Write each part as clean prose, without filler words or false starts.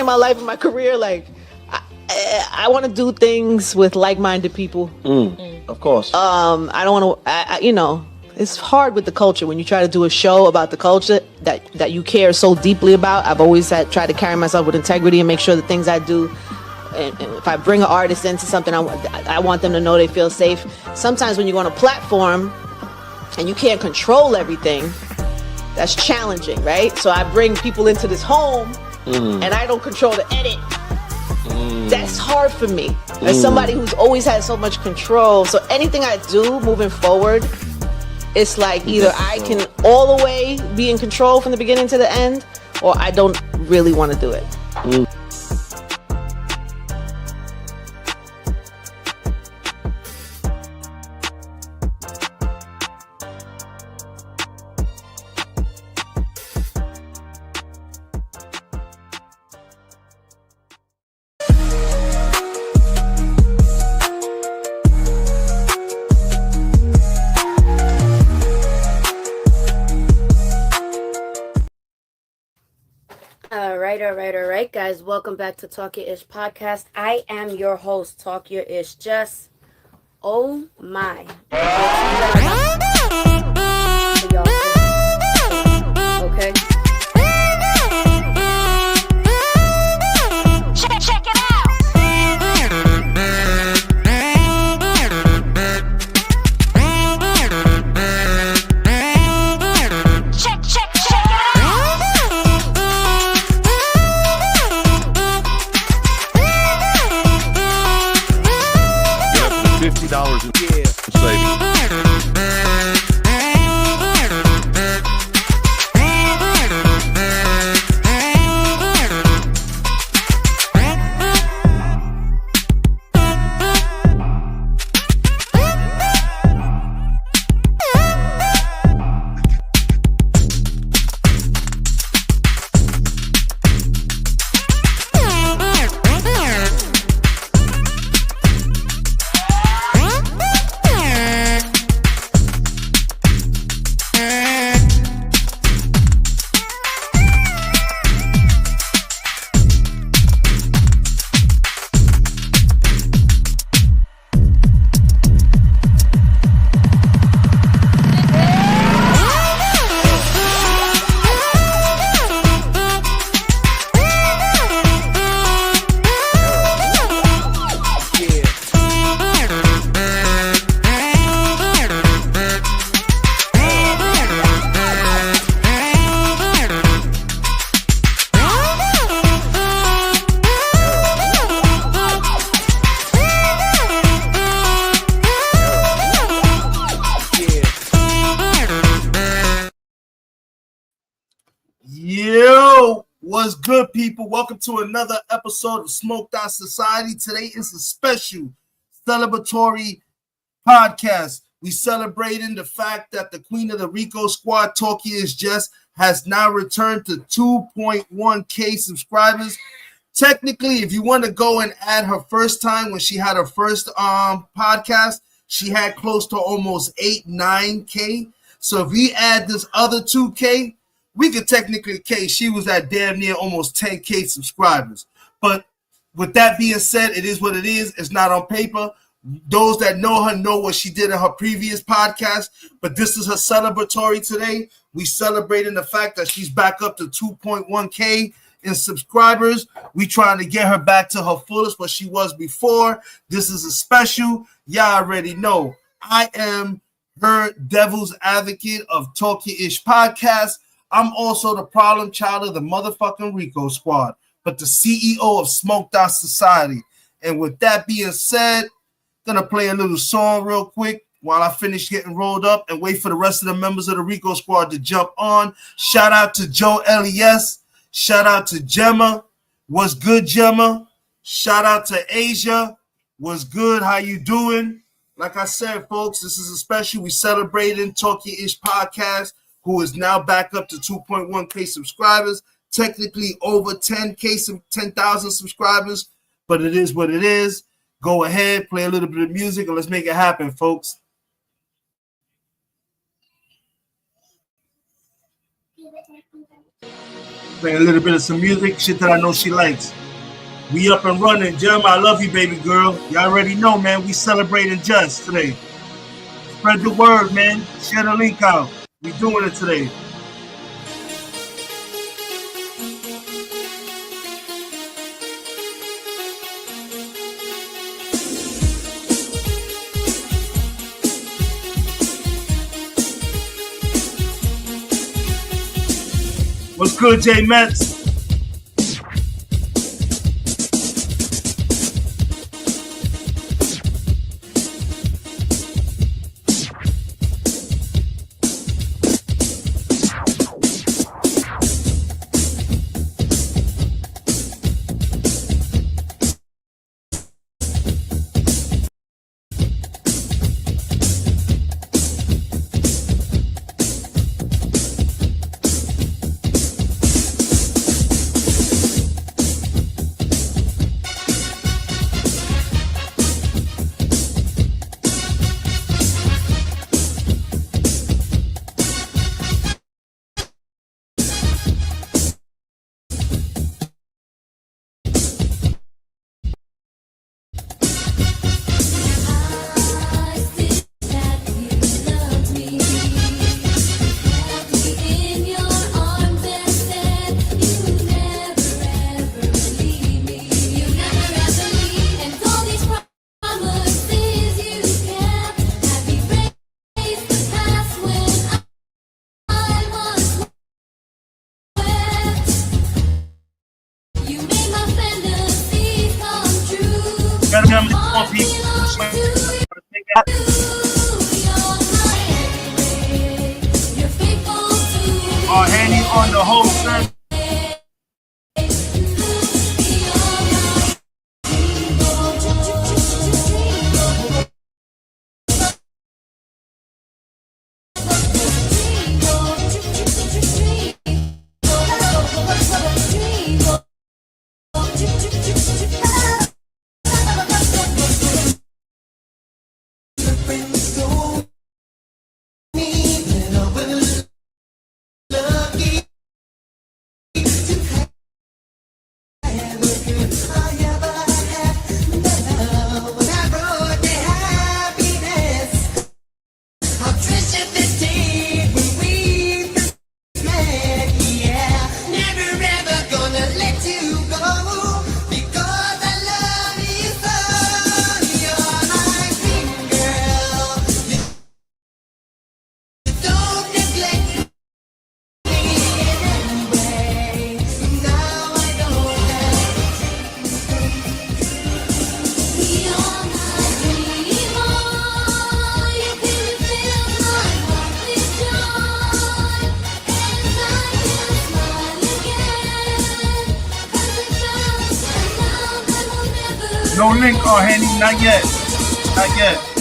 in my life and my career, like I want to do things with like-minded people. Of course. I don't want to. It's hard with the culture when you try to do a show about the culture that you care so deeply about. I've always tried to carry myself with integrity and make sure the things I do, and if I bring an artist into something, I want them to know they feel safe. Sometimes when you go on a platform and you can't control everything, that's challenging, right? So I bring people into this home and I don't control the edit. That's hard for me as somebody who's always had so much control. So anything I do moving forward, it's like either I can all the way be in control from the beginning to the end, or I don't really want to do it. All right, guys. Welcome back to Talk.Your.Ish podcast. I am your host, Talk.Your.Ish.Jess. Oh my. Okay. Check it out. $50 in savings. Yo, what's good, people? Welcome to another episode of Smoked Out Society. Today is a special celebratory podcast. We celebrating the fact that the queen of the Rico squad, Talk.Your.Ish.Jess, has now returned to 2.1K subscribers. Technically, if you want to go and add her first time when she had her first podcast, she had close to almost 9K. So if we add this other 2K, we could technically she was at damn near almost 10K subscribers. But with that being said, it is what it is. It's not on paper. Those that know her know what she did in her previous podcast, but this is her celebratory today. We celebrating the fact that she's back up to 2.1K in subscribers. We trying to get her back to her fullest, what she was before. This is a special. Y'all already know. I am her devil's advocate of Talk.Your.Ish podcast. I'm also the problem child of the motherfucking Rico squad, but the CEO of Smoked Out Society. And with that being said, gonna play a little song real quick while I finish getting rolled up and wait for the rest of the members of the Rico squad to jump on. Shout out to Joe Elias. Shout out to Gemma. What's good, Gemma? Shout out to Asia. What's good? How you doing? Like I said, folks, this is a special. We celebrating Talk.Your.Ish podcast, who is now back up to 2.1K subscribers, technically over 10,000 subscribers, but it is what it is. Go ahead, play a little bit of music, and let's make it happen, folks. Playing a little bit of some music, shit that I know she likes. We up and running. Jeremiah, I love you, baby girl. You already know, man. We celebrating Jess today. Spread the word, man. Share the link out. We doing it today. What's good, J Mets? Henny on the whole set. No link on Henny, not yet. Not yet.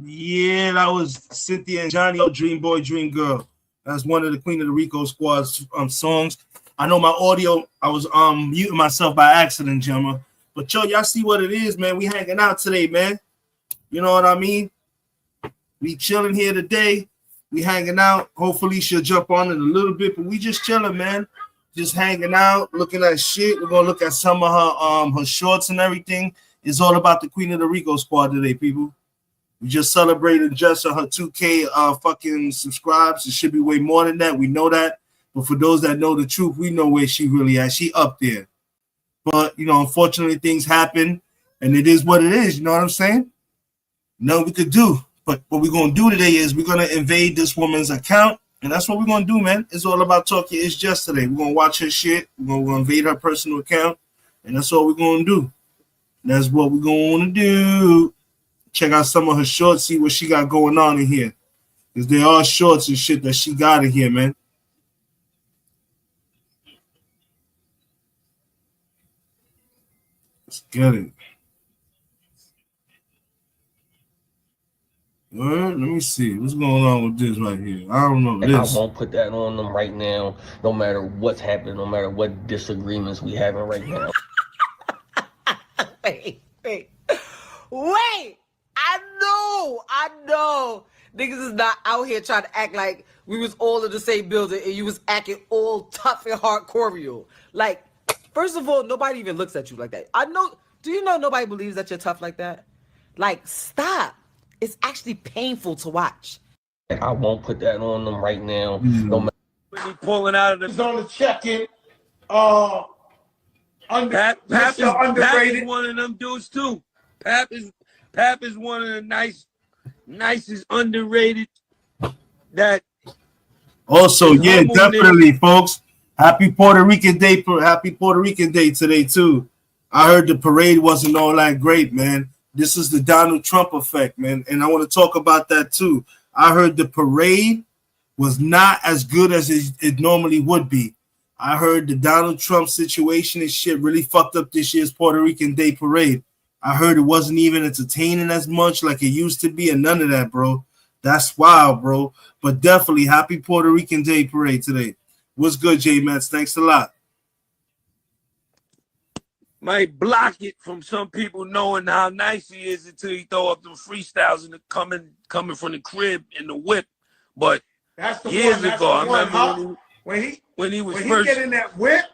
Yeah, that was Cynthia and Johnny, Dream Boy, Dream Girl. That's one of the Queen of the Rico Squad's songs. I know my audio, I was muting myself by accident, Gemma. But yo, y'all see what it is, man. We hanging out today, man. You know what I mean? We chilling here today. We hanging out. Hopefully she'll jump on in a little bit, but we just chilling, man. Just hanging out, looking at shit. We're gonna look at some of her shorts and everything. It's all about the Queen of the Rico Squad today, people. We just celebrated Jess on her 2K fucking subscribes. It should be way more than that. We know that. But for those that know the truth, we know where she really at. She up there. But, you know, unfortunately, things happen, and it is what it is. You know what I'm saying? Nothing we could do. But what we're going to do today is we're going to invade this woman's account, and that's what we're going to do, man. It's all about Talk.Your.Ish.Jess today. We're going to watch her shit. We're going to invade her personal account, and that's all we're going to do. That's what we're going to do. Check out some of her shorts, see what she got going on in here. Because there are shorts and shit that she got in here, man. Let's get it. All right, let me see. What's going on with this right here? I don't know this. I won't put that on them right now, no matter what's happening, no matter what disagreements we having right now. Wait. I know. Niggas is not out here trying to act like we was all in the same building and you was acting all tough and hardcore. Like, first of all, nobody even looks at you like that. I know. Do you know nobody believes that you're tough like that? Like, stop. It's actually painful to watch. I won't put that on them right now. No matter When he pulling out of It's on the check-in. Pap is underrated. one of them dudes too. Pap is one of the nicest underrated that Also, yeah, humble definitely, folks. Happy Puerto Rican Day today, too. I heard the parade wasn't all that great, man. This is the Donald Trump effect, man. And I want to talk about that, too. I heard the parade was not as good as it normally would be. I heard the Donald Trump situation and shit really fucked up this year's Puerto Rican Day parade. I heard it wasn't even entertaining as much like it used to be, and none of that, bro. That's wild, bro. But definitely, happy Puerto Rican Day parade today. What's good, J-Mats? Thanks a lot. might block it from some people knowing how nice he is until he throw up them freestyles and coming from the crib in the whip. But That's the years one. That's ago, the I one, remember huh? when he was When first. he get in that whip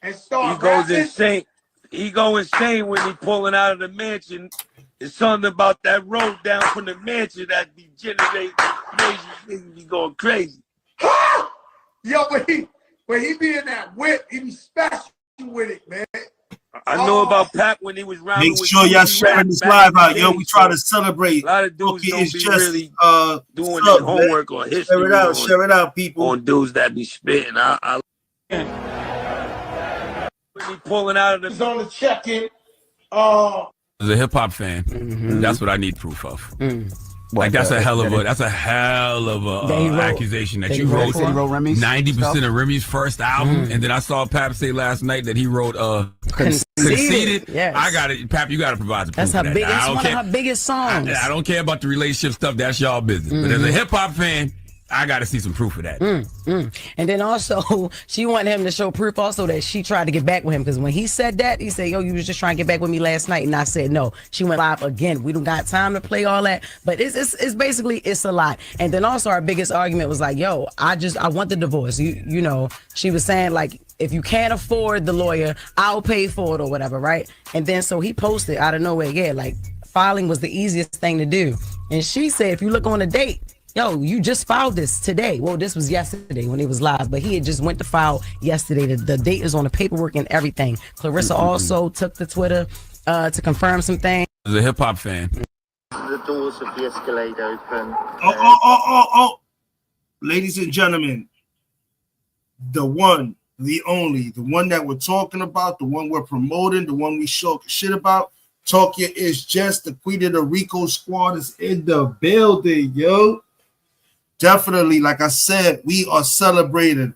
and start He goes rapping, insane. He go insane when he pulling out of the mansion. It's something about that road down from the mansion that be generating crazy things. Be going crazy. yo, when he be in that whip, he be special with it, man. I know about Pap when he was rhyming Make with sure y'all Gucci sharing Rap this back live in the out, yo. day, We try so to celebrate. a lot of dudes don't It's be just really doing sub, their homework or history share it out, people. on dudes that be spitting. When he pulling out of He's the on the check-in. As a hip hop fan, that's what I need proof of. Like that's a hell of a accusation that you wrote 90% of Remy's first album, and then I saw Pap say last night that he wrote Conceited. Yes. I got it, Pap. You got to provide the proof. That's her of that. biggest, one of her biggest songs. I don't care about the relationship stuff. That's y'all business. But as a hip hop fan, I got to see some proof of that. And then also, she wanted him to show proof also that she tried to get back with him. Because when he said that, he said, yo, you was just trying to get back with me last night. And I said, no. She went live again. We don't got time to play all that. But it's basically, it's a lot. And then also our biggest argument was like, yo, I want the divorce. You know, she was saying like, if you can't afford the lawyer, I'll pay for it or whatever, right? And then so he posted out of nowhere, yeah, like filing was the easiest thing to do. And she said, if you look on the date, yo, you just filed this today. Well, this was yesterday when it was live, but he had just went to file yesterday. The date is on the paperwork and everything. Clarissa also took to Twitter to confirm some things. As a hip hop fan, The doors of the Escalade open. Oh. Ladies and gentlemen, the one, the only, the one that we're talking about, the one we're promoting, the one we show shit about, Talk.Your.Ish.Jess, the Queen of the Rico Squad is in the building, yo. Definitely, like I said, we are celebrating.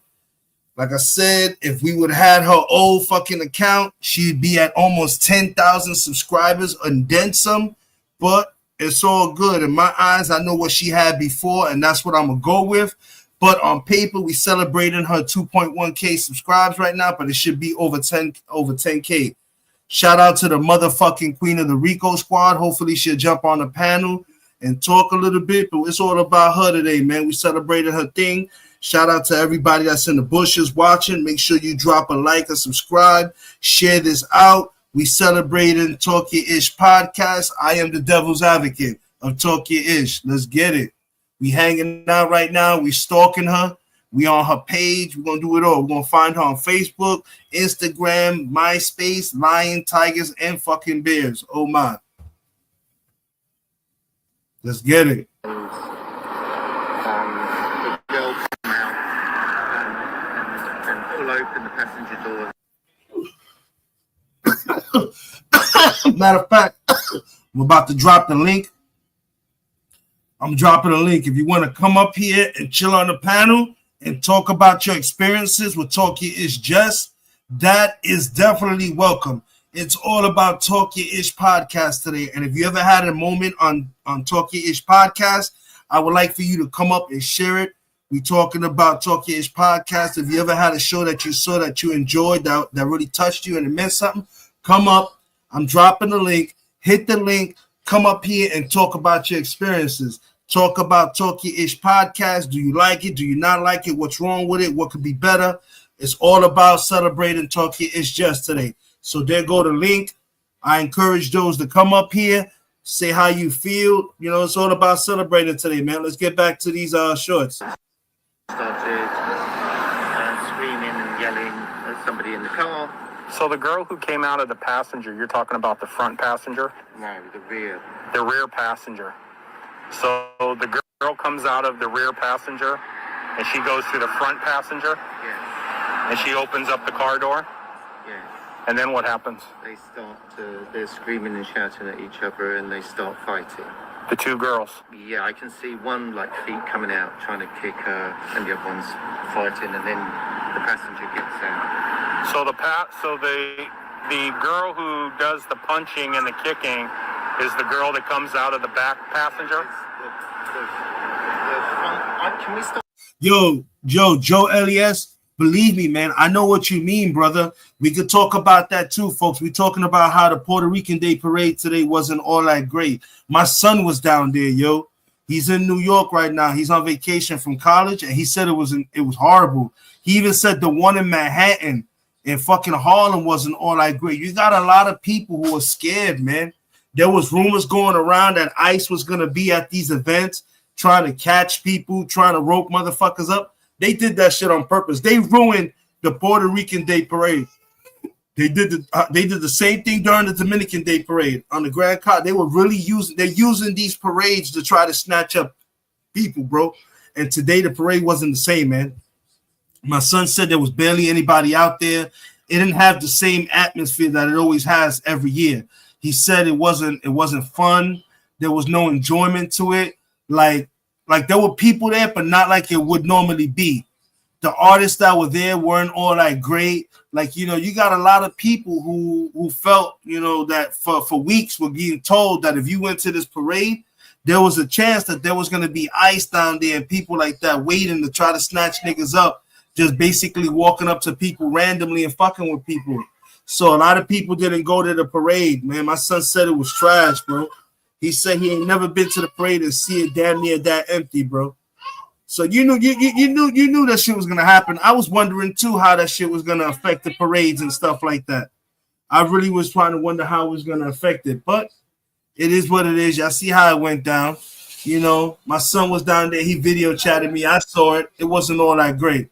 Like I said, if we would have had her old fucking account, she'd be at almost 10,000 subscribers and then some. But It's all good. In my eyes, I know what she had before, and that's what I'm going to go with. But on paper, we celebrating her 2.1K subscribes right now, but it should be over 10K. Shout out to the motherfucking queen of the Rico squad. Hopefully she'll jump on the panel and talk a little bit, but it's all about her today, man. We celebrated her thing. Shout out to everybody that's in the bushes watching. Make sure you drop a like and subscribe. Share this out. We celebrating Talk.Your.Ish podcast. I am the devil's advocate of Talk.Your.Ish. Let's get it. We hanging out right now. We stalking her. We on her page. We're going to do it all. We're going to find her on Facebook, Instagram, MySpace, Lion, Tigers, and fucking Bears. Oh, my. Let's get it. The girl come out and pull open the passenger door. Matter of fact, I'm about to drop the link. I'm dropping a link. If you want to come up here and chill on the panel and talk about your experiences with Talk.Your.Ish.Jess, that is definitely welcome. It's all about Talk.Your.Ish podcast today. And if you ever had a moment on Talk.Your.Ish podcast, I would like for you to come up and share it. We talking about Talk.Your.Ish podcast. If you ever had a show that you saw that you enjoyed, that really touched you and it meant something, come up. I'm dropping the link. Hit the link. Come up here and talk about your experiences. Talk about Talk.Your.Ish podcast. Do you like it? Do you not like it? What's wrong with it? What could be better? It's all about celebrating Talk.Your.Ish.Jess today. So there go the link. I encourage those to come up here, say how you feel. You know, it's all about celebrating today, man. Let's get back to these shorts. Started screaming and yelling at somebody in the car. So the girl who came out of the passenger, you're talking about the front passenger? No, the rear. The rear passenger. So the girl comes out of the rear passenger and she goes to the front passenger? Yes. And she opens up the car door? Yes. And then what happens? They're screaming and shouting at each other and they start fighting. The two girls? Yeah, I can see one like feet coming out trying to kick her and the other one's fighting and then the passenger gets out. So the girl who does the punching and the kicking is the girl that comes out of the back passenger? Can we stop? Yo, Joe Elias, believe me, man, I know what you mean, brother. We could talk about that too, folks. We're talking about how the Puerto Rican Day Parade today wasn't all that great. My son was down there, yo. He's in New York right now. He's on vacation from college, and he said it was horrible. He even said the one in Manhattan and fucking Harlem wasn't all that great. You got a lot of people who are scared, man. There was rumors going around that ICE was going to be at these events trying to catch people, trying to rope motherfuckers up. They did that shit on purpose. They ruined the Puerto Rican Day Parade. They did the same thing during the Dominican Day Parade on the Grand Cart. They were really using these parades to try to snatch up people, bro. And today the parade wasn't the same, man. My son said there was barely anybody out there. It didn't have the same atmosphere that it always has every year. He said it wasn't fun. There was no enjoyment to it. Like there were people there, but not like it would normally be. The artists that were there weren't all that great. Like, you know, you got a lot of people who felt, you know, that for weeks were being told that if you went to this parade, there was a chance that there was going to be ICE down there and people like that waiting to try to snatch niggas up, just basically walking up to people randomly and fucking with people. So a lot of people didn't go to the parade, man. My son said it was trash, bro. He said he ain't never been to the parade and see it damn near that empty, bro. So you knew that shit was gonna happen. I was wondering too how that shit was gonna affect the parades and stuff like that. I really was trying to wonder how it was gonna affect it, but it is what it is. Y'all see how it went down. You know, my son was down there. He video chatted me. I saw it. It wasn't all that great.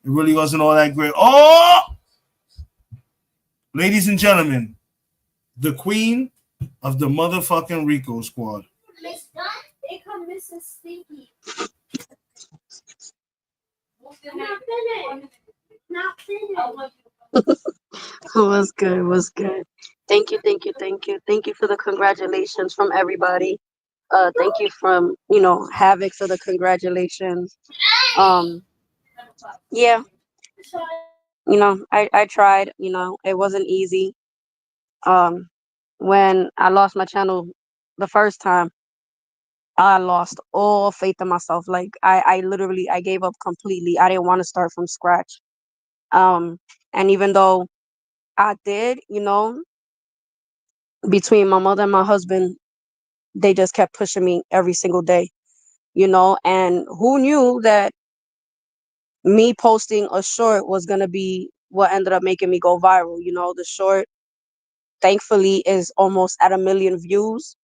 It really wasn't all that great. Oh, ladies and gentlemen, the queen of the motherfucking Rico squad. Miss Dunn, they come Mrs. Stinky. Not finished. Was good. Was good. Thank you. Thank you for the congratulations from everybody. Thank you from Havoc for the congratulations. Yeah. I tried. It wasn't easy. When I lost my channel the first time, I lost all faith in myself. Like I literally I gave up completely. I didn't want to start from scratch. And even though I did, between my mother and my husband, they just kept pushing me every single day, and who knew that me posting a short was gonna be what ended up making me go viral. The short thankfully is almost at 1 million views.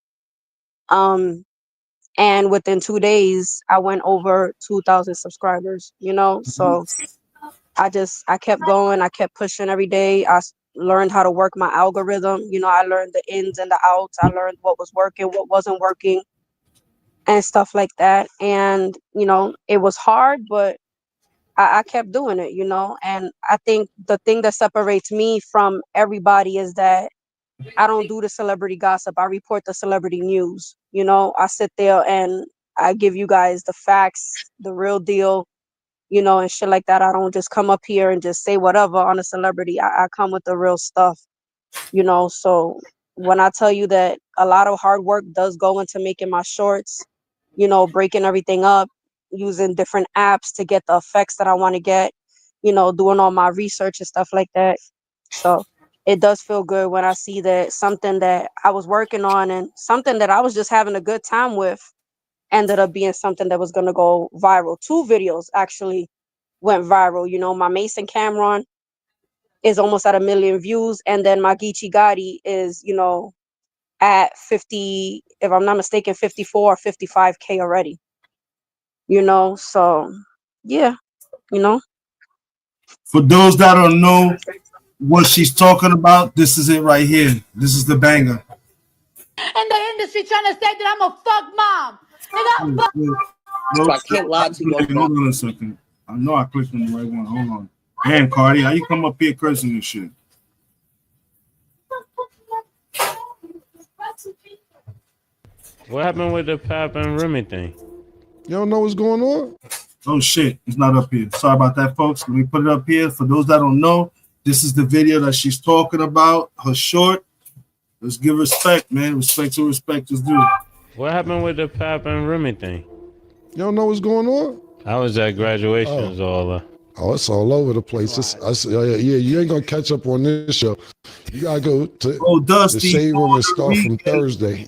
Um and within 2 days I went over 2,000 subscribers, so I kept going, I kept pushing every day. Learned how to work my algorithm. I learned the ins and the outs. I learned what was working, what wasn't working, and stuff like that. And it was hard, but I kept doing it, and I think the thing that separates me from everybody is that I don't do the celebrity gossip. I report the celebrity news. I sit there and I give you guys the facts, the real deal, and shit like that. I don't just come up here and just say whatever on a celebrity. I come with the real stuff, So when I tell you that a lot of hard work does go into making my shorts, breaking everything up, using different apps to get the effects that I want to get, doing all my research and stuff like that. So it does feel good when I see that something that I was working on and something that I was just having a good time with ended up being something that was going to go viral. 2 videos actually went viral. My Mason Cameron is almost at 1 million views, and then my Geechee Gotti is, at 50, if I'm not mistaken, 54 or 55K already. So yeah, you know. For those that don't know what she's talking about, this is it right here. This is the banger. And the industry trying to say that I'm a fuck mom. No, I can't lie to you. Hold on a second. I know I clicked on the right one. Hold on. Damn, Cardi, how you come up here cursing this shit? What happened with the Pap and Remy thing? You don't know what's going on? Oh shit, it's not up here. Sorry about that, folks. Let me put it up here. For those that don't know, this is the video that she's talking about. Her short. Let's give respect, man. Respect to respect is due. What happened with the Pap and Remy thing? You don't know what's going on? I was at graduations all it's all over the place. You ain't gonna catch up on this show. You gotta go to the shade room and start from Thursday.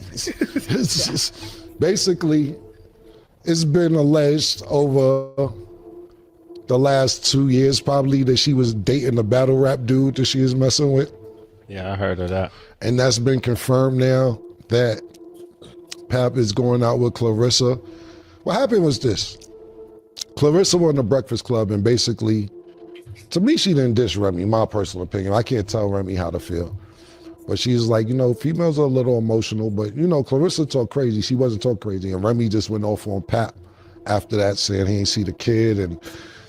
Basically, it's been alleged over the last 2 years probably that she was dating a battle rap dude that she was messing with. Yeah, I heard of that. And that's been confirmed now that Pap is going out with Clarissa. What happened was this. Clarissa won the Breakfast Club, and basically, to me, she didn't diss Remy, my personal opinion. I can't tell Remy how to feel. But she's like, females are a little emotional, but, Clarissa talked crazy. She wasn't talking crazy. And Remy just went off on Pap after that, saying he ain't see the kid and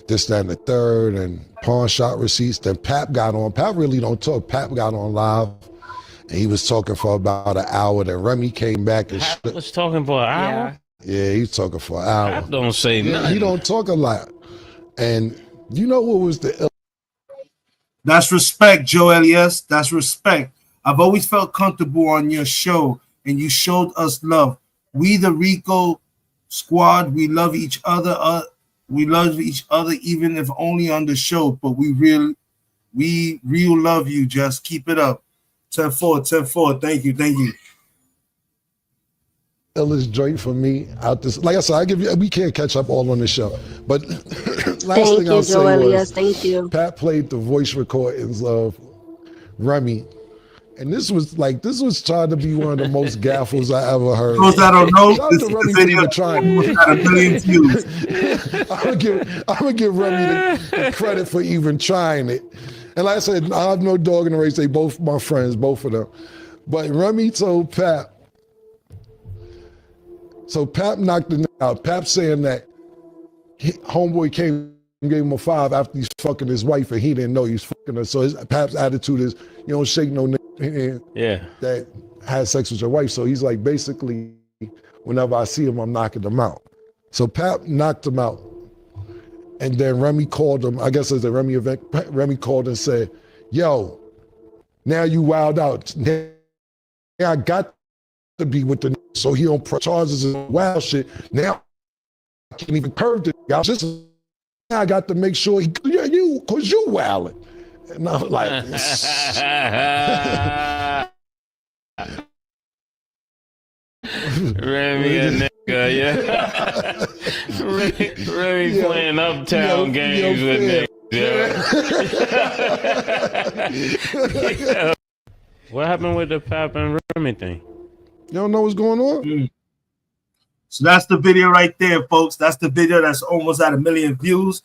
this, that, and the third, and pawn shot receipts. Then Pap got on. Pap really don't talk. Pap got on live, and he was talking for about an hour. Then Remy came back and Pap was talking for an hour? Yeah, he's talking for an hour. Pap don't say nothing. He don't talk a lot. And you know what was the... That's respect, Joe Elias. That's respect. I've always felt comfortable on your show, and you showed us love. We, the Rico squad, we love each other. We love each other, even if only on the show. But we real love you. Just keep it up. 10-4, 10-4. Thank you. Illest joint for me out this. Like I said, we can't catch up all on the show. But last thing I'll say was, thank you. Pat played the voice recordings of Remy. And this was trying to be one of the most gaffles I ever heard. Those that don't know, this is the video trying. Got 1 million views. I'm gonna give Remy the credit for even trying it. And like I said, I have no dog in the race. They both my friends, both of them. But Remy told Pap. So Pap knocked it out. Pap saying that homeboy came and gave him a 5 after he's fucking his wife and he didn't know he was fucking her. So Pap's attitude is, you don't shake no nigga that had sex with your wife. So he's like, basically, whenever I see him, I'm knocking him out. So Pap knocked him out. And then Remy called him, I guess it's a Remy event, Remy called and said, yo, now you wild out. Now I got to be with the so he don't press charges and wild shit. Now I can't even curve the nigga. I got to make sure cause you wildin'. And I'm like, Remy a nigga, yeah. Remy playing uptown games with niggas, yeah. What happened with the Pap and Remy thing? You don't know what's going on? So that's the video right there, folks. That's the video that's almost at 1 million views.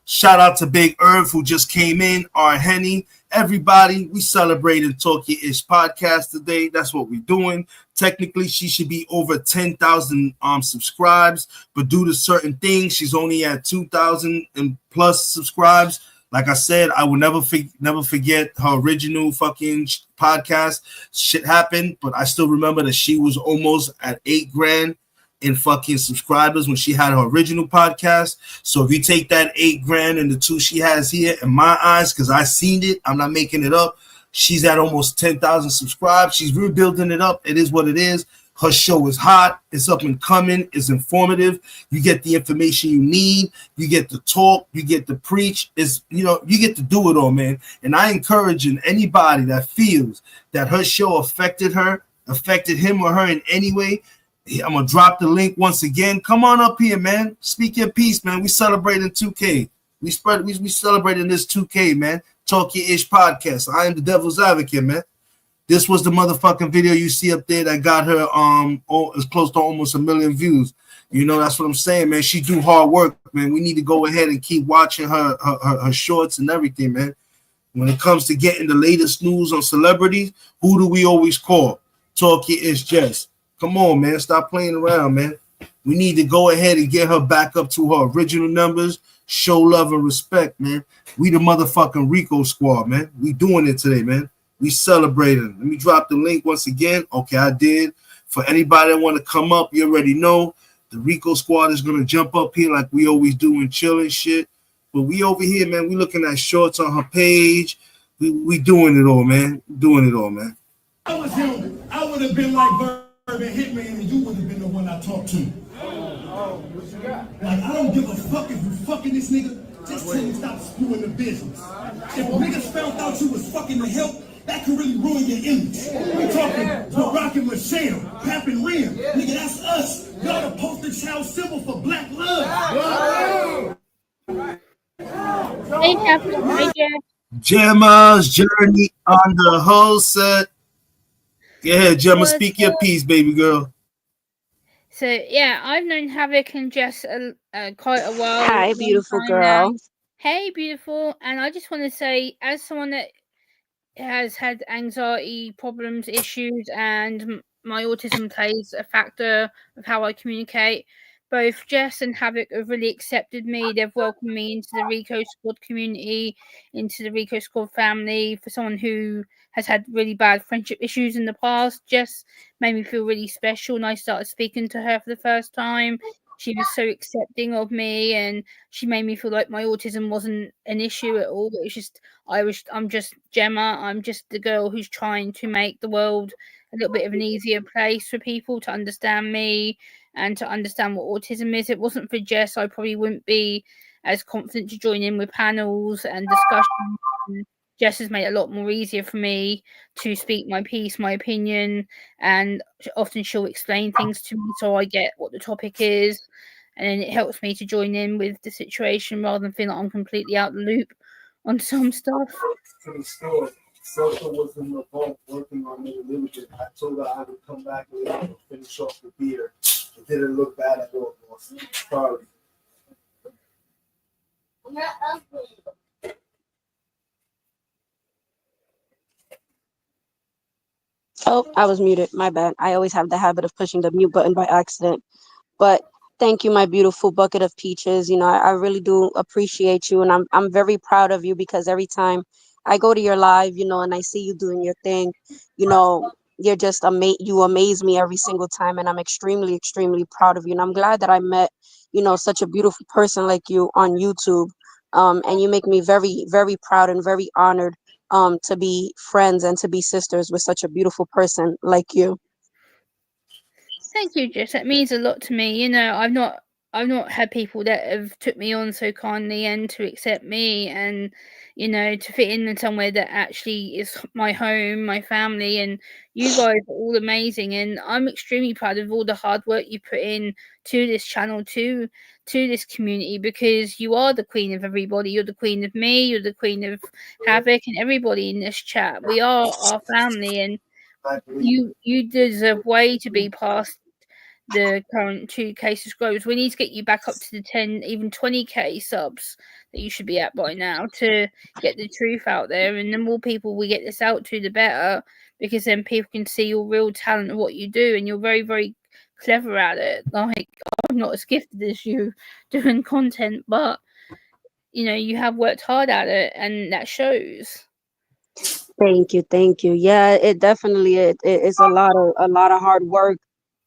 Shout out to Big Irv who just came in, R. Henny, everybody. We celebrating Talk.Your.Ish podcast today. That's what we're doing. Technically, she should be over 10,000 subscribes, but due to certain things, she's only at 2,000 and plus subscribes. Like I said, I will never forget her original fucking podcast. Shit happened, but I still remember that she was almost at 8 grand in fucking subscribers when she had her original podcast. So if you take that 8 grand and the 2 she has here, in my eyes, because I seen it, I'm not making it up, she's at almost 10,000 subscribed. She's rebuilding it up. It is what it is. Her show is hot. It's up and coming. It's informative. You get the information you need. You get to talk. You get to preach. You get to do it all, man. And I encourage anybody that feels that her show affected him or her in any way. I'm gonna drop the link once again. Come on up here, man. Speak your piece, man. We celebrating 2K. We celebrating this 2K, man. Talk.Your.Ish podcast. I am the devil's advocate, man. This was the motherfucking video you see up there that got her it's close to almost 1 million views. You know, that's what I'm saying, man. She do hard work, man. We need to go ahead and keep watching her shorts and everything, man. When it comes to getting the latest news on celebrities, who do we always call? Talk.Your.Ish.Jess. Come on, man. Stop playing around, man. We need to go ahead and get her back up to her original numbers. Show love and respect, man. We the motherfucking Rico squad, man. We doing it today, man. We celebrating. Let me drop the link once again. Okay, I did. For anybody that want to come up, you already know the Rico squad is going to jump up here like we always do and chill and shit. But we over here, man. We looking at shorts on her page. We doing it all, man. Doing it all, man. I was him. I would have been like Urban Hitman, and you would have been the one I talked to. What you got? Like, I don't give a fuck if you fucking this nigga. Just tell him stop screwing the business. If niggas found out you was fucking the help, that could really ruin your image. We talking Barack and Michelle, Pap and Rim. Nigga, that's us. Y'all the poster child symbol for black love. Hey, Captain. Hey, Jack. Gemma's journey on the whole set. Go ahead, Gemma. Speak your piece, baby girl. So yeah, I've known Havoc and Jess quite a while. Hi, beautiful girl. Now. Hey, beautiful. And I just want to say, as someone that has had anxiety problems, issues, and my autism plays a factor of how I communicate. Both Jess and Havoc have really accepted me. They've welcomed me into the Rico Squad community, into the Rico Squad family. For someone who has had really bad friendship issues in the past, Jess made me feel really special, and I started speaking to her for the first time. She was so accepting of me, and she made me feel like my autism wasn't an issue at all. It was just I'm just Gemma. I'm just the girl who's trying to make the world a little bit of an easier place for people to understand me and to understand what autism is. It wasn't for Jess, I probably wouldn't be as confident to join in with panels and discussions. And Jess has made it a lot more easier for me to speak my piece, my opinion, and often she'll explain things to me so I get what the topic is, and then it helps me to join in with the situation rather than feeling like I'm completely out of the loop on some stuff. To the store. Social was in the vault working on it a little bit. I told her I would come back later and finish off the beer. It didn't look bad at all, boss. Sorry. I'm not ugly. Oh, I was muted. My bad. I always have the habit of pushing the mute button by accident. But thank you, my beautiful bucket of peaches. You know, I really do appreciate you, and I'm very proud of you because every time I go to your live, you know, and I see you doing your thing, you know, you're just you amaze me every single time, and I'm extremely, extremely proud of you. And I'm glad that I met, you know, such a beautiful person like you on YouTube. And you make me very, very proud and very honored to be friends and to be sisters with such a beautiful person like you. Thank you, Jess. That means a lot to me. You know, I've not had people that have took me on so kindly and to accept me and, you know, to fit in somewhere that actually is my home, my family, and you guys are all amazing. And I'm extremely proud of all the hard work you put in to this channel, to this community, because you are the queen of everybody. You're the queen of me. You're the queen of Havoc and everybody in this chat. We are our family, and you deserve way to be past the current 2K subscribers. We need to get you back up to the 10, even 20K subs that you should be at by now to get the truth out there. And the more people we get this out to, the better, because then people can see your real talent of what you do, and you're very, very clever at it. Like, I'm not as gifted as you doing content, but you know, you have worked hard at it, and that shows. Thank you. Yeah, it definitely it's a lot of hard work,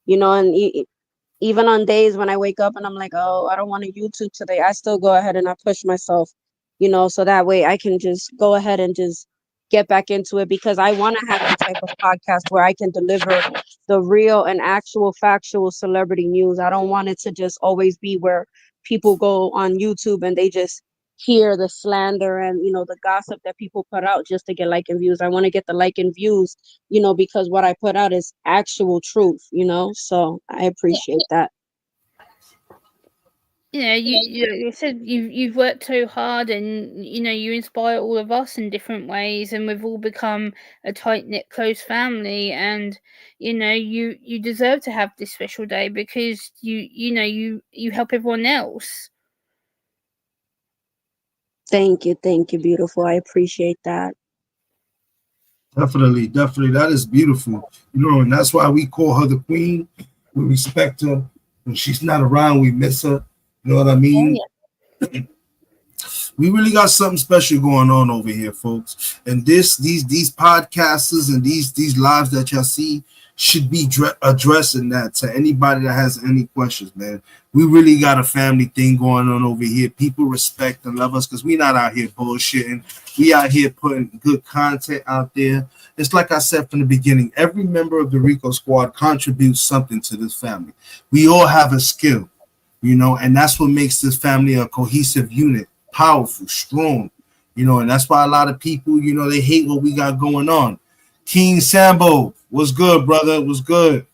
you know, and even on days when I wake up and I'm like, oh, I don't want to YouTube today, I still go ahead and I push myself, you know, so that way I can just go ahead and just get back into it, because I want to have the type of podcast where I can deliver the real and actual factual celebrity news. I don't want it to just always be where people go on YouTube and they just hear the slander and, you know, the gossip that people put out just to get like and views. I want to get the like and views, you know, because what I put out is actual truth, you know. So I appreciate that. You know, you said you've worked so hard, and you know you inspire all of us in different ways, and we've all become a tight knit, close family. And you know, you deserve to have this special day because you know you help everyone else. Thank you, beautiful. I appreciate that. Definitely, definitely. That is beautiful. You know, and that's why we call her the queen. We respect her. When she's not around, we miss her. You know what I mean? We really got something special going on over here, folks. And these podcasters and these lives that y'all see should be addressing that to anybody that has any questions, man. We really got a family thing going on over here. People respect and love us because we not out here bullshitting. We out here putting good content out there. It's like I said from the beginning, every member of the Rico squad contributes something to this family. We all have a skill, you know, and that's what makes this family a cohesive unit, powerful, strong, you know, and that's why a lot of people, you know, they hate what we got going on. King Sambo, what's good, brother? What's good?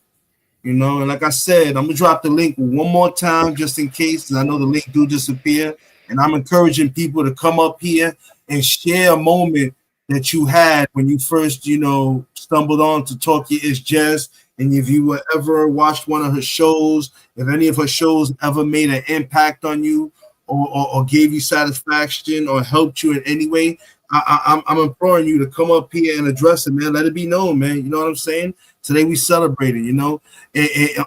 You know, and like I said, I'm gonna drop the link one more time just in case, because I know the link do disappear. And I'm encouraging people to come up here and share a moment that you had when you first, you know, stumbled on to Talk.Your.Ish.Jess. And if you were ever watched one of her shows, if any of her shows ever made an impact on you, or gave you satisfaction or helped you in any way, I'm imploring you to come up here and address it, man. Let it be known, man. You know what I'm saying? Today we celebrated, you know.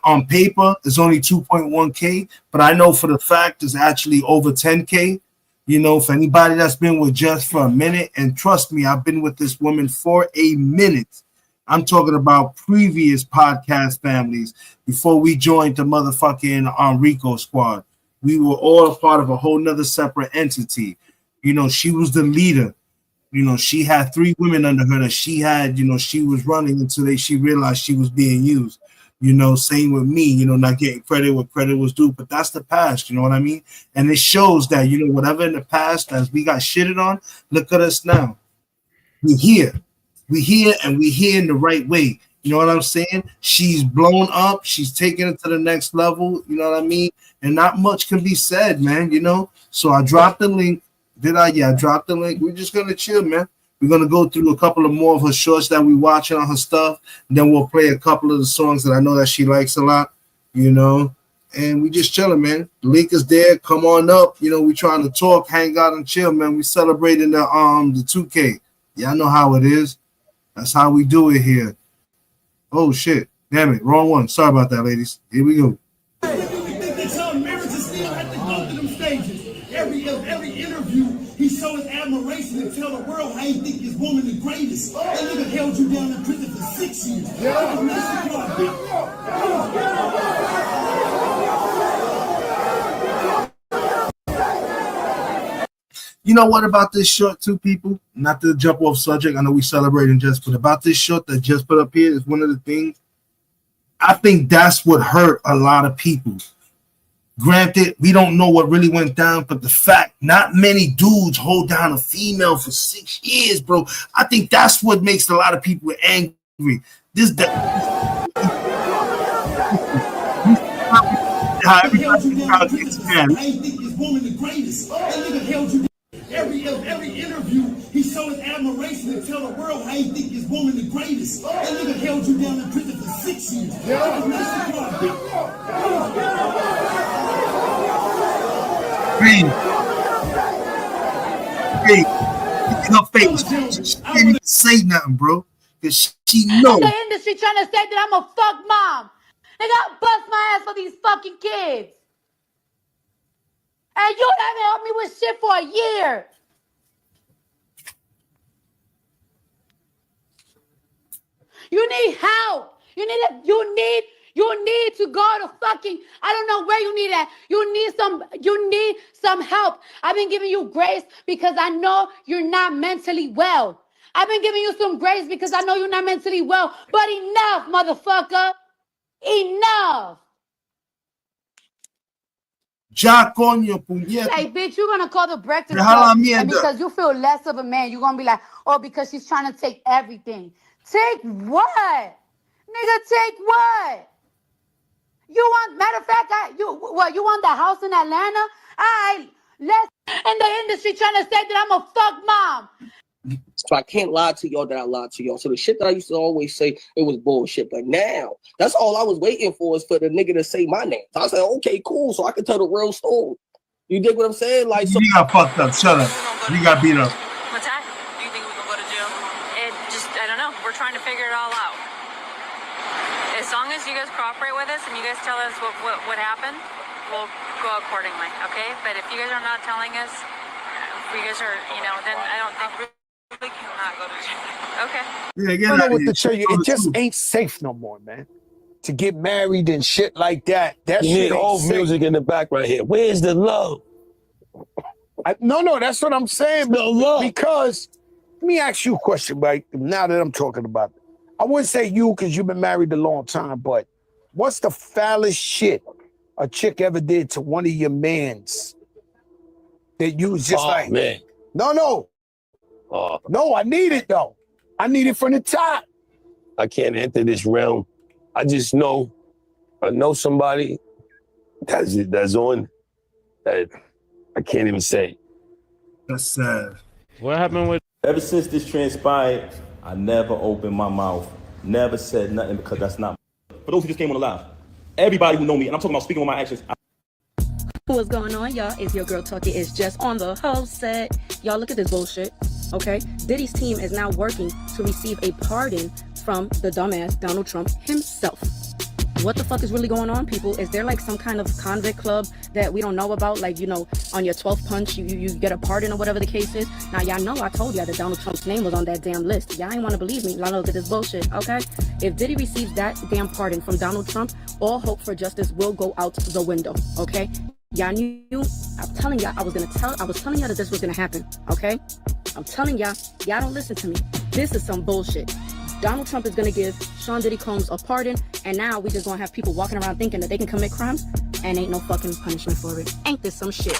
On paper, it's only 2.1K, but I know for the fact it's actually over 10K. You know, for anybody that's been with Jess for a minute, and trust me, I've been with this woman for a minute. I'm talking about previous podcast families before we joined the motherfucking Rico squad. We were all a part of a whole nother separate entity. You know, she was the leader. You know, she had 3 women under her that she had, you know, she was running until she realized she was being used. You know, same with me, you know, not getting credit where credit was due, but that's the past, you know what I mean? And it shows that, you know, whatever in the past as we got shitted on, look at us now. We're here. We're here, and we're here in the right way. You know what I'm saying? She's blown up. She's taking it to the next level. You know what I mean? And not much can be said, man, you know? So I dropped the link. Did I? Yeah, I dropped the link. We're just going to chill, man. We're going to go through a couple of more of her shorts that we watching on her stuff. And then we'll play a couple of the songs that I know that she likes a lot, you know? And we just chilling, man. The link is there. Come on up. You know, we trying to talk, hang out, and chill, man. We celebrating the 2K. Yeah, I know how it is. That's how we do it here. Oh, shit. Damn it. Wrong one. Sorry about that, ladies. Here we go. Every interview, he showed his admiration and tell the world how he think his woman the greatest. That nigga held you down in prison for 6 years. You know what about this short, too, people? Not to jump off subject. I know we celebrating Jess, but about this short that Jess put up here is one of the things I think that's what hurt a lot of people. Granted, we don't know what really went down, but the fact not many dudes hold down a female for 6 years, bro. I think that's what makes a lot of people angry. How everybody gets mad. I ain't think this woman the greatest. That nigga held you every interview. He showed his admiration and tell the world how he think his woman the greatest. That nigga held you down in prison for 6 years. Hey, look at her face. She can't even say nothing, bro. Cause she know. The industry trying to say that I'm a fuck mom. Nigga, I'll bust my ass for these fucking kids. And you haven't helped me with shit for a year. You need help. You need to go to fucking, I don't know where you need that. You need some help. I've been giving you grace because I know you're not mentally well. I've been giving you some grace because I know you're not mentally well. But enough, motherfucker. Enough. Ya coño, puñeta. Like, bitch, you're gonna call the Breakfast Deja la Club, and mierda. because you feel less of a man, you're gonna be like, oh, because she's trying to take everything. Take what? Nigga, take what? You want, matter of fact, you want the house in Atlanta? All right, let's, and the industry trying to say that I'm a fuck mom. So I can't lie to y'all that I lied to y'all. So the shit that I used to always say, it was bullshit. But now, that's all I was waiting for is for the nigga to say my name. So I said, okay, cool. So I can tell the real story. You dig what I'm saying? Like, so you got fucked up. Shut up. You got beat up. What's that? Do you think we can go to jail? I don't know. We're trying to figure it all out. As long as you guys cooperate with us and you guys tell us what happened, we'll go accordingly, okay? But if you guys are not telling us, if you guys are, then I don't think we cannot go to jail. Okay. Yeah, I don't know what to tell you. It just ain't safe no more, man. To get married and shit like that. That You shit need ain't old safe. music in the back right here. Where's the love? No, that's what I'm saying. No love. Because, let me ask you a question, right? Now that I'm talking about it. I wouldn't say you because you've been married a long time, but what's the foulest shit a chick ever did to one of your mans that you was just like, man. No, I need it though. I need it from the top. I can't enter this realm. I just know, I know somebody that's on that I can't even say. That's sad. What happened with? Ever since this transpired, I never opened my mouth, never said nothing because that's not. For those who just came on the live, everybody who know me, and I'm talking about speaking on my actions. What's going on, y'all? It's your girl Talk.Your.Ish.Jess on the host set. Y'all look at this bullshit, okay? Diddy's team is now working to receive a pardon from the dumbass Donald Trump himself. What the fuck is really going on, people? Is there like some kind of convict club that we don't know about? Like, on your 12th punch, you get a pardon or whatever the case is. Now, y'all know I told y'all that Donald Trump's name was on that damn list. Y'all ain't want to believe me. Y'all look at this bullshit, okay? If Diddy receives that damn pardon from Donald Trump, all hope for justice will go out the window, okay? Y'all knew, I'm telling y'all, I was telling y'all that this was gonna happen, okay? I'm telling y'all don't listen to me. This is some bullshit. Donald Trump is gonna give Sean Diddy Combs a pardon, and now we just gonna have people walking around thinking that they can commit crimes, and ain't no fucking punishment for it. Ain't this some shit?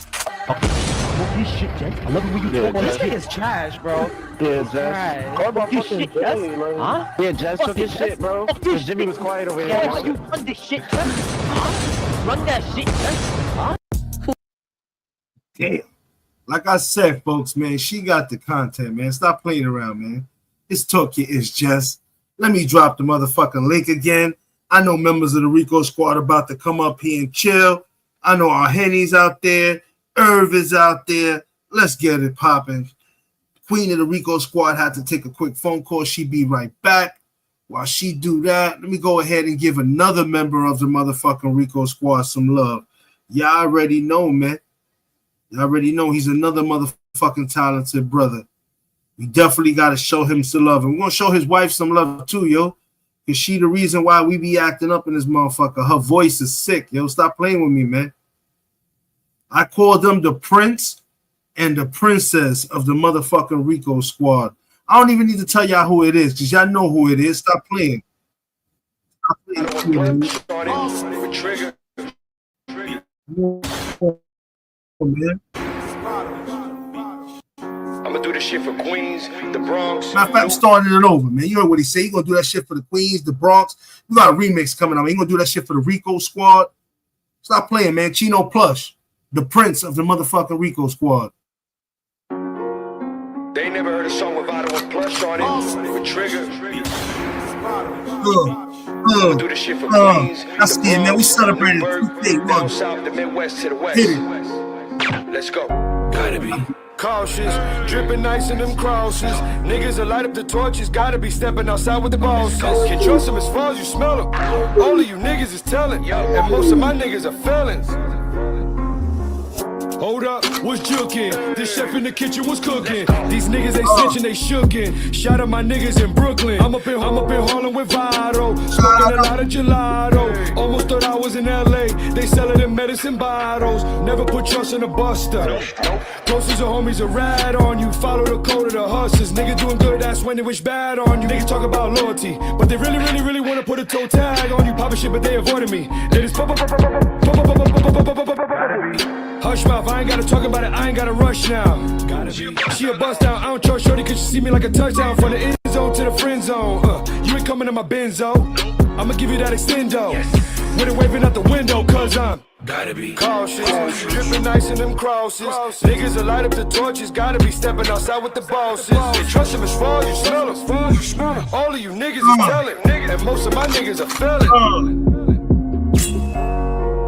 This shit, Jess. I love it when you talk. This shit is trash, bro. Yeah, Jess. Fuck about this shit, Jess. Huh? Yeah, Jess took his shit, bro. Because Jimmy was quiet over here. Why you run this shit, Jess? Huh? Run that shit, Jess. Huh? Damn. Like I said, folks, man, she got the content, man. Stop playing around, man. It's Talk.Your.Ish.Jess. Let me drop the motherfucking link again. I know members of the Rico Squad about to come up here and chill. I know our Henny's out there. Irv is out there. Let's get it popping. Queen of the Rico Squad had to take a quick phone call. She'll be right back. While she do that, let me go ahead and give another member of the motherfucking Rico Squad some love. Y'all already know, man. Y'all already know he's another motherfucking talented brother. We definitely got to show him some love. And we're going to show his wife some love too, yo. Because she the reason why we be acting up in this motherfucker. Her voice is sick, yo. Stop playing with me, man. I call them the prince and the princess of the motherfucking Rico Squad. I don't even need to tell y'all who it is because y'all know who it is. Stop playing. I'm gonna do this shit for Queens, the Bronx. Matter of fact, I'm starting it over, man. You heard what he said. He gonna do that shit for the Queens, the Bronx. We got a remix coming out. He gonna do that shit for the Rico Squad. Stop playing, man. Chino Plush, the prince of the motherfucking Rico Squad. They never heard a song with Ottawa Plush on it. With Trigger. Do this shit for Queens. That's it, man. We celebrated 2 days. Down south, the Midwest to the West. Hit it. Let's go. Gotta be cautious, dripping ice in them crosses. Niggas will light up the torches, gotta be stepping outside with the bosses. Can't trust them as far as you smell them. All of you niggas is telling, and most of my niggas are felons. Hold up, what's jukin'? This chef in the kitchen was cooking. These niggas they snitching, they shookin'. Shout out my niggas in Brooklyn. I'm up in Harlem with Vado, smoking a lot of gelato. Almost thought I was in LA. They sellin' them medicine bottles. Never put trust in a buster. Closest of homies a rat on you. Follow the code of the hustlers. Niggas doing good, that's when they wish bad on you. Niggas talk about loyalty, but they really wanna put a toe tag on you. Poppin' shit, but they avoided me. They just hush mouth, I ain't gotta talk about it, I ain't gotta rush now. She a bust down, I don't trust shorty cause she see me like a touchdown. From the end zone to the friend zone. You ain't coming to my benzo, I'ma give you that extendo. With it waving out the window cause I'm gotta be cautious, dripping ice in them crosses. Niggas will light up the torches, gotta be stepping outside with the bosses. They trust them as far as you smell them. All of you niggas is telling, and most of my niggas are felons.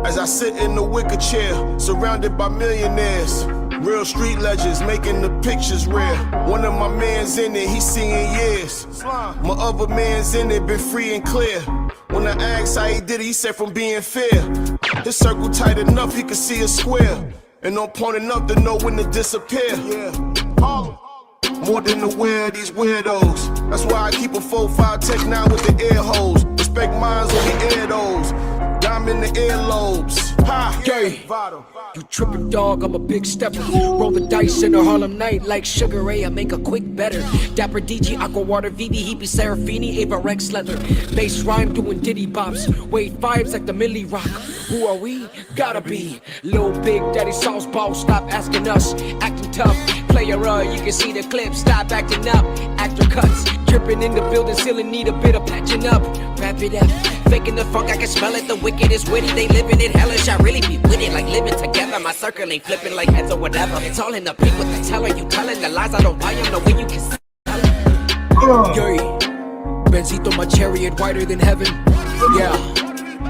As I sit in the wicker chair, surrounded by millionaires, real street legends making the pictures rare. One of my mans in it, he seeing years. My other man's in it, been free and clear. When I asked how he did it, he said from being fair. His circle tight enough, he could see a square. And on point enough to know when to disappear. More than aware of these weirdos. That's why I keep a 4-5 Tech 9 with the air holes. Respect minds when we air those. Dime in the earlobes. Ha! Gay. You trippin' dog, I'm a big stepper. Roll the dice in a Harlem night like Sugar Ray, I make a quick better. Dapper DG, Aqua Water, VD, Heapy, Serafini, Ava Rex Leather. Bass rhyme doing diddy bops. Wave vibes like the Millie Rock. Who are we? Gotta be Lil Big Daddy Sauce Ball, stop asking us. Acting tough, player you can see the clip, stop acting up. Actor cuts, dripping in the building, still in need a bit of patching up. Wrap it up, faking the funk, I can smell it. The wicked is witty, they living it hellish. I really be with it, like living together. My circle ain't flipping like heads or whatever. It's all in the peak with the teller. You telling the lies, I don't buy them. The way you can sell it. Yuri, Benzito, my chariot, whiter than heaven. Yeah,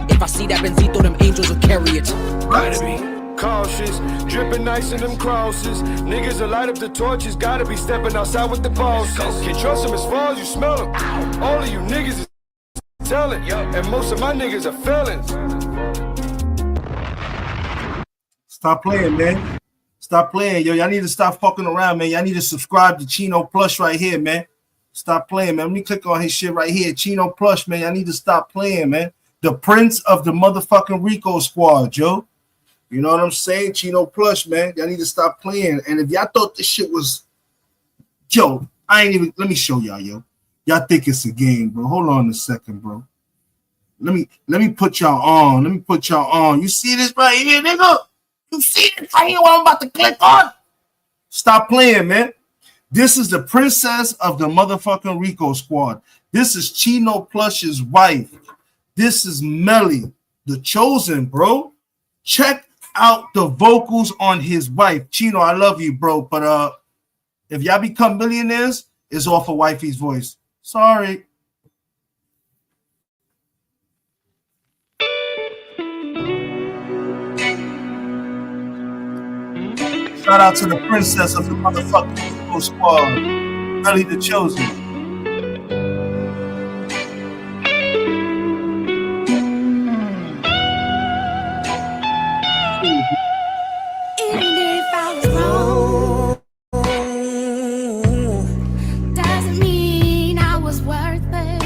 if I see that Benzito, them angels will carry it. Gotta be cautious, dripping ice in them crosses. Niggas will light up the torches, gotta be stepping outside with the bosses. Can't trust them as far as you smell them. All of you niggas is telling, and most of my niggas are felons. Stop playing, man. Stop playing, yo. Y'all need to stop fucking around, man. Y'all need to subscribe to Chino Plush right here, man. Stop playing, man. Let me click on his shit right here. Chino Plush, man. Y'all need to stop playing, man. The prince of the motherfucking Rico Squad, yo. You know what I'm saying? Chino Plush, man. Y'all need to stop playing. And if y'all thought this shit was, yo, I ain't even, let me show y'all, yo. Y'all think it's a game, bro. Hold on a second, bro. Let me put y'all on. Let me put y'all on. You see this right here, nigga? You see this right here what I'm about to click on? Stop playing, man. This is the princess of the motherfucking Rico Squad. This is Chino Plush's wife. This is Melly, the chosen, bro. Check out the vocals on his wife. Chino, I love you, bro. But if y'all become millionaires, it's off of wifey's voice. Sorry. Shout out to the princess of the motherfucking Rico Squad, Melly the Chosen. Even if I was wrong, doesn't mean I was worthless.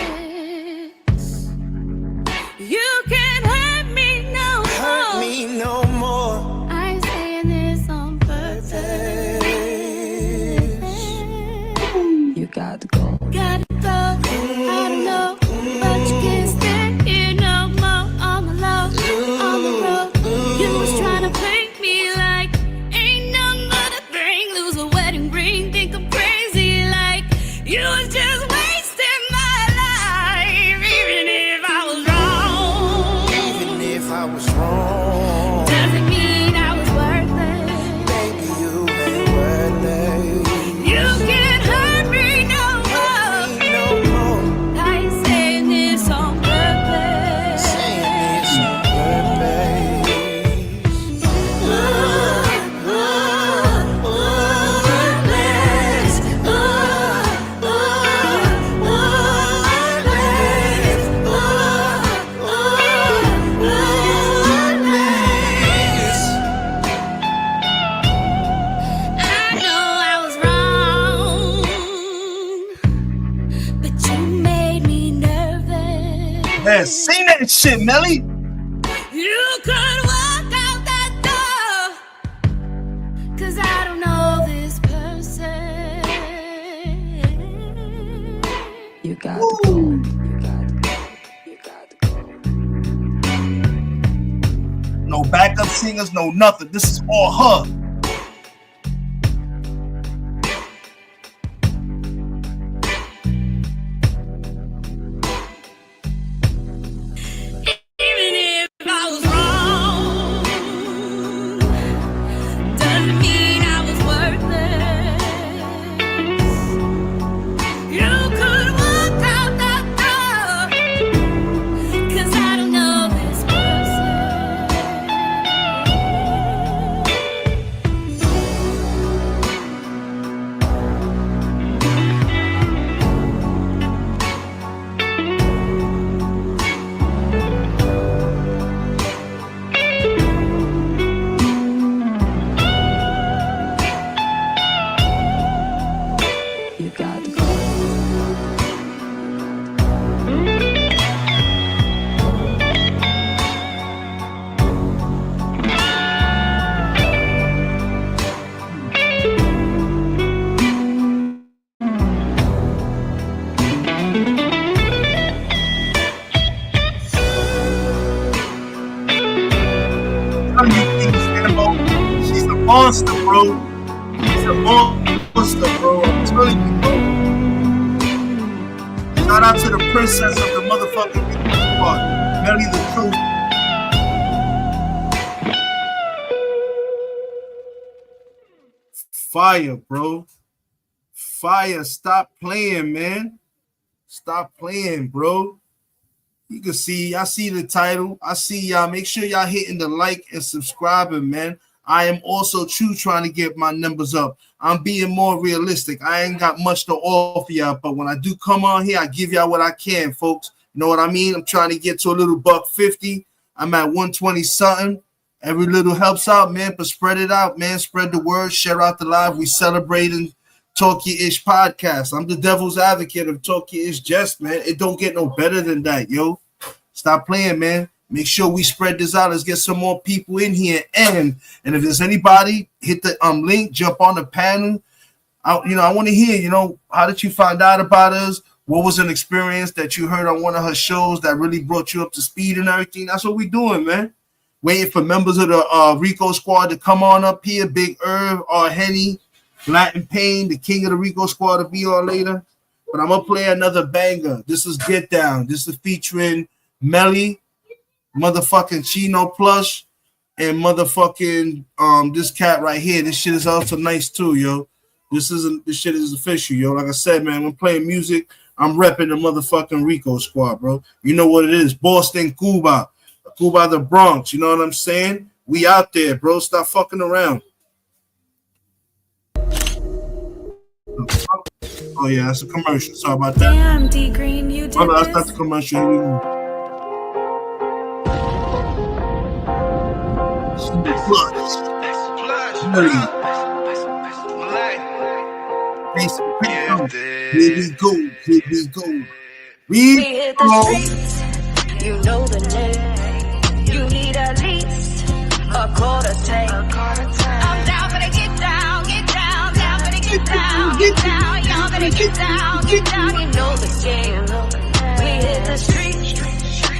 You can't hurt me no more. Hurt me no more. I ain't saying this on purpose. You got to go. sing that shit, Melly. You could walk out that door, 'cause I don't know this person. You got to go. No backup singers, no nothing. This is all her. Even if I was wrong, doesn't mean I was worthless. You could walk out that door, 'cause I don't know this You got to go. She's a monster, bro. She's a monster, bro. I'm telling you, bro. Shout out to the princess of the motherfucking squad, Melly the Truth. Fire, bro. Fire. Stop playing, man. Stop playing, bro. You can see, I see the title. I see y'all. Make sure y'all hitting the like and subscribing, man. I am also trying to get my numbers up. I'm being more realistic. I ain't got much to offer y'all, but when I do come on here, I give y'all what I can, folks. You know what I mean? I'm trying to get to a little $150. I'm at 120 something. Every little helps out, man. But spread it out, man. Spread the word. Share out the live. We celebrating Talk.Your.Ish podcast. I'm the devil's advocate of Talk.Your.Ish.Jess, man. It don't get no better than that, yo. Stop playing, man. Make sure we spread this out. Let's get some more people in here. And if there's anybody, hit the link, jump on the panel. I want to hear, how did you find out about us? What was an experience that you heard on one of her shows that really brought you up to speed and everything? That's what we doing, man. Waiting for members of the Rico squad to come on up here. Big Irv, Henny, Latin Pain, the king of the Rico squad, to be on later. But I'm going to play another banger. This is Get Down. This is featuring Melly, motherfucking Chino Plush, and motherfucking this cat right here. This shit is also nice too, yo. This shit is official, yo. Like I said, man, when playing music, I'm repping the motherfucking Rico squad, bro. You know what it is. Boston, Cuba the Bronx. You know what I'm saying? We out there, bro. Stop fucking around. Oh yeah, that's a commercial. Sorry about that. Damn, D Green, you did no, that's this? not the commercial. Here we go. We hit the streets, you know the name. You need at least a quarter tank. I'm down for the get down, down for the get down. Y'all better get down, you know the game. We hit the streets,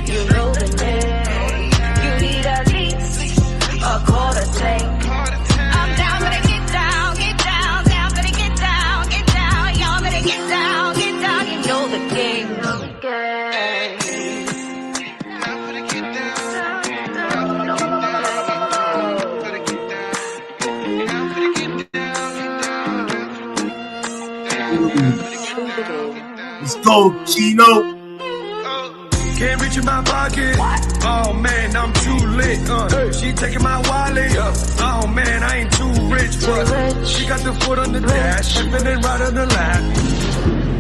you know the name. You need at least a quarter tank. I'm down for the get down, down for the get down. Y'all better get down, you know the game. Let's go, Chino. Can't reach in my pocket. Oh man, I'm too lit. She taking my wallet. Oh man, I ain't too rich, but she got the foot on the dash, spinning right on the lap.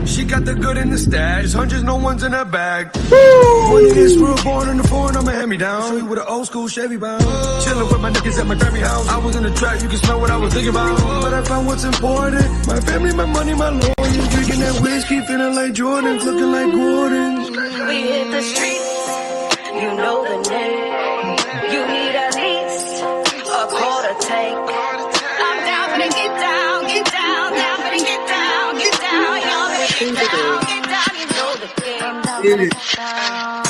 She got the good in the stash. Hundreds, no ones in her bag. Money is real born in the foreign, I'ma hand me down. Show you with an old school Chevy bound. Chillin' with my niggas at my Grammy house. I was in the trap, you can smell what I was thinking about. But I found what's important. My family, my money, my lawyers. Drinking that whiskey, feeling like Jordans, looking like Gordon. We hit the streets, You know the name. You need at least a quarter tank. I'm down for the get down, down for the get down, y'all better get down, you know the game. I'm down for the get down.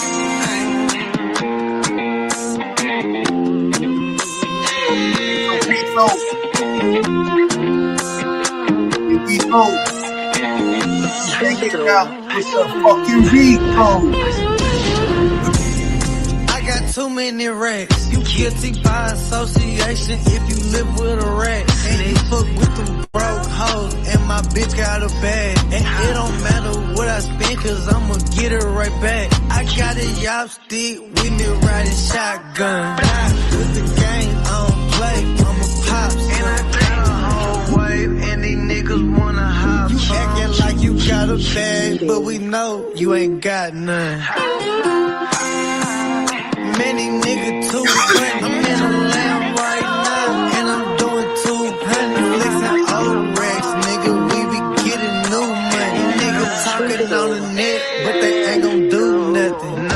Take it out with the fucking beat code. I got too many racks. You guilty by association if you live with a rat. And they fuck with them broke hoes. And my bitch got a bag. And it don't matter what I spend, cause I'ma get it right back. I got a yop stick with me riding shotgun. With the game, I don't play. I'm a pop. And I got a whole wave. And these niggas wanna hop. You acting like you got a bag, but we know you ain't got none. Many niggas too friend. I'm in a lamb right now, and I'm doing 200 flexing old racks, nigga. We be getting new money. Niggas talking on the net, but they ain't gon' do nothing. No.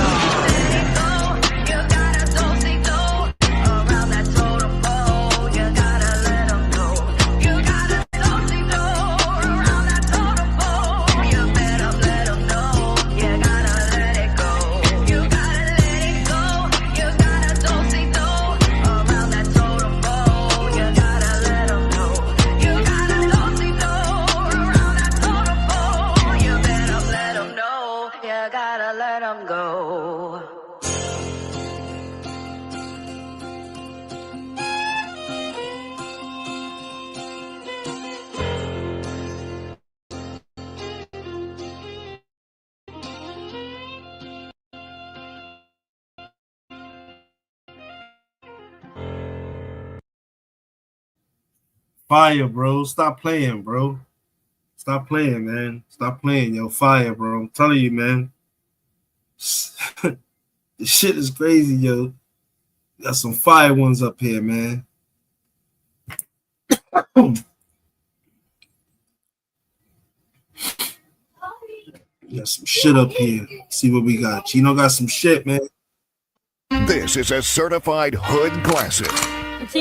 Fire, bro. Stop playing, bro. Stop playing, man. Stop playing, yo. Fire, bro. I'm telling you, man. This shit is crazy, yo. Got some fire ones up here, man. Got some shit up here. See what we got. Chino got some shit, man. This is a certified hood classic. It's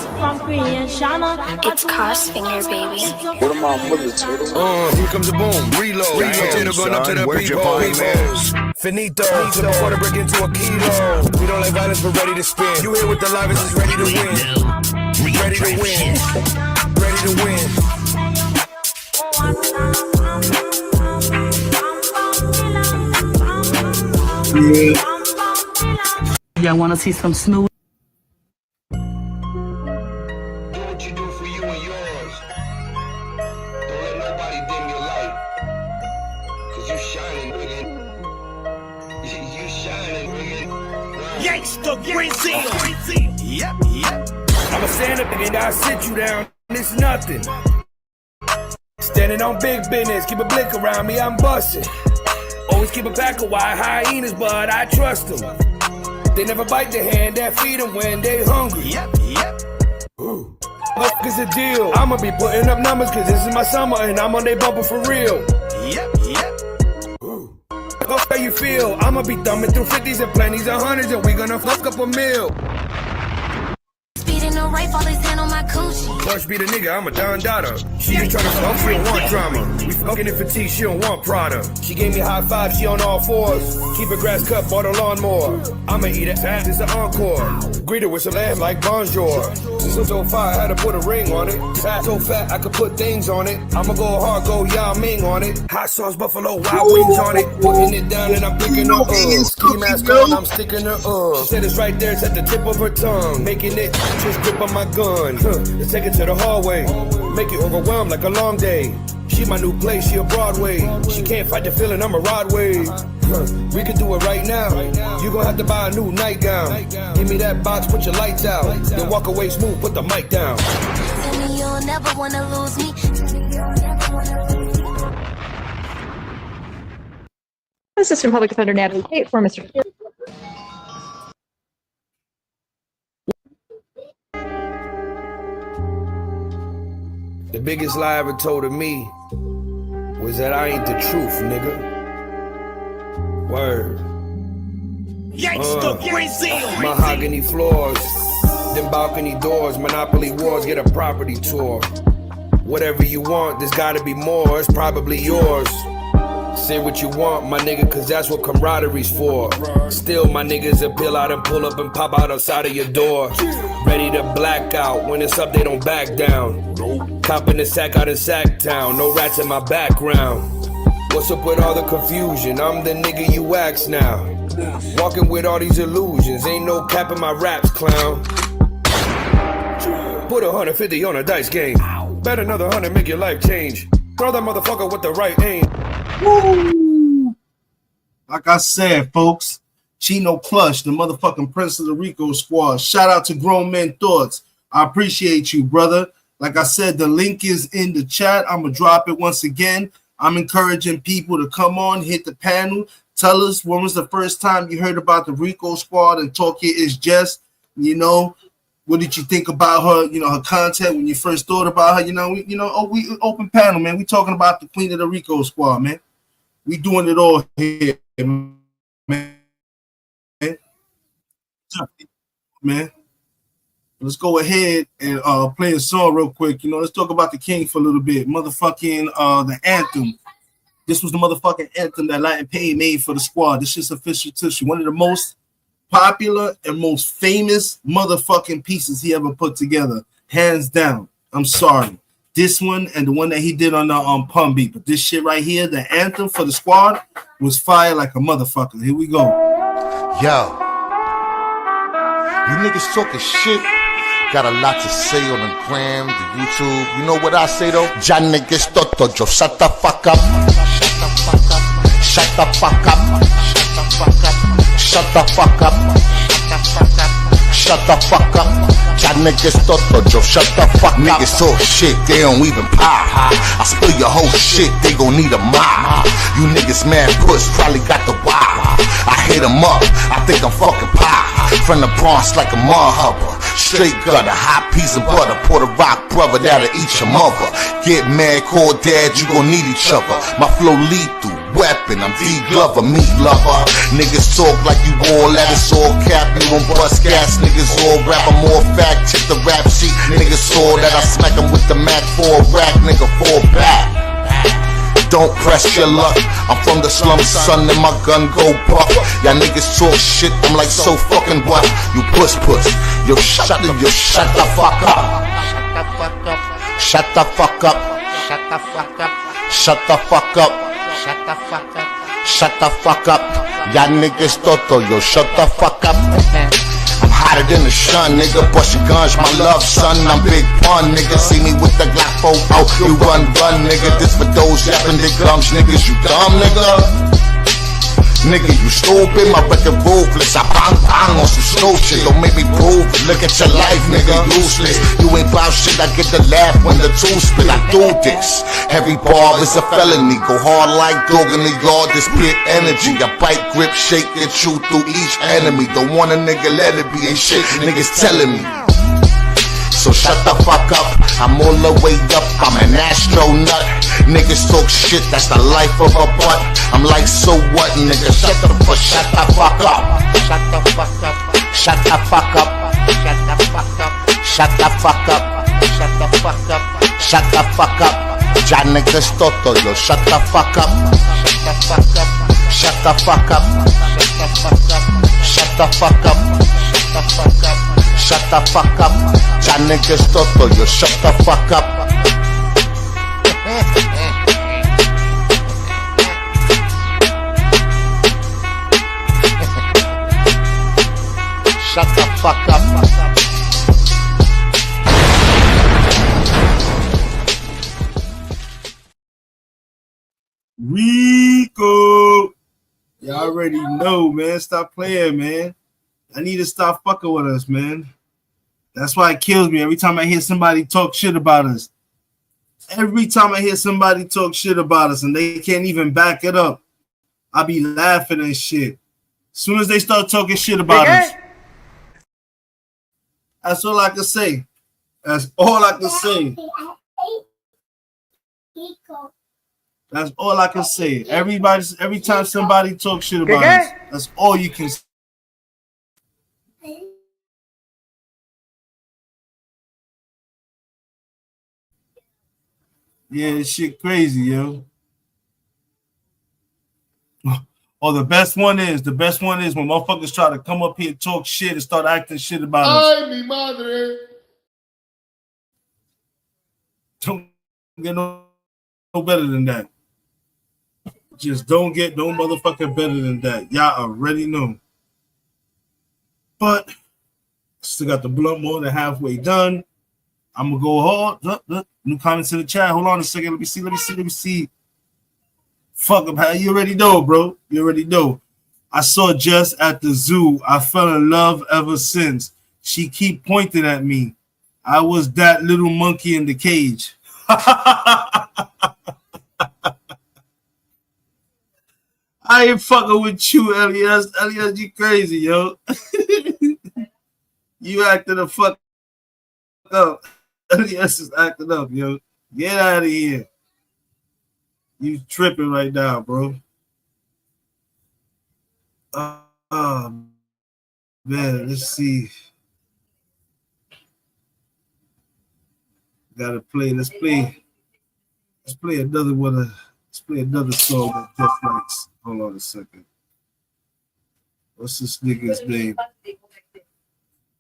from creation. It's Crossfinger, baby. What am I with here comes a boom, reload. Damn, son, where'd you find this? Finito, so before to break into a kilo. We don't like violence, but ready to spin. You here with the live is ready to win. Ready to win. Ready to win. Y'all wanna see some smooth? Do what you do for you and yours. Don't let nobody dim your light. Cause you shining, nigga. You shining, nigga. Gangsta Brazil. Yep. I'ma stand up and I'll sit you down. It's nothing. Standing on big business. Keep a blick around me, I'm busting. Always keep a back of wide hyenas, but I trust them. They never bite the hand that feed them when they hungry. Yep. What is the deal? I'ma be putting up numbers cause this is my summer and I'm on they bumper for real. Yep. How you feel? I'ma be thumbing through 50s and plenties of hundreds and we gonna fuck up a meal. Speeding no rape, all his hand on my coochie. Push be the nigga, I'm a Don Dada. She just tryna fuck, she don't want drama. We fucking in fatigue, she don't want Prada. She gave me high five, she on all fours. Keep her grass cut, bought a lawnmower. I'ma eat it fast, it's an encore. Greet her with some lamb like bonjour. Since so far, I had to put a ring on it. Fat, so fat, I could put things on it. I'ma go hard, go Yao Ming on it. Hot sauce, buffalo, wild wings on it. Putting it down and I'm picking her up. Ski mask on, I'm sticking her up. She said it's right there, it's at the tip of her tongue. Making it just grip on my gun. Let's take it to the hallway. Make it overwhelmed like a long day. She my new place, she a Broadway. She can't fight the feeling, I'm a Rodway. We can do it right now. You gon' have to buy a new nightgown. Give me that box, put your lights out. Then walk away smooth, put the mic down. Tell me you'll never wanna lose me. Assistant Public Defender Natalie Tate for Mr. The biggest lie ever told of me was that I ain't the truth, nigga. Word. Mahogany floors, them balcony doors, Monopoly wars, get a property tour. Whatever you want, there's gotta be more, it's probably yours. Say what you want, my nigga, cause that's what camaraderie's for. Still, my niggas appeal out and pull up and pop out outside of your door. Ready to black out, when it's up they don't back down. Copping the sack out in Sacktown, no rats in my background. What's up with all the confusion? I'm the nigga you ask now. Walking with all these illusions, ain't no cap in my raps, clown. Put 150 on a dice game. Bet another 100 make your life change. Throw that motherfucker with the right aim. Woo! Like I said, folks, Chino Plush, the motherfucking Prince of the Rico Squad. Shout out to Grown Men Thoughts. I appreciate you, brother. Like I said, the link is in the chat. I'm going to drop it once again. I'm encouraging people to come on, hit the panel. Tell us when was the first time you heard about the Rico Squad and Talk.Your.Ish.Jess. You know, what did you think about her, you know, her content when you first thought about her? You know, we open panel, man. We talking about the Queen of the Rico Squad, man. We doing it all here, man. Let's go ahead and play a song real quick. You know, let's talk about the King for a little bit. Motherfucking the anthem. This was the motherfucking anthem that Latin Pain made for the squad. This is official tissue. One of the most popular and most famous motherfucking pieces he ever put together. Hands down. I'm sorry. This one and the one that he did on the Pun Beat. But this shit right here, the anthem for the squad, was fire like a motherfucker. Here we go. Yo. You niggas talking shit. Got a lot to say on the gram, the YouTube. You know what I say though? Ya niggas toto, yo, shut the fuck up. Shut the fuck up. Shut the fuck up. Shut the fuck up. Ya niggas toto, yo, shut the fuck up. Niggas talk shit, they don't even pop. I spill your whole shit, they gon' need a mop. You niggas mad puss, probably got the wild. I hit them up, I think I'm fucking pop. From the Bronx like a mud-hubber. Straight gutter, hot peas and butter. Puerto Rock brother that'll eat your mother. Get mad, call dad, you gon' need each other. My flow lethal, weapon, I'm D Glover, meat lover. Niggas talk like you all that, it's all cap. You don't bust gas, niggas all rap, I'm more fact. Check the rap sheet, niggas saw that I smack them with the Mac 4 rack, nigga, fall back. Don't press your luck. I'm from the slums, son, and my gun go buck. Y'all niggas talk shit, I'm like so fucking what? You puss. Yo, shut the fuck up. Shut the fuck up. Shut the fuck up. Shut the fuck up. Shut the fuck up. Shut the fuck up. Y'all niggas toto, yo, shut the fuck up. I'm hotter than the sun, nigga. Bustin' guns, my love, son. I'm Big Pun, nigga. See me with the Glock 4 out. You run, nigga. This for those yapping their gums, niggas. You dumb, nigga. Nigga, you stupid. My record ruthless. I bang on some snow shit. Don't make me prove. Look at your life, nigga. Useless. You ain't bout shit. I get the laugh when the two spit. I do this. Every bar is a felony. Go hard like dog in the yard. This pit energy. I bite, grip, shake, and chew through each enemy. Don't want a nigga, let it be. Ain't shit niggas telling me. So shut the fuck up. I'm all the way up. I'm an astronaut. Niggas talk shit. That's the life of a butt. I'm like, so what, nigga? Shut the fuck up. Shut the fuck up. Shut the fuck up. Shut the fuck up. Shut the fuck up. Shut the fuck up. Shut the fuck up. Shut the fuck up. Ya niggas toto, yo, shut the fuck up. Shut the fuck up. Shut the fuck up. Shut the fuck up. Shut the fuck up. Ya niggas toto, yo, shut the fuck up. Shut the fuck up. Rico. You already know, man. Stop playing, man. I need to stop fucking with us, man. That's why it kills me every time I hear somebody talk shit about us. Every time I hear somebody talk shit about us and they can't even back it up, I be laughing and shit. As soon as they start talking shit about us. That's all I can say. That's all I can say. That's all I can say. Every time somebody talks shit about us, that's all you can say. Yeah, this shit crazy, yo. Oh, the best one is when motherfuckers try to come up here and talk shit and start acting shit about us. Ay, mi madre. Don't get no better than that. Just don't get no motherfucking better than that. Y'all already know. But still got the blunt more than halfway done. I'm gonna go hard. New comments in the chat. Hold on a second. Let me see. Fuck up. You already know, bro. You already know. I saw Jess at the zoo. I fell in love ever since. She keep pointing at me. I was that little monkey in the cage. I ain't fucking with you, Elias. Elias, you crazy, yo. You acting the fuck up. Elias is acting up, yo. Get out of here. You tripping right now, bro. Man, let's see. Gotta play. Let's play another one. Let's play another song that Jeff likes. Hold on a second. What's this nigga's name?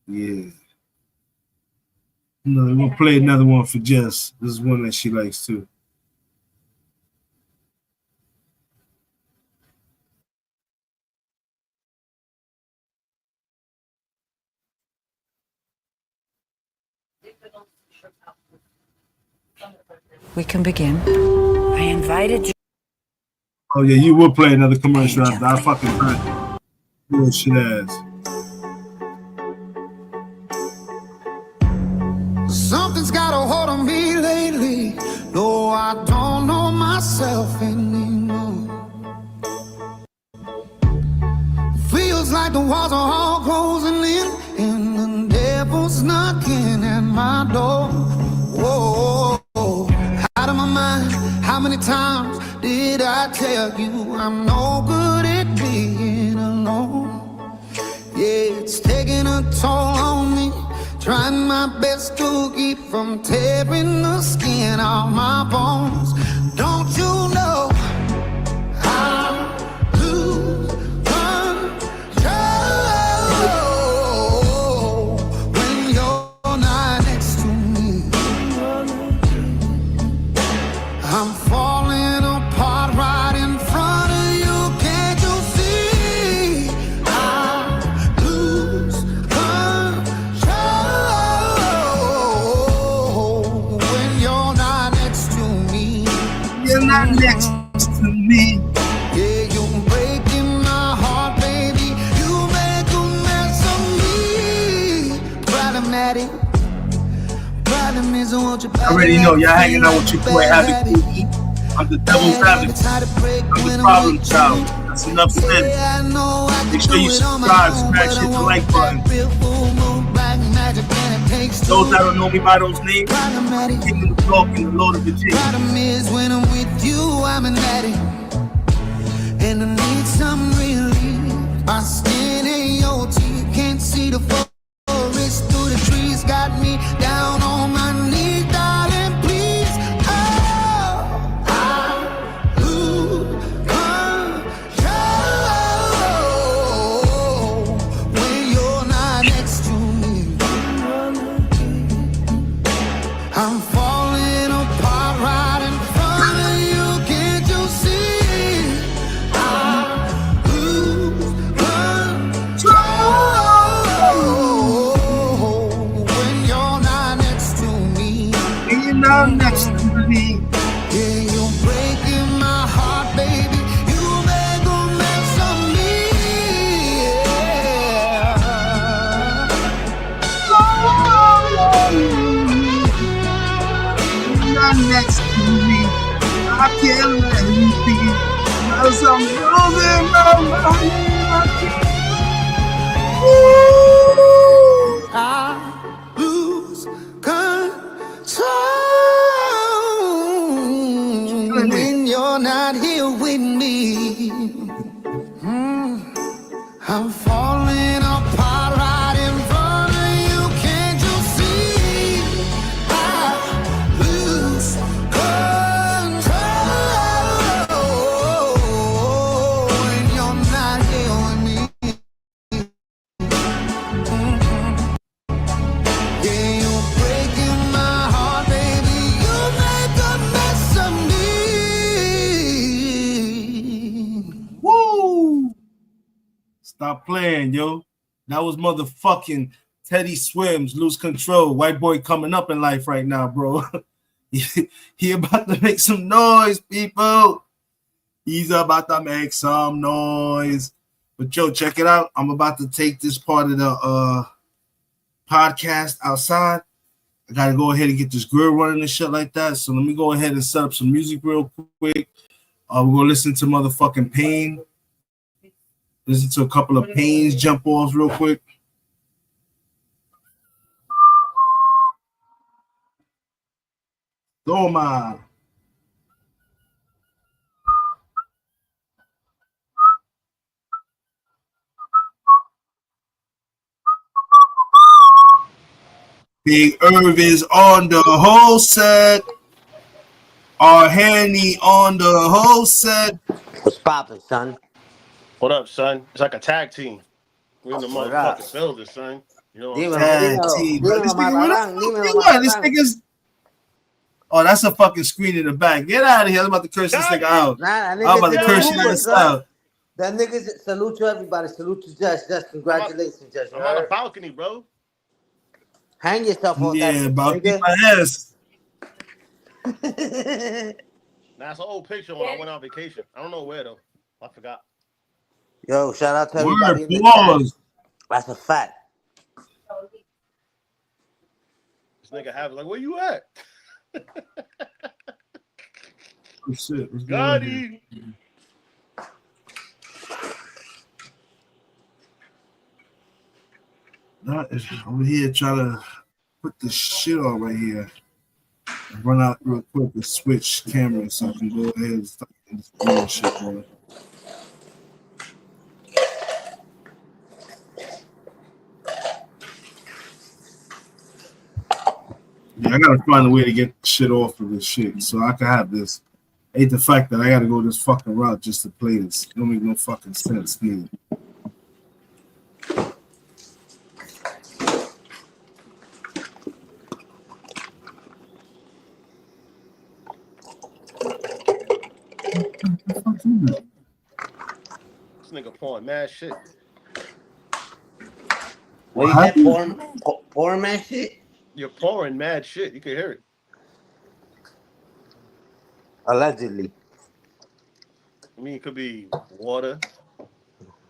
Yeah. No, we'll play another one for Jess. This is one that she likes too. We can begin. I invited you. Oh yeah, you will play another commercial after I fucking heard bullshit ass. Something's got a hold on me lately. No, I don't know myself anymore. Feels like the walls are all closing in, and the devil's knocking at my door. Whoa, out of my mind. How many times did I tell you I'm no good at being alone? Yeah, it's taking a toll on me. Trying my best to keep from tearing the skin off my bones. Don't you know I lose control when you're not next to me? I'm falling apart right in front of you. Can't you see? I lose control when you're not next to me. You're not next to me. Yeah, you're breaking my heart, baby. You make a mess of me. Problematic. Problem is, I want you back. I already know y'all hanging out with your boy Havoc. I'm the devil's advocate. I'm the problem child. That's enough said. Make sure you subscribe, smash hit the like button. Those that don't know me by those names, King of the Block and the Lord of the King. Problem is, when I'm with you, I'm an addict, and I need some relief. My skin ain't your teeth, can't see the forest through the trees. Got me down on my knees, darling, please. Oh, I lose control when you're not next to me. I'm falling apart right in front of you. Can't you see? I lose control when you're not next to me. And you're not next to me. Yeah, you're breaking my heart, baby. You make a mess of me. You're not next to me. I can't let you be. Cause I'm losing my mind. I lose control when you're not Stop playing, yo. That was motherfucking Teddy Swims, Lose Control. White boy coming up in life right now, bro. He about to make some noise, people. He's about to make some noise. But yo, check it out. I'm about to take this part of the podcast outside. I gotta go ahead and get this grill running and shit like that. So let me go ahead and set up some music real quick. We're gonna listen to motherfucking Pain. Listen to a couple of Pain's jump offs real quick. Toma. Big Irv is on the whole set. Our Handy on the whole set. What's poppin', son? What up, son? It's like a tag team. We in the What up? motherfucking building, son. You know what I'm Dímelo, saying? dímelo, Bro, this dímelo, nigga, where the Matarán, fuck dímelo, you at? This Matarán. nigga's. Oh, that's a fucking screen in the back. Get out of here. I'm about to curse this nigga out. Nah, that I'm nigga's about to in the curse your Uber, ass son. out. That nigga's salute to everybody. Salute to Jess. Jess, congratulations, Jess. I'm on a balcony, bro. Hang yourself off that Yeah, bitch, about nigga. my ass. That's an old picture when I went on vacation. I don't know where though. I forgot. Yo, shout out to Word, everybody in the pause. chat. That's a fact. This nigga have like, where you at? Oh, shit. What's going Got on here? him. Not over here trying to put this shit on right here. Run out real quick and switch cameras so I can go ahead and start this bullshit on. Yeah, I gotta find a way to get shit off of this shit so I can have this. I hate the fact that I gotta go this fucking route just to play this. It don't make no fucking sense, neither. This nigga pouring mad shit. What you said? Pouring man shit? You're pouring mad shit. You can hear it. Allegedly. I mean, it could be water.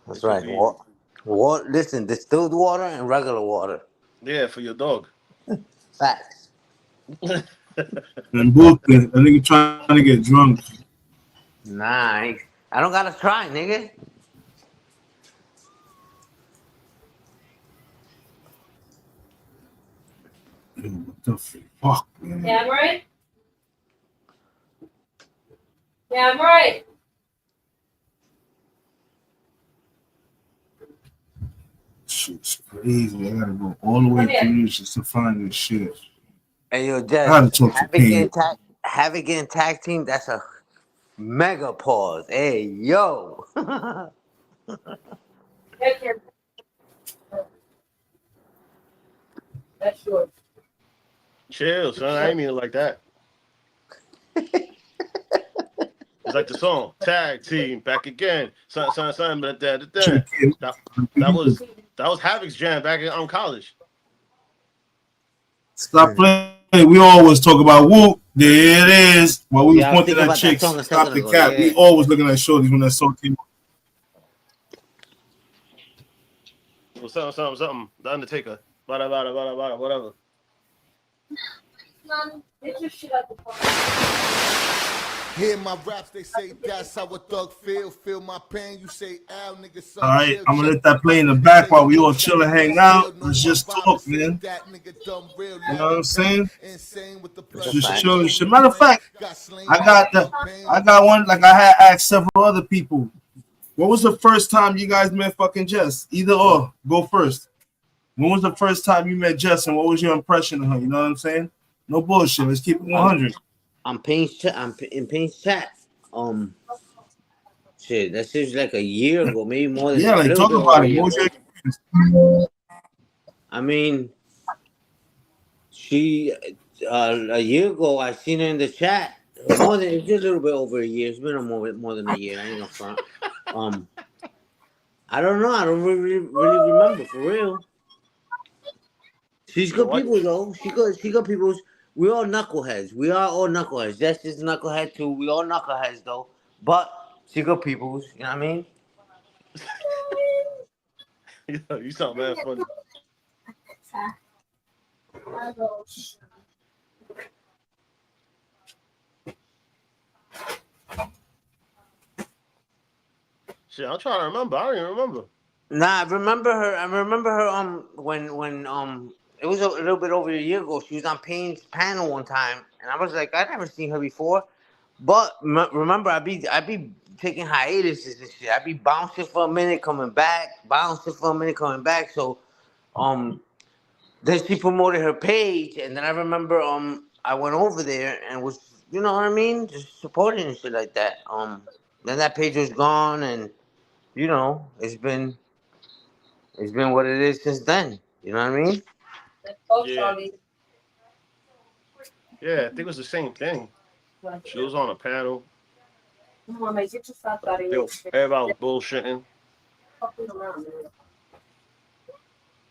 That's right. Water. Listen, distilled water and regular water. Yeah, for your dog. Facts. And both a nigga trying to get drunk. Nah, I don't gotta try, nigga. Dude, what the fuck, man? Yeah, I'm right. Yeah, I'm right. Shit's crazy. I gotta go all the way through this just to find this shit. Hey, yo, I gotta Jess, talk to Pain. have it getting tag team, that's a mega pause. Hey, yo. That's yours. Chill, son. I ain't mean it like that. It's like the song, tag team, back again. Son, but that was Havoc's jam back in college. Stop playing. We always talk about whoop. There it is. While we was pointing at chicks, stop the cap. Yeah. We always looking at shorties when that song came on. Well, something. The Undertaker. Bada, whatever. Mom, get your shit out the car. Hear my raps, they say that's how a thug feel my pain, you say Al nigga. All right, I'm gonna let that play in the back while we all chill and hang out. Let's just talk, man. You know what I'm saying? Let's just chill and shit. Matter of fact, I got one, like I had asked several other people. What was the first time you guys met fucking Jess? Either or, go first. When was the first time you met Jess and what was your impression of her? You know what I'm saying? No bullshit. Let's keep it 100. I'm in Pain's chat. Shit, that shit's like a year ago, maybe more than. Yeah, like talk about it. What was your experience? I mean, she a year ago I seen her in the chat. It's just a little bit over a year. It's been more than a year. I ain't gonna front. I don't know. I don't really remember for real. She's good people though. She good people. We all knuckleheads. We are all knuckleheads. Jess is knucklehead too. We all knuckleheads though. But she good peoples. You know what I mean? Yo, you sound mad funny. Shit, I'm trying to remember. I don't even remember. Nah, I remember her. I remember her. When it was a little bit over a year ago. She was on Payne's panel one time, and I was like, I never seen her before. But remember, I be taking hiatuses and shit. I be bouncing for a minute, coming back, bouncing for a minute, coming back. So, then she promoted her page, and then I remember I went over there and was, you know what I mean, just supporting and shit like that. Then that page was gone, and you know, it's been what it is since then. You know what I mean? Yeah. Yeah, I think it was the same thing. She was on a panel. Everybody was bullshitting.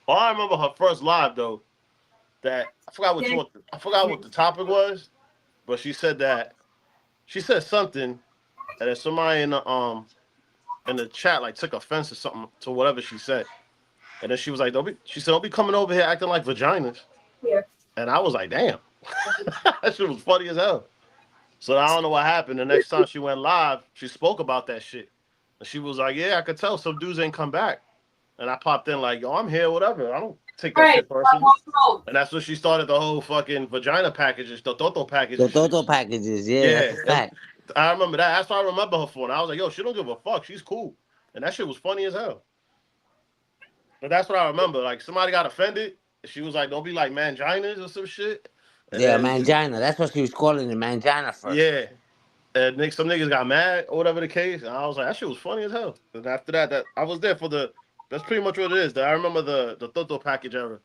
Oh, I remember her first live though. That I forgot what the topic was, but she said something, and then somebody in the chat like took offense or something to whatever she said, and then she was like, don't be coming over here acting like vaginas. Yeah. And I was like, damn, that shit was funny as hell. So I don't know what happened. The next time she went live, she spoke about that shit, and she was like, yeah, I could tell some dudes ain't come back. And I popped in like, yo, I'm here, whatever. I don't take that shit personally. And that's when she started the whole fucking vagina packages, the Toto packages. The Toto packages, yeah, that's a fact. I remember that. That's what I remember her for. And I was like, yo, she don't give a fuck. She's cool. And that shit was funny as hell. But that's what I remember. Like, somebody got offended. She was like, don't be like manginas or some shit. And yeah, mangina. That's what she was calling it, mangina first. Yeah. And some niggas got mad or whatever the case. And I was like, that shit was funny as hell. And after that I was there for that's pretty much what it is. I remember the Toto package era.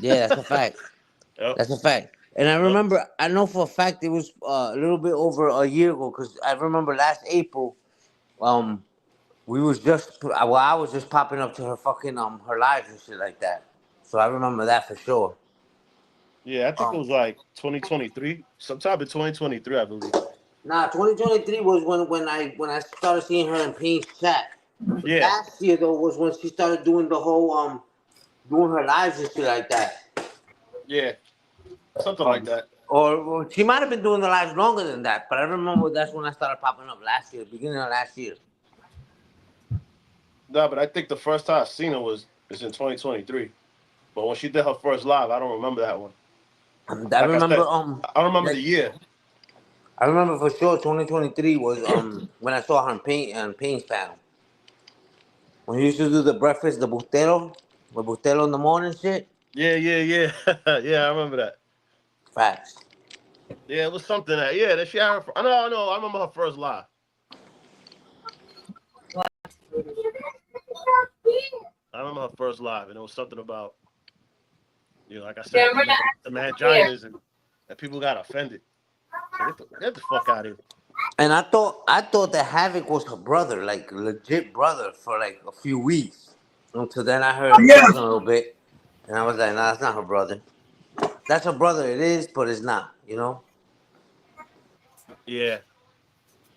Yeah, that's a fact. Yep. That's a fact. And I remember, I know for a fact it was a little bit over a year ago, because I remember last April, we was just, well, I was just popping up to her fucking, her lives and shit like that. So I remember that for sure. Yeah, I think it was like 2023, sometime in 2023, I believe. Nah, 2023 was when I started seeing her in Payne's chat. Yeah. Last year though was when she started doing the whole doing her lives and shit like that. Yeah, something like that. Or she might have been doing the lives longer than that, but I remember that's when I started popping up last year, beginning of last year. No, but I think the first time I seen her was in 2023. But when she did her first live, I don't remember that one. I remember I don't remember the year. I remember for sure 2023 was when I saw her on Payne's panel. When he used to do the breakfast, the bustelo in the morning shit. Yeah. Yeah, I remember that. Facts. Yeah, it was something that she had I know, I remember her first live. I remember her first live, and it was something about, like I said, the manginas, and people got offended. So get the fuck out of here. And I thought that Havoc was her brother, like legit brother, for like a few weeks. Until then I heard him talking a little bit, and I was like, nah, that's not her brother. That's her brother, it is, but it's not, Yeah.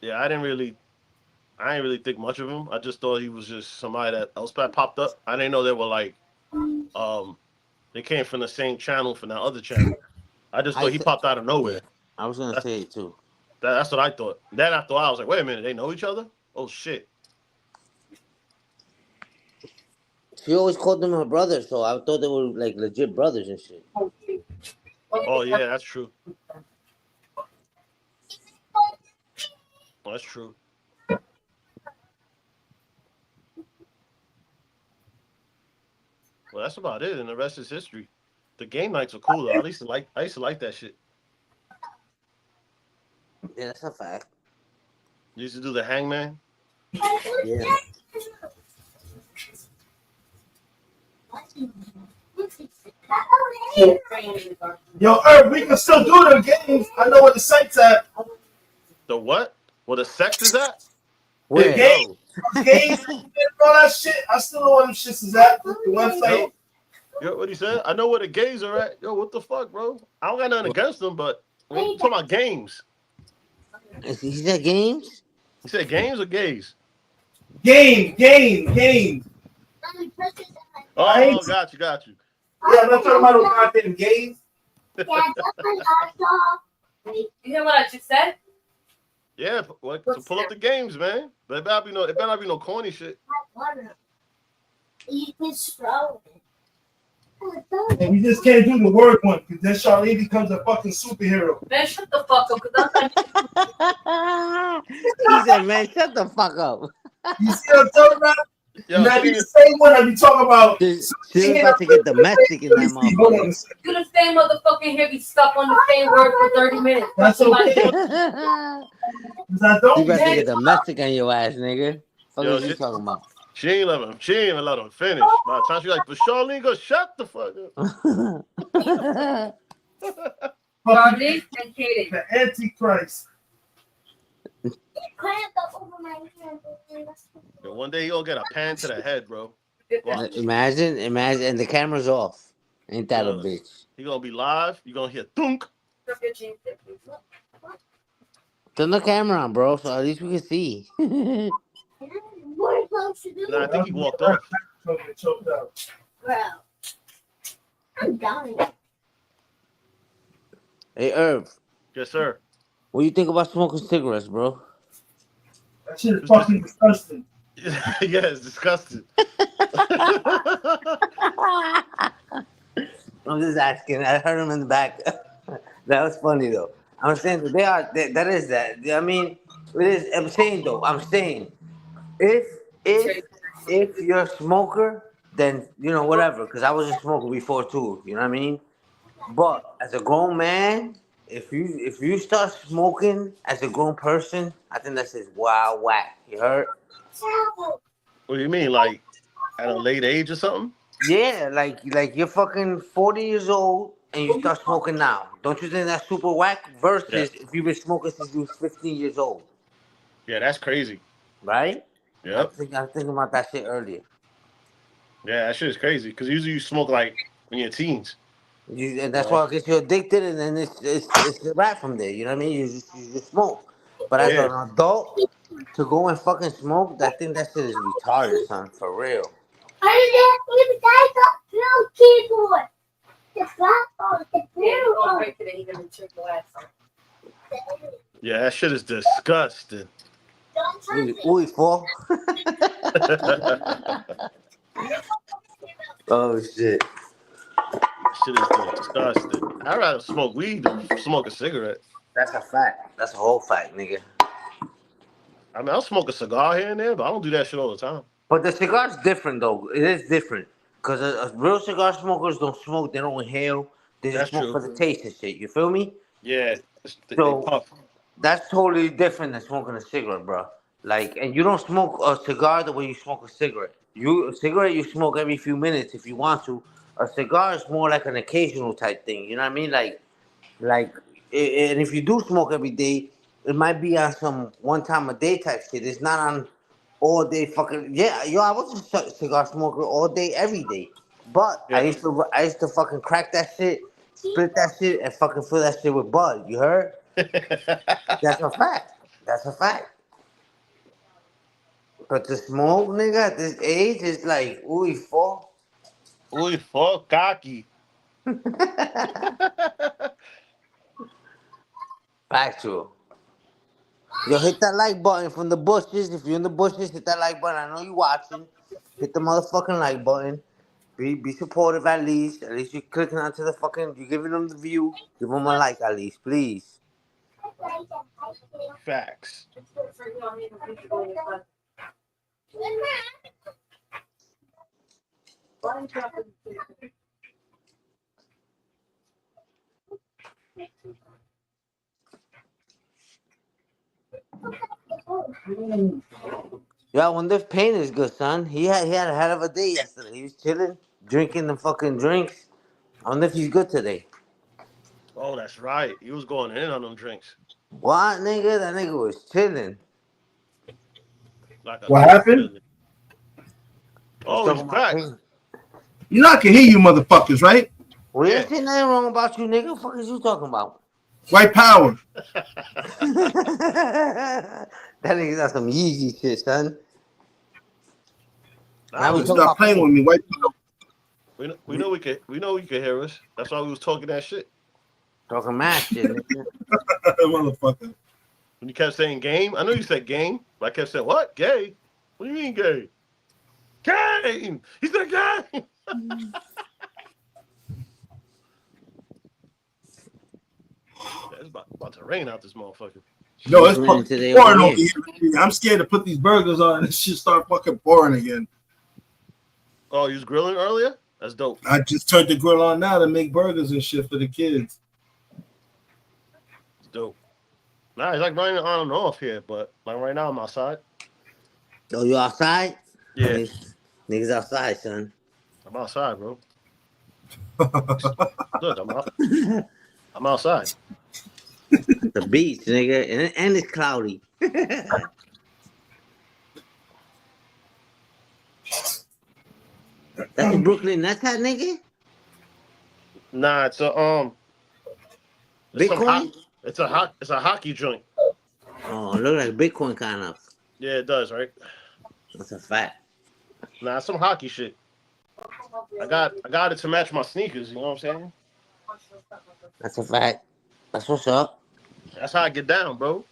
Yeah, I didn't really think much of him. I just thought he was just somebody that popped up. I didn't know they were like, they came from the same channel from that other channel. I just thought he popped out of nowhere. Yeah, I was gonna say it too. That's what I thought. Then after I was like, wait a minute, they know each other? Oh shit. She always called them her brother, so I thought they were like legit brothers and shit. Oh yeah, that's true. That's true. Well, that's about it, and the rest is history. The game nights are cool though. I used to like that shit. Yeah, that's a fact. You used to do the hangman? Yeah. Yo, we can still do them games. I know where the site's at. The what? Where the sex is at? Where? The game. Games and all that shit. I still know where them shits is at. The website. Yo, what he said? I know where the gays are at. Yo, what the fuck, bro? I don't got nothing against them, but we talking about games. He said games? He said games or gays? Game. Oh, got you. Yeah, I'm not talking about no goddamn games. You hear what I just said? Yeah, so pull up the games, man. But it better not be no corny shit. And we just can't do the word one because then Charlene becomes a fucking superhero. Man, shut the fuck up, because He said, man, shut the fuck up. You see what I'm talking about? Yo, That be the same one I be talking about. She was about to get domestic in that motherfucker. you the same motherfucking here be stuck on the same word for 30 minutes. That's okay. You about to get domestic on your ass, nigga. What is you talking about? She ain't even let him finish. By the time she like, but Charlene, go shut the fuck up. Charlie and Katie. The Antichrist. Yo, one day he'll get a pan to the head, bro. Watch. Imagine, and the camera's off. Ain't that a bitch? He gonna be live. You gonna hear thunk. Turn the camera on, bro, so at least we can see. Nah, I think he walked off. Bro, I'm dying. Hey, Irv. Yes, sir. What do you think about smoking cigarettes, bro? That shit is fucking disgusting. Yeah, it's disgusting. I'm just asking. I heard him in the back. That was funny though. I'm saying that that is that. I mean, it is. I'm saying if you're a smoker, then whatever. Because I was a smoker before too. You know what I mean? But as a grown man, if you start smoking as a grown person, I think that's just wild whack. You heard? What do you mean, like at a late age or something? Yeah, like you're fucking 40 years old and you start smoking now. Don't you think that's super whack? Versus if you've been smoking since you was 15 years old. Yeah, that's crazy. Right? Yep. I was thinking about that shit earlier. Yeah, that shit is crazy. Because usually you smoke like when you're teens. And that's why it gets you addicted, and then it's a wrap from there. You know what I mean? You just smoke. But as an adult, to go and fucking smoke, I think that shit is retarded, son. For real. Yeah, that shit is disgusting. Uy, fool. Oh shit. Shit is disgusting. I'd rather smoke weed than smoke a cigarette. That's a fact. That's a whole fact, nigga. I mean, I'll smoke a cigar here and there, but I don't do that shit all the time. But the cigar's different, though. It is different. Because real cigar smokers don't smoke. They don't inhale. They just smoke for the taste and shit. You feel me? Yeah. So that's totally different than smoking a cigarette, bro. Like, and you don't smoke a cigar the way you smoke a cigarette. A cigarette you smoke every few minutes if you want to. A cigar is more like an occasional type thing. You know what I mean? Like, and if you do smoke every day, it might be on some one time a day type shit. It's not on all day fucking. Yeah, yo, I was a cigar smoker all day, every day. But I used to fucking crack that shit, split that shit, and fucking fill that shit with bud. You heard? That's a fact. That's a fact. But to smoke, nigga, at this age is like, ooey, fuck. Ooey, fuck, cocky. Factual. Yo, hit that like button from the bushes. If you're in the bushes, hit that like button. I know you watching. Hit the motherfucking like button. Be supportive at least. At least you're clicking onto the fucking. You're giving them the view. Give them a like at least, please. Facts. Yeah, I wonder if Payne is good, son. He had a hell of a day yesterday. He was chilling, drinking the fucking drinks. I wonder if he's good today. Oh, that's right. He was going in on them drinks. What, nigga? That nigga was chilling. Like a What happened? Oh, he's back. You know I can hear you, motherfuckers, right? We ain't saying nothing wrong about you, nigga. What the fuck is you talking about? White power. That nigga got some Yeezy shit, son. Now we talking Stop about playing with me, white power. We know you can hear us. That's why we was talking that shit. Talking mad shit, nigga. Motherfucker. When you kept saying game, I know you said game, but I kept saying what? Gay? What do you mean gay? Game. He said game. It's about to rain out this motherfucker. No, it's fucking pouring over here. I'm scared to put these burgers on and it should start fucking pouring again. Oh, you was grilling earlier? That's dope. I just turned the grill on now to make burgers and shit for the kids. It's dope. Nah, it's like raining on and off here, but like right now I'm outside. Oh, you outside? Yeah. Niggas outside, son. I'm outside, bro. Look, I'm out. I'm outside. The beach, nigga, and it's cloudy. That's in Brooklyn. That's that nigga. Nah, it's a Bitcoin. It's a hockey joint. Oh, look like Bitcoin kind of. Yeah, it does, right? That's a fact. Nah, it's some hockey shit. I got it to match my sneakers. You know what I'm saying? That's a fact. That's what's up. That's how I get down, bro.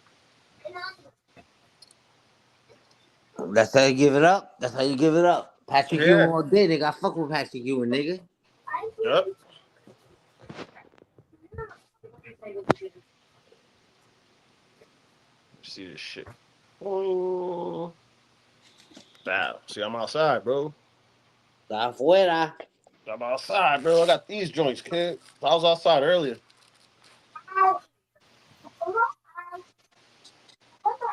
That's how you give it up. That's how you give it up. Patrick Ewing all day, nigga. I fuck with Patrick Ewing, nigga. Yep. See this shit. Oh. Wow. See, I'm outside, bro. Está afuera. I'm outside, bro. I got these joints, kid. I was outside earlier.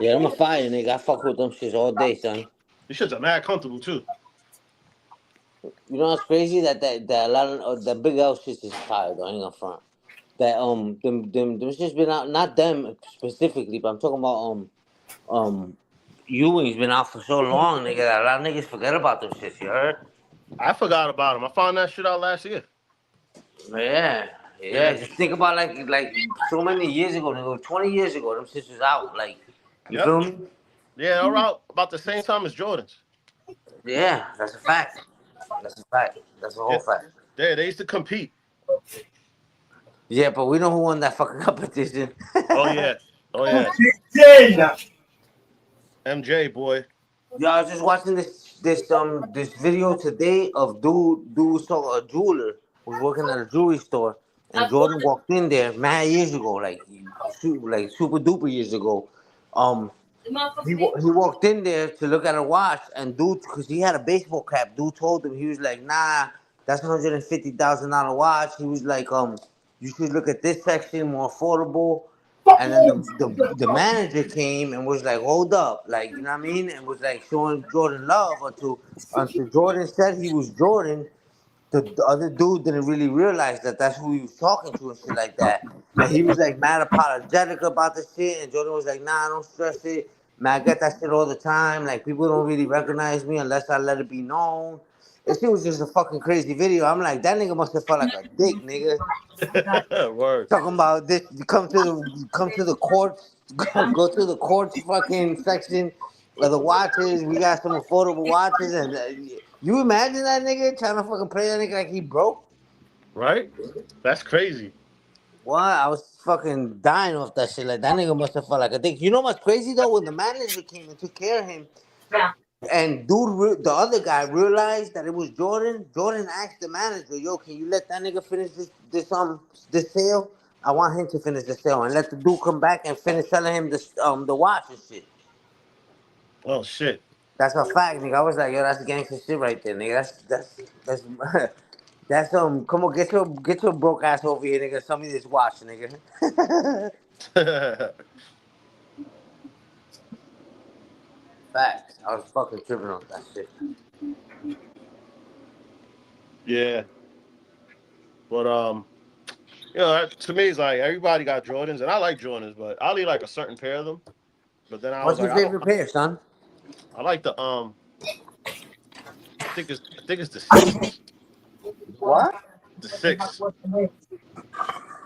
Yeah, I'm a fire, nigga. I fuck with them shits all day, son. These shits are mad comfortable, too. You know what's crazy? That a lot of the Big L shits is fire, though. I ain't gonna front. That them shits been out. Not them specifically, but I'm talking about Ewing's been out for so long, nigga. That a lot of niggas forget about them shits. You heard? I forgot about them. I found that shit out last year. Yeah. Just think about like so many years ago, nigga. 20 years ago, them shits was out. Like, you feel me? Yeah, all right. About the same time as Jordans. Yeah, that's a fact. That's a fact. That's a whole fact. Yeah, they used to compete. Yeah, but we know who won that fucking competition. Oh yeah. MJ, MJ, boy. Yeah, I was just watching this video today of dude saw a jeweler was working at a jewelry store, and Jordan walked in there mad years ago, like super duper years ago. He walked in there to look at a watch, and dude, because he had a baseball cap, dude told him, he was like, nah, that's $150,000 watch. He was like, you should look at this section, more affordable. And then the manager came and was like, hold up, like, you know what I mean? And was like showing Jordan love until Jordan said he was Jordan. The other dude didn't really realize that that's who he was talking to and shit like that. And he was like mad apologetic about the shit. And Jordan was like, nah, don't stress it. Man, I get that shit all the time. Like, people don't really recognize me unless I let it be known. This shit was just a fucking crazy video. I'm like, that nigga must have felt like a dick, nigga. Word. Talking about this, come to the courts, go to the courts fucking section of the watches. We got some affordable watches, and you imagine that nigga trying to fucking play that nigga like he broke? Right? That's crazy. What? I was fucking dying off that shit. Like, that nigga must have felt like a dick. You know what's crazy though? When the manager came and took care of him, and dude, the other guy realized that it was Jordan. Jordan asked the manager, "Yo, can you let that nigga finish this sale? I want him to finish the sale and let the dude come back and finish selling him the watch and shit." Oh shit. That's a fact, nigga. I was like, yo, that's gangster shit right there, nigga. That's that's come on, get your broke ass over here, nigga. Sell me this watch, nigga. Facts. I was fucking tripping on that shit. Yeah. But you know, to me, it's like everybody got Jordans, and I like Jordans, but I only like a certain pair of them. But then I What's was your like, favorite pair, son? I like the I think it's the sixes. What? The six.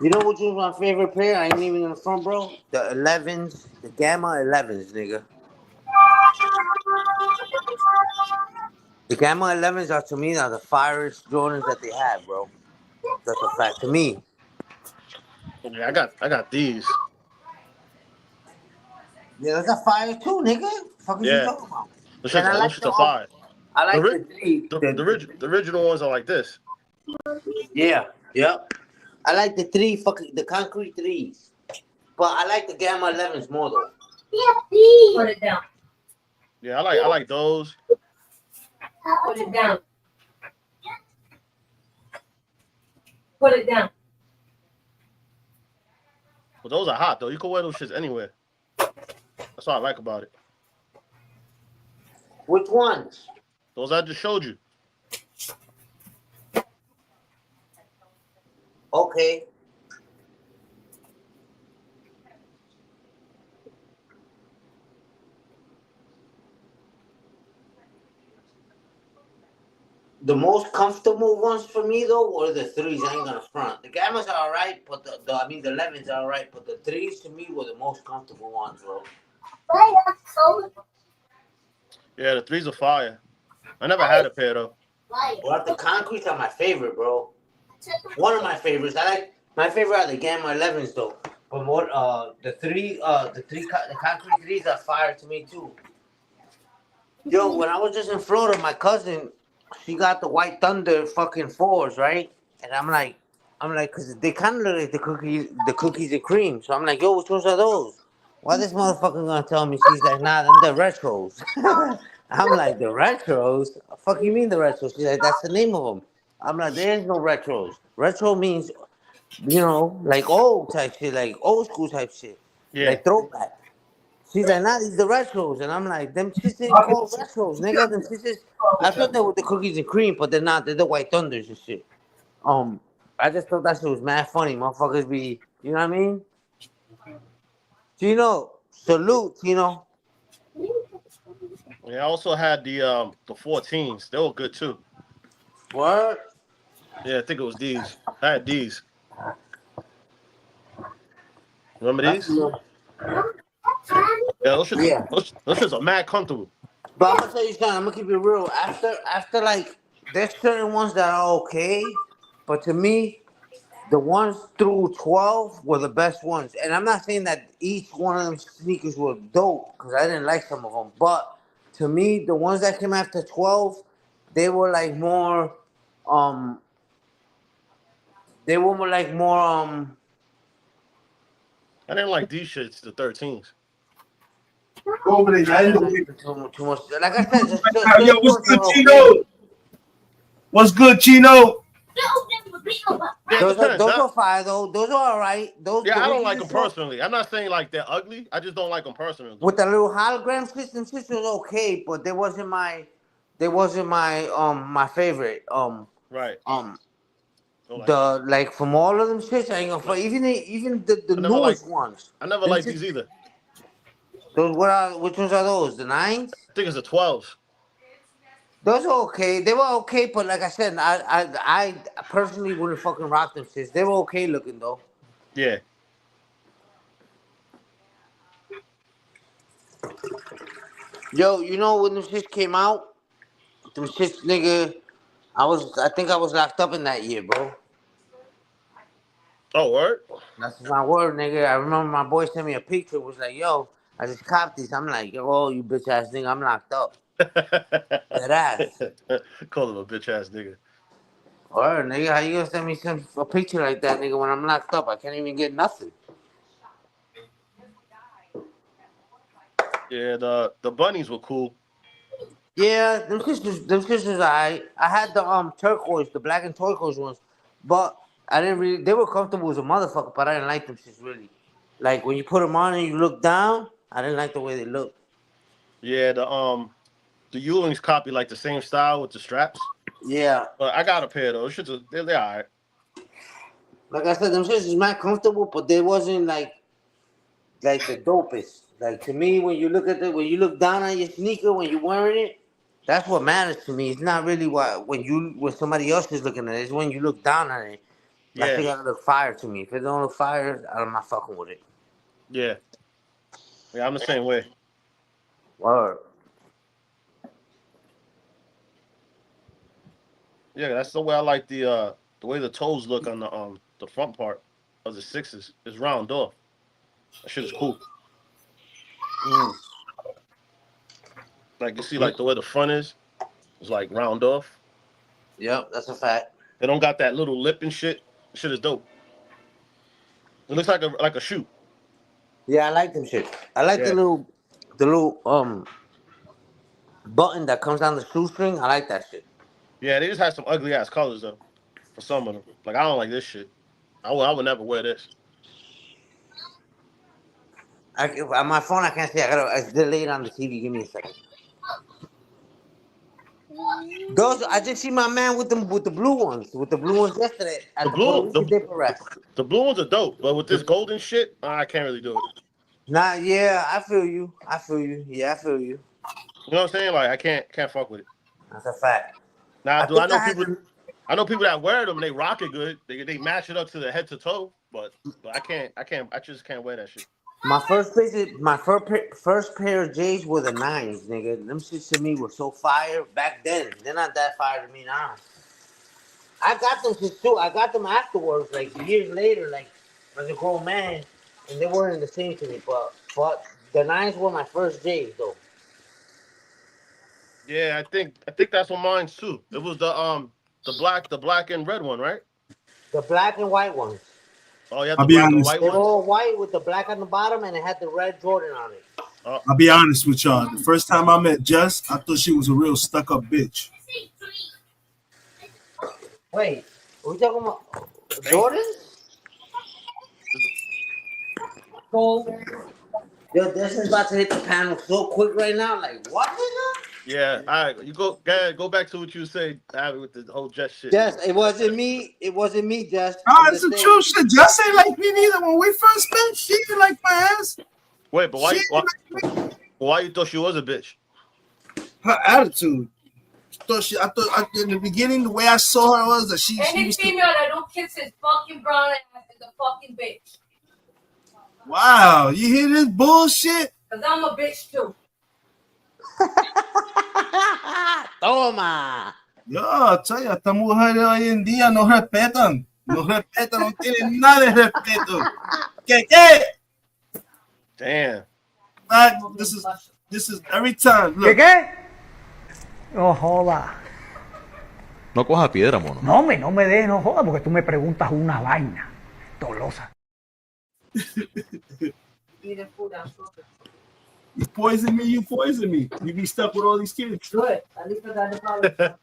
You know which was my favorite pair? I ain't even in the front, bro. The 11s, the Gamma 11s, nigga. The Gamma 11s are to me are the firest Jordans that they have, bro. That's a fact to me. Yeah, I got these. Yeah, that's a fire too, nigga. Fuck is you Yeah, talking about? And I those like shits the are fire. I The like ri- the three. the original ones are like this. Yeah, yeah. I like the three fucking the concrete threes, but I like the Gamma 11s more though. Put it down. Yeah, I like those. Put it down. Put it down. But those are hot though. You can wear those shits anywhere. That's what I like about it. Which ones? Those I just showed you. Okay. The most comfortable ones for me though were the threes. I ain't gonna front. The Gammas are alright, but the 11s are alright, but the threes to me were the most comfortable ones, bro. Yeah, the threes are fire. I never had a pair though. But the concretes are my favorite, bro. One of my favorites. I like my favorite are the Gamma 11s though. But more the concrete threes are fire to me too. Yo, when I was just in Florida, my cousin, she got the White Thunder fucking fours, right? And I'm like, cause they kind of look like the cookies and cream. So I'm like, yo, which ones are those? Why this motherfucker gonna tell me? She's like, nah, them the retros. I'm like, the retros? Fuck you mean the retros? She's like, that's the name of them. I'm like, there's no retros. Retro means, like old type shit, like old school type shit, Yeah. like throwback. She's like, nah, these the retros. And I'm like, them shits ain't called retros, nigga. Them shits is, I thought they were the cookies and cream, but they're not. They're the White Thunders and shit. I just thought that shit was mad funny. Motherfuckers be, you know what I mean? Tino, salute, Tino. Yeah, I also had the 14s. They were good too. What? Yeah, I think it was these. I had these. Remember That's these? good. Yeah, Yeah. those shits are mad comfortable. But I'm gonna tell you something. I'm gonna keep it real. After like, there's certain ones that are okay, but to me, the ones through 12 were the best ones. And I'm not saying that each one of them sneakers were dope because I didn't like some of them. But to me, the ones that came after 12, they were like more, um, they were more like more, I didn't like these shits, the 13s. I didn't like them too much. Like I said, just Yo, certain what's ones good, were okay. Chino? What's good, Chino? Yeah, it depends. Those are fire though. Those are all right. Those Yeah, the I ones don't you like them just showed personally. I'm not saying like they're ugly. I just don't like them personally. with the little hologram system. Shit was okay, but they wasn't my favorite. Right. Um, Don't like these. the like from all of them shits, I ain't gonna front. Even the newest ones. I never Them liked shits, these either. those which ones are those? The nines? I think it's the 12s. Those are okay. They were okay, but like I said, I personally wouldn't fucking rock them shits. They were okay looking though. Yeah. Yo, you know when them shits came out? Them shits, nigga. I think I was locked up in that year, bro. Oh, word? That's my word, nigga. I remember my boy sent me a picture. Was like, yo, I just copped these. I'm like, yo, oh, you bitch ass nigga, I'm locked up. That ass. Call him a bitch ass nigga. Word, nigga. How you gonna send me a picture like that, nigga, when I'm locked up? I can't even get nothing. Yeah, the bunnies were cool. Yeah, them sisters, alright. I had the turquoise, the black and turquoise ones, but I didn't really. They were comfortable as a motherfucker, but I didn't like them shits really. Like when you put them on and you look down, I didn't like the way they look. Yeah, the Ewings copy like the same style with the straps. Yeah. But I got a pair of those. They're alright. Like I said, them shits is not comfortable, but they wasn't like the dopest. Like to me, when you look down on your sneaker when you're wearing it, that's what matters to me. It's not really when somebody else is looking at it. It's when you look down on it. That shit Yeah, gotta look fire to me. If it don't look fire, I'm not fucking with it. yeah, yeah. I'm the same way. Word. Yeah, that's the way I like the way the toes look on the front part of the sixes. It's round off. That shit is cool. Mm. Like you see, like the way the front is like round off. Yep, that's a fact. They don't got that little lip and shit. Shit is dope. It looks like a shoe. Yeah, I like them shit. I like Yeah, the little button that comes down the shoestring. I like that shit. yeah. They just have some ugly ass colors though. For some of them, like I don't like this shit. I would never wear this. On my phone, I can't see. It's delayed on the TV. Give me a second. Those I just see my man with the blue ones yesterday The at the Puerto blue Rican Day Parade. the blue ones are dope, but with this golden shit, I can't really do it. Nah, yeah, I feel you. I feel you. Yeah, I feel you. You know what I'm saying? Like I can't fuck with it. That's a fact. Now, I do I think know I had people? to. I know people that wear them and they rock it good. They match it up to the head to toe, but I just can't wear that shit. My first pair of J's were the nines, nigga. Them shits to me were so fire back then. They're not that fire to me now. I got them shits too. I got them afterwards, like years later, like as a grown man, and they weren't the same to me. But the nines were my first J's though. Yeah, I think that's on mine too. It was the black and red one, right? The black and white ones. Oh, you had I'll the be black and honest. white They were ones. all white with the black on the bottom, and it had the red Jordan on it. Oh, I'll be honest with y'all. The first time I met Jess, I thought she was a real stuck-up bitch. Wait, are we talking about damn. Jordans? Yo, this is about to hit the panel so quick right now. Like, what, nigga? Yeah, all right. You go back to what you say with the whole Jess shit. Jess, it wasn't me. It wasn't me, Jess. Ah, it's the true shit. Jess ain't like me neither. When we first met, she didn't like my ass. Wait, but She why? didn't like me. Why you thought she was a bitch? Her attitude. I thought in the beginning, the way I saw her was that she Any was. female that don't kiss his fucking brown ass is a fucking bitch. Wow, you hear this bullshit? Cause I'm a bitch too. Toma. Yo, tell you, esta mujer de hoy en día no respetan. No respetan, no tienen nada de respeto. ¿Qué? Damn. This is every time. Look. ¿Qué? No joda. No coja piedra, mono. No, no me des, no joda, porque tú me preguntas una vaina. Tolosa. You poison me, you poison me. You be stuck with all these kids. Good. At least I got the policy.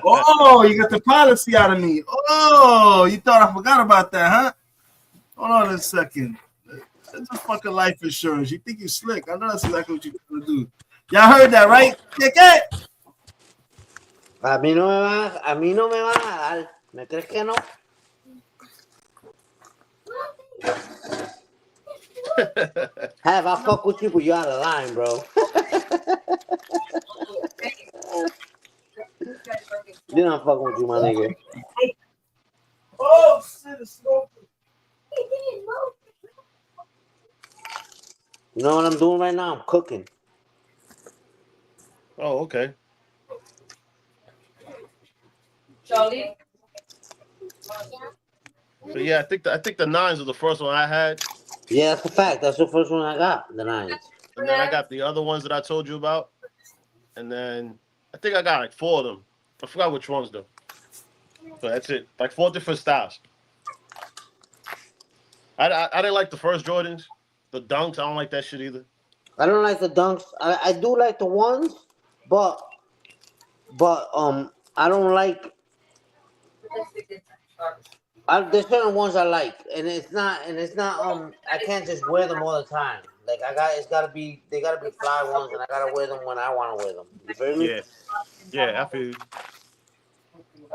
Oh, you got the policy out of me. Oh, you thought I forgot about that, huh? Hold on a second. That's a fucking life insurance. You think you slick. I know that's exactly what you're gonna do. Y'all heard that, right? ¿Qué? A mí no me van a dar. ¿Me crees que no? Have I fuck with you, but you out of line, bro. You not fucking with you, my nigga. Oh, shit, it's smoking. You know what I'm doing right now? I'm cooking. Oh, okay. Charlie. So yeah, I think the nines are the first one I had. Yeah, that's a fact. That's the first one I got, the nines. And then I got the other ones that I told you about. And then I think I got like 4 of them. I forgot which ones though. So that's it. Like 4 different styles. I didn't like the first Jordans. The dunks, I don't like that shit either. I don't like the dunks. I do like the ones, but I don't like. There's certain ones I like, and it's not I can't just wear them all the time. Like they gotta be fly ones, and I gotta wear them when I want to wear them. You feel me? Yeah, I feel you.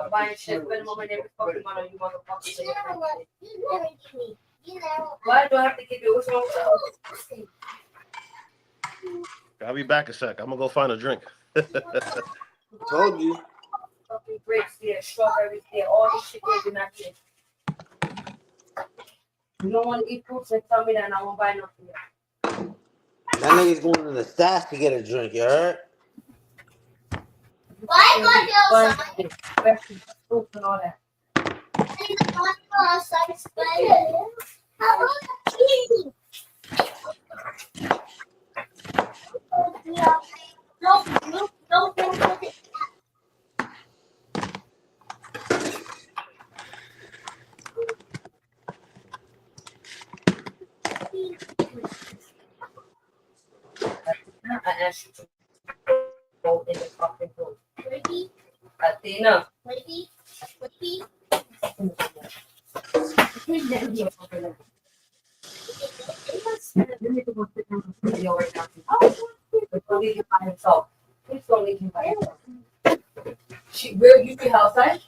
I'm buying shit for the moment every fucking month. You motherfucker. Why do I have to give you? What's wrong with you? I'll be back a sec. I'm gonna go find a drink. Told you. Fucking grapes there, strawberries there, all this shit there, do not get. You don't want to eat fruits and tell me that and I won't buy nothing. That nigga's going to the stash to get a drink, you heard? Why fruits and all that. I asked you to go in the fucking room. Athena. You need to go sit down and video right now. But don't leave him by himself. Please don't leave him by himself. Where you see outside?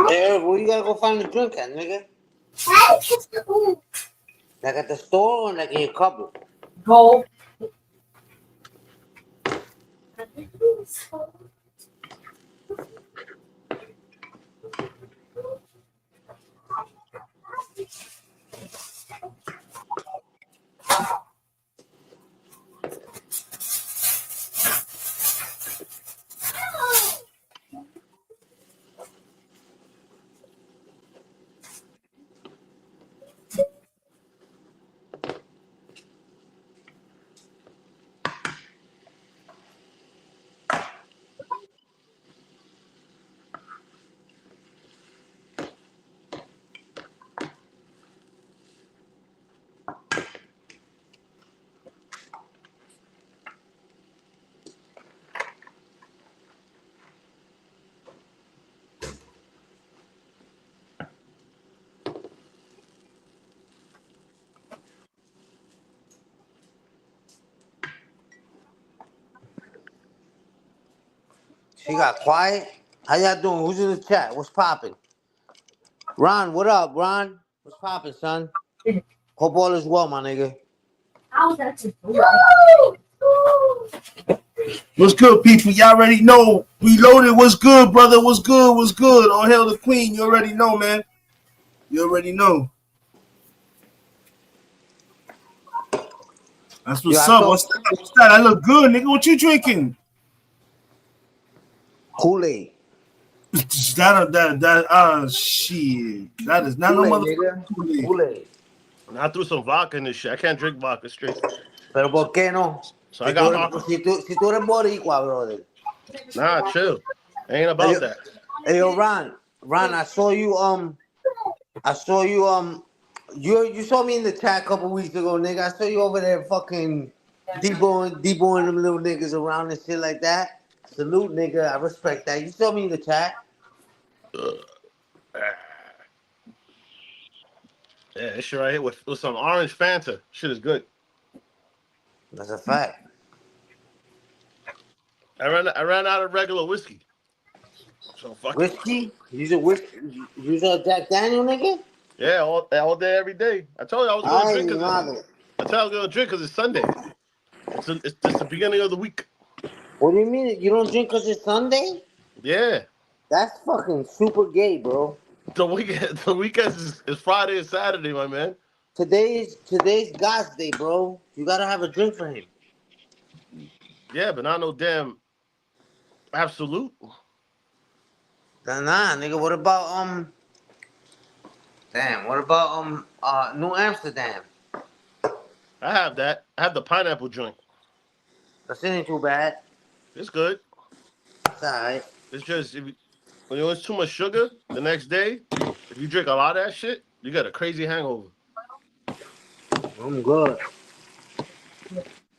Hey, where you gotta go find a drink at, nigga? Like at the store or like in your cupboard? Go. She got quiet? How y'all doing? Who's in the chat? What's poppin'? Ron, what up, Ron? What's poppin', son? Hope all is well, my nigga. What's good, people? Y'all already know. Reloaded. What's good, brother? What's good? What's good? All hail the queen. You already know, man. You already know. That's what's up. What's that? I look good, nigga. What you drinking? Kool-Aid. That shit. That is not no motherfucking Kool-Aid. Kool-Aid. And I threw some vodka in this shit. I can't drink vodka straight. Pero por qué no? So I got si tú eres boricua, brother. Nah, chill. Ain't about that. Hey, yo, Ron, I saw you you saw me in the chat a couple weeks ago, nigga. I saw you over there fucking deboing them little niggas around and shit like that. Salute, nigga. I respect that. You saw me in the chat. Yeah, this shit right here with some orange Fanta. Shit is good. That's a fact. I ran out of regular whiskey. So fuck whiskey? Use a Jack Daniel, nigga? Yeah, all day, every day. I told you I was gonna drink because I told you I was gonna drink because it's Sunday. It's the beginning of the week. What do you mean? You don't drink because it's Sunday? Yeah. That's fucking super gay, bro. The weekend is Friday and Saturday, my man. Today's God's day, bro. You gotta have a drink for him. Yeah, but not no damn absolute. Nah, nigga. What about Damn. What about New Amsterdam? I have that. I have the pineapple joint. That ain't too bad. It's good. It's alright. It's just when it's too much sugar the next day, if you drink a lot of that shit, you get a crazy hangover. I'm good.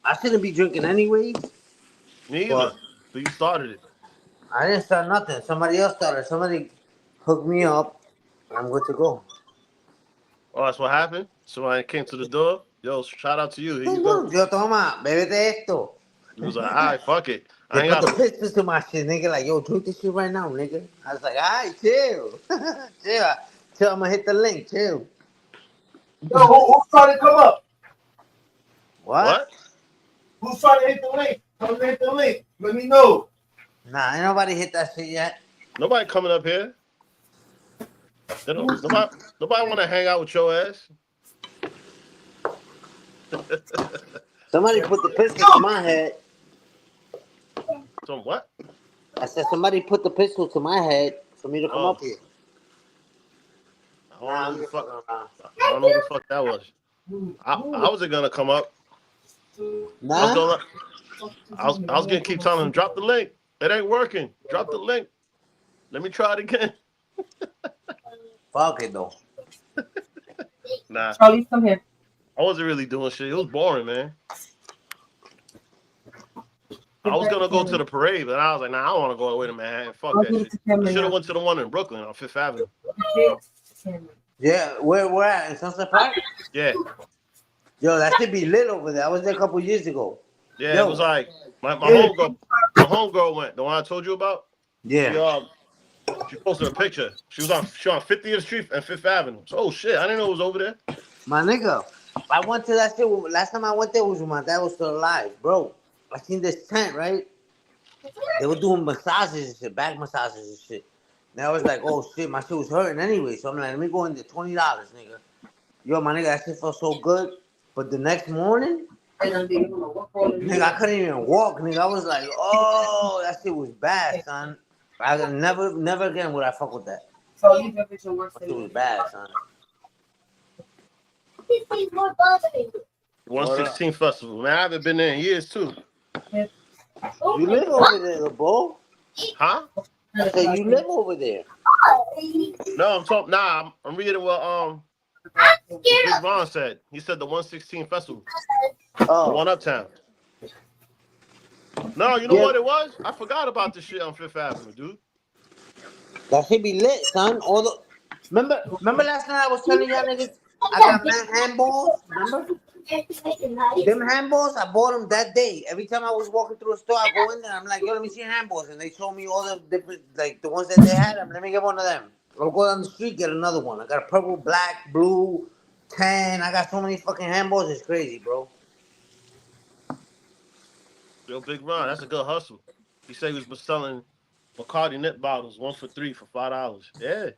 I shouldn't be drinking anyways. Me either. But you started it. I didn't start nothing. Somebody else started. Somebody hooked me up. I'm good to go. Oh, that's what happened? Somebody came to the door. Yo, shout out to you. Here you go. Yo, toma, bébete esto. He was like, all right, fuck it. I They ain't put got the pistols to my shit, nigga. Like, yo, drink this shit right now, nigga. I was like, all right, chill. Chill, I'm gonna hit the link, chill. Yo, who's trying to come up? What? Who's trying to hit the link? Come hit the link. Let me know. Nah, ain't nobody hit that shit yet. Nobody coming up here. Nobody want to hang out with your ass. Somebody put the pistol to my head. So what? I said somebody put the pistol to my head for me to come up here. I don't know who the fuck that was. I wasn't gonna come up. Nah? I was gonna keep telling him, drop the link. It ain't working. Drop the link. Let me try it again. Fuck it though. Nah. Charlie, come here. I wasn't really doing shit. It was boring, man. I was gonna go to the parade, but I was like, nah, I don't want to go away to Manhattan. Fuck that shit. I should have went to the one in Brooklyn on Fifth Avenue. Yeah, where at? In Sunset Park? Yeah. Yo, that should be lit over there. I was there a couple years ago. Yeah, Yo. it was like my homegirl went. The one I told you about. Yeah. She posted a picture. She was on 50th Street and Fifth Avenue. So, oh shit, I didn't know it was over there. My nigga, I went to that shit. Last time I went there was when my dad was still alive, bro. I seen this tent, right? They were doing massages and shit, back massages and shit. And I was like, oh shit, my shit was hurting anyway. So I'm like, let me go in there, $20, nigga. Yo, my nigga, that shit felt so good. But the next morning, nigga, I couldn't even walk, nigga. I was like, oh, that shit was bad, son. I never again would I fuck with that. So you never your work. That shit was bad, son. 116 Festival, man. I haven't been there in years too. You live over there, LeBeau? Huh? I said you live over there. No, I'm talking. Nah, I'm reading what Big Ron said. He said the 116 Festival. Oh. The one uptown. No, you know what it was? I forgot about this shit on Fifth Avenue, dude. That should be lit, son. Remember last night I was telling y'all niggas I got mad handballs? Remember? Them handballs, I bought them that day. Every time I was walking through a store, I go in there. I'm like, yo, let me see your handballs. And they show me all the different, like the ones that they had. Let me get one of them. I'll go down the street, get another one. I got a purple, black, blue, tan. I got so many fucking handballs. It's crazy, bro. Yo, Big Ron, that's a good hustle. He said he was selling Bacardi nip bottles, 1 for $3 for $5. Yeah.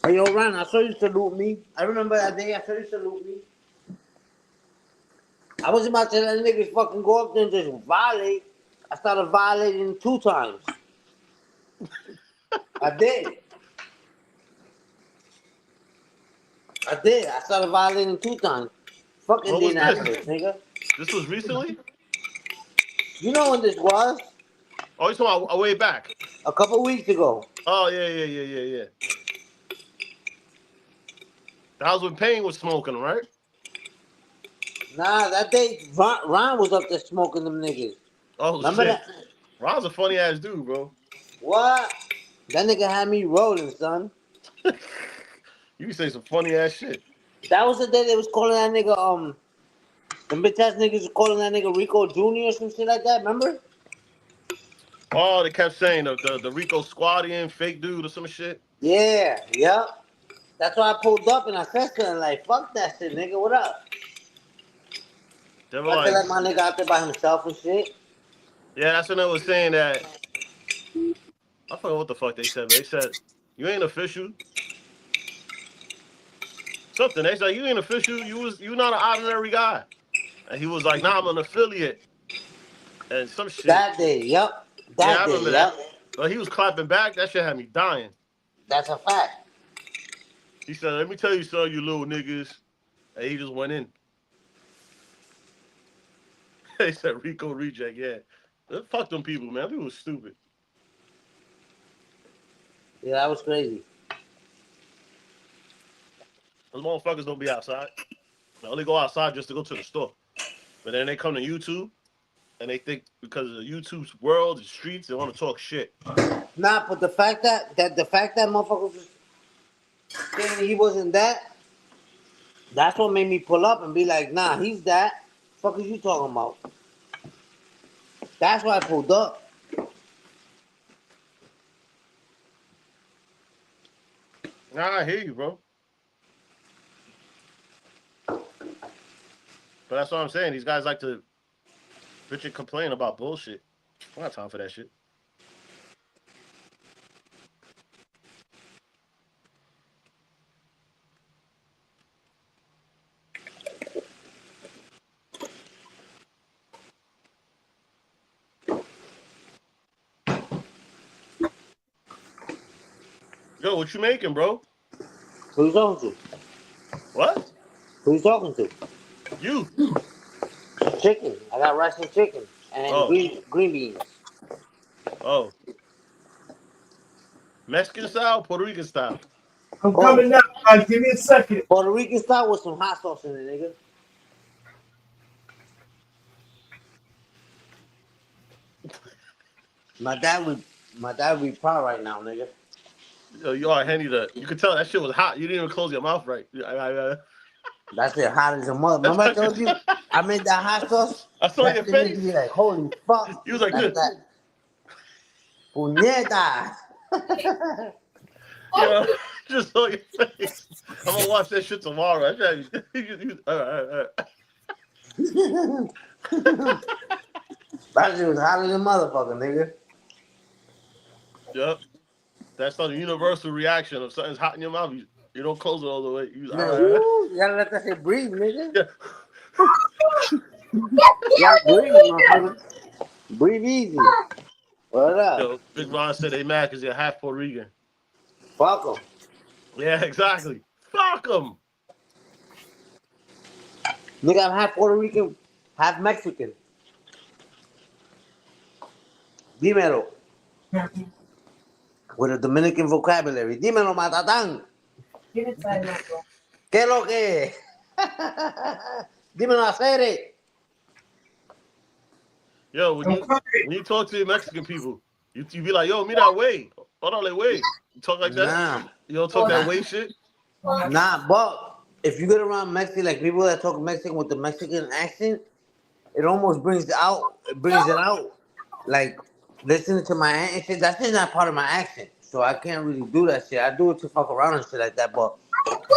Hey, yo, Ron, I saw you salute me. I remember that day I saw you salute me. I was about to let niggas fucking go up there and just violate. I started violating 2 times. I did. I started violating 2 times. Fucking Indianapolis, nigga. This was recently? You know when this was? Oh, you talking about way back? A couple weeks ago. Oh, yeah. That was when Payne was smoking, right? Nah, that day, Ron was up there smoking them niggas. Oh, remember shit. That? Ron's a funny ass dude, bro. What? That nigga had me rolling, son. You be saying some funny ass shit. That was the day they was calling that nigga, them bitch ass niggas was calling that nigga Rico Jr. or some shit like that, remember? Oh, they kept saying the Rico Squadian fake dude or some shit. Yeah, yep. That's why I pulled up and I said something like, fuck that shit, nigga, what up? They were I feel like, like my nigga out there by himself and shit. yeah, that's when they was saying that. I forgot what the fuck they said, but they said, you ain't official. Something. They said, you ain't official. You not an ordinary guy. And he was like, nah, I'm an affiliate. And some shit. That day, yep. Yeah, I That day, remember yep. that. But he was clapping back. That shit had me dying. That's a fact. He said, let me tell you something, you little niggas. And he just went in. They said Rico reject, yeah. Fuck them people, man. People was stupid. Yeah, that was crazy. Those motherfuckers don't be outside. They only go outside just to go to the store. But then they come to YouTube and they think because of YouTube's world, the streets, they want to talk shit. Nah, but the fact that motherfucker was saying he wasn't that, that's what made me pull up and be like, nah, he's that. Fuck is you talking about? That's why I pulled up. Nah, I hear you, bro. But that's what I'm saying. These guys like to bitch and complain about bullshit. I don't got time for that shit. Yo, what you making, bro? Who you talking to? What? Who you talking to? You. Chicken. I got rice and chicken and Oh. green beans. Oh. Mexican style, Puerto Rican style. I'm coming now, guys. Give me a second. Puerto Rican style with some hot sauce in it, nigga. My dad would be proud right now, nigga. Yo, you are Henny. You could tell that shit was hot. You didn't even close your mouth right. That shit hot as a mother. Remember I told you I made that hot sauce? I saw that your shit face. Make me like, holy fuck. You was like That's this. that. Puñeta. Yo, just saw your face. I'm gonna watch that shit tomorrow. All right. That shit was hot as a motherfucker, nigga. Yep. That's the universal reaction. If something's hot in your mouth, you don't close it all the way. You gotta let that shit breathe, nigga. Yeah. Yeah, breathe, motherfucker. Breathe easy. What up? Yo, Big Ron said they mad because you're half Puerto Rican. Fuck them. Yeah, exactly. Fuck them. Nigga, I'm half Puerto Rican, half Mexican. Dímelo. With a Dominican vocabulary. Dímelo, matatán. ¿Qué es lo que? Dímelo, hacer it. Yo, when you talk to Mexican people, you be like, yo, me that way. Hold on, like, wait. You talk like that? Nah. You don't talk that way shit? Nah, but if you get around Mexican, like people that talk Mexican with the Mexican accent, it almost brings it out. Like, listening to my aunt and shit, that's just not part of my accent. So I can't really do that shit. I do it to fuck around and shit like that, but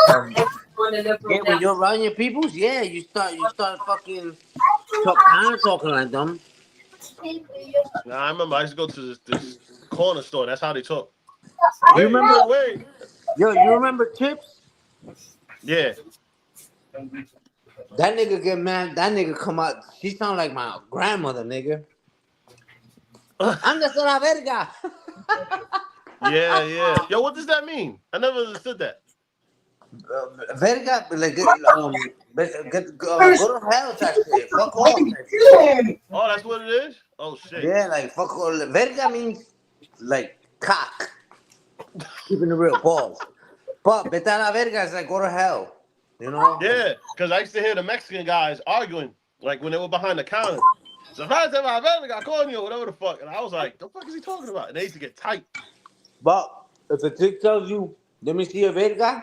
when you're around your peoples, yeah, you start fucking talking like them. Nah, I remember I used to go to this corner store. That's how they talk. You remember? Wait. Yo, you remember Chips? Yeah. That nigga get mad. That nigga come out. She sound like my grandmother, nigga. Anda la verga. Yeah. Yo, what does that mean? I never understood that. Verga, like go to hell type shit. Fuck off type shit. Oh, that's what it is? Oh, shit. Yeah, like fuck all. Verga means like cock. Keeping it real, pause. But vete a la verga is like go to hell. You know? Yeah, because I used to hear the Mexican guys arguing, like when they were behind the counter. So if I said my verga, coño, whatever the fuck. And I was like, the fuck is he talking about? And they used to get tight. But if a chick tells you, let me see your verga,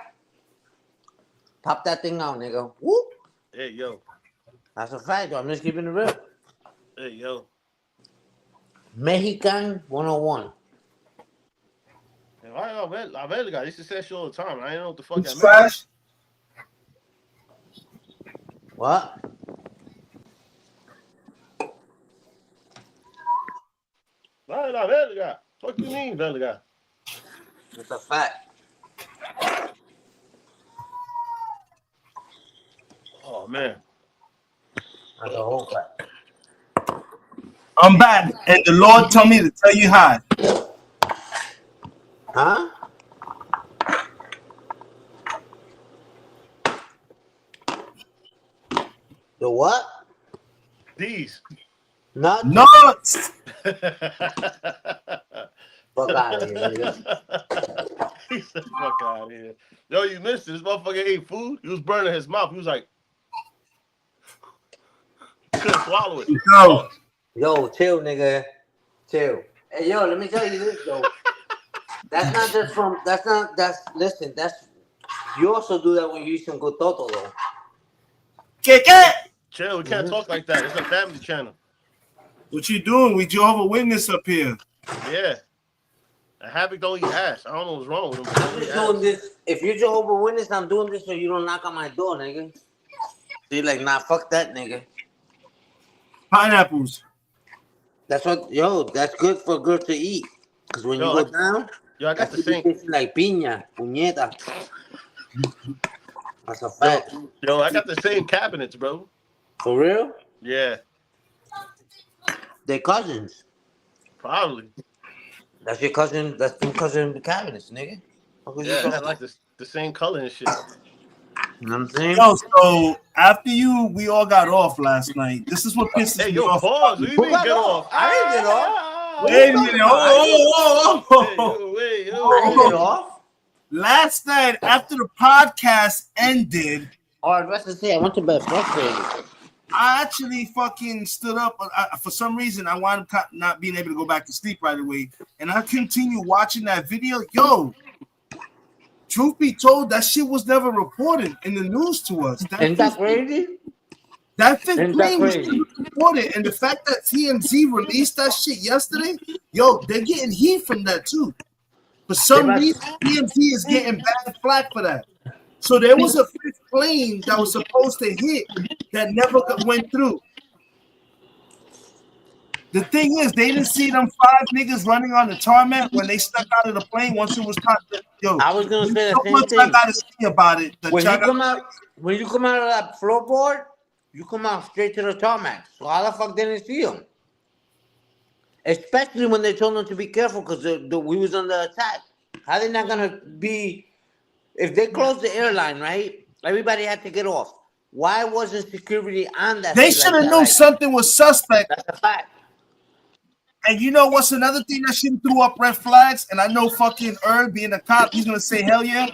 pop that thing out, nigga. Whoop. Hey, yo. That's a fact, I'm just keeping it real. Hey, yo. Mexican 101. La verga, I used to say shit all the time. I didn't know what the fuck that meant. Trash. What? Vale la verga. What do you mean, verga? It's a fact. Oh man. That's a whole fact. I'm back, and the Lord told me to tell you hi. Huh? The what? These. Nuts. Nuts. Fuck out of here, nigga. He said, "Fuck out of here." Yo, you missed it. This motherfucker ate food. He was burning his mouth. He was like, couldn't swallow it. Yo. Yo, chill, nigga. Chill. Hey, yo, let me tell you this, though. That's not just from. Listen, you also do that when you eat some good toto, though. Chill, we can't talk like that. It's a family channel. What you doing? We Jehovah Witness up here. Yeah. A habit don't eat ass. I don't know what's wrong with him. I'm just doing this. If you're Jehovah Witness, I'm doing this so you don't knock on my door, nigga. See, like, nah, fuck that, nigga. Pineapples. That's good for a girl to eat. Because when you go down, I got the same. Like piña, puñeta. That's a fact. Yo, I got the same cabinets, bro. For real? Yeah. They're cousins. Probably. That's your cousin. That's two cousin cabinets, nigga. Yeah, I like the same color and shit. You know what I'm saying? Yo, so after we all got off last night. This is what pisses me off. Pause. What do you mean get off? I didn't get off. Wait a minute. I didn't get off. Last night, after the podcast ended, I was to say I went to bed frustrated. I actually fucking stood up. For some reason, I wound up not being able to go back to sleep right away, and I continued watching that video. Yo, truth be told, that shit was never reported in the news to us. Isn't that crazy? That fifth plane was never reported, and the fact that TMZ released that shit yesterday, yo, they're getting heat from that too. For some reason, TMZ is getting bad flack for that. So there was a fifth plane that was supposed to hit that never went through. The thing is, they didn't see them 5 niggas running on the tarmac when they stuck out of the plane once it was time to, yo. I was gonna say the same thing. I gotta see about it. When you come out of that floorboard, you come out straight to the tarmac. So how the fuck didn't see them? Especially when they told them to be careful because we was under attack. How they not gonna be? If they closed the airline, right? Everybody had to get off. Why wasn't security on that? They should have known something was suspect. That's a fact. And you know what's another thing that should have threw up red flags? And I know fucking Herb being a cop, he's gonna say hell yeah.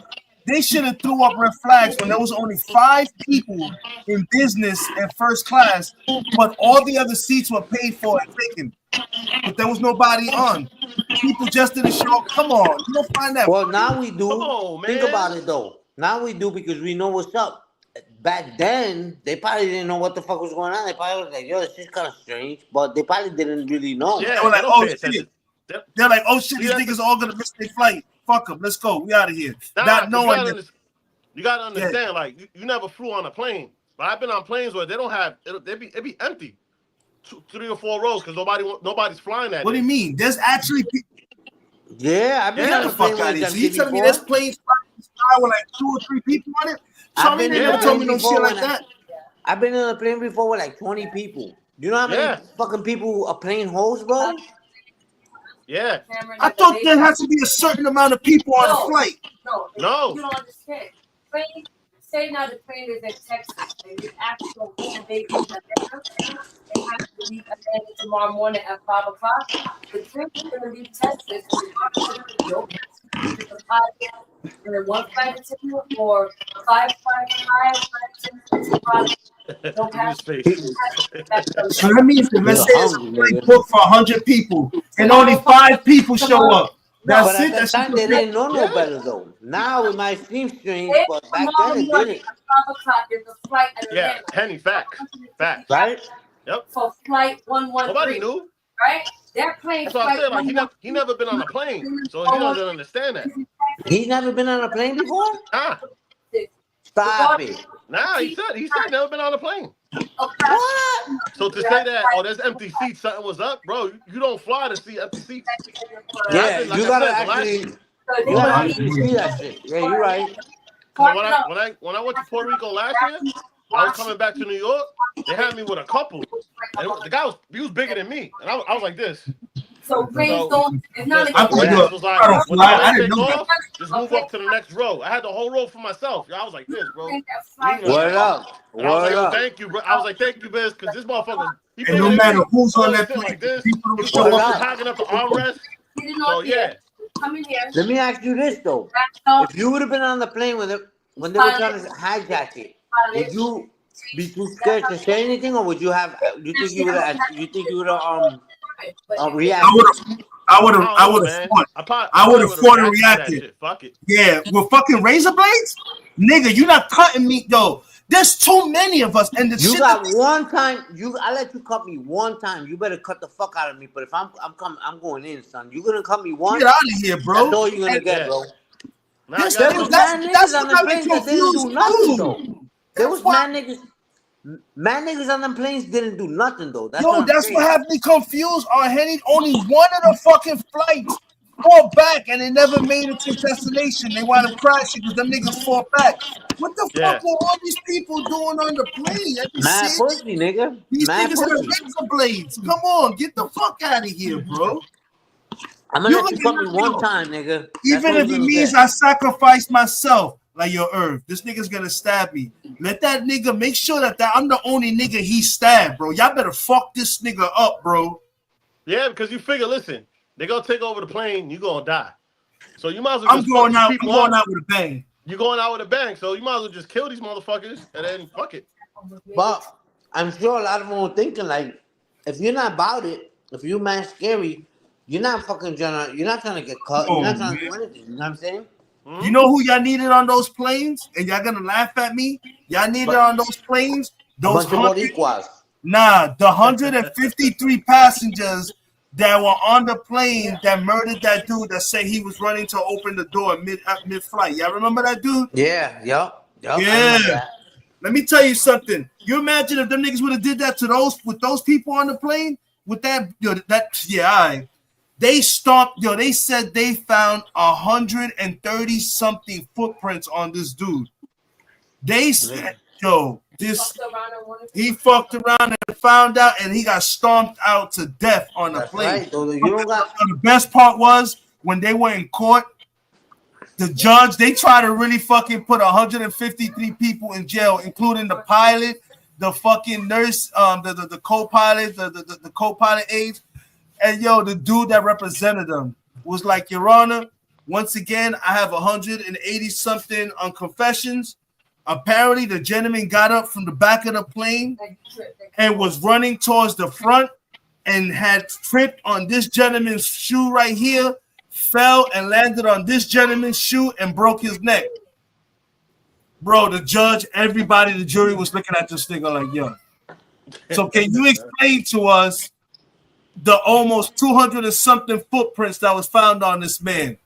They should have threw up red flags when there was only 5 people in business and first class, but all the other seats were paid for and taken. But there was nobody on. People just didn't show up. Come on, you don't find that. Well, now we do. Think about it though. Now we do because we know what's up. Back then, they probably didn't know what the fuck was going on. They probably was like, yo, this is kind of strange. But they probably didn't really know. Yeah, they were like, oh shit. They're like, oh shit, these niggas are all gonna miss their flight. Fuck them, let's go. We out of here. Not knowing that. You gotta understand, like you never flew on a plane. But I've been on planes where they don't have it be empty. 2, 3 or 4 rows because nobody's flying that. What do you mean? There's actually Yeah, I've been on a plane with them. So you telling me there's planes flying with like 2 or 3 people on it? Charlie never told me no shit like that. I've been in a plane before with like 20 people. You know how many fucking people a plane holds, bro? Yeah. I thought there has to be a certain amount of people on a flight. No. You don't understand. Plane, say now the plane is in Texas and the actual they have to leave tomorrow morning at 5 o'clock. The plane is going to leave Texas. And then 1 flight attendant or 5 no passengers. So that means that let's say it's a flight booked for 100 people and only 5 people show up. That's but it. At the time, they didn't know no better though. Now it might seem strange, but back then it didn't. 5 o'clock, there's a flight at yeah, Henny, facts. Right? Yep. For flight 113. Nobody knew. Right? That plane. That's what I said. Like he never been on a plane, so he doesn't understand that. He's never been on a plane before? Nah. Stop it. Nah, he said never been on a plane. What? So to say that, oh, there's empty seats, something was up, bro. You don't fly to see empty seats. Yeah, Like you I gotta said, you gotta actually see that shit. Yeah, you're right. Cause when I went to Puerto Rico last year, I was coming back to New York. They had me with a couple, and the guy was bigger than me, and I was like this. So planes don't. It's not The hostess was like, I when the plane didn't take know that. off, just move up to the next row. I had the whole row for myself. I was like this, bro. Leaning on Word that. up. And I was like, Word yo, up. thank you, bro. I was like, thank you, Biz, because this motherfucker, he And bigger no than matter me. who's So I on was that sitting plane, like this. people He will was show fucking up. tagging up the armrest. So yeah. Come in here. Let me ask you this though: if you would have been on the plane when they were trying to hijack it, would you be too scared to say anything, or would you have? You think you would have? You think you would have reacted? I don't know, man. I probably would have fought and reacted to that reacted. shit. Fuck it. Yeah, with fucking razor blades, nigga. You not cutting me, though. There's too many of us, and the You shit. got one time. I let you cut me one time. You better cut the fuck out of me. But if I'm coming, I'm going in, son. You gonna cut me once? Get out of here, bro. That's all you're gonna get, bro. That's There was mad niggas on the planes that didn't do nothing though. There was mad niggas. Mad niggas on them planes didn't do nothing though. That's what I'm That's saying. what had me confused. Henny, only one of the fucking flights fought back, and they never made it to destination. They wound up crashing because them niggas fought back. What the fuck were all these people doing on the plane? Have you Mad seen pussy, nigga. these Mad niggas have pussy. razor blades? Come on, get the fuck out of here, bro. I'm gonna let you cut me one time, nigga. Even if it means I sacrifice myself, like your Earth, this nigga's gonna stab me. Let that nigga make sure that I'm the only nigga he stabbed, bro. Y'all better fuck this nigga up, bro. Yeah, because you figure, listen, they gonna take over the plane, you gonna die. So you might as well I'm just going fuck out. these I'm people going up. out with a bang. You're going out with a bang, so you might as well just kill these motherfuckers and then fuck it. But I'm sure a lot of them were thinking like, if you're not about it, if you're mad scary, you're not trying to get caught. You're not trying to do anything. You know what I'm saying? You know who y'all needed on those planes? And y'all gonna laugh at me? Y'all needed on those planes? Those bunch of Boricuas. Nah, the 153 passengers that were on the plane that murdered that dude that said he was running to open the door mid-flight. Y'all remember that dude? Yeah, yup. Yeah. Let me tell you something. You imagine if them niggas would have did that to those people on the plane with that, all right. They stopped, they said they found 130 something footprints on this dude. They said, he fucked around and found out, and he got stomped out to death on the plane. Right, though. You don't got. The best part was when they were in court, the judge, they tried to really fucking put 153 people in jail, including the pilot, the fucking nurse, the co-pilot, the co-pilot aides. And the dude that represented them was like, Your Honor, once again, I have 180 something on confessions. Apparently, the gentleman got up from the back of the plane and was running towards the front and had tripped on this gentleman's shoe right here, fell and landed on this gentleman's shoe and broke his neck. Bro, the judge, everybody, the jury was looking at this nigga like, yo. So can you explain to us the almost 200 and something footprints that was found on this man?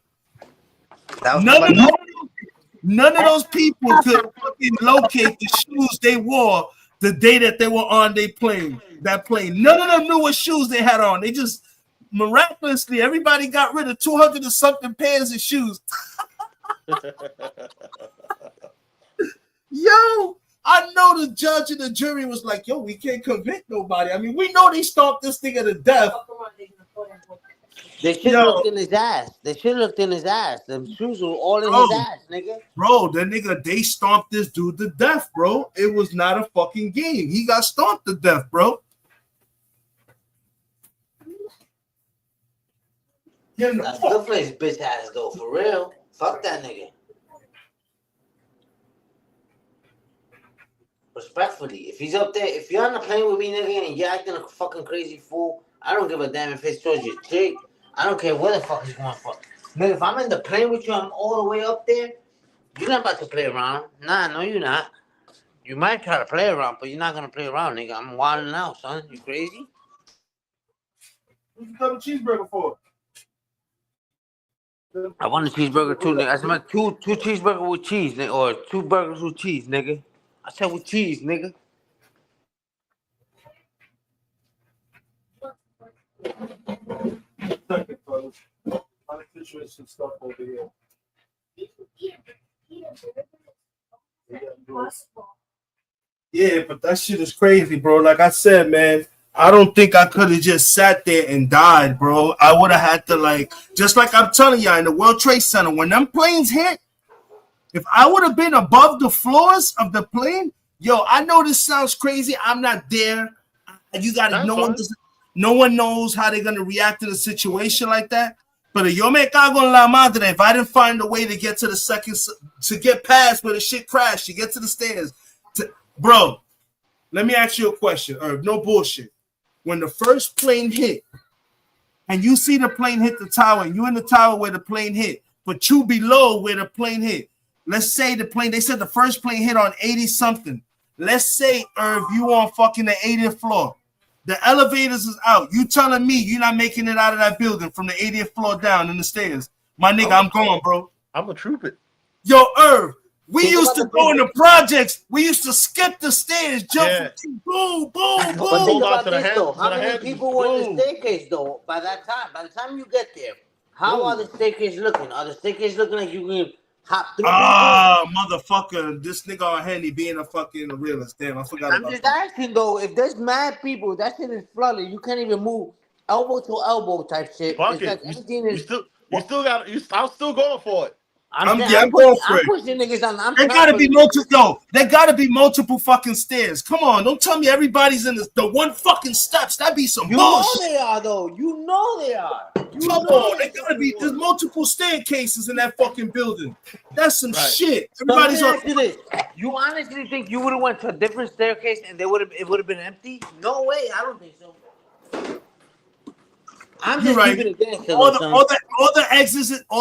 None of those people could fucking locate the shoes they wore the day that they were on that plane. None of them knew what shoes they had on. They just miraculously, everybody got rid of 200 and something pairs of shoes. Yo, I know the judge and the jury was like, yo, we can't convict nobody. I mean, we know they stomped this nigga to death. They should have looked in his ass. Them shoes were all in his ass, nigga. Bro, they stomped this dude to death, bro. It was not a fucking game. He got stomped to death, bro. That's good for his bitch ass, though, for real. Fuck that nigga. Respectfully, if he's up there, if you're on the plane with me, nigga, and you're acting a fucking crazy fool, I don't give a damn if it's towards your chick. I don't care where the fuck he's going for. Nigga, if I'm in the plane with you, I'm all the way up there, you're not about to play around. Nah, no, you're not. You might try to play around, but you're not gonna play around, nigga. I'm wilding out, son. You crazy? What's the double cheeseburger for? I want a cheeseburger too, nigga. I said two cheeseburgers with cheese, nigga, or 2 burgers with cheese, nigga. I said with cheese, nigga. Some stuff over here. Yeah, but that shit is crazy, bro. Like I said, man, I don't think I could have just sat there and died, bro. I would have had to, like, just like I'm telling y'all in the World Trade Center, when them planes hit, if I would have been above the floors of the plane, yo, I know this sounds crazy. I'm not there. You got to, no one knows how they're gonna react to the situation like that. But yo me cago en la madre if I didn't find a way to get to the second, to get past where the shit crashed, to get to the stairs. Bro, let me ask you a question, or no bullshit. When the first plane hit, and you see the plane hit the tower, and you in the tower where the plane hit, but you below where the plane hit. Let's say the plane, they said the first plane hit on 80 something. Let's say, Irv, you on fucking the 80th floor. The elevators is out. You telling me you're not making it out of that building from the 80th floor down in the stairs. My nigga, I'm going, bro. I'm a trooper. Yo, Irv, we used to go in the projects. We used to skip the stairs, jump from boom, boom, boom. But think about this, though. How many people were in the staircase, though, by that time? By the time you get there, how are the staircase looking? Are the staircase looking like you can hop through people? Ah, motherfucker. This nigga on Henny being a fucking realist. Damn, I forgot I'm about just that. asking, though, if there's mad people, that shit is flooded. You can't even move elbow to elbow type shit. Fuck It's it. like everything is... I'm still going for it. I'm going for it. I'm pushing niggas on. There gotta be multiple. There gotta be multiple fucking stairs. Come on, don't tell me everybody's in the one fucking steps. That'd be some bullshit. You know they are, though. You know they are. Come on, there gotta be. There's multiple staircases in that fucking building. That's some shit. Everybody's on. You honestly think you would have went to a different staircase and it would have been empty? No way. I don't think so. I'm just keeping it gangster. All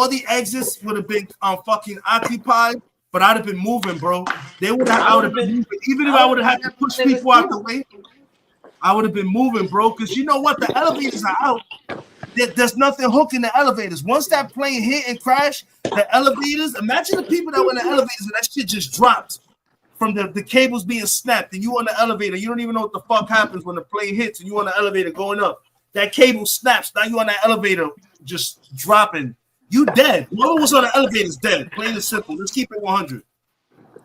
the exits would have been fucking occupied, but I'd have been moving, bro. They would have. I would have been moving, even if I would have had to push people out the way. I would have been moving, bro. Because you know what, the elevators are out. There's nothing hooking the elevators. Once that plane hit and crashed, the elevators. Imagine the people that were in the elevators and that shit just dropped from the cables being snapped, and you on the elevator. You don't even know what the fuck happens when the plane hits, and you on the elevator going up. That cable snaps. Now you on that elevator just dropping. You dead. Whoever was on the elevator is dead. Plain and simple. Let's keep it 100.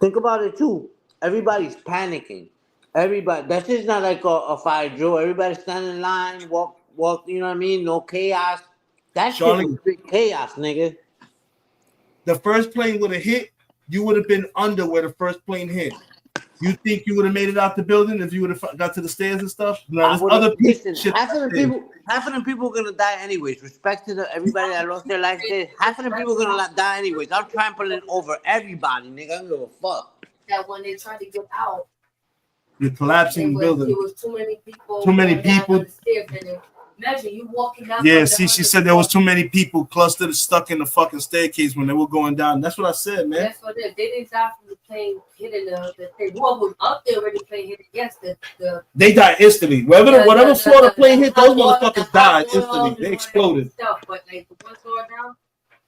Think about it too. Everybody's panicking. Everybody. That's just not like a fire drill. Everybody's standing in line. Walk. You know what I mean? No chaos. That shit was big chaos, nigga. The first plane would have hit. You would have been under where the first plane hit. You think you would have made it out the building if you would have got to the stairs and stuff? No, there's other people. Half of them people are gonna die anyways. Respect to everybody that lost their life there. Half of them people are gonna die anyways. I'm trampling over everybody, nigga. I don't give a fuck. That when they tried to get out, the collapsing building. It was too many people. Imagine you walking down. Yeah, see, she said there was too many people clustered stuck in the fucking staircase when they were going down. That's what I said, man. That's what they didn't die from the plane hitting the thing. Whoever was up there when the plane hit against they died instantly. Whatever floor the plane hit, those motherfuckers died instantly. They exploded. But like the one floor down,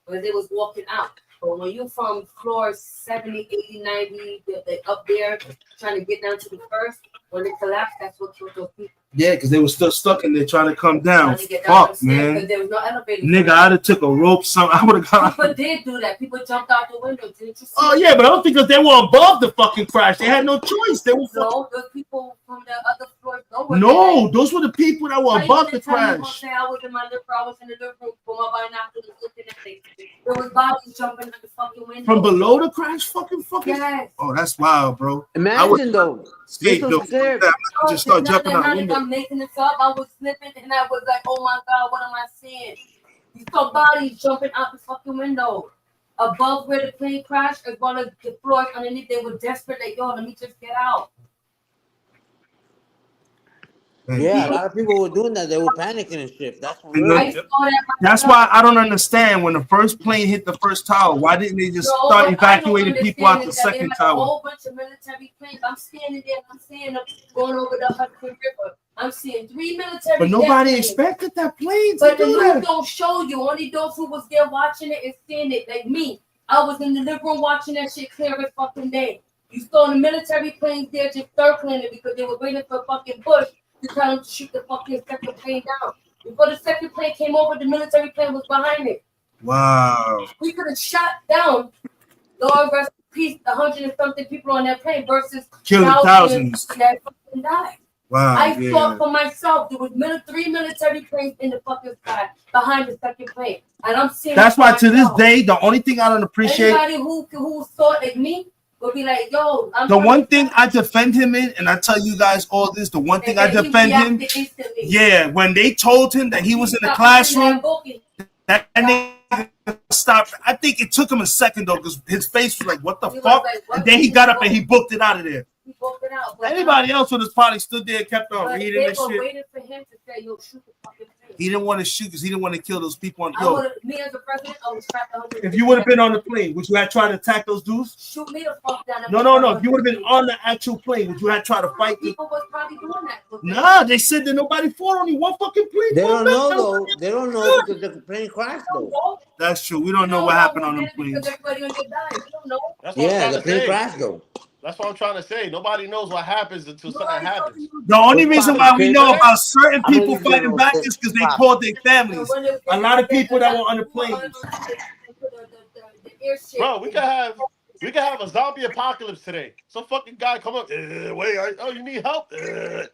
when they was walking out. But when you from floor 70, 80, 90, they up there trying to get down to the first, when they collapsed, that's what killed those people. Yeah, because they were still stuck in there trying to come down. Fuck, man. There was no elevator. Nigga, I'd have took a rope. I would have got. People did do that. People jumped out the window. Didn't you see? Oh yeah, but I don't think that they were above the fucking crash. They had no choice. They were. No, those people from the other floors. No, those were the people that were above the crash. I was in my living room. I was in the living room. For my binoculars looking at things. There was bodies jumping out the fucking window. From below the crash, fucking. Yes. Oh, that's wild, bro. Imagine though. Skate though. Just start jumping out the window. I'm making this up. I was slipping and I was like, oh my God, what am I seeing? You saw bodies jumping out the fucking window. Above where the plane crashed, as well as the floors underneath, they were desperate. Like, yo, let me just get out. Yeah, a lot of people were doing that. They were panicking and shit. That's why I don't understand when the first plane hit the first tower. Why didn't they just start evacuating people out the second tower? A whole bunch of military planes. I'm standing there. I'm seeing them going over the Hudson River. I'm seeing 3 military. But nobody expected that plane. But the news don't show you. Only those who was there watching it and seeing it, like me. I was in the living room watching that shit clear as fucking day. You saw the military planes there just circling it because they were waiting for fucking Bush to tell them to shoot the fucking second plane down. Before the second plane came over, the military plane was behind it. Wow. We could have shot down, Lord rest in peace, 100 and something people on that plane versus killing thousands that fucking died. Wow. I saw for myself. There was 3 military planes in the fucking sky behind the second plane, and I'm seeing. That's why to this day, the only thing I don't appreciate. Anybody who saw it like me would be like, "Yo." The one thing I defend him in, and I tell you guys all this, the one thing I defend him, yeah, when they told him that he was in the classroom, that nigga stopped. I think it took him a second though, because his face was like, "What the fuck?" And then he got up and he booked it out of there. Anybody else would have probably stood there and kept on reading and shit. Waiting for him to say, "Yo, shoot the fucking plane." He didn't want to shoot because he didn't want to kill those people on. Me as a president, I would strap the 100. If you would have been on the plane, would you have tried to attack those dudes? Shoot me the fuck down. No. If you would have been on the actual plane, would you have tried to fight? People was probably doing that. Nah, they said that nobody fought, only one fucking plane. They don't know though. They don't know because the plane crashed though. That's true. We don't know what happened on the plane. Yeah, the plane crashed though. That's what I'm trying to say. Nobody knows what happens until something happens. The only reason why we know about certain people fighting back is because they called their families. A lot of people that were on the planes. Bro, we could have a zombie apocalypse today. Some fucking guy come up. You need help?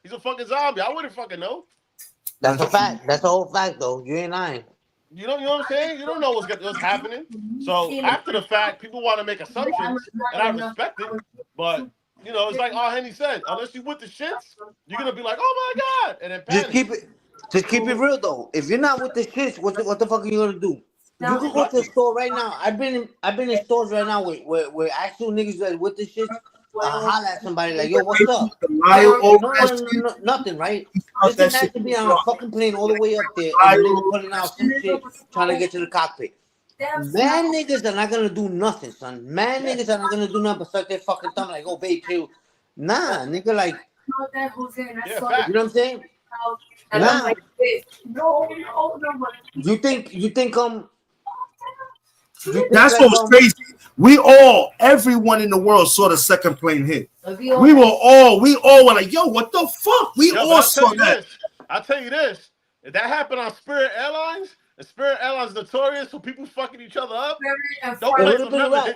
He's a fucking zombie. I wouldn't fucking know. That's a fact. That's a whole fact though. You ain't lying. You know what I'm saying? You don't know what's happening. So after the fact, people want to make assumptions, and I respect it. But you know, it's like Henny said, unless you with the shits, you're gonna be like, "Oh my god!" and then panic. Just keep it real though. If you're not with the shits, what the fuck are you gonna do? You can go to the store right now. I've been in stores right now where actual niggas that with the shits. Holler at somebody like, "Yo, what's up?" No, nothing, right? This has to be on a fucking plane all the way up there, and nigga putting out some shit, trying to get to the cockpit. Man, niggas are not gonna do nothing, son. Man, niggas are not gonna do nothing but suck their fucking thumb like, "Oh, babe, chill." Nah, nigga, like, you know what I'm saying? Nah. You think That's what was crazy. Everyone in the world saw the second plane hit. We all were like, "Yo, what the fuck?" We all saw that. I'll tell you this: if that happened on Spirit Airlines, and Spirit Airlines notorious for people fucking each other up,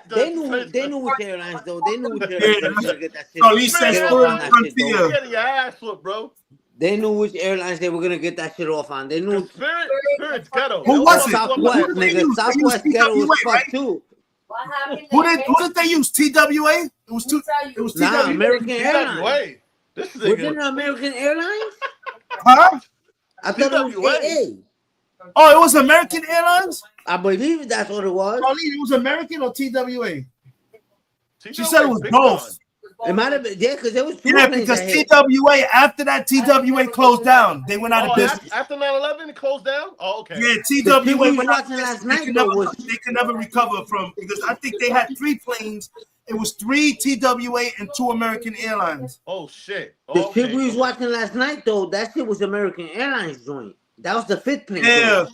they knew which airlines though. They knew which airlines were gonna get that shit. You're getting your ass whooped, bro. They knew which airlines they were gonna get that shit off on. They knew Spirit's ghetto. Who was it? Southwest, nigga. Southwest ghetto was fucked too. Who did they use? TWA? It was TWA. American Airlines. This is was it American Airlines? Huh? I thought it was AA. Oh, it was American Airlines? I believe that's what it was. It was American or TWA? She said it was both. It might have been, because there was two because TWA, after that, TWA closed down. They went out of business. After 9/11, it closed down? Oh, okay. Yeah, TWA went out last night. They could never recover from, because I think they had 3 planes. It was 3 TWA and 2 American Airlines. Oh, shit. The shit we was watching last night, though, that shit was American Airlines joint. That was the 5th plane. Yeah,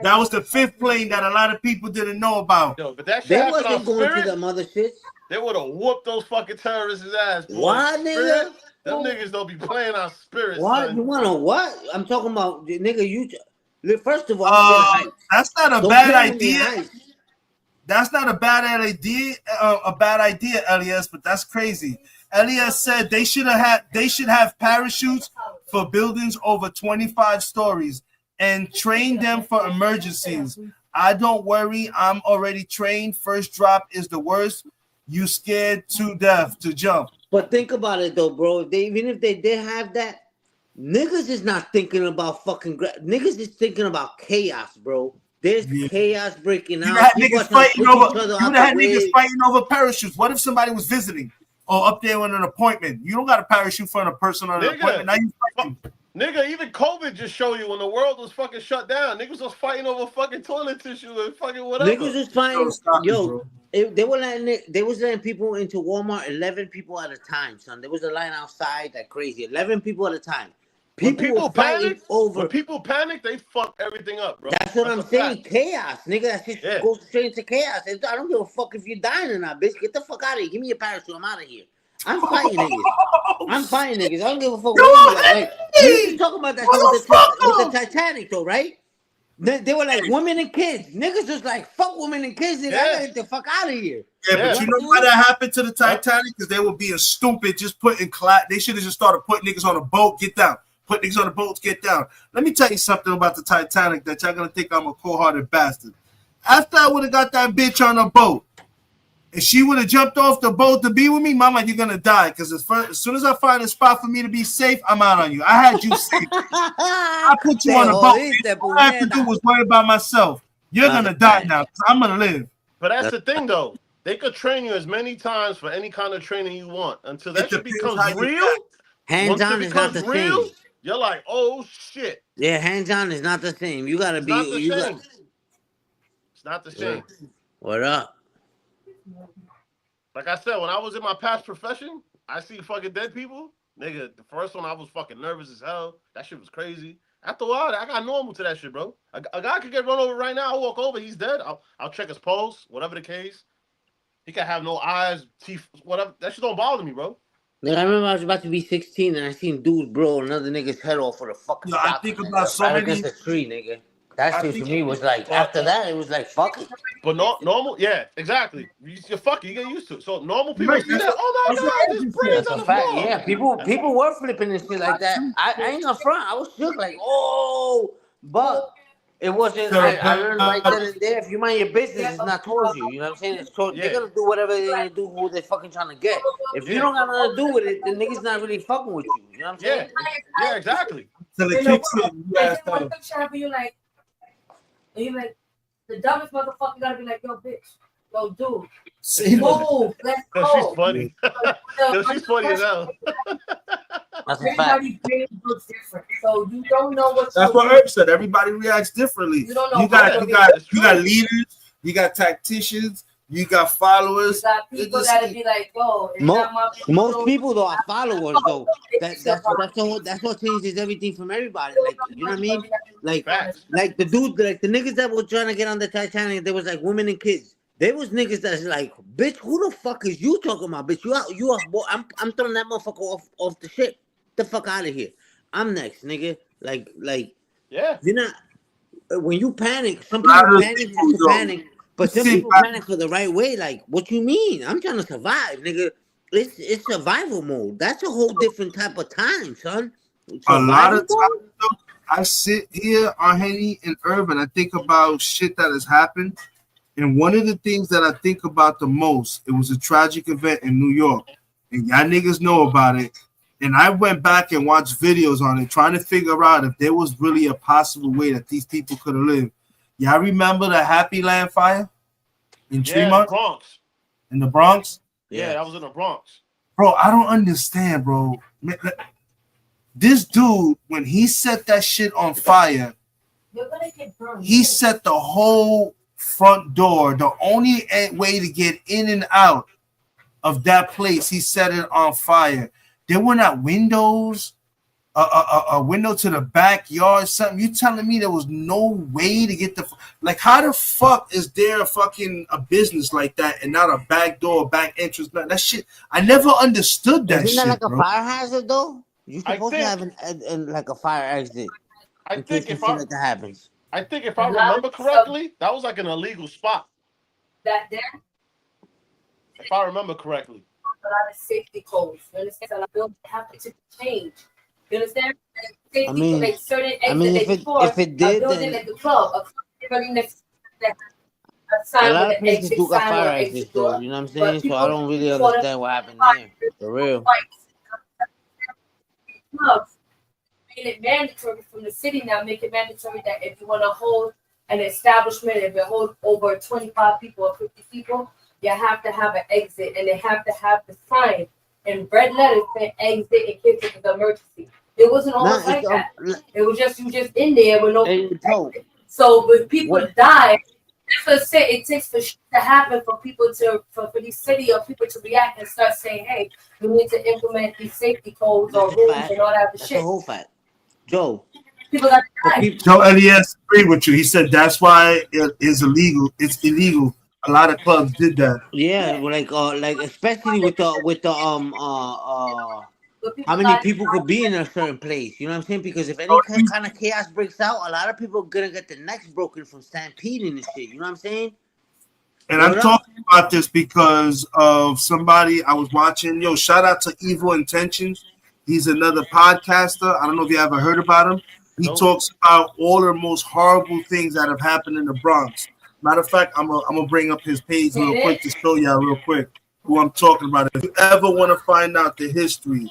that was the 5th plane that a lot of people didn't know about. Yo, but that shit they wasn't going to the mother shit. They would have whooped those fucking terrorists' ass. Why, nigga? Them niggas don't be playing on Spirit. What? Son. You want to what? I'm talking about, nigga, you... First of all, that's not a bad idea. That's not a bad idea, Elias, but that's crazy. Elias said they should have parachutes for buildings over 25 stories and train them for emergencies. I don't worry, I'm already trained. First drop is the worst. You scared to death to jump. But think about it though, bro. Even if they did have that, niggas is not thinking about fucking niggas is thinking about chaos, bro. There's chaos breaking out. You had niggas fighting over parachutes. What if somebody was visiting or up there on an appointment? You don't got a parachute for a person on an appointment. Now you fighting. Nigga, even COVID just showed you when the world was fucking shut down. Niggas was fighting over fucking toilet tissue and fucking whatever. Niggas was fighting. They was letting people into Walmart, 11 people at a time, son. There was a line outside like crazy. 11 people at a time. People panic over. When people panic, they fuck everything up, bro. That's what I'm saying. Chaos, nigga. That shit goes straight into chaos. I don't give a fuck if you're dying or not, bitch. Get the fuck out of here. Give me your parachute. I'm out of here. I'm fighting niggas. I'm fighting niggas. I don't give a fuck what you are. Like, we were just talking about that shit with the Titanic, though, right? They were like women and kids. Niggas just like, fuck women and kids. Nigga. I gotta get the fuck out of here. Yeah, but you know why that happened to the Titanic? Because they were being stupid, just putting They should have just started putting niggas on a boat, get down. Put niggas on the boats, get down. Let me tell you something about the Titanic that y'all gonna think I'm a cold-hearted bastard. After I would have got that bitch on a boat, and she would have jumped off the boat to be with me, mama, you're gonna die. Because as soon as I find a spot for me to be safe, I'm out on you. I had you safe. I put you on a boat. All I have to do was worry about myself. You're gonna die now, because I'm gonna live. But that's the thing, though. They could train you as many times for any kind of training you want until that shit becomes real. Hands-on is not the same. You're like, oh shit. Yeah, hands-on is not the same. You gotta be. It's not the same. What up? Like I said, when I was in my past profession, I see fucking dead people. Nigga, the first one I was fucking nervous as hell. That shit was crazy. After a while, I got normal to that shit, bro. A guy could get run over right now. I'll walk over. He's dead. I'll check his pulse, whatever the case. He can have no eyes, teeth, whatever. That shit don't bother me, bro. Nigga, I remember I was about to be 16 and I seen dudes blow another nigga's head off for the fucking. Yo, I think about so many. Against a tree, nigga. That shit to me was like, after that, it was like, fuck it. But normal, yeah, exactly. You're fucking, you get used to it. So normal people see that, oh my God, this breeze on the floor. Yeah, people were flipping and shit like that. I ain't gonna front. I was shook, like, oh, but it wasn't. I learned right then and there. If you mind your business, it's not towards you. You know what I'm saying? It's towards, they're gonna do whatever they're gonna do, who they're fucking trying to get. If you don't got nothing to do with it, the nigga's not really fucking with you. You know what I'm saying? Yeah, exactly. So the kicks in. You like. And you like, the dumbest motherfucker gotta be like, yo, bitch, yo, dude, move, let's go. She's funny. She's funny as hell. Everybody looks different, so you don't know what. That's what Herb said. Everybody reacts differently. You don't know. You got leaders. You got tacticians. You got followers. You got people that'll be like, yo, most people though are followers though. That's what changes everything from everybody. Like, you know what I mean? Like the dude, like the niggas that were trying to get on the Titanic, there was like women and kids. There was niggas that's like, bitch, who the fuck is you talking about? Bitch, you are I'm throwing that motherfucker off the ship. The fuck out of here. I'm next, nigga. Like, yeah. You're not. When you panic, some people panic. But some people panic for the right way. Like, what you mean? I'm trying to survive, nigga. It's survival mode. That's a whole different type of time, son. A lot of times, I sit here on Henny and Urban. I think about shit that has happened. And one of the things that I think about the most, it was a tragic event in New York. And y'all niggas know about it. And I went back and watched videos on it, trying to figure out if there was really a possible way that these people could have lived. Y'all remember the Happy Land fire in Tremont? Bronx. In the Bronx? Yeah, that was in the Bronx. Bro, I don't understand, bro. This dude, when he set that shit on fire, he set the whole front door, the only way to get in and out of that place, he set it on fire. There were not windows, a window to the backyard, something. You telling me there was no way to get like, how the fuck is there a business like that and not a back door, back entrance? That shit, I never understood that. Isn't that shit, like bro. A fire hazard though? You're supposed to have an like a fire exit. I think if that happens. I think if I remember correctly, that was like an illegal spot. That there? If I remember correctly. A lot of safety codes. You understand? A lot of buildings have to change. You understand? Safety codes, like certain exits. If it did, a building then like the club, a lot of places do got fire exits, though. You know what I'm saying? So I don't really understand what happened there. For real. Clubs made it mandatory from the city now. Make it mandatory that if you want to hold an establishment, if you hold over 25 people or 50 people, you have to have an exit, and they have to have the sign in red letters saying exit in case it was an emergency. It wasn't always like that. It was just you just in there with no exit. So when people die, that's what I say. It takes for shit to happen for people for these city or people to react and start saying, "Hey, we need to implement these safety codes or rules and all that shit." That's the whole fact, Joe. People got to die. Joe Elias agreed with you. He said that's why it is illegal. It's illegal A lot of clubs did that. Yeah, like especially with the how many people could be in a certain place. You know what I'm saying? Because if any kind of chaos breaks out, a lot of people are gonna get their necks broken from stampeding and shit. You know what I'm saying? And I'm Word up. talking about this because of somebody I was watching. Yo, shout out to Evil Intentions. He's another podcaster. I don't know if you ever heard about him. He talks about all the most horrible things that have happened in the Bronx. Matter of fact, I'm gonna bring up his page real quick to show y'all real quick who I'm talking about. If you ever want to find out the history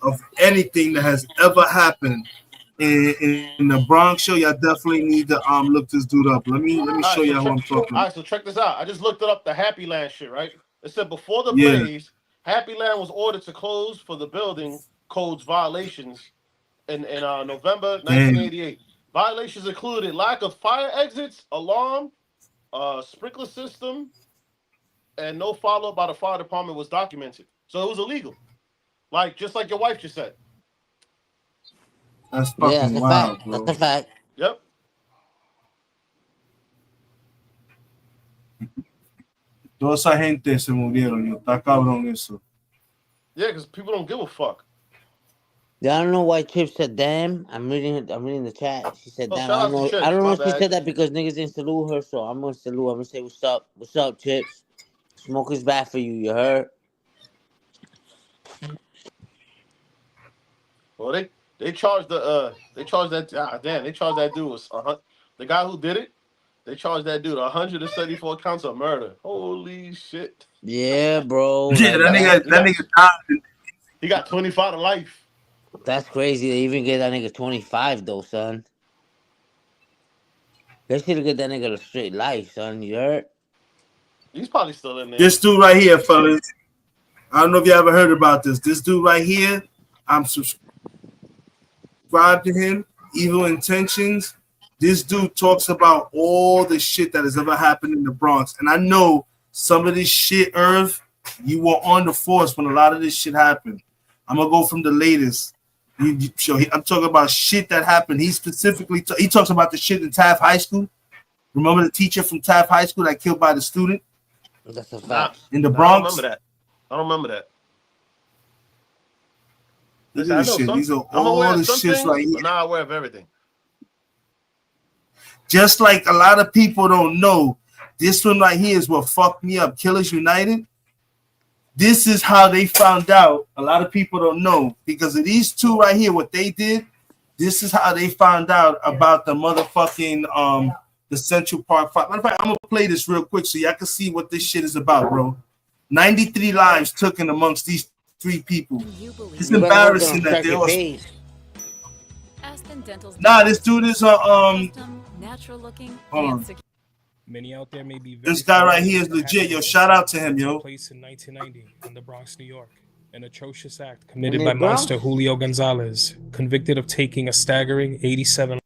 of anything that has ever happened in the Bronx show, y'all definitely need to look this dude up. Let me All show right, so y'all who check. I'm talking All about. right, so check this out. I just looked it up. The Happy Land shit, right? It said before the Yeah. blaze, Happy Land was ordered to close for the building codes violations in November Damn. 1988. Violations included lack of fire exits, alarm, sprinkler system, and no follow up by the fire department was documented. So it was illegal. Like just like your wife just said. That's Yeah, fucking that's a wild, fact. That's bro. a fact. Yep. Toda esa gente se murieron. Yo, está cabrón eso. Yeah, because people don't give a fuck. Yeah, I don't know why Chip said damn. I'm reading the chat. She said Oh, damn. shout I don't out to know. I Chips. don't know My if she bad. said that because niggas didn't salute her, so I'm gonna salute. I'm gonna say what's up. What's up, Chips? Smoke is bad for you, you heard? Well, they charged they charged that dude was the guy who did it. They charged that dude 174 counts of murder. Holy shit! Yeah, bro. Yeah, Like that nigga died. He got 25 to life. that's crazy. They even gave that nigga 25 though, son. They should have get that nigga a straight life, son. You heard? He's probably still in there. This dude right here, fellas. I don't know if you ever heard about this. This dude right here, I'm subscribed to him. Evil Intentions. This dude talks about all the shit that has ever happened in the Bronx. And I know some of this shit, Irv, you were on the force when a lot of this shit happened. I'm going to go from the latest. I'm talking about shit that happened. He specifically, he talks about the shit in Taft High School. Remember the teacher from Taft High School that killed by the student? That's a Nah, fact. In the I don't Bronx? remember that. I don't remember that. Look Listen, at I this know shit. some. These are I'm aware all of the some shits things, right here. but not aware of everything. Just like a lot of people don't know, this one right here is what fucked me up. Killers United. This is how they found out. A lot of people don't know because of these two right here, what they did. This is how they found out about the motherfucking the Central Park fight. Matter of fact, I'm gonna play this real quick so y'all can see what this shit is about, bro. 93 lives taken amongst these three people. It's You better hope they embarrassing don't that strike they your all. page. Nah, this dude is natural looking hold and on. secure. Many out there may be very This guy right familiar here with is the legit. Yo, happenings shout out to that him, took yo. place in 1990 in the Bronx, New York. An atrocious act In committed the by Bronx? monster Julio Gonzalez, convicted of taking a staggering 87.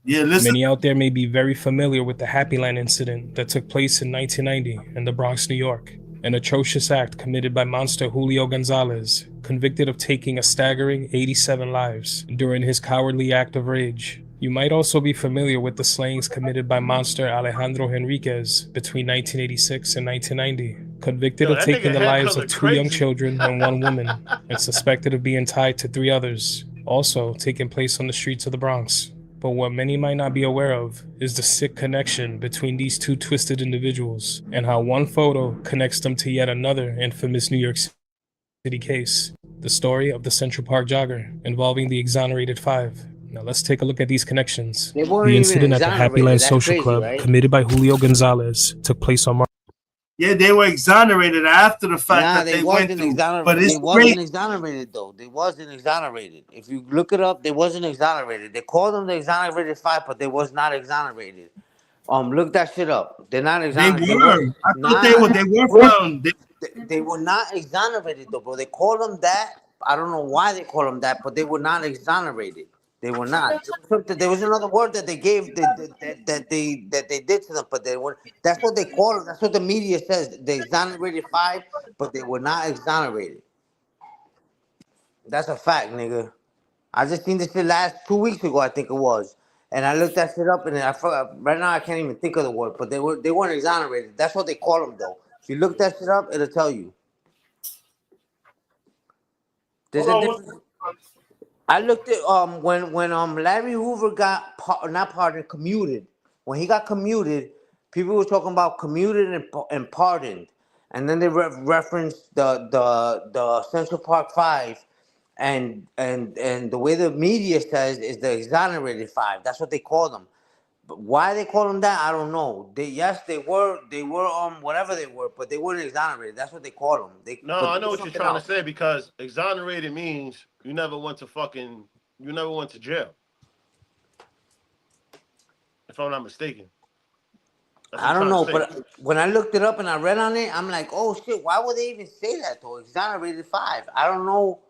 Yeah, listen. Many out there may be very familiar with the Happy Land incident that took place in 1990 in the Bronx, New York. An atrocious act committed by monster Julio Gonzalez, convicted of taking a staggering 87 lives during his cowardly act of rage. You might also be familiar with the slayings committed by monster Alejandro Henriquez between 1986 and 1990, convicted Yo, of that taking nigga the hair lives color of 2 young crazy. children and 1 woman, and suspected of being tied to 3 others, also taking place on the streets of the Bronx. But what many might not be aware of is the sick connection between these 2 twisted individuals, and how one photo connects them to yet another infamous New York City case, the story of the Central Park jogger involving the exonerated 5. Now let's take a look at these connections. They weren't The even incident at the Happy exonerated. Land That's Social crazy, Club right? committed by Julio Gonzalez took place on March. Yeah, they were exonerated after the fact Nah, that they they went wasn't through. exonerated. But it's They wasn't great. exonerated though. They wasn't exonerated. If you look it up, they wasn't exonerated. They called them the exonerated 5, but they was not exonerated. Look that shit up. They're not They exonerated. They were. was I thought nah. they were found. They were not exonerated though, bro. They called them that. I don't know why they called them that, but they were not exonerated. They were not. There was another word that they gave that they did to them, but they were. That's what they call it. That's what the media says. They exonerated 5, but they were not exonerated. That's a fact, nigga. I just seen this shit last 2 weeks ago. I think it was, And I looked that shit up, and I forgot, right now I can't even think of the word, but they weren't exonerated. That's what they call them, though. If you look that shit up, it'll tell you. There's a difference. I looked at when Larry Hoover got commuted. When he got commuted, people were talking about commuted and pardoned, and then they referenced the Central Park Five, and the way the media says is the exonerated five. That's what they call them. But why they call them that, I don't know. They were whatever they were, but they weren't exonerated. That's what they call them. I know what you're trying to say, because exonerated means you never went to jail. If I'm not mistaken. I don't know, but when I looked it up and I read on it, I'm like, oh shit, why would they even say that though? Exonerated five. I don't know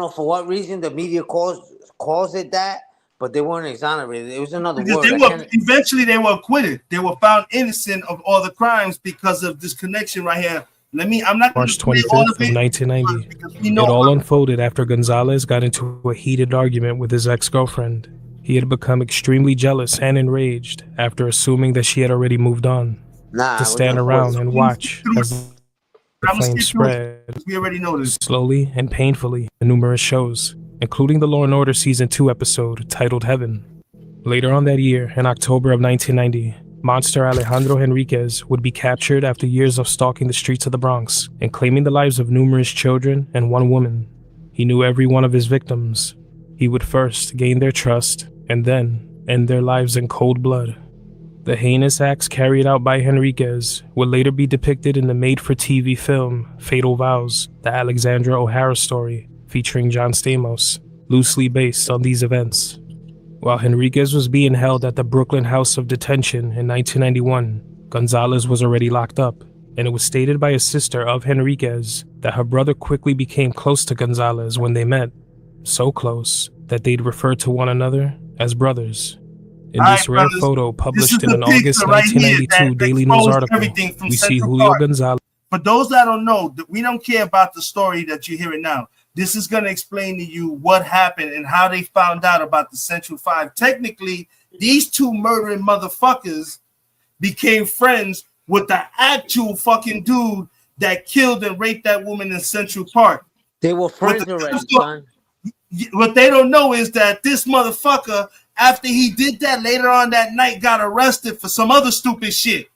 for what reason the media calls it that, but they weren't exonerated. It was another word. Eventually they were acquitted. They were found innocent of all the crimes because of this connection right here. March 25th of 1990. It all unfolded after Gonzalez got into a heated argument with his ex-girlfriend. He had become extremely jealous and enraged after assuming that she had already moved on. To stand around and watch as the flames spread slowly and painfully in numerous shows, including the Law & Order Season 2 episode titled Heaven. Later on that year, in October of 1990, monster Alejandro Henriquez would be captured after years of stalking the streets of the Bronx and claiming the lives of numerous children and one woman. He knew every one of his victims. He would first gain their trust and then end their lives in cold blood. The heinous acts carried out by Henriquez would later be depicted in the made-for-TV film Fatal Vows, the Alexandra O'Hara story featuring John Stamos, loosely based on these events. While Henriquez was being held at the Brooklyn House of Detention in 1991, Gonzalez was already locked up, and it was stated by a sister of Henriquez that her brother quickly became close to Gonzalez when they met, so close that they'd refer to one another as brothers. In this rare photo published in an August 1992 Daily News article, we see Julio Gonzalez. For those that don't know, we don't care about the story that you're hearing now. This is going to explain to you what happened and how they found out about the Central Five. Technically, these two murdering motherfuckers became friends with the actual fucking dude that killed and raped that woman in Central Park. They were friends already, son. What they don't know is that this motherfucker, after he did that, later on that night got arrested for some other stupid shit.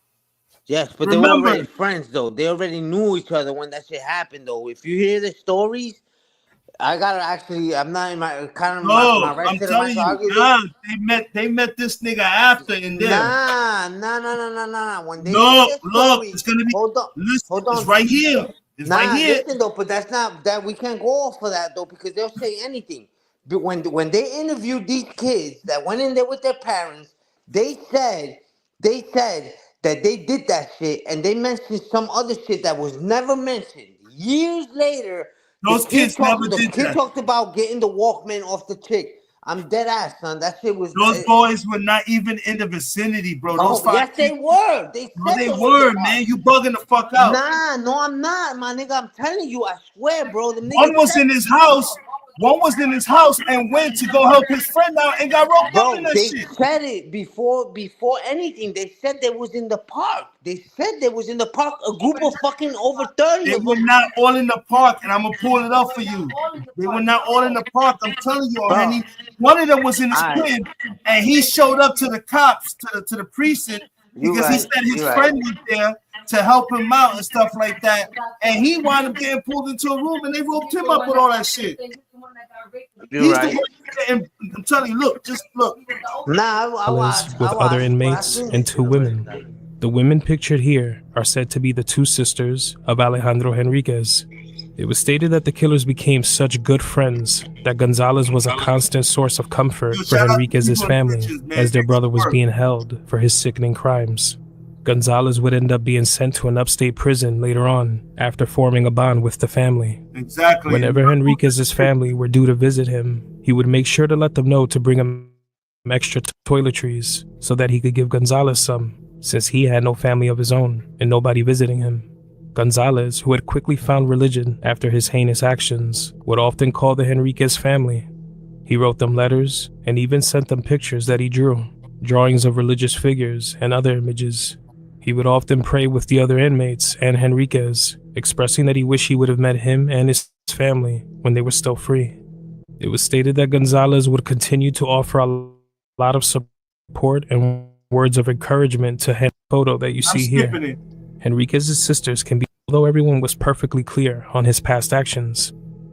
Yes, but they were already friends, though. They already knew each other when that shit happened, though. If you hear the stories, I gotta actually, I'm not in my kind of my right. I'm telling you, they met this nigga after in there. Nah. When they look, it's gonna be. Hold on. It's right here. It's right here. Listen though, but that's not that we can't go off for that though, because they'll say anything. But when they interviewed these kids that went in there with their parents, they said that they did that shit, and they mentioned some other shit that was never mentioned. Years later, those kids never did that. The kid talked about getting the Walkman off the chick. I'm dead ass, son. That shit was. Those boys were not even in the vicinity, bro. Yes, they were. They were, man. You bugging the fuck out. No, I'm not, my nigga. I'm telling you, I swear, bro. One was in his house. One was in his house and went to go help his friend out and got roped up in that shit. They said it before anything. They said they was in the park. They said they was in the park. A group of fucking over 30. They were not all in the park, and I'm gonna pull it up for you. They were not all in the park. I'm telling you already. One of them was in his crib, and he showed up to the cops, to the precinct, because he said his friend was there to help him out and stuff like that. And he wound up getting pulled into a room, and they roped him up with all that shit. You're right. And I'm telling you, look, just look. With other inmates and two women. The women pictured here are said to be the two sisters of Alejandro Henriquez. It was stated that the killers became such good friends that Gonzalez was a constant source of comfort for Henriquez's family as their brother was being held for his sickening crimes. Gonzalez would end up being sent to an upstate prison later on after forming a bond with the family. Exactly. Whenever Henriquez's family were due to visit him, he would make sure to let them know to bring him extra toiletries so that he could give Gonzalez some, since he had no family of his own and nobody visiting him. Gonzalez, who had quickly found religion after his heinous actions, would often call the Henriquez family He wrote them letters and even sent them pictures that he drew, drawings of religious figures and other images. He would often pray with the other inmates and Henriquez, expressing that he wished he would have met him and his family when they were still free. It was stated that Gonzalez would continue to offer a lot of support and words of encouragement to him. Photo that you see here. Henriquez's sisters can be, although everyone was perfectly clear on his past actions.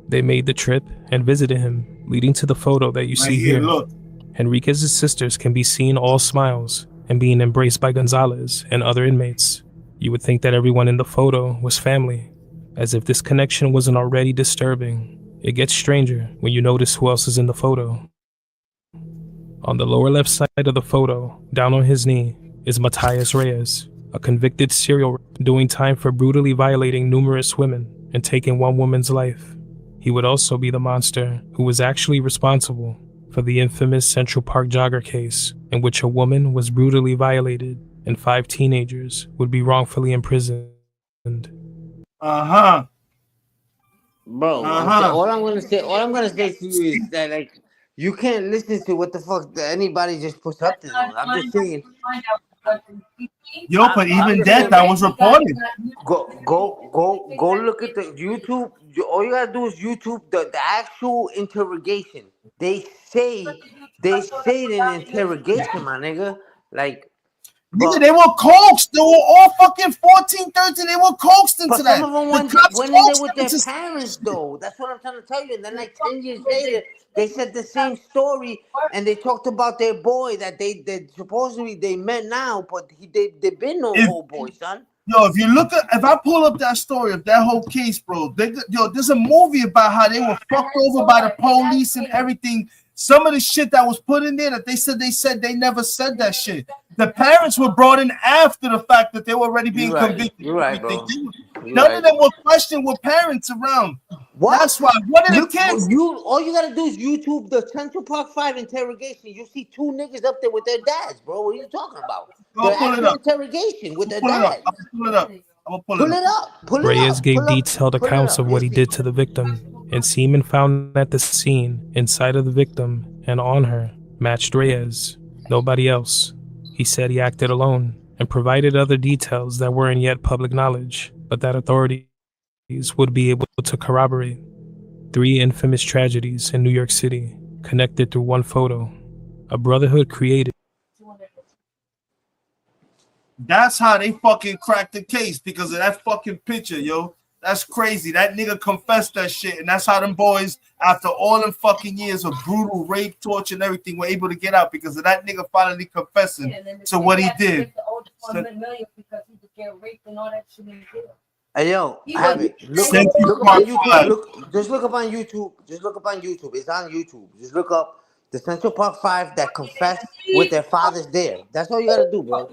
They made the trip and visited him, leading to the photo that you see here. Look. Henriquez's sisters can be seen all smiles and being embraced by Gonzalez and other inmates. You would think that everyone in the photo was family, as if this connection wasn't already disturbing. It gets stranger when you notice who else is in the photo. On the lower left side of the photo, down on his knee, is Matias Reyes, a convicted serial rapper doing time for brutally violating numerous women and taking one woman's life. He would also be the monster who was actually responsible for the infamous Central Park jogger case, in which a woman was brutally violated and 5 teenagers would be wrongfully imprisoned. Bro, all I'm gonna say to you is that, like, you can't listen to what the fuck that anybody just puts up to them. I'm just saying. Yo, but even that was reported. Go look at the YouTube. All you gotta do is YouTube the actual interrogation. They say it in interrogation, my nigga. Like, nigga, they were coaxed. They were all fucking 14, 13. They were coaxed into that. Some of them went in there with their parents, though. That's what I'm trying to tell you. And then, like 10 years later, they said the same story, and they talked about their boy that they supposedly they met now, but they been no whole boy, son. Yo, if I pull up that story of that whole case, bro, there's a movie about how they were fucked over by the police and everything. Some of the shit that was put in there that they said they never said that shit. The parents were brought in after the fact that they were already being convicted. You're right, bro. None of them were questioned with parents around. What? That's why. What are the kids? All you gotta do is YouTube the Central Park 5 interrogation. You see 2 niggas up there with their dads, bro. What are you talking about? The actual interrogation with their dads. Pull it up. I'm gonna pull it up. Reyes gave detailed accounts of what he did to the victim, and semen found at the scene inside of the victim and on her matched Reyes, nobody else. He said he acted alone and provided other details that weren't yet public knowledge, but that authorities would be able to corroborate. 3 infamous tragedies in New York City connected through one photo. A brotherhood created. That's how they fucking cracked the case, because of that fucking picture, yo. That's crazy. That nigga confessed that shit, and that's how them boys, after all them fucking years of brutal rape, torture, and everything, were able to get out because of that nigga finally confessing to what he did. Hey yo, have it. Look up on YouTube. Just look up on YouTube. It's on YouTube. Just look up the Central Park 5 that confessed with their fathers there. That's all you gotta do, bro.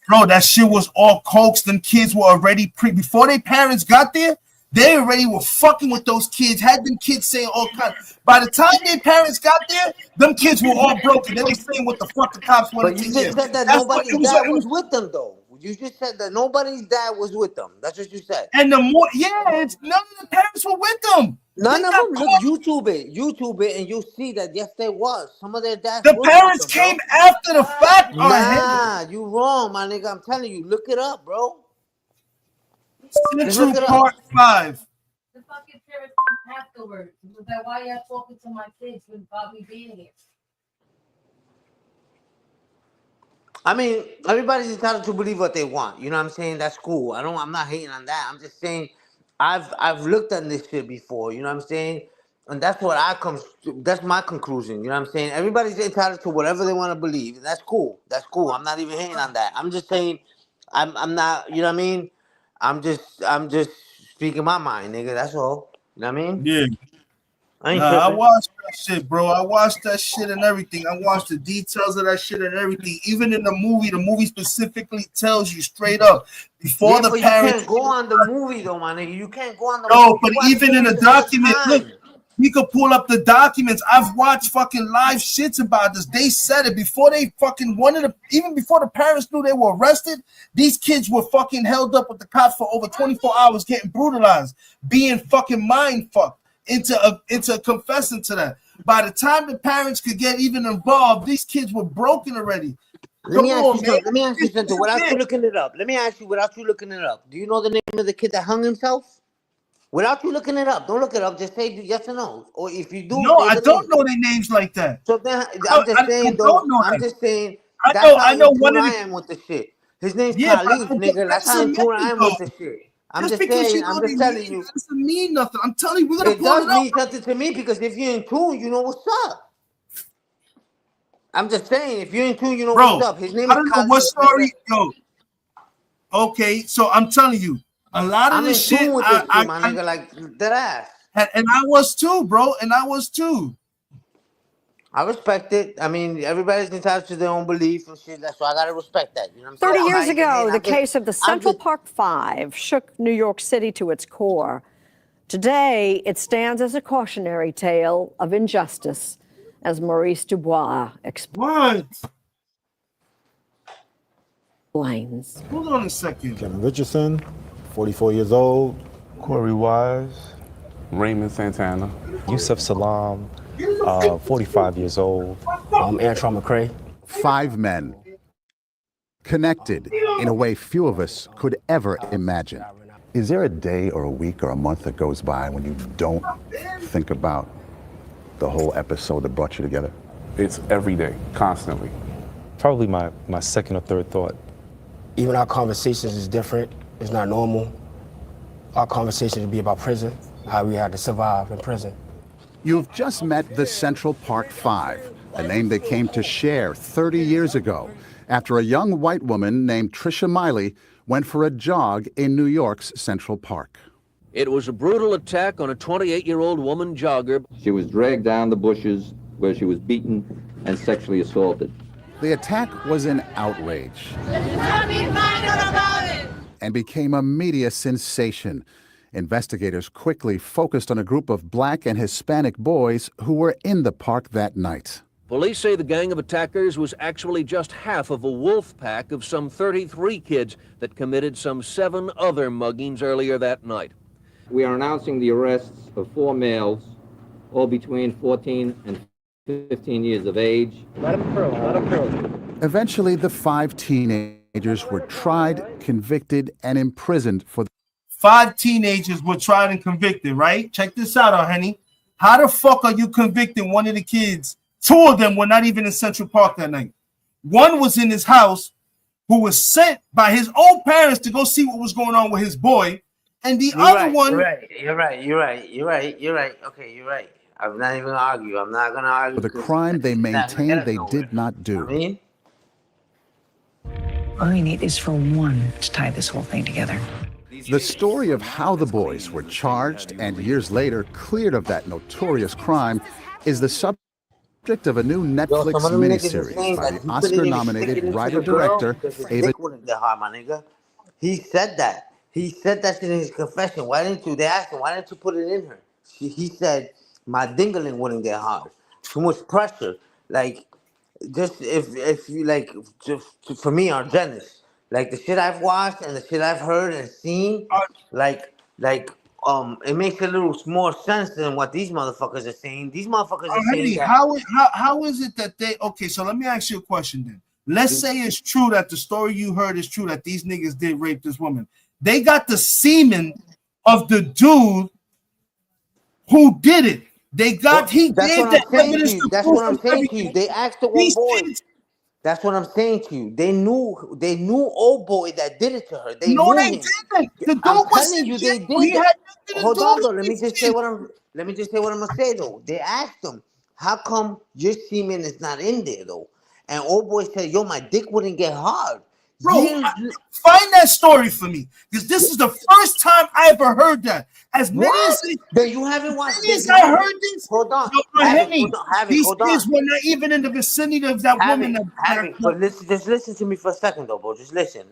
Bro, that shit was all coaxed. Them kids were already before their parents got there. They already were fucking with those kids. Had them kids saying all kinds. By the time their parents got there, them kids were all broken. They were saying what the fuck the cops wanted to hear. But you just said that nobody's dad was with them, though. You just said that nobody's dad was with them. That's what you said. And the more, it's none of the parents were with them. None of them. Look, YouTube it, and you'll see that yes, there was. Some of their dads. The parents came after the fact. Nah, you wrong, my nigga. I'm telling you, look it up, bro. Central Park 5. The fucking parents afterwards. Was that why y'all talking to my kids without me being here? I mean, everybody's entitled to believe what they want. You know what I'm saying? That's cool. I'm not hating on that. I'm just saying I've looked at this shit before, you know what I'm saying? And that's what that's my conclusion, you know what I'm saying? Everybody's entitled to whatever they want to believe, and that's cool. That's cool. I'm not even hating on that. I'm just saying I'm not, you know what I mean? I'm just speaking my mind, nigga. That's all. You know what I mean? Yeah. I watched that shit, bro. I watched that shit and everything. I watched the details of that shit and everything. Even in the movie specifically tells you straight up before the parents. You can't go on the movie though, my nigga. You can't go on the movie. No, but even in the document, look, we could pull up the documents. I've watched fucking live shits about this. They said it before they fucking even before the parents knew they were arrested. These kids were fucking held up with the cops for over 24 hours, getting brutalized, being fucking mind fucked. into confessing to that. By the time the parents could get even involved, these kids were broken already. Let me ask you something. Without you looking it up. Let me ask you without you looking it up. Do you know the name of the kid that hung himself? Without you looking it up. Don't look it up. Just say yes or no. Or if you do, no, say I the don't name. know their names like that. So then I'm just saying though. I'm just saying that's how I know in one tune of I the. am with the shit. His name's Yeah, Khalif, but nigga. That's that's how a in tune I minute am though. with the shit. I'm Just just because saying. you know I'm their just telling names you. doesn't mean nothing. I'm telling you, we're gonna It pull does it up. mean something to me because if you're in tune, you know what's up. I'm just saying, if you're in tune, you know Bro, what's up. His name I is don't know Khalif, what nigga. story, yo. Okay, so I'm telling you, a lot of I'm this in shit, tune with this shit, my nigga, like that ass. and I was too, bro, and I was too. I respect it. I mean, everybody's entitled to their own belief and shit. So I gotta respect that. You know what I'm saying? 30 I'm years not even ago, hating. the case of the Central Park Five shook New York City to its core. Today, it stands as a cautionary tale of injustice, as Maurice Dubois explains. Hold on a second. Kevin Richardson, 44 years old. Corey Wise. Raymond Santana. Yusuf Salam, 45 years old. Antron McCray. 5 men connected in a way few of us could ever imagine. Is there a day or a week or a month that goes by when you don't think about the whole episode that brought you together? It's every day, constantly. Probably my second or third thought. Even our conversations is different. It's not normal. Our conversations would be about prison, how we had to survive in prison. You've just met the Central Park Five, a name they came to share 30 years ago after a young white woman named Trisha Miley went for a jog in New York's Central Park. It was a brutal attack on a 28-year-old woman jogger. She was dragged down the bushes where she was beaten and sexually assaulted. The attack was an outrage and became a media sensation. Investigators quickly focused on a group of black and Hispanic boys who were in the park that night. Police say the gang of attackers was actually just half of a wolf pack of some 33 kids that committed some 7 other muggings earlier that night. We are announcing the arrests of 4 males, all between 14 and 15 years of age. Let them curl. Eventually, the 5 teenagers were tried, convicted, and imprisoned for 5 teenagers were tried and convicted, right? Check this out, honey. How the fuck are you convicting one of the kids? 2 of them were not even in Central Park that night. One was in his house, who was sent by his own parents to go see what was going on with his boy. And the other one... You're right. Okay, you're right. I'm not even going to argue. I'm not going to argue. For the crime they maintained they did not do. All we need is for one to tie this whole thing together. The story of how the boys were charged and years later cleared of that notorious crime is the subject of a new Netflix miniseries by the Oscar-nominated writer-director Ava. He said that. He said that in his confession. Why didn't you? They asked him, why didn't you put it in her? He said, my dingling wouldn't get hard. Too much pressure. Like, just if you like, just for me, our Janice, like the shit I've watched and the shit I've heard and seen, it makes a little more sense than what these motherfuckers are saying. These motherfuckers are saying that. How is it that they... Okay, so let me ask you a question then. Let's say it's true that the story you heard is true, that these niggas did rape this woman. They got the semen of the dude who did it. They got... That's what I'm saying to you. They asked the one boy. That's what I'm saying to you. They knew old boy that did it to her. They knew him. Didn't. The I'm telling you, they did. Hold on, though. Let me just say what I'm gonna say though. They asked him, "How come your semen is not in there though?" And old boy said, "Yo, my dick wouldn't get hard." Bro, find that story for me, because this is the first time I ever heard that. As many as you haven't watched this, I heard this. Hold on, these kids were not even in the vicinity of that woman. But just listen to me for a second, though, bro. Just listen.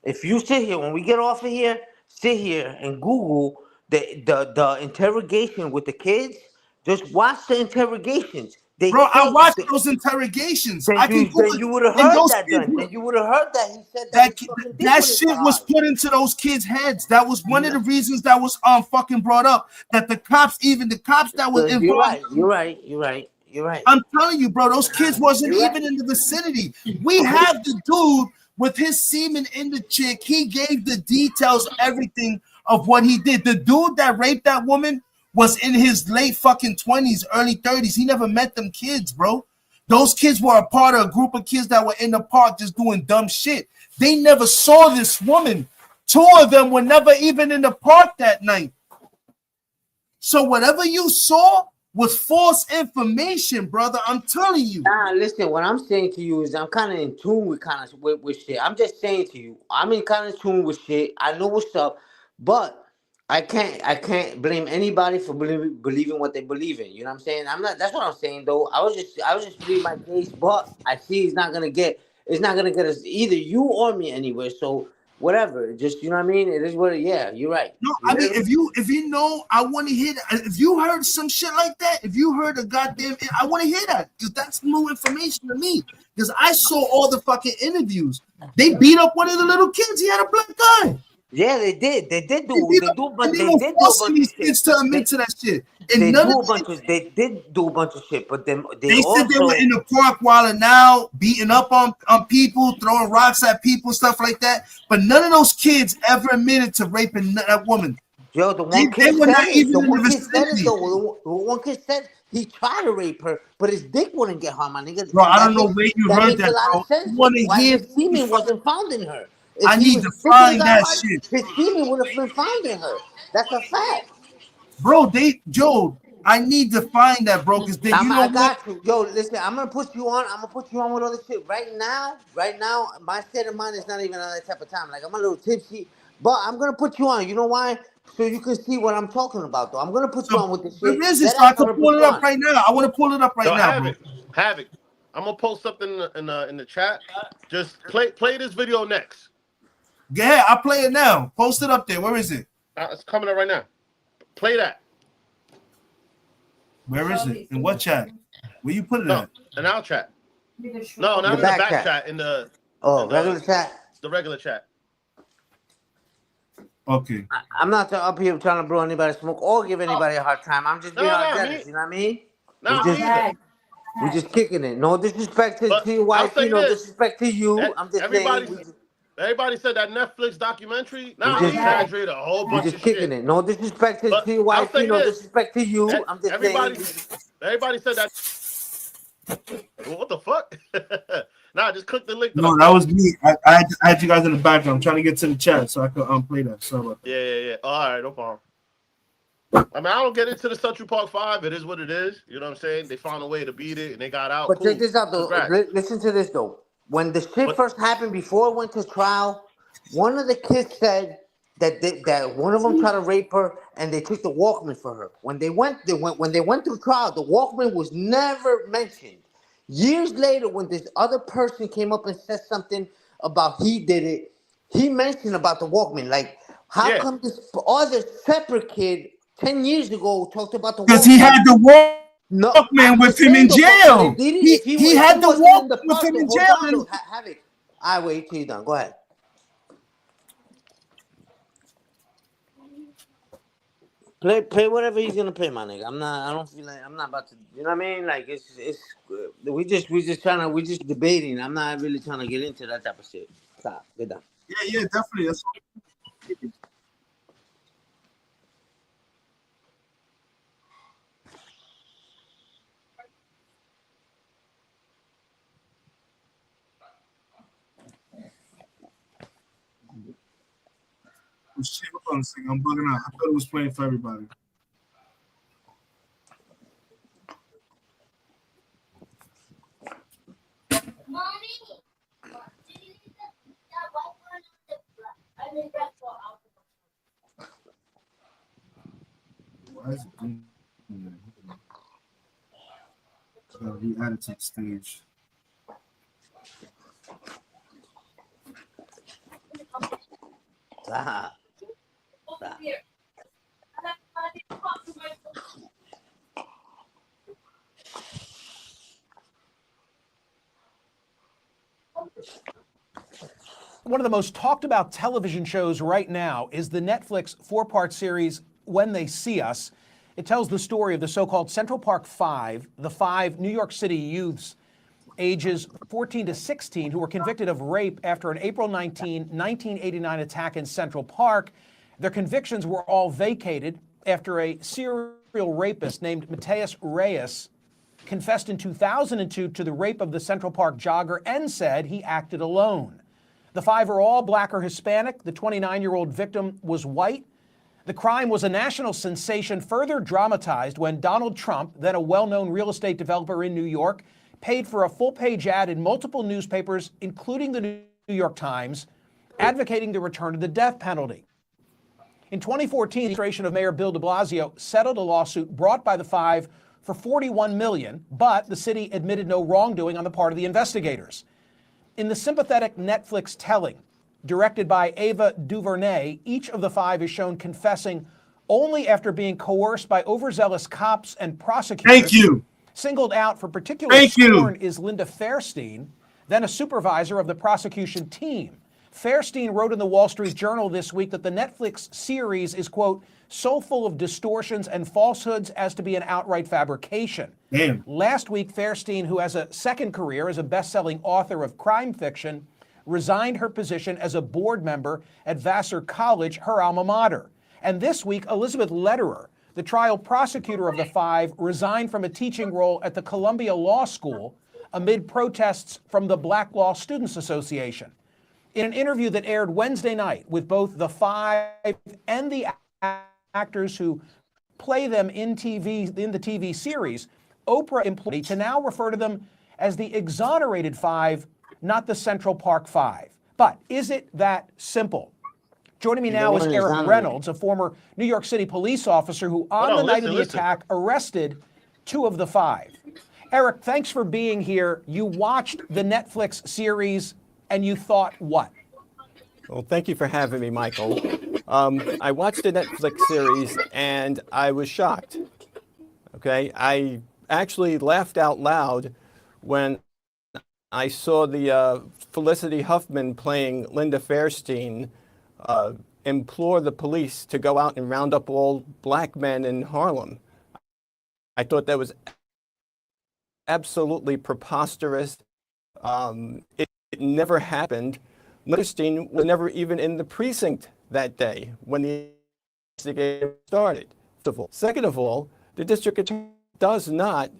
If you sit here when we get off of here, sit here and Google the interrogation with the kids. Just watch the interrogations. Bro, I watched those interrogations. I can go. Then you would have And heard those that. kids, Then you would have heard that he said that that his fucking dick that wouldn't shit get was hard. put into those kids' heads. That was one of the reasons that was fucking brought up. That the cops that was You're involved. right. You're right. You're right. You're right. I'm telling you, bro, those kids wasn't You're right. even in the vicinity. We have the dude with his semen in the chick. He gave the details, everything of what he did. The dude that raped that woman was in his late fucking 20s, early 30s. He never met them kids, bro. Those kids were a part of a group of kids that were in the park just doing dumb shit. They never saw this woman. Two of them were never even in the park that night. So whatever you saw was false information, brother. I'm telling you. Nah, listen. What I'm saying to you is I'm kind of in tune with shit. I'm just saying to you, I'm in kind of tune with shit. I know what's up, but I can't blame anybody for believing what they believe in. You know what I'm saying? I'm not. That's what I'm saying though. I was just pleading my case, but I see it's not gonna get us either you or me anywhere. So whatever. Just you know what I mean. It is what. Yeah, you're right. No, I mean, if you know, I want to hear that. If you heard some shit like that, if you heard a goddamn, I want to hear that because that's new information to me. Because I saw all the fucking interviews. They beat up one of the little kids. He had a black guy. Yeah, they did. They did do a bunch these of kids shit. to admit to that shit. And They none do of a bunch of. They did do a bunch of shit, but then they said they were in the park while now beating up on people, throwing rocks at people, stuff like that. But none of those kids ever admitted to raping that woman. Yo, the one kid were said not it. even The in one the kid said it vicinity. though. The one kid said he tried to rape her, but his dick wouldn't get hard, my nigga. Bro, And I don't know where you heard makes a that, lot bro. of sense. You want to Why hear? his semen wasn't found in her? If I he need was to dick would have find got that hard, shit, his semen would have been found in her. That's a fact. bro. Joe, I need to find that, bro. Because then you know I what? got you. Yo, listen, I'm gonna put you on. I'm gonna put you on with other shit. Right now, my state of mind is not even on that type of time. Like I'm a little tipsy, but I'm gonna put you on. You know why? So you can see what I'm talking about, though. I'm gonna put you on with this Where shit. is it? That So I ass, I'm can gonna pull put it you up on. right now. I want to pull it up right Yo, now, bro. Havoc. I'm gonna post something in the chat. Just play this video next. Yeah, I'll play it now. Post it up there. Where is it? It's coming up right now. Play that. Where is it? In what chat? Where you put it at? In our chat. No, not in the back chat. In the regular chat. The regular chat. Okay. I'm not up here trying to blow anybody smoke or give anybody a hard time. I'm just being jealous. You know what I mean? We're just kicking it. No disrespect to your wife. No disrespect to you. I'm just saying. Everybody said that Netflix documentary. Nah, we exaggerated a whole bunch of shit. We're just kicking it. No disrespect to your wife. No disrespect to you. I'm just saying. Everybody said that. What the fuck? Nah, just click the link. No, that was me. I had you guys in the background. I'm trying to get to the chat so I could play that. Sorry about that. Yeah. All right, no problem. I mean, I don't get into the Central Park 5. It is what it is. You know what I'm saying? They found a way to beat it, and they got out. But cool. check this out, though. Listen to this, though. When the shit first happened, before it went to trial, one of the kids said that one of them tried to rape her, and they took the Walkman for her. When they went through trial, the Walkman was never mentioned. Years later, when this other person came up and said something about he did it, he mentioned about the Walkman. Like, how come this other separate kid 10 years ago talked about the Walkman? Because he had the Walkman with him in jail. He had the Walkman with him in jail. Have it. I wait till you're done. Go ahead. Play whatever he's gonna play, my nigga. I don't feel like I'm not about to. You know what I mean? Like it's. We just debating. I'm not really trying to get into that type of shit. Stop. Get down. Yeah, definitely. That's shit, hold on a second. I'm bugging out. I thought it was playing for everybody. Why is it doing that? So we added to the stage. Stop. One of the most talked about television shows right now is the Netflix 4-part series, When They See Us. It tells the story of the so-called Central Park Five, the 5 New York City youths ages 14 to 16 who were convicted of rape after an April 19, 1989 attack in Central Park. Their convictions were all vacated after a serial rapist named Mateus Reyes confessed in 2002 to the rape of the Central Park jogger and said he acted alone. The 5 are all black or Hispanic. The 29-year-old victim was white. The crime was a national sensation, further dramatized when Donald Trump, then a well-known real estate developer in New York, paid for a full-page ad in multiple newspapers, including the New York Times, advocating the return of the death penalty. In 2014, the administration of Mayor Bill de Blasio settled a lawsuit brought by the 5 for $41 million, but the city admitted no wrongdoing on the part of the investigators. In the sympathetic Netflix telling, directed by Ava DuVernay, each of the 5 is shown confessing only after being coerced by overzealous cops and prosecutors. Thank you. Singled out for particular scorn is Linda Fairstein, then a supervisor of the prosecution team. Fairstein wrote in the Wall Street Journal this week that the Netflix series is, quote, so full of distortions and falsehoods as to be an outright fabrication. Damn. Last week, Fairstein, who has a second career as a best-selling author of crime fiction, resigned her position as a board member at Vassar College, her alma mater. And this week, Elizabeth Lederer, the trial prosecutor of the 5, resigned from a teaching role at the Columbia Law School amid protests from the Black Law Students Association. In an interview that aired Wednesday night with both the 5 and the actors who play them in the TV series, Oprah employed to now refer to them as the exonerated 5, not the Central Park 5. But is it that simple? Joining me now is Eric Reynolds, a former New York City police officer who, on the night of the attack, arrested 2 of the 5. Eric, thanks for being here. You watched the Netflix series and you thought what? Well, thank you for having me, Michael. I watched the Netflix series and I was shocked. Okay, I actually laughed out loud when I saw the Felicity Huffman playing Linda Fairstein implore the police to go out and round up all black men in Harlem. I thought that was absolutely preposterous. It never happened. Linda Fairstein was never even in the precinct that day when the investigation started. Second of all, the district attorney does not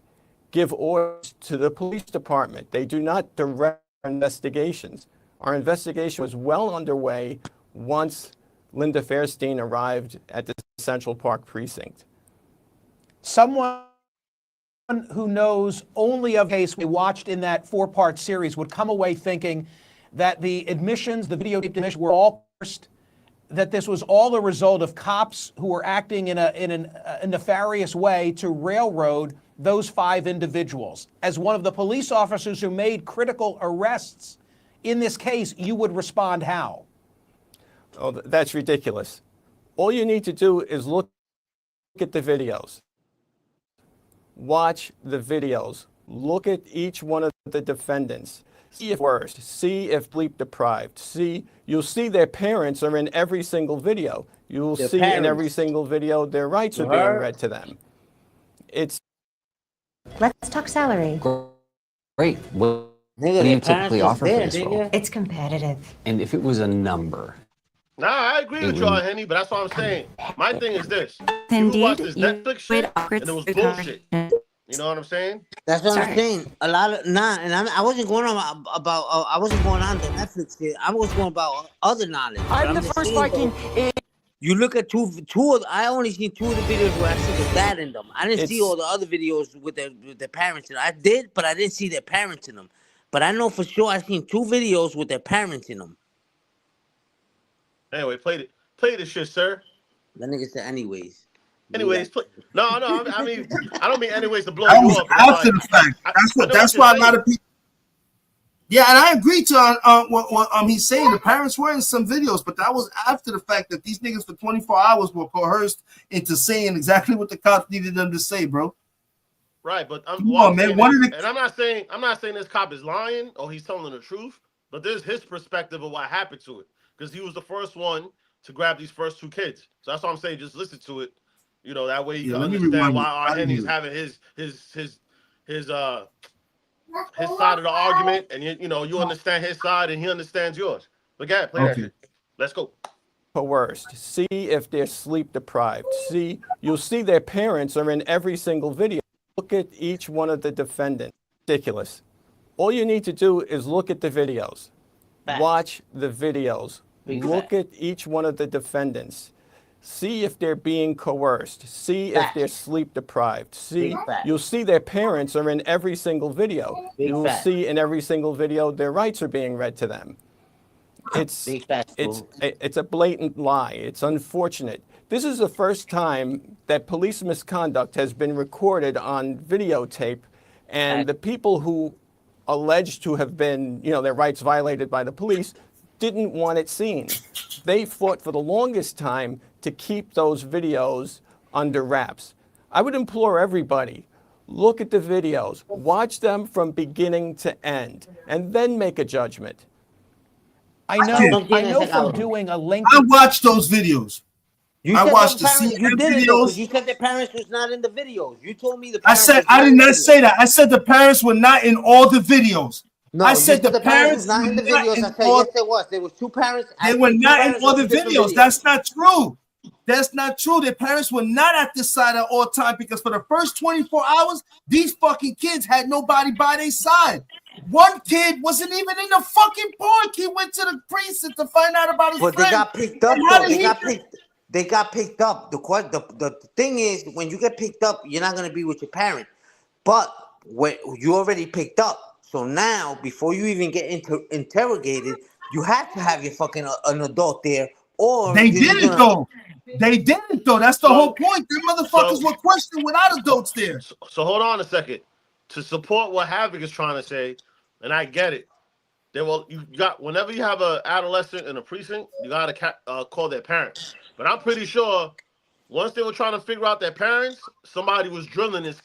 give orders to the police department. They do not direct our investigations. Our investigation was well underway once Linda Fairstein arrived at the Central Park precinct. Someone who knows only of the case we watched in that 4-part series would come away thinking that the admissions, the videotaped admissions, were all cursed, that this was all a result of cops who were acting in a nefarious way to railroad those 5 individuals. As one of the police officers who made critical arrests in this case, you would respond how? Oh, that's ridiculous. All you need to do is look at the videos. Watch the videos. Look at each one of the defendants. See if worst. See if bleep deprived. You'll see their parents are in every single video. You will see in every single video their rights are being read to them. Let's talk salary. Great. What do you typically offer for this role? It's competitive. And if it was a number? Nah, I agree with y'all, Henny, but that's what I'm saying. My thing is this. Indeed, you watch this Netflix shit, and it was bullshit. You know what I'm saying? That's what I'm saying. A lot of I wasn't going on about I wasn't going on the Netflix shit. I was going about other knowledge. I'm the first Viking. You look at two of I only seen 2 of the videos where I see the dad in them. I didn't see all the other videos with their parents in them. I did, but I didn't see their parents in them. But I know for sure I seen 2 videos with their parents in them. Anyway, play this shit, sir. That nigga said anyways. Anyways, no, I mean, I don't mean anyways to blow That you was up. after the fact. That's why a lot of people. Yeah, and I agree to what he's saying. The parents were in some videos, but that was after the fact that these niggas for 24 hours were coerced into saying exactly what the cops needed them to say, bro. Right, but I'm not saying this cop is lying or he's telling the truth. but there's his perspective of what happened to it because he was the first one to grab these first two kids. So that's what I'm saying. Just listen to it. You know, that way you Yeah, can let me understand rewind it. why our Henny's having his side of the argument, and you understand his side, and he understands yours. But go ahead, play that shit. Let's go. Coerced. See if they're sleep deprived. You'll see their parents are in every single video. Look at each one of the defendants. Ridiculous. All you need to do is look at the videos. Watch the videos. Look at each one of the defendants. See if they're being coerced. See if they're sleep deprived. You'll see their parents are in every single video. You'll see in every single video their rights are being read to them. It's a blatant lie. It's unfortunate. This is the first time that police misconduct has been recorded on videotape, and the people who alleged to have been, their rights violated by the police didn't want it seen. They fought for the longest time to keep those videos under wraps. I would implore everybody, look at the videos, watch them from beginning to end, and then make a judgment. I know from doing a lengthy... I watched those videos. I watched the CNN you didn't videos. because you said the parents was not in the videos. You told me the I parents said was I not did in the not videos. say that. I said the parents were not in all the videos. No, I said you the parents was not in the were not videos. in I said all. yes, there was. There was two parents. They were not in all the videos. That's not true. That's not true. Their parents were not at this side at all time because for the first 24 hours, these fucking kids had nobody by their side. One kid wasn't even in the fucking park. He went to the precinct to find out about his friend. But they got picked up, though. They got picked up. The thing is, when you get picked up, you're not gonna be with your parent. But when you already picked up, so now before you even get interrogated, you have to have your fucking an adult there. Or they didn't though. They didn't though. That's the whole point. The motherfuckers were questioned without adults there. So hold on a second. To support what Havoc is trying to say, and I get it. You got whenever you have an adolescent in a precinct, you gotta call their parents. But I'm pretty sure once they were trying to figure out their parents, somebody was drilling these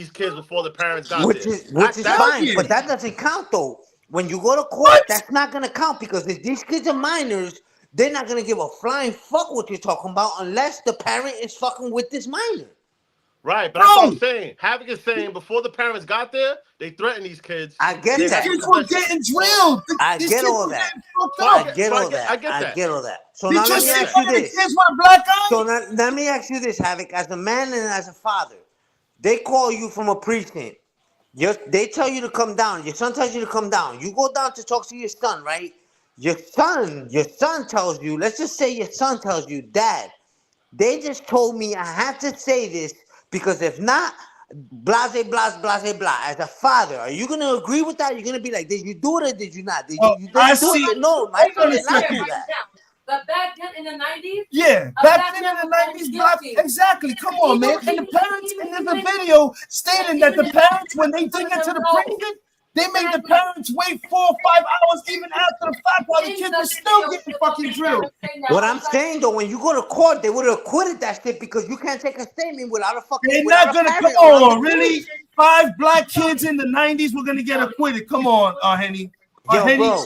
kids before the parents got which there. Is fine, but that doesn't count though. When you go to court, that's not gonna count because if these kids are minors, they're not gonna give a flying fuck what you're talking about unless the parent is fucking with this minor. Right, but that's what I'm saying. Havoc is saying before the parents got there, they threatened these kids. I get that. These kids were getting drilled. I get all that. I get all that. I get all that. So now let me ask you this. So now let me ask you this, Havoc. As a man and as a father, they call you from a precinct. They tell you to come down. Your son tells you to come down. You go down to talk to your son, right? Your son tells you, let's just say your son tells you, Dad, they just told me I have to say this because if not, blah, blah, blah, blah, blah. As a father, are you going to agree with that? You're going to be like, did you do it or did you not? Did you do it? No, my son did not do that. But back then in the 90s? Yeah, back then in the 90s, exactly. Come on, man. And the parents in the video stating that the parents, when they did get to the precinct, they made the parents wait 4 or 5 hours even after the fact while the kids were still getting fucking drilled. What I'm saying though, when you go to court, they would have acquitted that shit because you can't take a statement without a fucking. They're not gonna come on, really? 5 black kids in the 90s were gonna get acquitted. Come on, Henny. Yo, bro,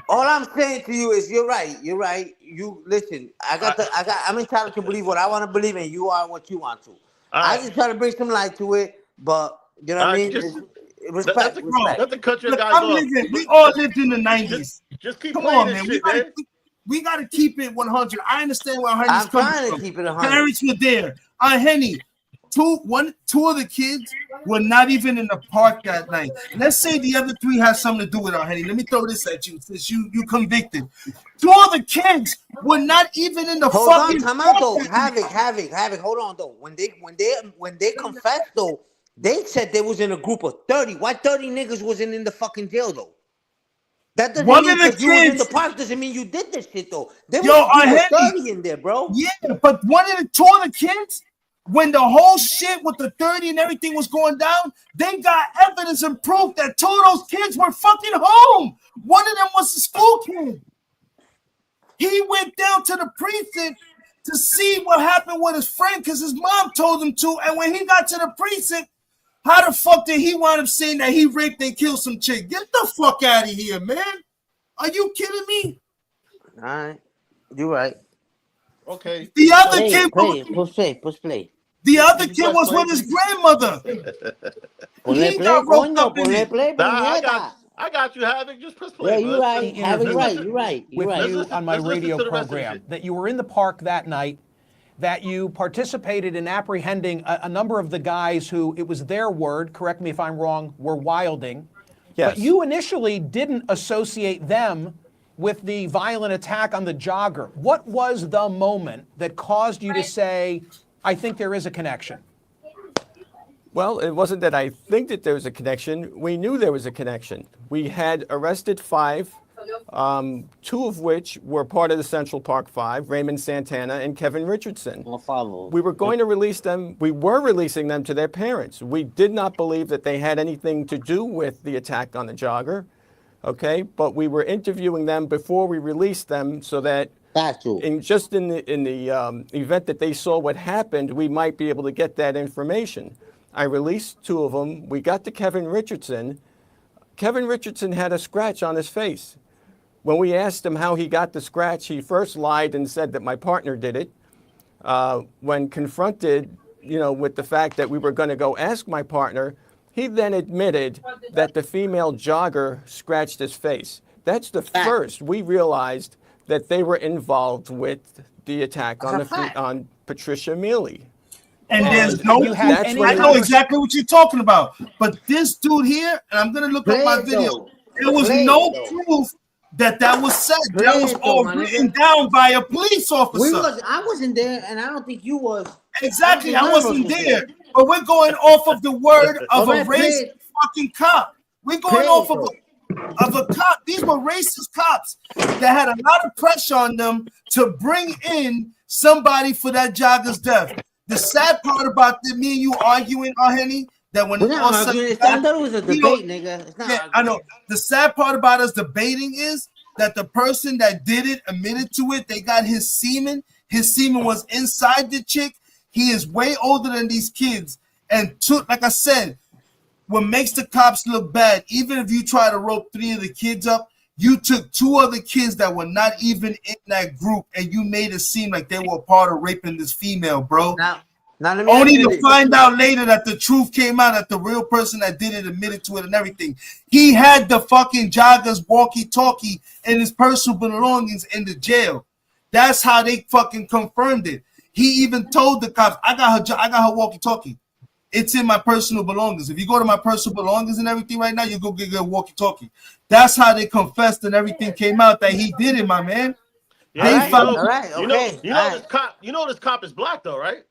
all I'm saying to you is you're right. You're right. You listen. I'm entitled to believe what I want to believe, and you are what you want to. I just try to bring some light to it, but you know what I mean. Respect. Let the country guys off. We all lived in the 90s. Just keep Come playing on, this man. shit, We gotta keep it 100. I understand where Henny's coming from. I'm trying to keep it 100. Parents were there. Henny, two of the kids were not even in the park that night. Let's say the other 3 had something to do with it, Henny. Let me throw this at you since you convicted. 2 of the kids were not even in the fucking time out though. Havoc. Hold on though. When they confessed though, they said they was in a group of 30. Why 30 niggas wasn't in the fucking jail though? That doesn't mean because you was in the park doesn't mean you did this shit though. There was 30 in there, bro. Yeah, but 2 of the kids, when the whole shit with the 30 and everything was going down, they got evidence and proof that 2 of those kids were fucking home. One of them was a school kid. He went down to the precinct to see what happened with his friend because his mom told him to. And when he got to the precinct, how the fuck did he wind up saying that he raped and killed some chick? Get the fuck out of here, man. Are you kidding me? All right, you're right. Okay. The other Play kid it, play it. Push play, push play. The other Can you kid press was play, with his please? grandmother. Ponle He play, got roped coño, up in ponle it. play, Nah, puñeta. I got you, Havoc. Just press Yeah, play, you're bud. right. Have it Let's right. listen. You're right. You're with right. you on my Let's listen radio to the rest of the program shit. that you were in the park that night, that you participated in apprehending a number of the guys who, it was their word, correct me if I'm wrong, were wilding. Yes. But you initially didn't associate them with the violent attack on the jogger. What was the moment that caused you to say, I think there is a connection? Well, it wasn't that I think that there was a connection. We knew there was a connection. We had arrested 5, 2 of which were part of the Central Park 5, Raymond Santana and Kevin Richardson. We were going to release them. We were releasing them to their parents. We did not believe that they had anything to do with the attack on the jogger, okay? But we were interviewing them before we released them so that in the event that they saw what happened, we might be able to get that information. I released 2 of them. We got to Kevin Richardson. Kevin Richardson had a scratch on his face. When we asked him how he got the scratch, he first lied and said that my partner did it. When confronted, with the fact that we were going to go ask my partner, he then admitted that the female jogger scratched his face. That's the first we realized that they were involved with the attack on Patricia Mealy. And there's no proof. I know exactly what you're talking about. But this dude here, and I'm going to look up my video, there was no proof that was said. That was all written down by a police officer. I wasn't there, and I don't think you was. Exactly, I wasn't there. But we're going off of the word of a racist fucking cop. We're going off of a cop. These were racist cops that had a lot of pressure on them to bring in somebody for that jogger's death. The sad part about me and you arguing, Henny, that when I thought it was a debate, nigga. It's not I know. The sad part about us debating is that the person that did it admitted to it. They got his semen. His semen was inside the chick. He is way older than these kids. And like I said, what makes the cops look bad, even if you try to rope 3 of the kids up, you took 2 other kids that were not even in that group, and you made it seem like they were a part of raping this female, bro. Only to find out later that the truth came out, that the real person that did it admitted to it and everything. He had the fucking jogger's walkie-talkie and his personal belongings in the jail. That's how they fucking confirmed it. He even told the cops, I got her walkie-talkie. It's in my personal belongings. If you go to my personal belongings and everything right now, you go get a walkie-talkie. That's how they confessed and everything came out that he did it, my man. Yeah, They found this cop is black though, right?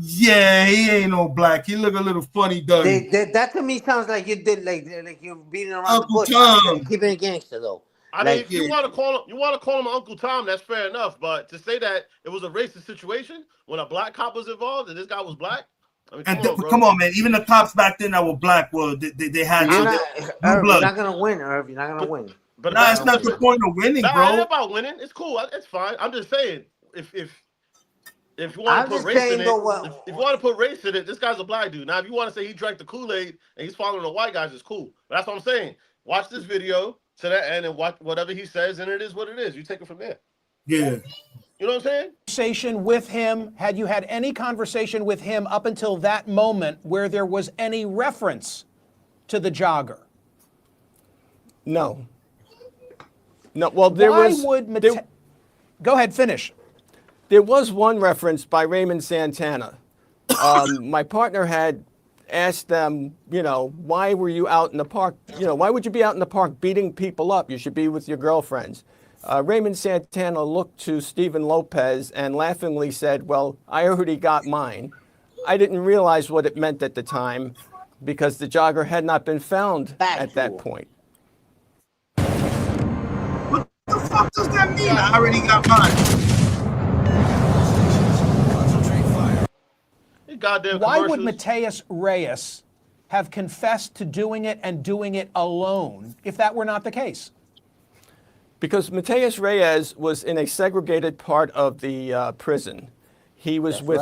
Yeah, he ain't no black. He look a little funny, doesn't he? That to me sounds like you did like you're beating around Uncle the bush. Tom. Keeping it gangster though. I mean, if you want to call him Uncle Tom, that's fair enough. But to say that it was a racist situation when a black cop was involved and this guy was black, I mean, come on, man. Even the cops back then that were black, well, they had Irv, you're not gonna win, Irv. You're not gonna win. But it's not the point of winning, bro. It's about winning. It's cool. It's fine. I'm just saying, if you want to put race in it, if you want to put race in it, this guy's a black dude. Now, if you want to say he drank the Kool-Aid and he's following the white guys, it's cool. But that's what I'm saying. Watch this video to that end and watch whatever he says, and it is what it is. You take it from there. Yeah. You know what I'm saying? Conversation with him, had you had any conversation with him up until that moment where there was any reference to the jogger? No. No, well, there was... Go ahead, finish. There was one reference by Raymond Santana. My partner had asked them, why were you out in the park? Why would you be out in the park beating people up? You should be with your girlfriends. Raymond Santana looked to Stephen Lopez and laughingly said, well, I already got mine. I didn't realize what it meant at the time because the jogger had not been found at that point. What the fuck does that mean? I already got mine. Why would Mateus Reyes have confessed to doing it and doing it alone if that were not the case? Because Mateus Reyes was in a segregated part of the prison. He was with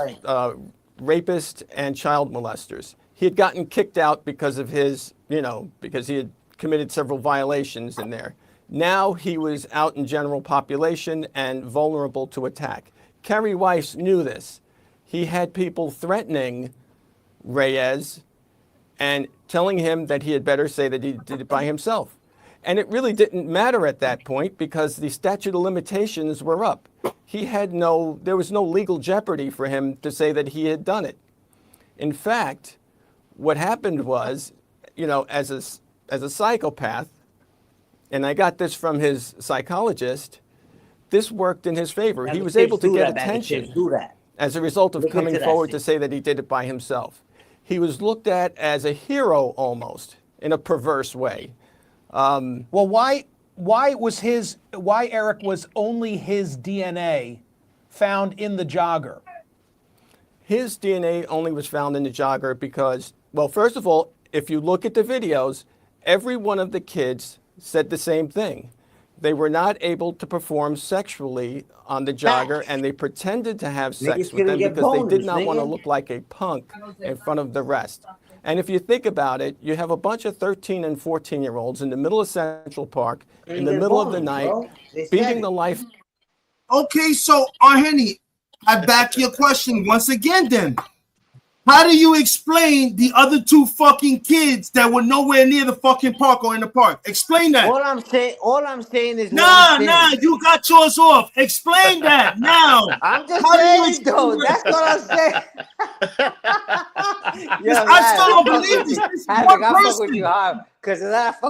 rapists and child molesters. He had gotten kicked out because of his, because he had committed several violations in there. Now he was out in general population and vulnerable to attack. Kerry Weiss knew this. He had people threatening Reyes and telling him that he had better say that he did it by himself. And it really didn't matter at that point because the statute of limitations were up. There was no legal jeopardy for him to say that he had done it. In fact, what happened was, as a psychopath, and I got this from his psychologist, this worked in his favor. He was able to get attention as a result of coming forward to say that he did it by himself. He was looked at as a hero almost, in a perverse way. Why Eric was only his DNA found in the jogger? His DNA only was found in the jogger because, well, first of all, if you look at the videos, every one of the kids said the same thing. They were not able to perform sexually on the jogger, and they pretended to have sex with them because they did not want to look like a punk in front of the rest. And if you think about it, you have a bunch of 13 and 14-year-olds in the middle of Central Park, in the middle of the night, beating the life. Okay, so Arhenny, I back your question once again then. How do you explain the other two fucking kids that were nowhere near the fucking park or in the park? Explain that. All I'm saying is nah, you got yours off. Explain that now. I'm just saying, though. That's what I'm saying. I still don't believe this. This is one person.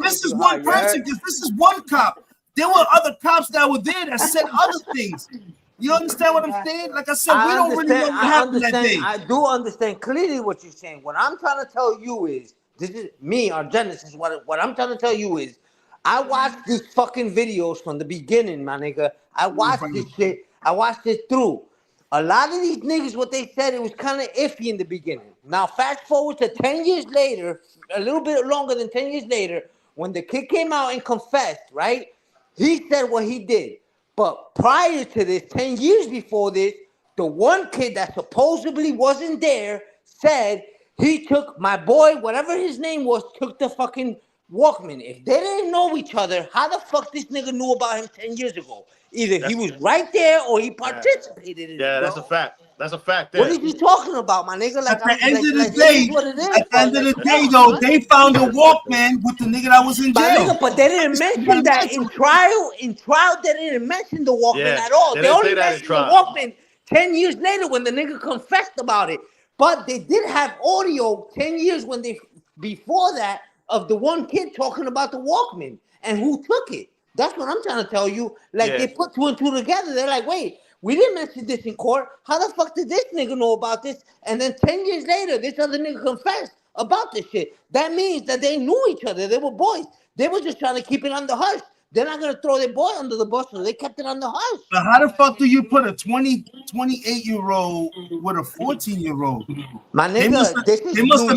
This is one person because this is one cop. There were other cops that were there that said other things. You understand what I'm saying? Like I said, we don't really know what happened that day. I do understand clearly what you're saying. What I'm trying to tell you is, this is me, or Genesis, what I'm trying to tell you is, I watched these fucking videos from the beginning, my nigga. I watched this shit. I watched it through. A lot of these niggas, what they said, it was kind of iffy in the beginning. Now, fast forward to 10 years later, a little bit longer than 10 years later, when the kid came out and confessed, right? He said what he did. But prior to this, 10 years before this, the one kid that supposedly wasn't there said he took my boy, whatever his name was, took the fucking Walkman. If they didn't know each other, how the fuck this nigga knew about him 10 years ago? Either he was right there or he participated in it. Yeah, that's a fact. That's a fact. What is he talking about, my nigga? Like, at the end of the day, though, they found a Walkman with the nigga that was in jail. Nigga, but they didn't mention that in trial. In trial, they didn't mention the Walkman at all. They only mentioned the Walkman 10 years later when the nigga confessed about it. But they did have audio 10 years before that of the one kid talking about the Walkman and who took it. That's what I'm trying to tell you. Like, they put two and two together. They're like, wait, we didn't mention this in court. How the fuck did this nigga know about this? And then 10 years later, this other nigga confessed about this shit. That means that they knew each other. They were boys. They were just trying to keep it on the hush. They're not going to throw their boy under the bus, so they kept it on the hush. But how the fuck do you put a 28-year-old with a 14-year-old? My nigga, he must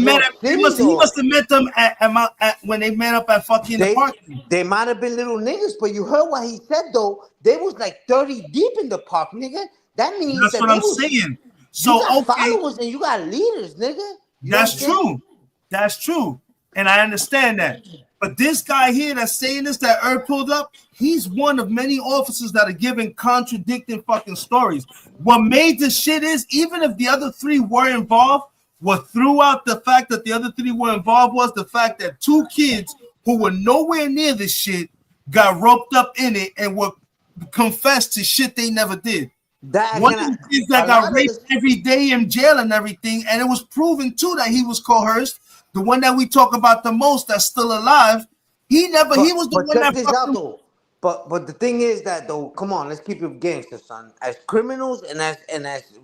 have met them at when they met up at fucking the park. They might have been little niggas, but you heard what he said, though. They was like 30 deep in the park, nigga. That means that's what I'm saying. So, you got followers and you got leaders, nigga. That's true. That's true. And I understand that. But this guy here that's saying this, that Herb pulled up, he's one of many officers that are giving contradicting fucking stories. What made this shit is, even if the other three were involved, what threw out the fact that the other three were involved was the fact that two kids who were nowhere near this shit got roped up in it and were confessed to shit they never did. One of the kids that got raped every day in jail and everything, and it was proven too that he was coerced. The one that we talk about the most that's still alive, he was the one that fucking... But the thing is that, though, come on, let's keep it gangster, son. As criminals and as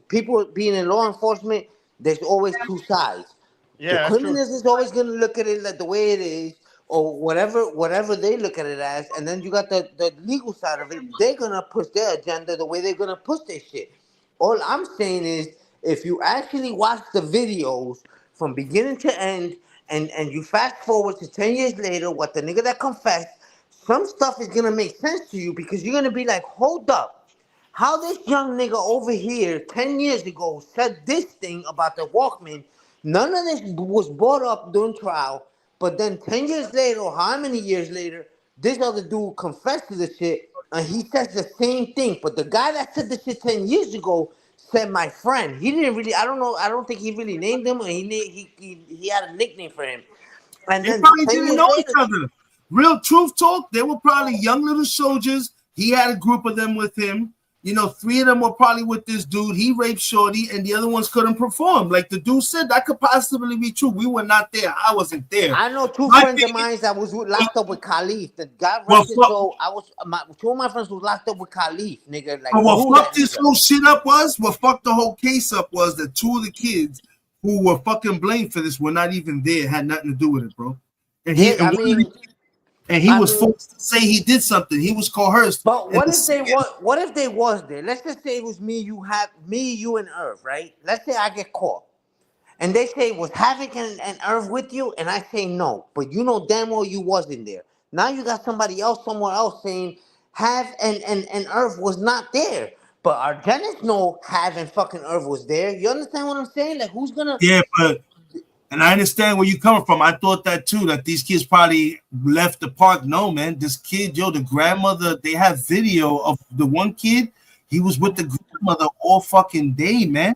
people being in law enforcement, there's always two sides. Yeah, the criminals is always gonna look at it like the way it is, or whatever they look at it as, and then you got the legal side of it. They're gonna push their agenda the way they're gonna push their shit. All I'm saying is, if you actually watch the videos from beginning to end, and you fast forward to 10 years later, what the nigga that confessed, some stuff is gonna make sense to you because you're gonna be like, hold up, how this young nigga over here 10 years ago said this thing about the Walkman, none of this was brought up during trial, but then 10 years later, or how many years later, this other dude confessed to the shit, and he says the same thing. But the guy that said the shit 10 years ago said my friend. He didn't really. I don't know. I don't think he really named him. And he had a nickname for him. And They then probably 10 didn't years know each later, other. Real truth talk, they were probably young little soldiers. He had a group of them with him. You know, 3 of them were probably with this dude. He raped Shorty, and the other ones couldn't perform. Like the dude said, that could possibly be true. We were not there. I wasn't there. I know 2 My friends of thing, mine that was locked up with Khalif. That God well, rest his fuck, soul. 2 of my friends was locked up with Khalif, nigga. Like but what knew that fucked this nigga. whole shit up was, what fucked the whole case up was that 2 of the kids who were fucking blamed for this were not even there, had nothing to do with it, bro. And Yeah, he I was mean, forced to say he did something. He was coerced. but And what if they was there? Let's just say it was me, you, and Irv, right? Let's say I get caught. And they say, was Havoc and Irv with you? And I say no. But you know damn well you wasn't there. Now you got somebody else somewhere else saying Hav and Irv was not there. But our Janice know Hav and fucking Irv was there. You understand what I'm saying? Like who's gonna yeah, but and I understand where you're coming from. I thought that too, that these kids probably left the park. No, man, this kid, yo, the grandmother, they have video of the one kid. He was with the grandmother all fucking day, man.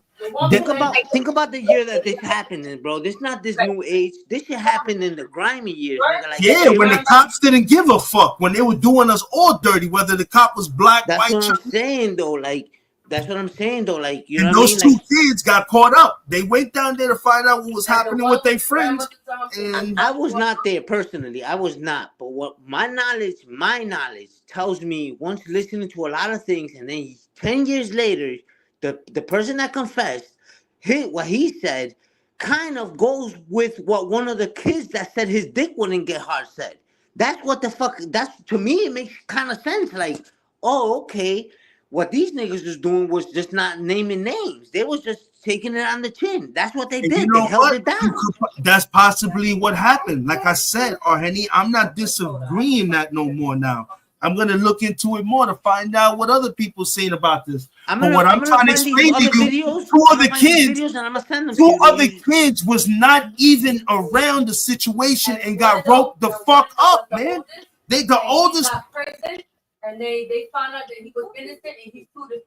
think about the year that this happened in, bro. This not this new age. This shit happened in the grimy years, nigga. Like Yeah, when the cops didn't give a fuck, when they were doing us all dirty, whether the cop was black, that's white, what I'm Chinese, saying though. Like that's what I'm saying though. Like you know and what I those mean? 2 Like kids got caught up. They went down there to find out what was happening with their friends. And I was not there personally. I was not. But what my knowledge tells me, once listening to a lot of things, and then 10 years later, the person that confessed, what he said kind of goes with what one of the kids that said his dick wouldn't get hard said. That's what the fuck. That's to me. It makes kind of sense. Like, oh, okay. What these niggas was doing was just not naming names. They was just taking it on the chin. That's what they And you did. They know held what? it down. That's possibly what happened. Like I said, Arhenny, I'm not disagreeing that no more now. I'm gonna look into it more to find out what other people saying about this. But what I'm trying to find these explain to other you, videos. 2 I'm other gonna find these kids, videos and I'm gonna send them to 2 you. other kids was not even around the situation and got roped the fuck up, man. The oldest. And they found out that he was innocent, and he sued the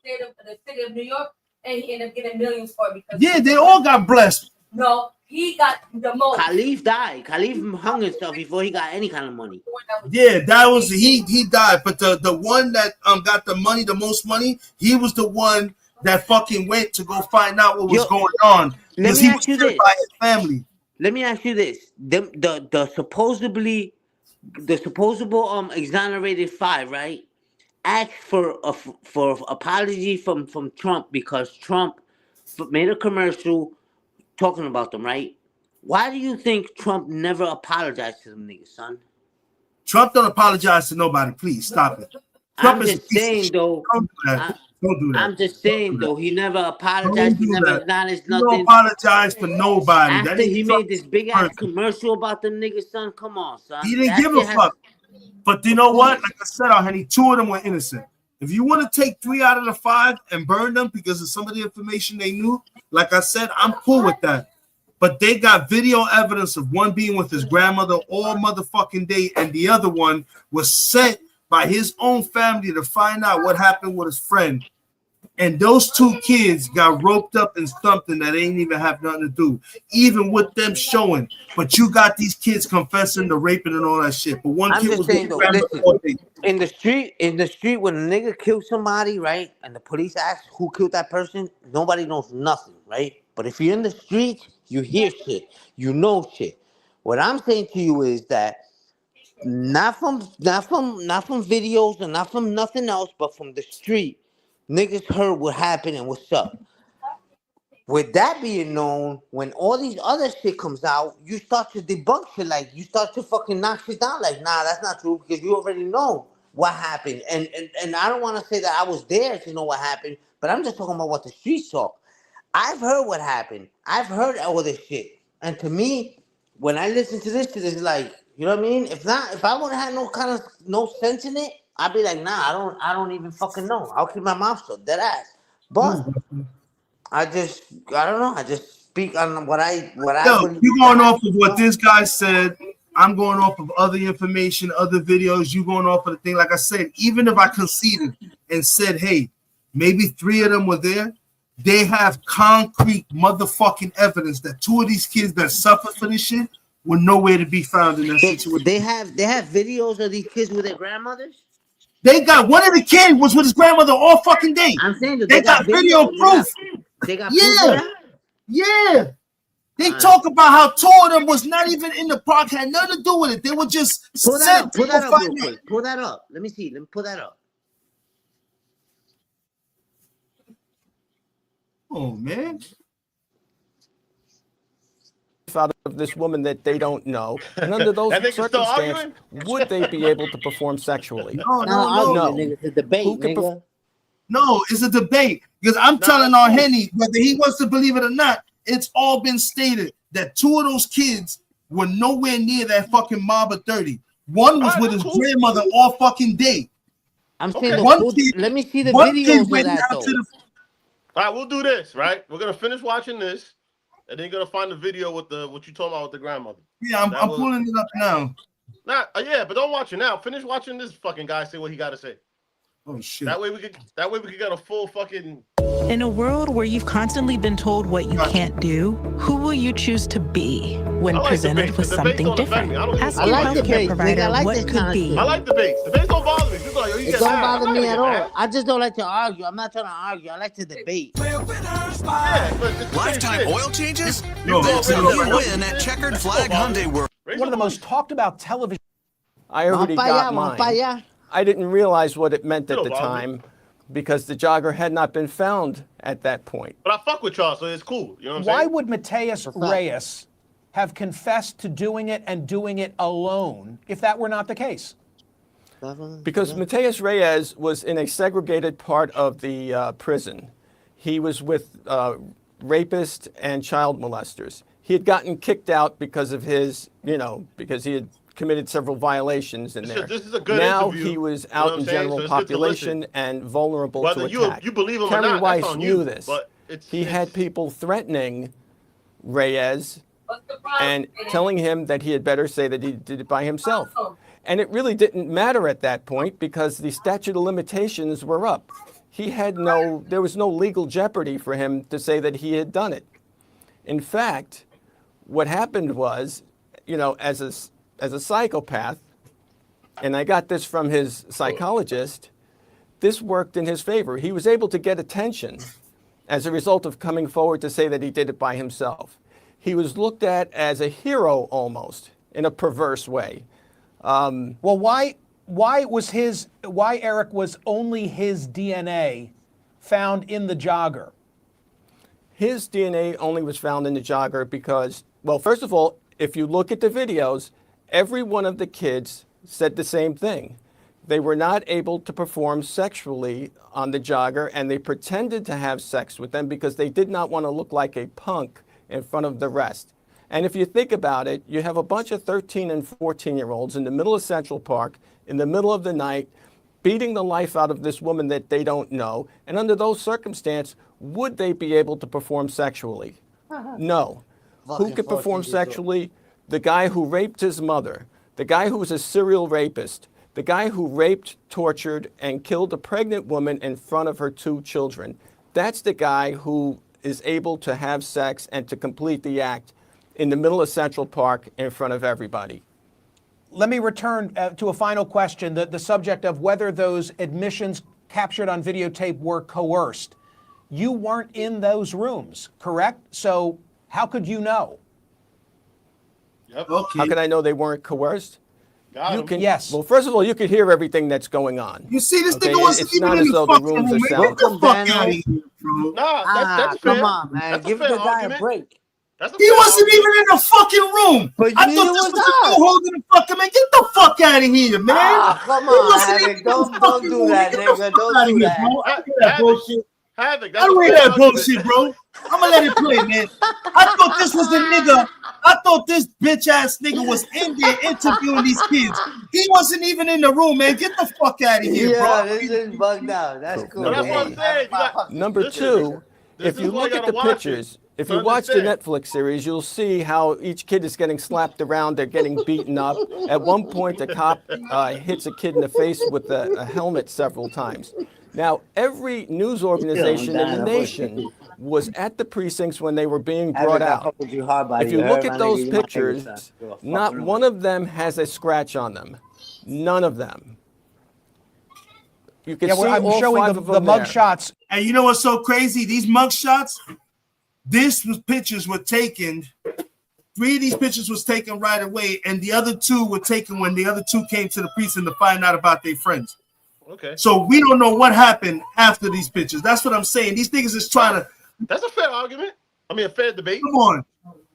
city of New York, and he ended up getting millions for it because Yeah, they all got blessed. No, he got the most. Khalif died. Khalif hung himself before he got any kind of money. Yeah, that was he died. But the one that got the money, the most money, he was the one that fucking went to go find out what was going on. Because he was killed by his family. Let me ask you this: the supposedly exonerated 5, right? Asked for apology from Trump because Trump made a commercial talking about them, right? Why do you think Trump never apologized to them niggas, son? Trump don't apologize to nobody. Please stop it. Trump I'm is just saying though. Don't do that. Don't do that. I'm just saying though, he never apologized. He never acknowledged You don't nothing. apologize for nobody. After he made this big ass commercial about them niggas, son, come on, son. He didn't give a fuck. But you know what? Like I said, honey, 2 of them were innocent. If you want to take 3 out of the 5 and burn them because of some of the information they knew, like I said, I'm cool with that. But they got video evidence of one being with his grandmother all motherfucking day, and the other one was sent by his own family to find out what happened with his friend. And those 2 kids got roped up in something that ain't even have nothing to do, even with them showing. But you got these kids confessing the raping and all that shit. But one kid was saying though, listen, all day. in the street, when a nigga kills somebody, right, and the police ask who killed that person, nobody knows nothing, right? But if you're in the street, you hear shit, you know shit. What I'm saying to you is that not from videos and not from nothing else, but from the street, niggas heard what happened and what's up. With that being known, when all these other shit comes out, you start to debunk shit. Like you start to fucking knock shit down. Like, nah, that's not true because you already know what happened. And I don't want to say that I was there to know what happened, but I'm just talking about what the streets talk. I've heard what happened. I've heard all this shit. And to me, when I listen to this shit, it's like, you know what I mean? If I would have had no sense in it, I'd be like, nah, I don't even fucking know. I'll keep my mouth shut, dead ass. But I don't know. I just speak on what I Yo, believe. you going off of what this guy said. I'm going off of other information, other videos. You going off of the thing. Like I said, even if I conceded and said, hey, maybe 3 of them were there, they have concrete motherfucking evidence that 2 of these kids that suffered for this shit were nowhere to be found in that situation. They have videos of these kids with their grandmothers. They got one of the kids was with his grandmother all fucking day. I'm saying that they got video proof. They got proof of that? Yeah. They talk about how 2 of them was not even in the park, had nothing to do with it. They were just Pull that up. Pull that up real it. quick. Pull that up. Let me see. Let me pull that up. Oh man. Out of this woman that they don't know, and under those circumstances, would they be able to perform sexually? No. It's a debate, nigga. No, it's a debate because I'm telling our Henny whether he wants to believe it or not. It's all been stated that 2 of those kids were nowhere near that fucking mob of 30. One was with his grandmother all fucking day. I'm saying, let me see the videos of that though. All right, we'll do this. Right, we're gonna finish watching this, and then you're gonna find the video with what you talking about with the grandmother. Yeah, I'm pulling it up now. Yeah, but don't watch it now. Finish watching this fucking guy say what he got to say. Oh shit. That way we could get a full fucking. In a world where you've constantly been told what you can't do, who will you choose to be when presented with something different? Ask your healthcare provider what could be. I like debates. Debates don't bother me. Like, it don't bother me at all. I just don't like to argue. I'm not trying to argue. I like to debate. Lifetime oil changes? That's a no-win at Checkered Flag Hyundai World. One of the most talked about television. I already got mine. I didn't realize what it meant at the time because the jogger had not been found at that point. But I fuck with y'all, so it's cool. You know what I'm Why saying? would Mateus Reyes have confessed to doing it and doing it alone if that were not the case? Because Mateus Reyes was in a segregated part of the prison. He was with rapists and child molesters. He had gotten kicked out because of his, because he had committed several violations in there. This is a good now interview. He was out in general population and vulnerable to attack. You believe him or Terry not, Weiss that's on knew you, this. but He had people threatening Reyes and telling him that he had better say that he did it by himself. And it really didn't matter at that point because the statute of limitations were up. There was no legal jeopardy for him to say that he had done it. In fact, what happened was, as a psychopath, and I got this from his psychologist, this worked in his favor. He was able to get attention as a result of coming forward to say that he did it by himself. He was looked at as a hero almost, in a perverse way. Why Eric was only his DNA found in the jogger? His DNA only was found in the jogger because, well, first of all, if you look at the videos, every one of the kids said the same thing. They were not able to perform sexually on the jogger, and they pretended to have sex with them because they did not want to look like a punk in front of the rest. And if you think about it, you have a bunch of 13 and 14-year-olds in the middle of Central Park, in the middle of the night, beating the life out of this woman that they don't know. And under those circumstances, would they be able to perform sexually? No. Who could perform sexually? The guy who raped his mother, the guy who was a serial rapist, the guy who raped, tortured, and killed a pregnant woman in front of her 2 children. That's the guy who is able to have sex and to complete the act in the middle of Central Park in front of everybody. Let me return to a final question, the subject of whether those admissions captured on videotape were coerced. You weren't in those rooms, correct? So how could you know? Yep. Okay. How could I know they weren't coerced? Yes. Well, first of all, you could hear everything that's going on. You see, this nigga wasn't It's even not in as though the the fucking rooms room, are man. Get the sound. fuck out of here, bro. Nah, that's fair. Come on, man. That's Give a fair the guy argument. a break. He wasn't even in the fucking room. But I neither thought this was was the I. dude holding the fucking man. Get the fuck out of here, man. Come He on, wasn't even Havoc. in the Don't fucking do room. that, Get the nigga. fuck Don't out of do here, that. bro. I don't hear that bullshit. Havoc, I don't hear that bullshit, bro. I'm gonna let it play, man. I thought this was the nigga. I thought this bitch ass nigga was in there interviewing these kids. He wasn't even in the room, man. Get the fuck out of here, Yeah, bro. this is bugged out. That's cool. Number That's what I'm one. saying. Number two, if you look at the pictures, If you watch the Netflix series, you'll see how each kid is getting slapped around. They're getting beaten up. At one point, a cop hits a kid in the face with a helmet several times. Now, every news organization in the nation was at the precincts when they were being brought out. If you look at those pictures, not one of them has a scratch on them. None of them. You can see I'm all showing five the of them mug there. shots. And you know what's so crazy? These mug shots, pictures were taken. 3 of these pictures was taken right away, and the other 2 were taken when the other 2 came to the precinct to find out about their friends. Okay. So we don't know what happened after these pictures. That's what I'm saying. These niggas is trying to. That's a fair argument. I mean, a fair debate. Come on.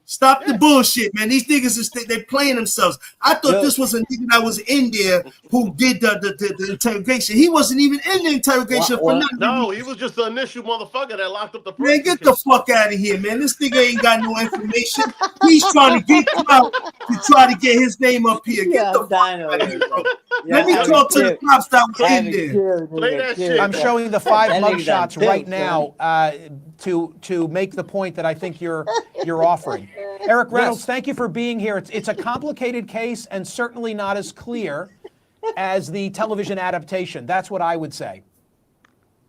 Stop the bullshit, man. These niggas is they playing themselves. I thought this was a nigga that was in there who did the interrogation. He wasn't even in the interrogation for nothing. No, he was just the initial motherfucker that locked up the person. Man, get the fuck out of here, man. This nigga ain't got no information. He's trying to get clout to try to get his name up here. Get the fuck out of here, bro. Let me talk to the cops that was in there. Play that shit. I'm showing the 5 mug shots right now to make the point that I think you're offering. Eric Reynolds, thank you for being here. It's a complicated case and certainly not as clear as the television adaptation. That's what I would say.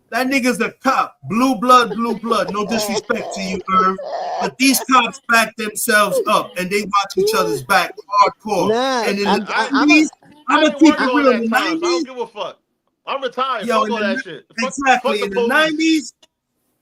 That nigga's a cop. Blue blood, blue blood. No disrespect to you, Irv. But these cops back themselves up and they watch each other's back hardcore. And in the 90s, I'm going to keep it real. In the 90s, I don't give a fuck. I'm retired. Yo, Fuck all that shit. Exactly. In the 90s,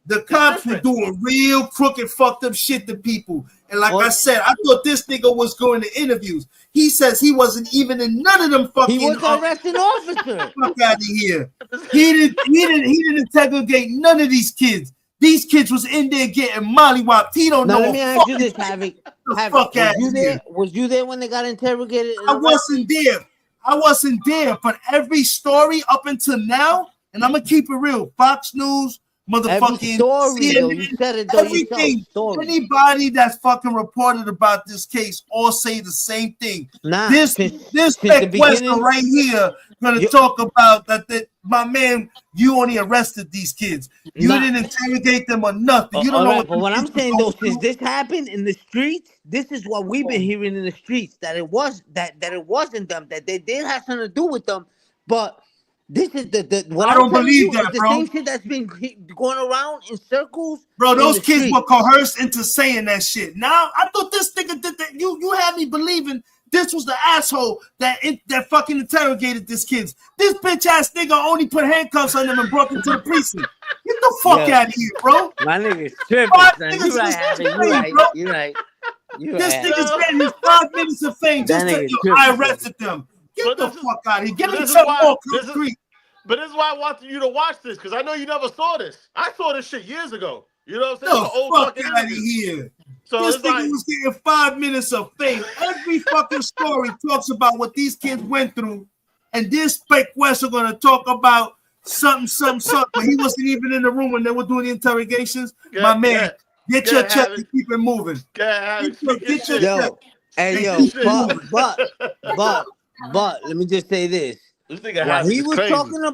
the cops were doing real crooked, fucked up shit to people. And like I said, I thought this nigga was going to interviews. He says he wasn't even in none of them fucking. He was the arresting officer. Fuck out of here. He didn't interrogate none of these kids. These kids was in there getting mollywopped. He don't know. Let me ask you this, Havoc. Fuck out of here. Was you there when they got interrogated? I wasn't there. I wasn't there. But every story up until now, and I'm gonna keep it real. Fox News, motherfucking story, CNN, you said it, though, everything. Anybody that's fucking reported about this case all say the same thing. This Beck Wester right here gonna talk about that my man, you only arrested these kids. You didn't interrogate them or nothing. You don't know what. But what I'm saying though, since this happened in the streets, this is what we've been hearing in the streets, that it wasn't them, that they did have something to do with them, but. This is what I don't believe that, the bro. same shit that's been going around in circles. Bro, those kids were coerced into saying that shit. Now, I thought this nigga did that. You had me believing this was the asshole that fucking interrogated these kids. This bitch ass nigga only put handcuffs on them and brought them to the precinct. Get the fuck out of here, bro. My nigga's tripping, son. You're right. This nigga's getting his 5 minutes of fame just to I arrested them. Get the fuck out of here. Give me some more concrete. But this is why I want you to watch this, because I know you never saw this. I saw this shit years ago. You know what I'm saying? The fuck out of here. So this nigga was getting 5 minutes of fame. Every fucking story talks about what these kids went through. And this Beck West are going to talk about something. But he wasn't even in the room when they were doing the interrogations. My man, get your check and keep it moving. Get your check. Hey, yo, but let me just say this. What he was talking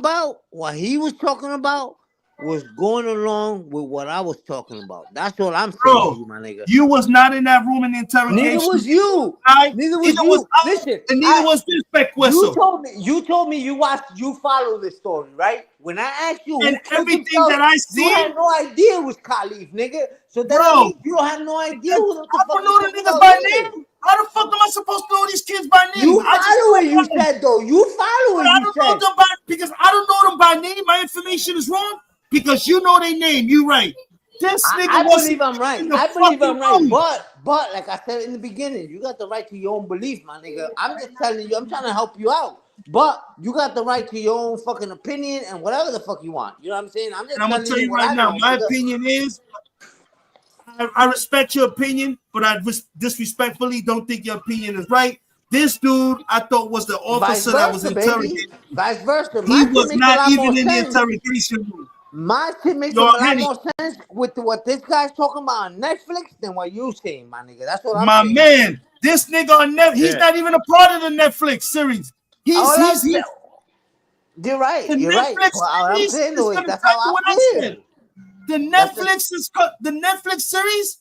about was going along with what I was talking about. That's all I'm saying to you, my nigga. You was not in that room in the interrogation. Neither was you. Neither was you. Listen, and neither was this Beck Whistle. You told me you follow this story, right? When I asked you, and everything that I see, you had no idea it was Khalif, nigga. So that means you don't have no idea who the fuck. I don't know the niggas by name. How the fuck am I supposed to know these kids by name? You follow it, you said though. You follow it, you said. Because I don't know them by name. My information is wrong. Because you know their name. You right. This nigga I believe I'm right. But like I said in the beginning, you got the right to your own belief, my nigga. I'm just telling you, I'm trying to help you out. But you got the right to your own fucking opinion and whatever the fuck you want. You know what I'm saying? I'm gonna tell you right now, my opinion is I respect your opinion, but I disrespectfully don't think your opinion is right. This dude, I thought was the officer that was interrogating. Vice versa. He was not even in the interrogation room. My shit makes a lot more sense with what this guy's talking about on Netflix than what you saying, my nigga. That's what I'm saying. My man, this nigga on Netflix, he's not even a part of the Netflix series. You're right. You're right. What I'm saying though is that's how I feel. The Netflix series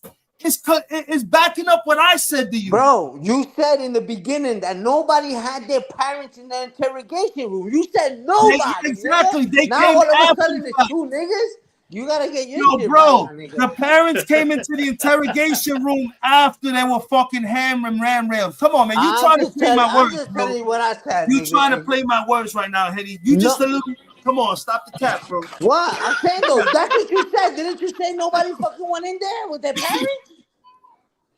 is backing up what I said to you. Bro, you said in the beginning that nobody had their parents in the interrogation room. You said nobody. Exactly. Nigga. They now came all of a after sudden the it's fact. 2 niggas. You gotta get your Yo, shit bro, right, my nigga. the parents came into the interrogation room after they were fucking hammering ram rails. Come on, man. You trying to play my words, I'm just bro. telling you what I said, You nigga. trying to play my words right now, Henny. You just a little. Come on, stop the cap, bro. What? I'm saying though, that's what you said. Didn't you say nobody fucking went in there with their parents?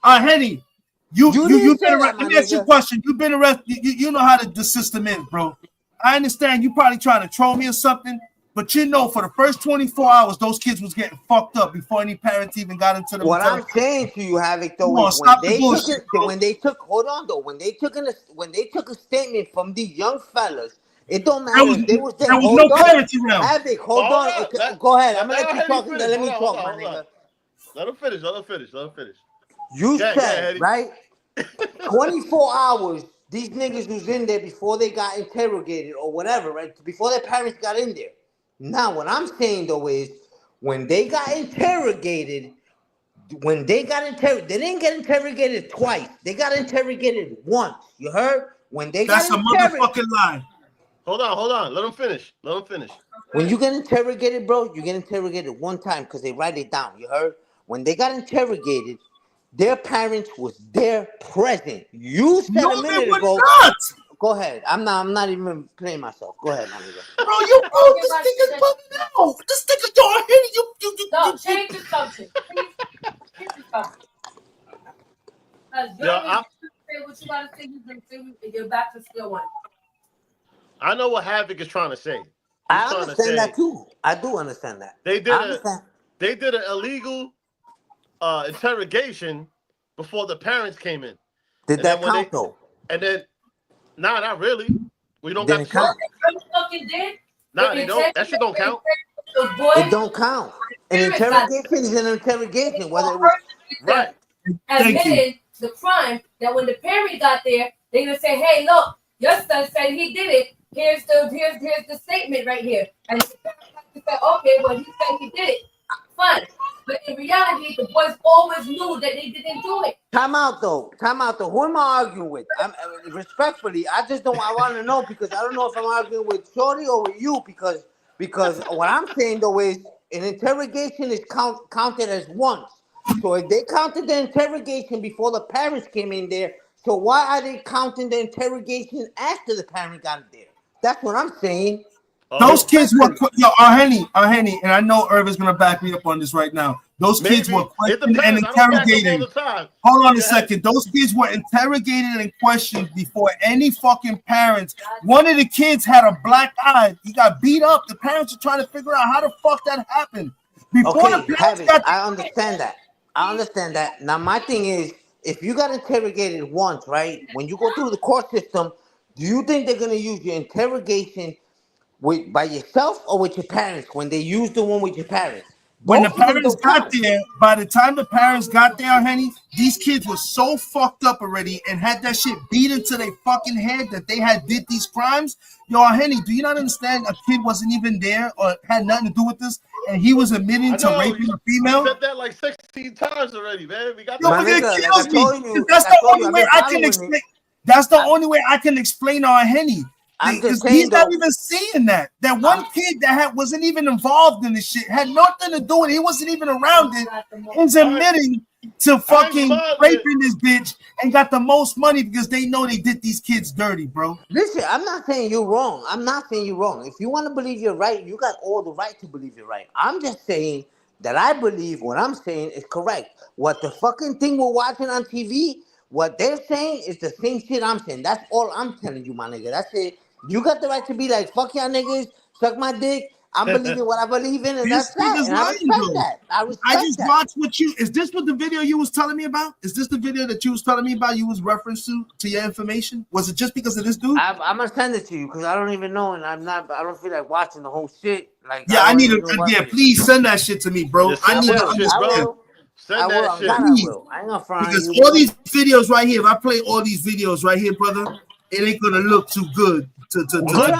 Henny, you've didn't been say that, arrested. my Let me ask you a nigga. question. You've been arrested. You know how the system is, bro. I understand you probably trying to troll me or something, but you know for the first 24 hours, those kids was getting fucked up before any parents even got into the. What I'm saying to you, Havoc, though, Come on, is stop the bullshit, bro. when they took a statement from these young fellas, it don't matter if they was there. There was Hold no on, parents around. Havoc, hold on. Okay, go ahead. I'm gonna let you talk. Finish. Let me Hold talk, my on. nigga. Let him finish. You Go said, ahead, right? 24 hours, these niggas was in there before they got interrogated or whatever, right? Before their parents got in there. Now, what I'm saying, though, is when they got interrogated, they didn't get interrogated twice. They got interrogated once. You heard? When they That's a got interrogated. motherfucking lie. Hold on. Let him finish. When you get interrogated, bro, you get interrogated one time because they write it down. You heard? When they got interrogated, their parents was there present. You said a minute ago. Not. Go ahead. I'm not even playing myself. Go ahead, my nigga. Bro, this nigga's bugging out. This nigga, No, change the subject. Please change the subject. You're say what you gotta say, you're back to square one. I know what Havoc is trying to say. I understand that too. I do understand that. They did an illegal interrogation before the parents came in. Did that count though? And then, not really. We don't got to count. Fucking did. Nah, they don't. That shit don't count. It don't count. An interrogation is an interrogation, whether it was right. Admitted the crime. That when the parent got there, they would say, "Hey, look, your son said he did it. Here's the statement right here." And the parent said, "Okay, well, he said he did it. Fine." But in reality, the boys always knew that they didn't do it. Time out though. Who am I arguing with? Respectfully, I want to know because I don't know if I'm arguing with Shorty or with you because what I'm saying though is an interrogation is counted as once. So if they counted the interrogation before the parents came in there, so why are they counting the interrogation after the parent got there? That's what I'm saying. Those kids were Henny, and I know Irvin's gonna back me up on this right now. Those kids were questioned and interrogated. Hold on a second. Those kids were interrogated and questioned before any fucking parents. One of the kids had a black eye. He got beat up. The parents are trying to figure out how the fuck that happened. Before the parents I understand that. Now my thing is, if you got interrogated once, right? When you go through the court system, do you think they're gonna use your interrogation by yourself or with your parents when they use the one with your parents? When the parents got there, by the time the parents got there, Henny, these kids were so fucked up already and had that shit beat into their fucking head that they had did these crimes. Yo, Henny, do you not understand? A kid wasn't even there or had nothing to do with this, and he was admitting to raping a female. You said that like 16 times already, man. We got that. It kills me. That's the only way I can explain. That's the only way I can explain on Henny. Because he's not even seeing that. That one kid that wasn't even involved in this shit, had nothing to do with it. He wasn't even around it. He's admitting to fucking raping this bitch and got the most money because they know they did these kids dirty, bro. Listen, I'm not saying you're wrong. If you want to believe you're right, you got all the right to believe you're right. I'm just saying that I believe what I'm saying is correct. What the fucking thing we're watching on TV, what they're saying is the same shit I'm saying. That's all I'm telling you, my nigga. That's it. You got the right to be like, fuck y'all niggas, suck my dick. I'm believing what I believe in, and that's that. And I respect that. I just watched what you. Is this what the video you was telling me about? Is this the video that you was telling me about? You was reference to your information? Was it just because of this dude? I'm gonna send it to you because I don't even know, and I don't feel like watching the whole shit. Like, yeah, I need it. Please send that shit to me, bro. I need to understand. Send that shit. I will. I ain't gonna front because all these videos right here. If I play all these videos right here, brother, it ain't gonna look too good. To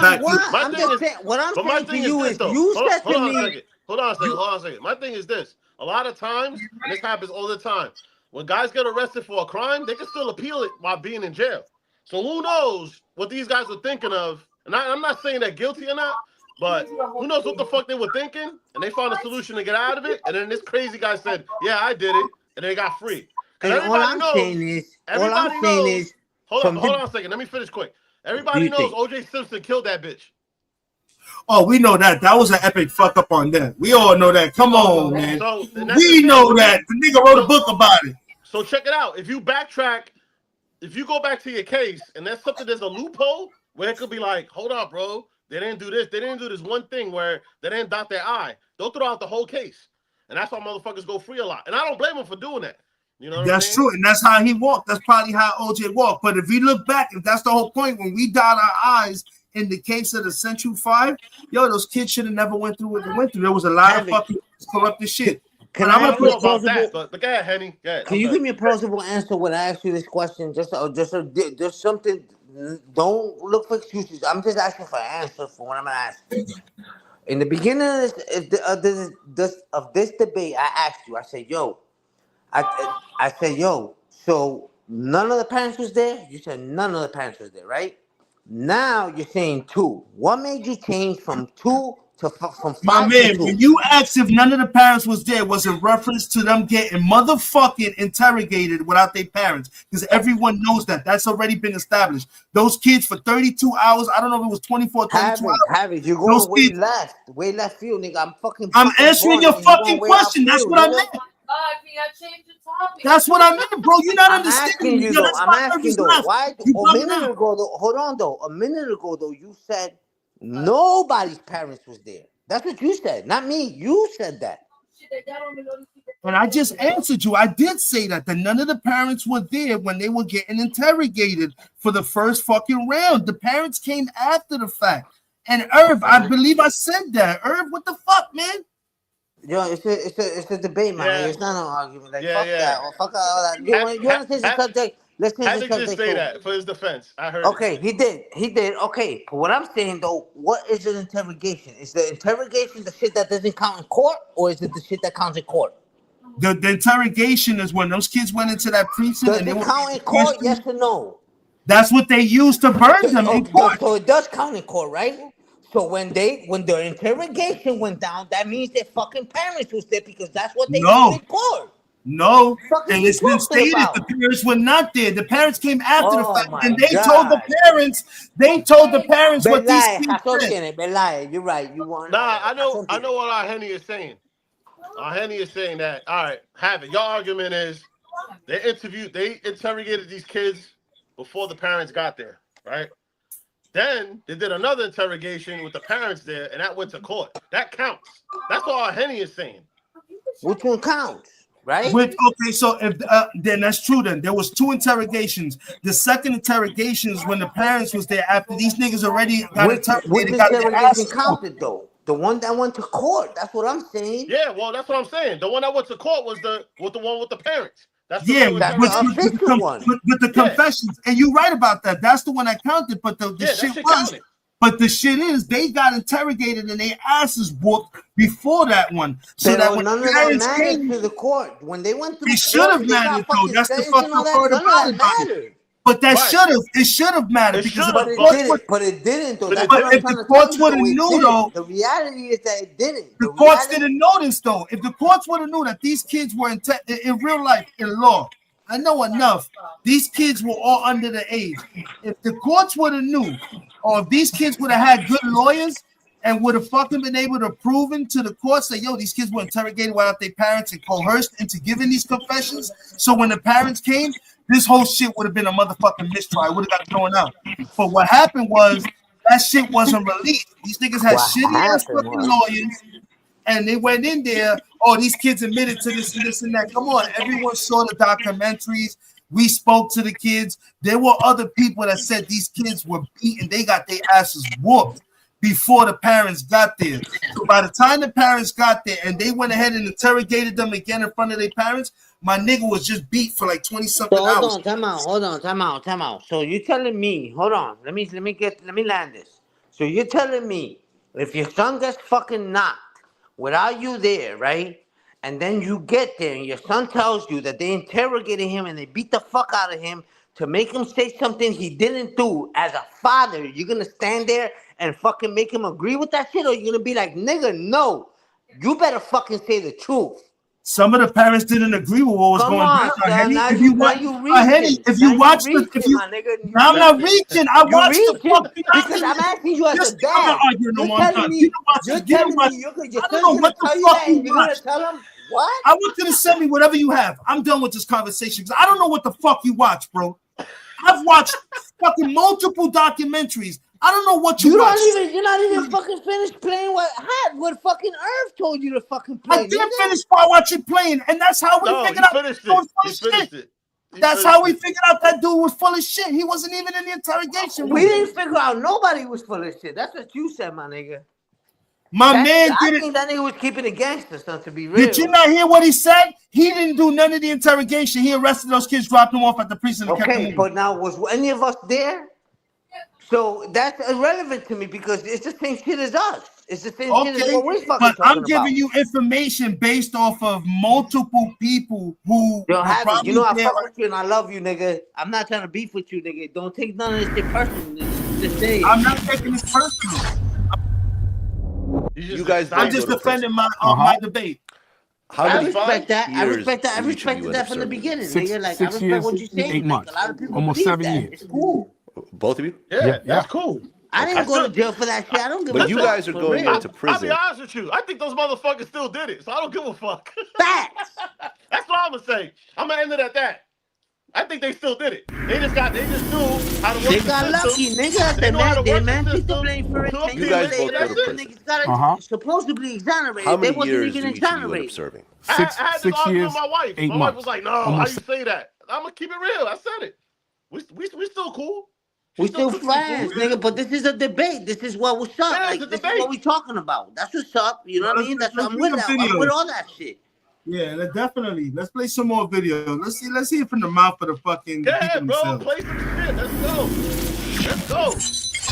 back I'm just saying. What I'm saying to you is, you said to me. Hold on a second. My thing is this. A lot of times, and this happens all the time, when guys get arrested for a crime, they can still appeal it while being in jail. So who knows what these guys were thinking of? And I'm not saying they're guilty or not, but who knows what the fuck they were thinking? And they found a solution to get out of it. And then this crazy guy said, "Yeah, I did it," and they got free. And all I'm saying is, Hold on a second. Let me finish quick. Everybody knows O.J. Simpson killed that bitch. Oh, we know that. That was an epic fuck up on them. We all know that. Come on, man. So we know that. The nigga wrote a book about it. So check it out. If you backtrack, if you go back to your case and there's a loophole where it could be like, hold up, bro. They didn't do this. They didn't do this one thing where they didn't dot their I. They'll throw out the whole case. And that's why motherfuckers go free a lot. And I don't blame them for doing that. You know what That's I mean? true, and that's how he walked. That's probably how OJ walked. But if we look back, if that's the whole point, when we dot our I's in the case of the Central 5, yo, those kids should have never went through what they went through. There was a lot of fucking corrupted shit. Can I know about that? But go ahead, Henny. Go ahead. Can you give me a plausible answer when I ask you this question? Just something. Don't look for excuses. I'm just asking for an answer for what I'm gonna ask you. In the beginning of this debate, I asked you. I said, "Yo," I said, "Yo." So none of the parents was there. You said none of the parents was there, right? Now you're saying 2. What made you change from 2 to from 5 My man, to 2? when you asked if none of the parents was there, was in reference to them getting motherfucking interrogated without their parents. Because everyone knows that. That's already been established. Those kids for 32 hours, I don't know if it was 24, 32 hours. Have it. You're going way left field, nigga. I'm answering your fucking question. That's what I meant. That's what I meant, bro. You're not understanding me. I'm asking though. Why? A minute ago, though. Hold on, though. A minute ago, though, you said nobody's parents was there. That's what you said, not me. You said that. And I just answered you. I did say that none of the parents were there when they were getting interrogated for the first fucking round. The parents came after the fact. And Irv, I believe I said that. Irv, what the fuck, man? Yo, it's a debate, man. Yeah. It's not an argument. Like, Yeah, fuck yeah. that. Or fuck all that. You want to change the subject? Let's change the subject. Just say that for his defense. I heard. Okay, he did. Okay, but what I'm saying though, what is an interrogation? Is the interrogation the shit that doesn't count in court, or is it the shit that counts in court? The interrogation is when those kids went into that precinct. Does it count in court? Yes or no? That's what they used to burn them in court. So it does count in court, right? So when their interrogation went down, that means their fucking parents was there because that's what they did in court. No, and it's been stated the parents were not there. The parents came after the fact, and they told the parents what these kids did. You're right. You want? Nah, I know what our Henny is saying. Our Henny is saying that. All right, have it. Your argument is they interrogated these kids before the parents got there, right? Then they did another interrogation with the parents there, and that went to court. That counts. That's what our Henny is saying. Which one counts? Right. Okay, so if then that's true. Then there was 2 interrogations. The second interrogation is when the parents was there after these niggas already got interrogated. Which interrogation counted though? The one that went to court. That's what I'm saying. Yeah, well, that's what I'm saying. The one that went to court was the one with the parents. That's the with the confessions, and you're right about that. That's the one that counted. But the shit was. Counted. But the shit is, they got interrogated and their asses whooped before that one. So that when none of that mattered to the court. When they went through the should have mattered though. That's the fucking part about it. But that it should have mattered because but it didn't though. But if the courts would have knew though, the reality is that it didn't. The courts didn't notice though. If the courts would have knew that these kids were in real life in law, I know enough. These kids were all under the age. If the courts would have knew, or if these kids would have had good lawyers and would have fucking been able to prove to the courts that, yo, these kids were interrogated without their parents and coerced into giving these confessions. So when the parents came, this whole shit would have been a motherfucking mistrial. It would have got thrown out. But what happened was that shit wasn't released. These niggas had shitty ass fucking lawyers. And they went in there, oh, these kids admitted to this and this and that. Come on, everyone saw the documentaries. We spoke to the kids. There were other people that said these kids were beaten. They got their asses whooped before the parents got there. So by the time the parents got there and they went ahead and interrogated them again in front of their parents, my nigga was just beat for like 20-something hours. Hold on, time out. So you're telling me, hold on, let me land this. So you're telling me if your son gets fucking knocked without you there, right? And then you get there and your son tells you that they interrogated him and they beat the fuck out of him to make him say something he didn't do. As a father, you're gonna stand there and fucking make him agree with that shit, or you're gonna be like, nigga, no, you better fucking say the truth. Some of the parents didn't agree with what was Come going on, down. son. Now If you Henny, reaching. if Now you you watch the, if reaching, you, my nigga. now I'm not reaching. I You watched the reaching fucking because I'm asking you as Just a I'm not dad. arguing no You're more. I'm telling done. You me. can watch You're it. You can telling watch me. it. Your I don't son's know gonna what the tell you fuck that, you and you're gonna watch. tell him what? I want you to send me whatever you have. I'm done with this conversation because I don't know what the fuck you watch, bro. I've watched fucking multiple documentaries. I don't know what you watch. You're not even fucking finished playing what fucking Earth told you to fucking play. I did finish while watching playing, and that's how we figured out that dude was full of shit. That's how we figured out that dude was full of shit. He wasn't even in the interrogation room. We didn't figure out nobody was full of shit. That's what you said, my nigga. Man I did it. think that nigga was keeping it gangster, son, to be real. Did you not hear what he said? He didn't do none of the interrogation. He arrested those kids, dropped them off at the precinct, and kept them moving. But now, was any of us there? So that's irrelevant to me because it's the same shit as us. It's the same shit as what we're fucking but talking I'm giving about. you information based off of multiple people who Yo, Javi, you know I there. fuck with you and I love you, nigga. I'm not trying to beef with you, nigga. Don't take none of this shit personal, nigga. Just say it. I'm not taking this personal. You guys, I'm just defending my debate. How respect that. I years respect that. I do each of respected you that end from up the beginning, Six- nigga. Like 6 I respect years, what you're saying. 8 months. Like, a lot of people Almost believe 7 that. years. It's cool. Both of you? Yeah, that's cool. I didn't go to jail for that shit. I don't give a But fuck. you guys are for going real. into I'll prison. be honest with you. I think those motherfuckers still did it, so I don't give a fuck. Facts. That's what I'm gonna say. I'm gonna end it at that. I think they still did it. They just knew how to work They the got system. lucky, nigga. They knew how to They work the man took the system blame for it. to 10 appeal You guys it. both go That's to it. prison. Niggas got supposedly exonerated. How many They wasn't years even do each of you end up exonerated. serving? I had this 6 argument years, with my wife. 8 My months. wife was like, "No, Almost- how you say that?" I'm gonna keep it real. I said it. We still cool. We still cooking friends, food. nigga. But this is a debate. This is what's up. Yeah, Like it's a this debate. is what we talking about. That's what's up. You know what I mean? That's what I'm with. I'm with all that shit. Yeah, definitely. Let's play some more video. Let's see it from the mouth of the fucking Go people ahead, bro. themselves. Play some shit. Let's go. Let's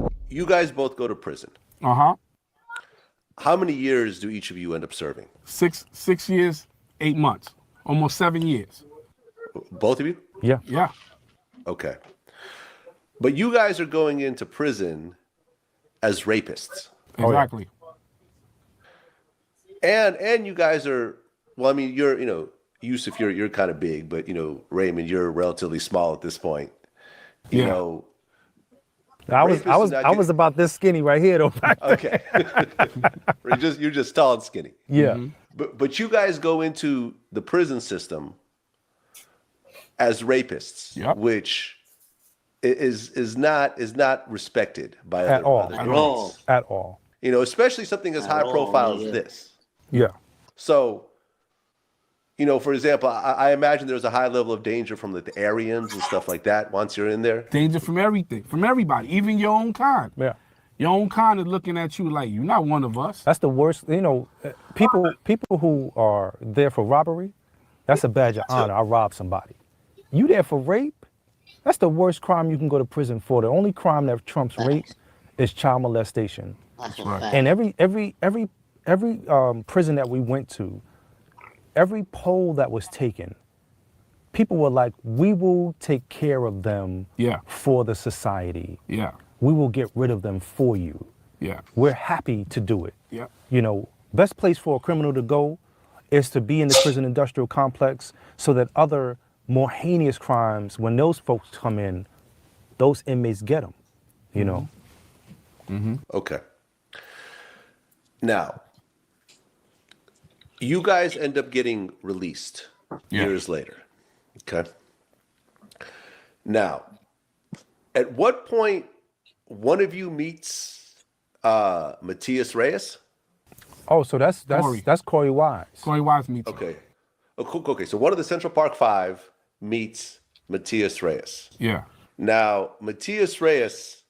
go. You guys both go to prison. How many years do each of you end up serving? 6 years, 8 months. Almost 7 years. Both of you? Yeah. Yeah. Okay. But you guys are going into prison as rapists. Exactly. And you guys are, well, I mean, you're, Yusuf, you're kind of big, but Raymond, you're relatively small at this point. You know. I was about this skinny right here though. Okay. you're just tall and skinny. Yeah. But you guys go into the prison system as rapists, which is not respected by At all. other At all. Especially something as high profile as this. Yeah. So, for example, I imagine there's a high level of danger from the Aryans and stuff like that once you're in there. Danger from everything, from everybody, even your own kind. Yeah. Your own kind is looking at you like you're not one of us. That's the worst. People who are there for robbery, that's a badge of honor. I robbed somebody. You there for rape? That's the worst crime you can go to prison for. The only crime that trumps rape is child molestation. That's right. And every prison that we went to, every poll that was taken, people were like, we will take care of them for the society. Yeah. We will get rid of them for you. Yeah. We're happy to do it. Yeah. Best place for a criminal to go is to be in the prison industrial complex so that other more heinous crimes, when those folks come in, those inmates get them, Mm-hmm. Okay. Now, you guys end up getting released years later. Okay. Now, at what point one of you meets Matias Reyes? Oh, so that's Corey Wise. Corey Wise meets. Okay. Okay. So one of the Central Park Five meets Matias Reyes. Yeah. Now, Matias Reyes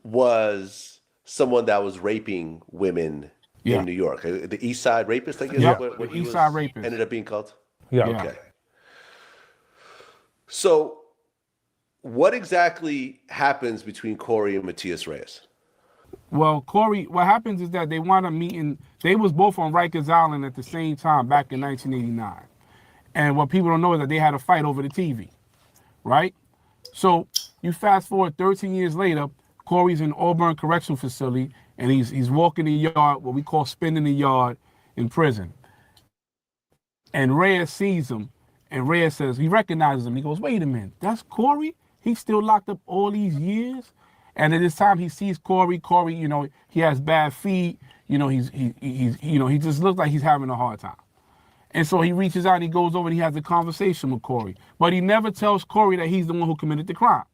was someone that was raping women in New York. The East Side Rapist, I guess. Yeah. What East Side Rapist ended up being called. Yeah. Okay. So, what exactly happens between Corey and Matias Reyes? Well, Corey, what happens is that they wound up meeting. They was both on Rikers Island at the same time back in 1989. And what people don't know is that they had a fight over the TV, right? So you fast forward 13 years later, Corey's in Auburn Correctional Facility, and he's walking the yard, what we call spinning the yard in prison. And Reyes sees him, and Reyes says, he recognizes him. He goes, wait a minute, that's Corey? He's still locked up all these years? And at this time, he sees Corey. Corey, you know, he has bad feet. You know, he just looks like he's having a hard time. And so he reaches out and he goes over and he has a conversation with Corey. But he never tells Corey that he's the one who committed the crime.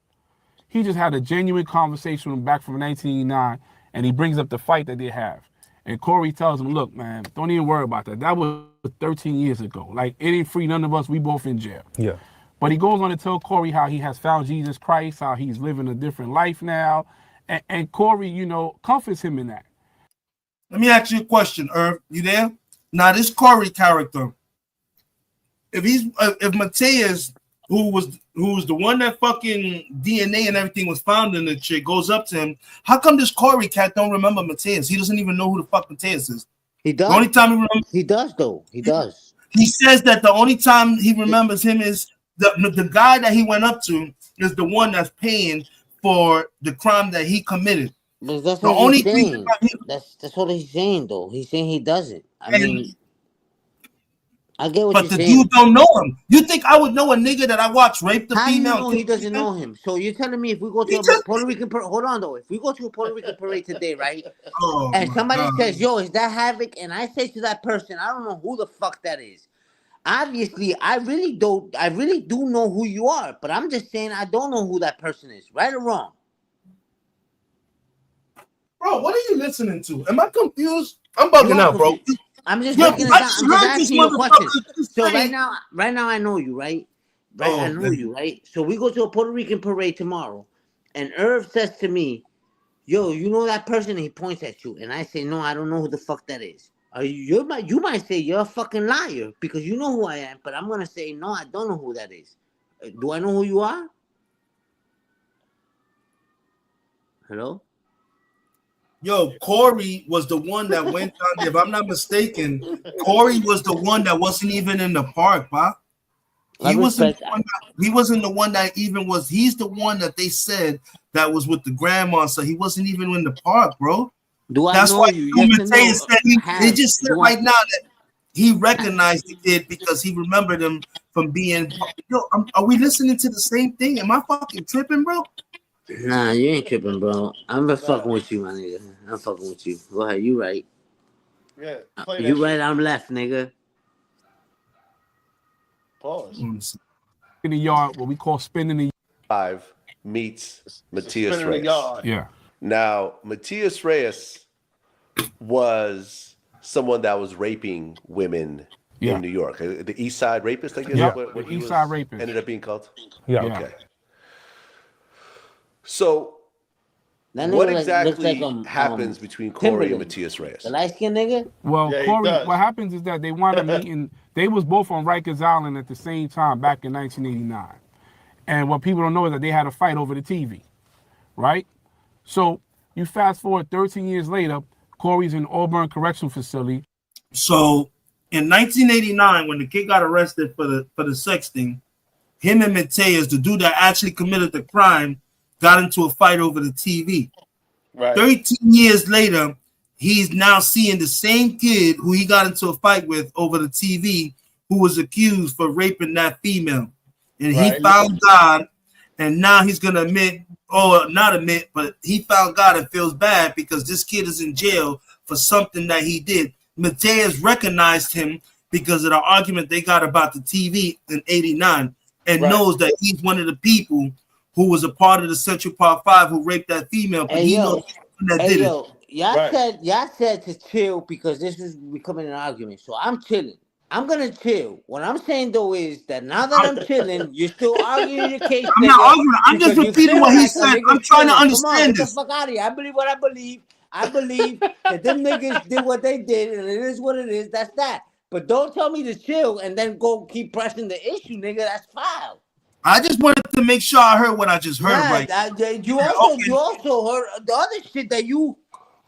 He just had a genuine conversation with him back from 1989, and he brings up the fight that they have. And Corey tells him, look, man, don't even worry about that. That was 13 years ago. Like, it ain't free none of us. We both in jail. Yeah. But he goes on to tell Corey how he has found Jesus Christ, how he's living a different life now. And Corey, you know, comforts him in that. Let me ask you a question, Irv. You there? Now, this Corey character, if Mateus, who was the one that fucking DNA and everything was found in the chick, goes up to him, how come this Corey cat don't remember Mateus? He doesn't even know who the fuck Mateus is. He does. The only time he remembers, he does, though. He does. He says that the only time he remembers him is the guy that he went up to is the one that's paying for the crime that he committed. But that's the what only he's saying. thing That's what he's saying, though. He's saying he doesn't. I mean, I get what but you're the saying. dude don't know him. You think I would know a nigga that I watch rape the How female? do you know he doesn't know him? So you're telling me if we go to a Puerto Rican hold on though, if we go to a Puerto Rican parade today, right? And somebody says, "Yo, is that Havoc?" and I say to that person, "I don't know who the fuck that is." Obviously, I really do know who you are, but I'm just saying I don't know who that person is, right or wrong. Bro, what are you listening to? Am I confused? I'm bugging out, bro. I'm just making it. I'm just asking you a question. So right now I know you, right? Right, I know you, right? So we go to a Puerto Rican parade tomorrow, and Irv says to me, "Yo, you know that person?" And he points at you, and I say, "No, I don't know who the fuck that is." You might say you're a fucking liar because you know who I am, but I'm gonna say no, I don't know who that is. Do I know who you are? Hello? Yo, Corey was the one that went down there. If I'm not mistaken, Corey was the one that wasn't even in the park, Bob. He wasn't the one that even was. He's the one that they said that was with the grandma, so he wasn't even in the park, bro. That's why Mateus said they just said right now that he recognized the kid because he remembered him from being. Yo, are we listening to the same thing? Am I fucking tripping, bro? Nah, you ain't tripping, bro. I'm just fucking with you, my nigga. I'm fucking with you. Go ahead, you right. Yeah, you right, I'm left, nigga. Pause. In the yard, what we call spinning the yard. Meets Matias Reyes. Yeah. Now, Matias Reyes was someone that was raping women in New York. The East Side Rapist, I guess. Yeah, what East Side Rapist. Ended up being called? Yeah. Okay. So, what exactly happens between Corey and Matias Reyes? The light-skinned nigga? Well, Corey, what happens is that they wound up meeting. They was both on Rikers Island at the same time back in 1989. And what people don't know is that they had a fight over the TV, right? So you fast forward 13 years later, Corey's in Auburn Correctional Facility. So in 1989, when the kid got arrested for the sexting, him and Mateus, the dude that actually committed the crime, got into a fight over the TV. Right. 13 years later, he's now seeing the same kid who he got into a fight with over the TV, who was accused for raping that female. And he found God, and now he's going to admit, or not admit, but he found God and feels bad because this kid is in jail for something that he did. Mateus recognized him because of the argument they got about the TV in 89 and knows that he's one of the people who was a part of the Central Park 5 who raped that female, but he knows that did it. Y'all said to chill because this is becoming an argument. So I'm chilling. I'm gonna chill. What I'm saying though is that now that I'm chilling, you're still arguing your case. I'm not arguing. I'm just repeating what he said. I'm trying to understand this. Get the fuck out of here. I believe what I believe. I believe that them niggas did what they did, and it is what it is. That's that. But don't tell me to chill and then go keep pressing the issue, nigga. That's foul. I just wanted to make sure I heard what I just heard. You also heard the other shit that you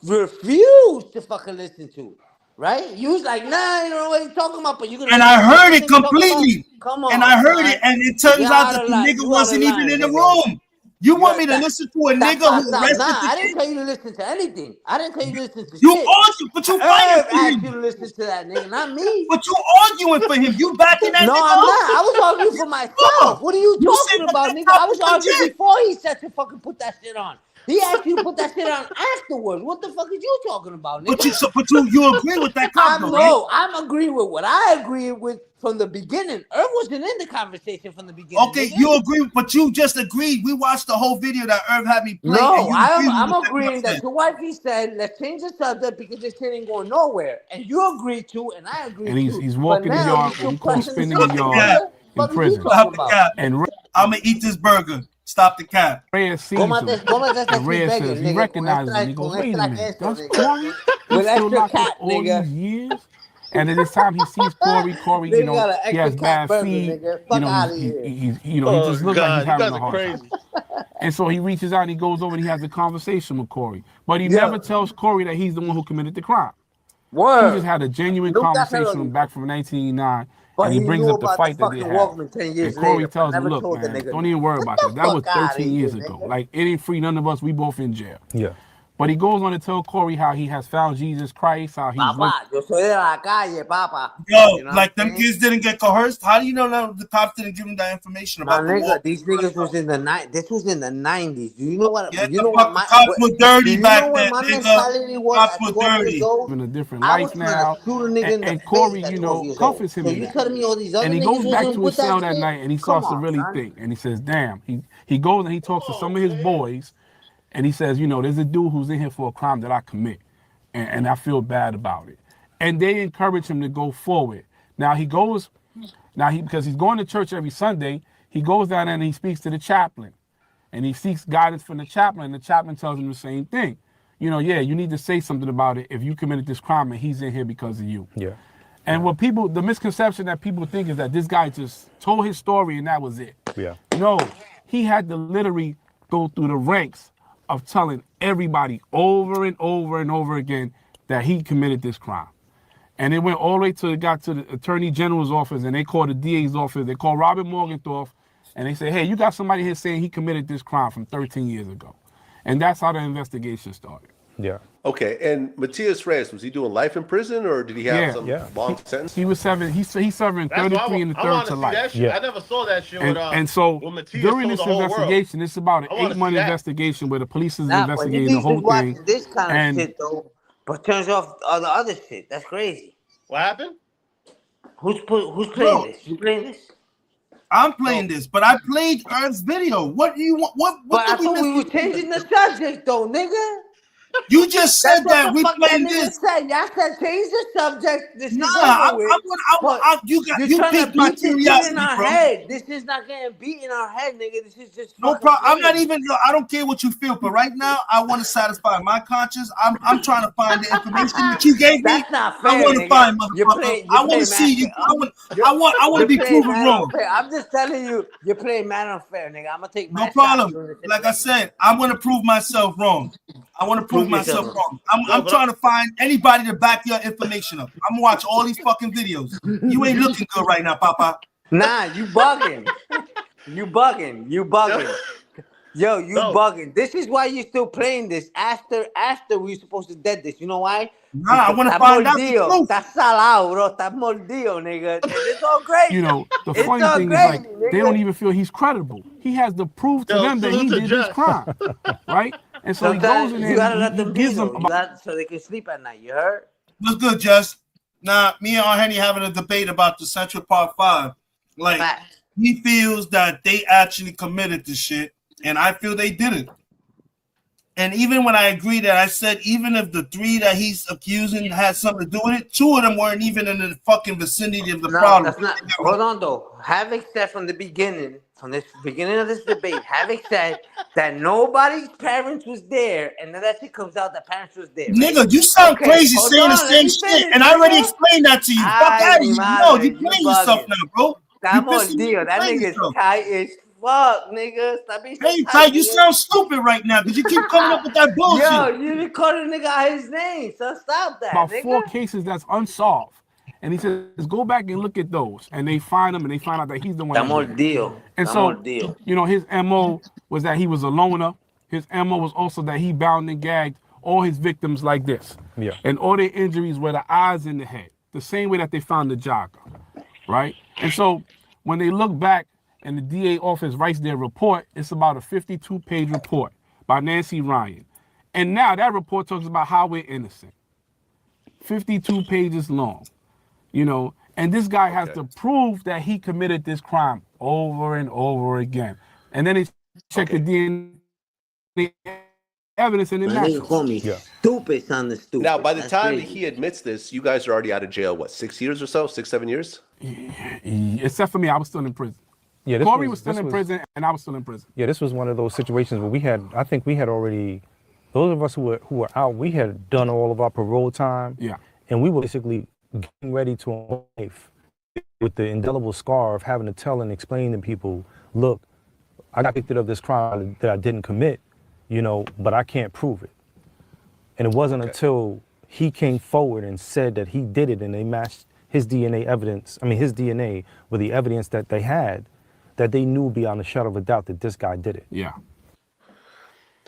refused to fucking listen to. Right? You was like, nah, you don't know what he's talking about, but you're gonna And listen I to what heard this it nigga talking about? completely. Come And on, I heard it, son. and it turns You're out out that of the line. nigga You out of wasn't even line, in the nigga. room. You want me to Stop, listen to a stop, nigga stop, who stop. arrested Nah, the I didn't kid? tell you to listen to anything. I didn't tell you to listen to You shit. argue, but you fighting Herb for asked you him. to listen to that nigga, not me. But you arguing for him. You backing that No, nigga I'm up? not. I was arguing for myself. What are you You seem talking like about, that nigga? type I of was arguing legit. before he said to fucking put that shit on. He asked you to put that shit on afterwards. What the fuck is you talking about, nigga? But you agree with that cop though, right? I'm agreeing with what I agree with from the beginning. Herb wasn't in the conversation from the beginning, Okay, nigga. you agree, but you just agreed. We watched the whole video that Irv had me play, and No, you I'm agreed with what that agreeing cop that said. your wifey said, let's change the subject because this shit ain't going nowhere. And you agreed to, and I agreed And to. he's But walking the now you yard, what still we call pressing the spinning the subject, yard nigga. in What are you prison. Stop talking the about? cap. And I'm gonna eat this burger. Stop the cap. Reyes sees him. And Reyes says, he recognizes him. He goes, wait a minute, that's Corey? He's With still extra locked up cat, all nigga. these years? And at this time, he sees Corey. Corey, you Nigga know, got an he extra has cat bad burger, feet. nigga. You Fuck know, out of he here. just looks like he's God, you having guys a are hard crazy. time. And so he reaches out and he goes over and he has a conversation with Corey. But he Yeah. never tells Corey that he's the one who committed the crime. Word. He just had a genuine Nunca se lo conversation with him dijo. back from 1989. But And he he brings knew up the about the fight that they fucking had. Walkman 10 And years Corey later, but tells him, never look, told the man, nigga. don't even worry about that. That was fuck outta 13 years here, ago. nigga. Like, it ain't free none of us. We both in jail. Yeah. But he goes on to tell Corey how he has found Jesus Christ, how he's Papa, yo soy de la calle, papa. Yo, You know like what I'm them saying? kids didn't get coerced. How do you know that the cops didn't give him that information My about the nigga, wall? these niggas was in the night. This was in the 90s. Do you know what? Yeah, You the know what? fucking cops were Do dirty you back know what then, my nigga. mentality was Cops at were 12 years dirty. old? living a different I was life trying to now. shoot a nigga in the And face Corey, at you 12 know, years old. comforts him So in you that. telling me all these other And he niggas goes back wasn't to with his cell that that shit? night and he Come starts to on, really son. think. And he says, damn. He goes and he talks to some of his boys and he says, you know, there's a dude who's in here for a crime that I commit. And I feel bad about it. And they encourage him to go forward. Now because he's going to church every Sunday, he goes down there and he speaks to the chaplain. And he seeks guidance from the chaplain, and the chaplain tells him the same thing. You know, yeah, you need to say something about it if you committed this crime and he's in here because of you. Yeah. And the misconception that people think is that this guy just told his story and that was it. Yeah. No, he had to literally go through the ranks of telling everybody over and over and over again that he committed this crime. And it went all the way till it got to the Attorney General's office, and they called the DA's office. They called Robert Morgenthau, and they said, hey, you got somebody here saying he committed this crime from 13 years ago. And that's how the investigation started. Yeah. Okay, and Matias Reyes, was he doing life in prison, or did he have some long sentence? He was serving. He's serving 33 and a third to life. That shit. I never saw that shit And so with Matias during told this the whole investigation, world. it's about an I wanna 8-month see that. investigation where the police is Nah, but he investigating the needs whole to watch thing. this kind of And shit though, but turns off all the other shit. That's crazy. What happened? Who's playing this? You playing this? I'm playing this, but I played Irv's video. What do you want? What But I did we thought miss? we were changing the subject though, nigga. You just said That's that what we the fuck that playing nigga this. said. Y'all said change the subject. This is Nah, over with. you You're trying to piqued my beat this shit in curiosity, our bro. head. This is not getting beat in our head, nigga. This is just No fucking problem. I'm not playing. even. I don't care what you feel, but right now I want to satisfy my conscience. I'm trying to find the information that you gave me. That's not fair, I want to nigga. find, You're motherfucker. playing. I want to see you. I want to be proven wrong. Unfair. I'm just telling you, you're playing mad unfair, nigga. I'm gonna take my No problem. Like I said, I'm going to prove myself wrong. I want to prove myself wrong. I'm trying to find anybody to back your information up. I'm gonna watch all these fucking videos. You ain't looking good right now, Papa. Nah, you bugging. You bugging. Yo, you bugging. This is why you're still playing this after we supposed to dead this. You know why? Nah, I want to find out the truth. Está salado, bro. Está mordido, nigga. It's all great. you know, the funny thing is like they don't even feel he's credible. He has to prove to them that he did this crime, right? And so he goes in there. You gotta and let he them be gives though. them So they can sleep at night. You heard? What's good, Jess? Now, me and Henny having a debate about the Central Park 5. Like, he feels that they actually committed this shit, and I feel they didn't. And even when I agree that I said, even if the 3 that he's accusing had something to do with it, 2 of them weren't even in the fucking vicinity of the problem. That's not. Hold on, though. Havoc said from the beginning, of this debate, Havoc said that nobody's parents was there, and then that shit comes out that parents was there. Right? Nigga, you sound crazy saying the same shit, and I already explained that to you. Fuck out of here. No, you playing yourself now, bro. That nigga is tight as fuck, nigga? Stop being so Hey, tight, Ty, you nigga. sound stupid right now because you keep coming up with that bullshit. Yo, you didn't call the nigga out his name, so stop that, About nigga. 4 cases that's unsolved. And he says, go back and look at those. And they find him and they find out that he's the one that did it. And so, you know, his MO was that he was a loner. His MO was also that he bound and gagged all his victims like this. Yeah. And all their injuries were the eyes and the head. The same way that they found the jogger. Right? And so when they look back and the DA office writes their report, it's about a 52-page report by Nancy Ryan. And now that report talks about how we're innocent. 52 pages long. You know, and this guy has to prove that he committed this crime over and over again. And then they check the DNA evidence and it My matches. nigga call me stupid, son of stupid. Now, by the That's time crazy. he admits this, you guys are already out of jail. What, 6 years or so? 6, 7 years? Except for me, I was still in prison. Yeah, Corey was still in prison, and I was still in prison. Yeah, this was one of those situations where I think we had already, those of us who were out, we had done all of our parole time. Yeah. And we were basically getting ready to life with the indelible scar of having to tell and explain to people, look, I got convicted of this crime that I didn't commit, you know, but I can't prove it. And it wasn't until he came forward and said that he did it and they matched his DNA evidence, his DNA with the evidence that they had, that they knew beyond a shadow of a doubt that this guy did it. Yeah.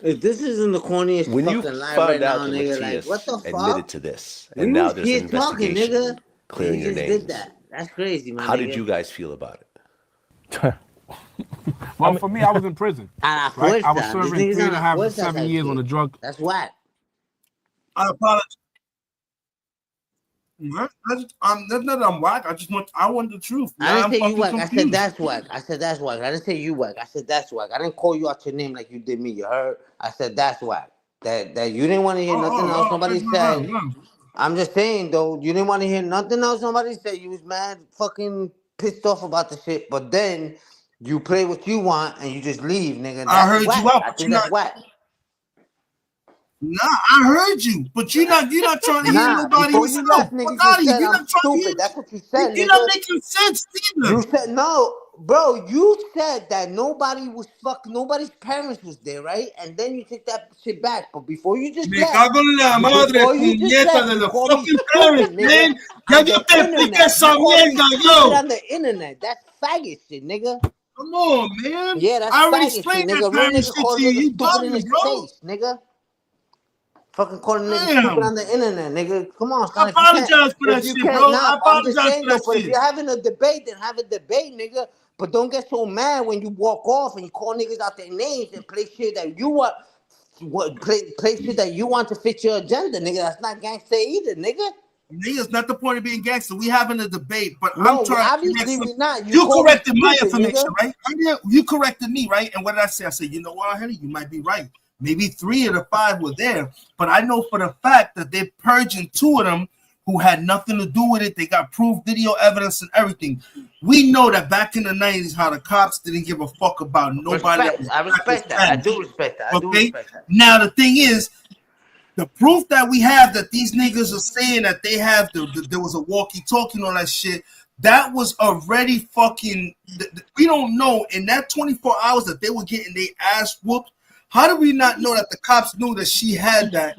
If this isn't the corniest When you fucking lie found right now, out that nigga, like, Matthias what the fuck? admitted to this, and We now was there's an kids talking, investigation nigga. clearing He your just names. did that. That's crazy, man. How did you guys feel about it? Well, for me, I was in prison. A la Right? I was fuerza. serving These niggas 3.5 on a to 7 fuerza years type on a shit. drug. That's whack. I apologize. That's not that I'm whack. I want the truth. I didn't say you fucking whack. I said confused. that's whack. I said that's whack. I didn't say you whack. I said that's whack. I didn't call you out your name like you did me. You heard? I said that's whack. That you didn't want to hear nothing else nobody said. I'm just saying though, you didn't want to hear nothing else nobody said. You was mad, fucking pissed off about the shit. But then you play what you want and you just leave, nigga. That's I heard whack. you out, I but think you're that's not. whack. Nah, I heard you, but you're not trying to hear Nah, nobody. before Listen, you no, left, fuck nigga, out of you here. said You're I'm not trying to hear. stupid. That's what you said, You're nigga. not making sense either. You said no, bro. You said that nobody's parents was there, right? And then you take that shit back. But before you just Me left, cago en la madre, before you just puñeta left, de you los called me fucking parents, stupid, nigga. man. Ya On yo the te expliqué internet, esa you called me mierda, stupid yo. on the internet. That's faggot shit, nigga. Come on, man. Yeah, that's I already faggot shit, explained that nigga. Real parent nigga shit calls to you. nigga You stupid in bugging, his bro. face, nigga. Fucking calling niggas Damn. stupid on the internet, nigga. Come on, I son. apologize for that If you shit, can't, bro. nah. I I'm just apologize saying for though. that But if shit. you're having a debate, then have a debate, nigga. But don't get so mad when you walk off and you call niggas out their names and play shit that you want. Play shit that you want to fit your agenda, nigga. That's not gangster either, nigga. Nigga, it's not the point of being gangster. We having a debate, but No, I'm trying to obviously correct we not. You called me corrected my stupid, information, nigga. right? You corrected me, right? And what did I say? I said, you know what, Henry, you might be right. Maybe 3 of the 5 were there, but I know for the fact that they're purging 2 of them who had nothing to do with it. They got proof, video evidence, and everything. We know that back in the 90s, how the cops didn't give a fuck about nobody. I respect that. I do respect that. I do respect that. Now the thing is, the proof that we have that these niggas are saying that they have there was a walkie-talkie and all that shit, that was already fucking. We don't know in that 24 hours that they were getting their ass whooped. How do we not know that the cops knew that she had that,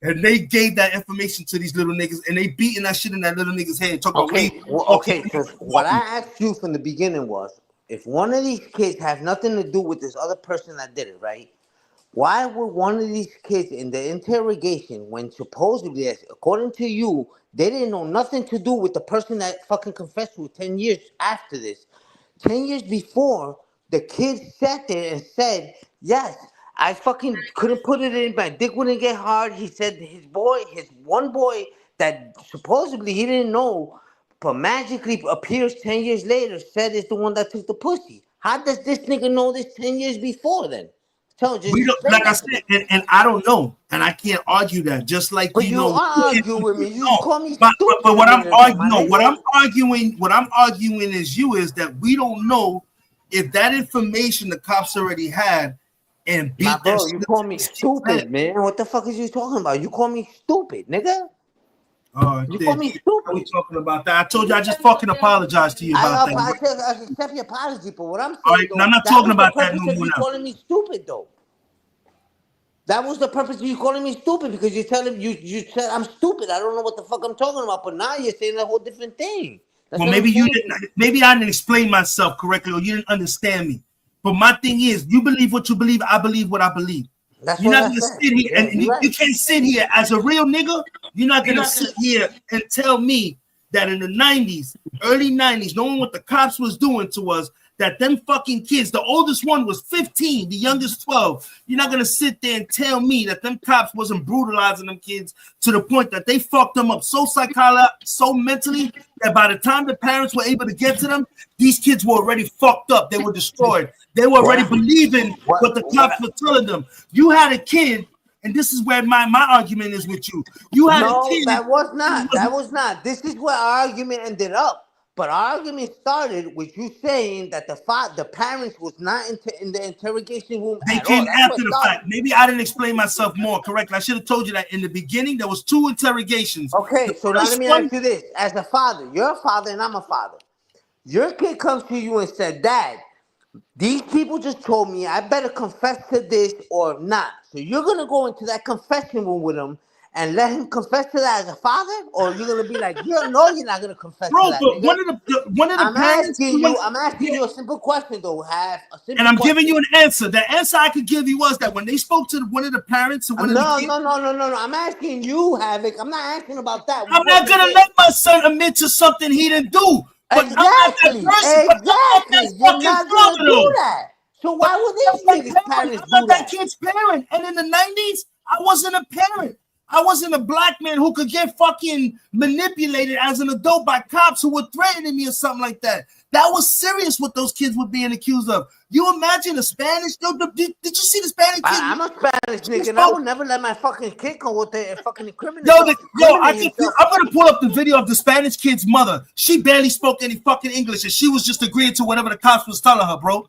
and they gave that information to these little niggas, and they beating that shit in that little nigga's head? Talk about Okay. So what I asked you from the beginning was, if one of these kids has nothing to do with this other person that did it, right? Why would one of these kids in the interrogation, when supposedly, according to you, they didn't know nothing to do with the person that fucking confessed to 10 years after this? 10 years before, the kid sat there and said, yes, I fucking couldn't put it in, my dick wouldn't get hard. He said his one boy that supposedly he didn't know, but magically appears 10 years later, said it's the one that took the pussy. How does this nigga know this 10 years before then? We don't, like I said, and I don't know, and I can't argue that. Just like but you know, are arguing with me. You call me but stupid. what I'm arguing is that we don't know if that information the cops already had and beat bro, you call me stupid, man. What the fuck is you talking about? You call me stupid, nigga. You call me Are stupid. we talking about that? I told you I just fucking apologized to you about that. I accept your apology, but what I'm saying, All right, though, I'm not that talking was the about that purpose no of more you now. calling me stupid, though. That was the purpose of you calling me stupid, because you're telling you said I'm stupid. I don't know what the fuck I'm talking about, but now you're saying a whole different thing. That's Well, what I'm maybe you saying. didn't. Maybe I didn't explain myself correctly, or you didn't understand me. But my thing is, you believe what you believe. I believe what I believe. That's You're what not I gonna said. sit here Yeah, and you're you right. can't sit here as a real nigga. You're not gonna sit here and tell me that in the 90s, early 90s, knowing what the cops was doing to us, that them fucking kids, the oldest one was 15, the youngest 12. You're not gonna sit there and tell me that them cops wasn't brutalizing them kids to the point that they fucked them up so so mentally that by the time the parents were able to get to them, these kids were already fucked up. They were destroyed. They were already believing what the cops were telling them. You had a kid, and this is where my argument is with you. You had a No, kid. that was not. That was not. This is where our argument ended up. But our argument started with you saying that the parents was not in the interrogation room They at all. came That's what after the started. fact. Maybe I didn't explain myself more correctly. I should have told you that in the beginning. There was 2 interrogations. Okay, The so now let first me one, ask you this: as a father, you're a father and I'm a father. Your kid comes to you and said, "Dad, these people just told me I better confess to this or not." So you're gonna go into that confession room with him and let him confess to that as a father, or you're gonna be like, "You know, you're not gonna confess to bro. that, But nigga." one of the parents, I'm asking you a simple question though. Have a and simple I'm question. giving you an answer. The answer I could give you was that when they spoke to one of the parents or one of the kids, No. I'm asking you, Havoc. I'm not asking about that. I'm not gonna let my son admit to something he didn't do. But I'm not that person. But I'm not that You're fucking not gonna father do though. that. So But why would I'm these not that niggas' parents I'm do not that that? kid's parent. And in the 90s, I wasn't a parent. I wasn't a black man who could get fucking manipulated as an adult by cops who were threatening me or something like that. That was serious what those kids were being accused of. You imagine a Spanish? Did you see the Spanish kid? I'm a Spanish nigga, and I would never let my fucking kid come with the fucking incriminate I'm himself. gonna pull up the video of the Spanish kid's mother. She barely spoke any fucking English, and she was just agreeing to whatever the cops was telling her, bro.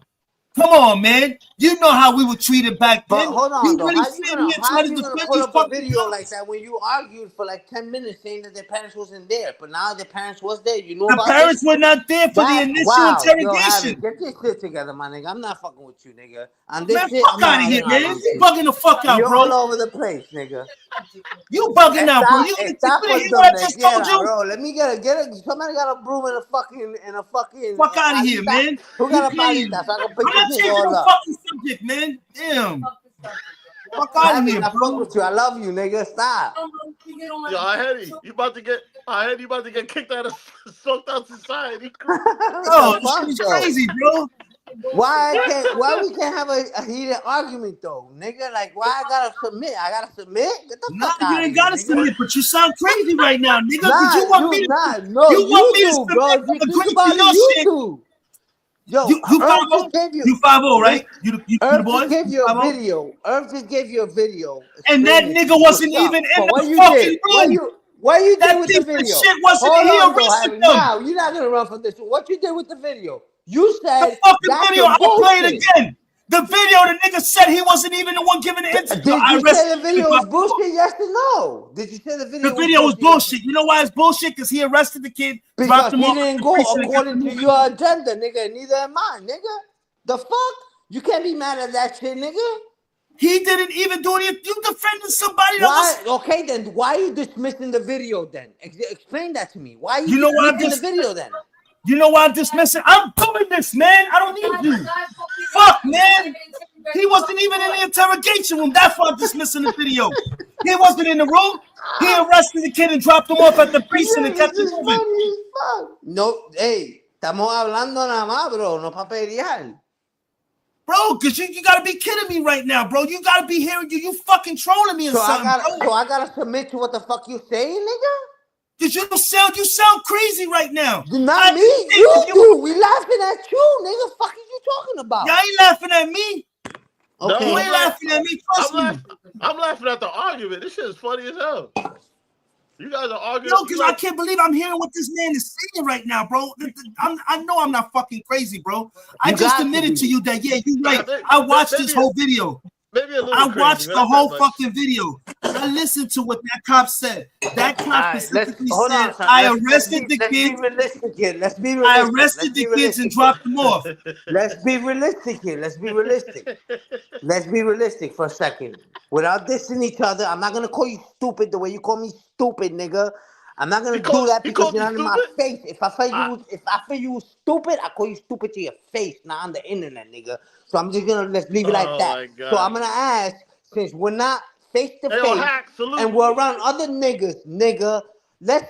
Come on, man. You know how we were treated back then. But hold on, You though. really How stand here and try to you gonna defend put these up a fucking video cops? like that when you argued for like 10 minutes saying that their parents wasn't there, but now their parents was there? You know The about parents this? were not there for the initial Wow, yo, interrogation. Havoc, get this shit together, my nigga. I'm not fucking with you, nigga. On Man, this shit, fuck I'm out of not here, arguing man. with You you. bugging the fuck out, You're bro. all over the place, nigga. You bugging out, bro. You didn't hear what I just told you? Bro. Let me get a. Somebody got a broom and a fucking Fuck out of here, palita. man. Who You got a playing. palita so I can I'm pick not these changing niggas no up? fucking subject, man. Damn. Fuck out of here, I fuck bro. with you. I love you, nigga. Stop. Yo, you about to get kicked out of soaked out society. Oh, this shit is crazy, bro. Why we can't have a heated argument though, nigga? Like why I gotta submit? Get the Nah, fuck you out of ain't here, gotta nigga. submit, but you sound crazy right now, nigga. Cause Nah, you want me to do, bro. submit If from you think agree about to it, your you shit. do. Yo, You Earth 5-0? just gave you. You 5-0, right? Listen, You the Earth just boys? gave you a 5-0? video. Earth just gave you a video. And that Explaining nigga what's wasn't up. even in But what the you fucking did? What room. you That did with the piece of video? shit wasn't Hold in here on, though, arrested Harry. them. Now you're not gonna run from this. What you did with the video? You The said fucking that's video, some I'll play it bullshit. again. The video, the nigga said he wasn't even the one giving the interview. Did I you arrested say the him. video was bullshit? Yes or no? Did you say the The video was video was bullshit? Yes or bullshit. You know why it's bullshit? Because he arrested the kid, dropped Because him he off at didn't the go precinct and kept according him to moving. your agenda, nigga. And neither am I, nigga. The fuck? You can't be mad at that shit, nigga. He didn't even do it. You defending somebody that Why? was. Okay, then why are you dismissing the video then? Explain that to me. Why are you You know why I'm dismissing the video then? You know why I'm dismissing? I'm doing this, man. I don't need you. Fuck, man. He wasn't even in the interrogation room. That's why I'm dismissing the video. He wasn't in the room. He arrested the kid and dropped him off at the precinct and kept him moving. No, hey, estamos hablando nada más, bro. No pa' pelear. Bro, because you gotta be kidding me right now, bro. You gotta be hearing you fucking trolling me or something, bro. I gotta submit to what the fuck you saying, nigga? Cause you sound crazy right now. Not me, you do. We laughing at you, nigga. Fuck is you talking about? Y'all ain't laughing at me. Okay. You ain't laughing at me. Trust me. I'm laughing at the argument. This shit is funny as hell. You guys are arguing. No, because I can't believe I'm hearing what this man is saying right now, bro. I know I'm not fucking crazy, bro. I just admitted to you that, yeah, you're right. I watched this whole video. Maybe a little I crazy, watched but the not whole that much. fucking video. I listened to what that cop said. That cop specifically hold said, on, son. I Let's arrested the be kids. realistic here. Let's be I realistic. arrested the kids and dropped them off. Let's be realistic here. Let's be realistic. Let's be realistic for a second. Without dissing each other, I'm not gonna call you stupid the way you call me stupid, nigga. I'm not gonna do that He because called you're you not in my stupid? face. If I feel you stupid, I call you stupid to your face, not on the internet, nigga. So I'm just gonna let's leave it like Oh that. my So I'm God. gonna ask, since we're not face to Hey, yo, face Hack, salute. and we're around other niggas, nigga, let's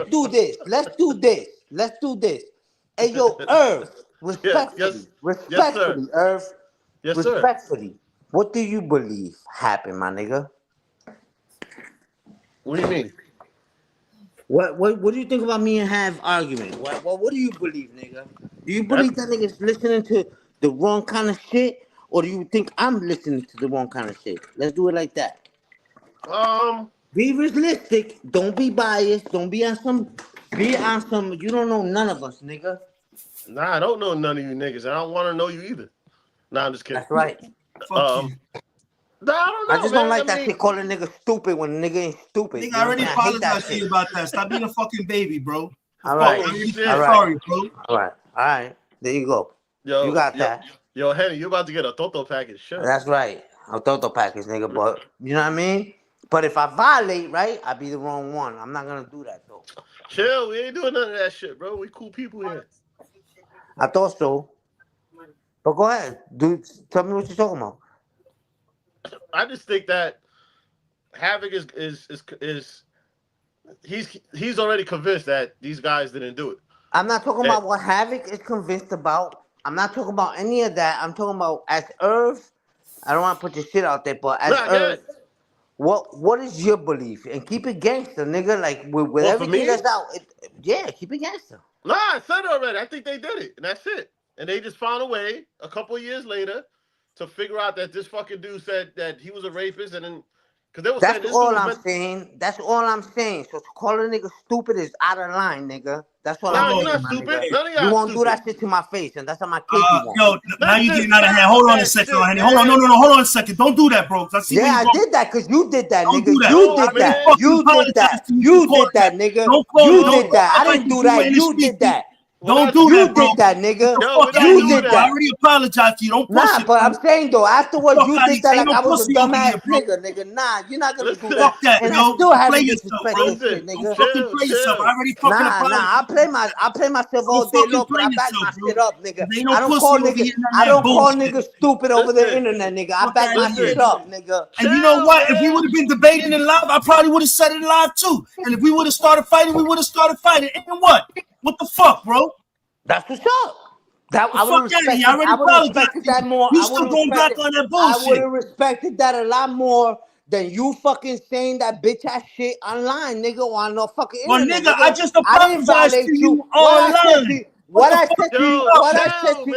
do this. Let's do this. Let's do this. Hey yo, Irv, respectfully, Yes, sir. Irv, Yes, sir. respectfully, what do you believe happened, my nigga? What do you mean? What do you think about me and Have argument? What do you believe, nigga? Do you That, believe that nigga's listening to the wrong kind of shit, or do you think I'm listening to the wrong kind of shit? Let's do it like that. Be realistic. Don't be biased. Don't be on some. Be on some. You don't know none of us, nigga. Nah, I don't know none of you niggas. I don't want to know you either. Nah, I'm just kidding. That's right. Nah, I don't know, I just don't like that shit calling nigga stupid when a nigga ain't stupid. Nigga, I already apologized to you about that. Stop being a fucking baby, bro. All right. I already feel All right. sorry, bro. All right. There you go. Yo, you got that. Yo, Henry, you about to get a Toto package. Sure. That's right. A Toto package, nigga. But you know what I mean? But if I violate, right, I be the wrong one. I'm not gonna do that though. Chill, we ain't doing none of that shit, bro. We cool people here. I thought so. But go ahead, dude. Tell me what you're talking about. I just think that Havoc is he's already convinced that these guys didn't do it. I'm not talking about what Havoc is convinced about. I'm not talking about any of that. I'm talking about as Irv. I don't want to put your shit out there, but as Irv, what is your belief? And keep it gangster, nigga. Like with everything that's out, keep it gangster. Nah, I said it already. I think they did it, and that's it. And they just found a way a couple of years later to figure out that this fucking dude said that he was a rapist, and then because they were saying That's all I'm saying. That's all I'm saying. So to call a nigga stupid is out of line, nigga. That's what I'm saying, you're not my stupid. nigga. None of y'all You won't stupid. do that shit to my face, and that's how my kids want. Yo, now you getting out of hand. Hold on a second, Henry. Hold on, no, hold on a second. Don't do that, bro. I see where I you did that because you did that, Don't nigga. do that. You did that. You did that. You did that, nigga. You did that. I didn't do that. You did that. Don't do that, bro. You did that, nigga. You did that. I already apologized to you. Don't push it. Nah, but I'm saying though, afterwards you did that like I was a dumbass bro. nigga. Nah, you're not gonna do that. Fuck that, and yo. I still haven't Play yourself, bro. disrespected shit, nigga. Don't fucking play yourself. I already fucking apologized. I play myself all day long, but I back my shit up, nigga. I don't call niggas. I don't call niggas stupid over the internet, nigga. I back my shit up, nigga. And you know what? If we would have been debating it live, I probably would have said it live too. And if we would have started fighting, we would have started fighting. And what? What the fuck, bro? That's what's up. I would have respected that more. You still going back on that bullshit. I would have respected that a lot more than you fucking saying that bitch ass shit online, nigga, or on no fucking internet. Well, nigga, I just apologized to you online. What I said to you, what I said to you,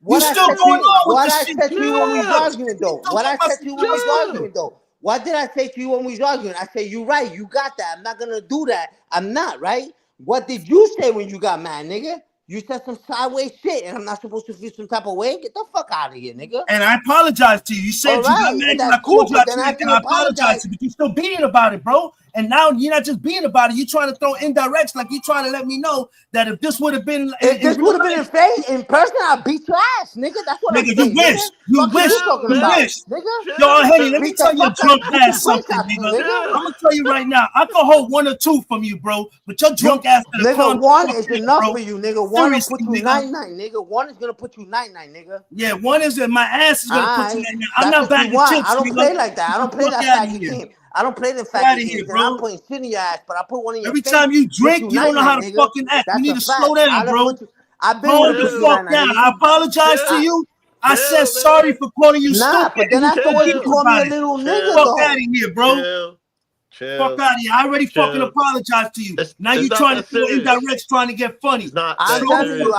what I said to you when we was arguing though. What I said to you when we was arguing though. What did I say to you when we was arguing? I said, you right, you got that. I'm not gonna do that. I'm not, right? What did you say when you got mad, nigga? You said some sideways shit, and I'm not supposed to feel some type of way? Get the fuck out of here, nigga. And I apologize to you. You said you got mad because I called you out to you, and I apologize to you, but you're still beating about it, bro. And now you're not just beating about it. You're trying to throw indirects, like you're trying to let me know that if this would have been... If this would have been in person, I'd beat your ass, nigga. That's what I'm saying. You wish. You wish. Nigga. Yo, Henny, let me tell your drunk ass something, nigga. I'm going to tell you right now. I can hold 1 or 2 from you, bro. But your drunk ass... Nigga, 1 is enough for you, nigga. 1 will put you 9-9, nigga. 1 is going to put you 9-9, nigga. Yeah, 1 is... My ass is going to put you 9-9. I'm not backing chips. I don't play like that. I don't play that faggot game. I don't play the faggot games, and I'm putting shit in your ass, but I put one in your face. Every time you drink, you don't know how to fucking act. You need to slow down, bro. Hold the fuck down. I apologize to you. I said sorry for calling you stupid. But then afterwards you call me a little nigga. Fuck out of here, bro. Fuck out of here. I already fucking apologized to you. Now you trying to throw indirects, trying to get funny. I'm telling you,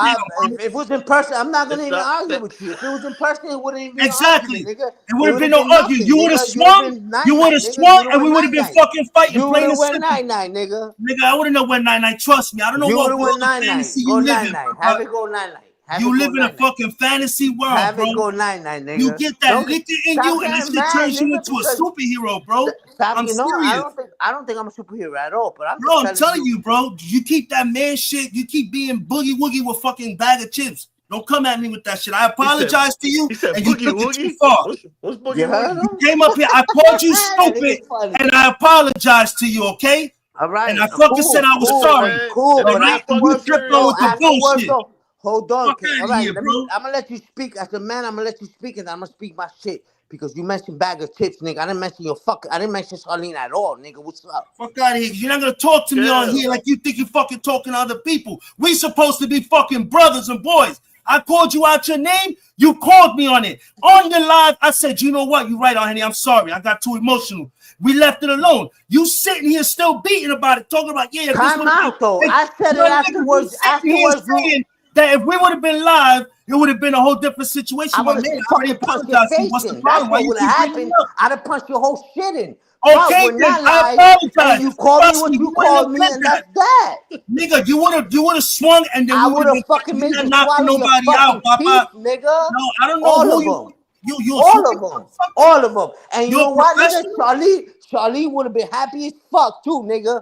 if it was in person, I'm not gonna even argue with you. If it was in person, it wouldn't even exactly. Nigga. It would have been no arguing. You would have swung. You would have swung, and we would have been fucking fighting. You would have went 9-9, nigga. Nigga, I would have known when 9-9. Trust me, I don't know what fantasy you live in. Have it go 9-9. You live in a fucking fantasy world, Have bro. it go night-night, nigga. You get that liquor in stop you, and that getting shit mad, turns you nigga, into a because- superhero, bro. Stop, I'm you know, serious. I don't think I'm a superhero at all, but I'm Bro, I'm just telling you, bro. You keep that man shit. You keep being boogie woogie with fucking bag of chips. Don't come at me with that shit. I apologize to you, and you took it too far. What's boogie You heard woogie? him? You came up here. I called you stupid, and I apologize to you. Okay? All right. And I fucking said I was sorry. Cool, All but right? You afterwards, kept on with the afterwards, bullshit. though, hold on. Fuck All outta right, here, bro. I'm gonna let you speak as a man. I'm gonna let you speak, and I'm gonna speak my shit because you mentioned bag of chips, nigga. I didn't mention I didn't mention Charlene at all, nigga. What's up? Fuck out of here. You're not gonna talk to me on here like you think you're fucking talking to other people. We supposed to be fucking brothers and boys. I called you out your name. You called me on it. On your live, I said, you know what? You're right, honey. I'm sorry. I got too emotional. We left it alone. You sitting here still beating about it, talking about, yeah. Time out, though. I said it afterwards. Afterwards, saying that if we would have been live, it would have been a whole different situation. I would have fucking punched your face in. That's what would have happened. I'd have punched your whole shit in. Okay, we're then not I live, apologize. and you called me Trust what me, you wouldn't called have me, said and that's that. Nigga, you would have swung, and then I we would have fucking made you knocking swallow your nobody fucking out, Papa. teeth, nigga. No, I don't know all who of you. them. You all of them. All of them. And you You're know what, nigga? professional? Charlie would have been happy as fuck too, nigga.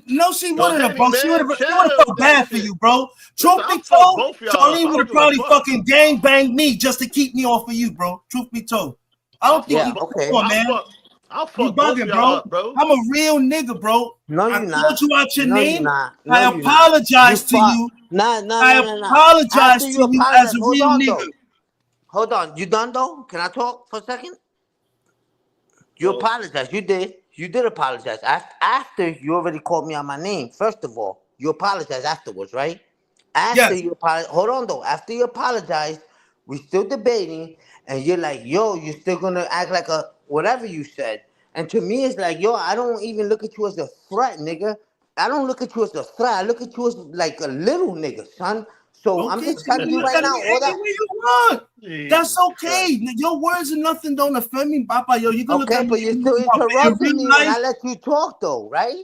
No, she wouldn't have, Henny, bro. She would man, have chill felt with bad that for shit. you, bro. Listen, Truth be I'll fuck told, both y'all Charlene up. I would don't have give a probably fuck. fucking gang banged me just to keep me off of you, bro. Truth be told. I don't think you come on, man. I'll You fuck both bugging, y'all bro. up, bro. I'm a real nigga, bro. No, I you're called not. you out your No, name. you're not. No, I you're not. apologize to you. Nah. I apologize After to you you as apologize, a hold real on, nigga. though. Hold on. You done, though? Can I talk for a second? You apologize. You did. You did apologize. After you already called me on my name, first of all, you apologize afterwards, right? After you apologize, hold on though. After you apologize, we still debating, and you're like, yo, you're still gonna act like a whatever you said. And to me, it's like, yo, I don't even look at you as a threat, nigga. I don't look at you as a threat. I look at you as like a little nigga, son. So I'm just telling you right now, all that. Any way you want. That's okay. Your words and nothing don't offend me, Papa. Yo, you can look at me. But you're still interrupting me when I let you talk, though, right?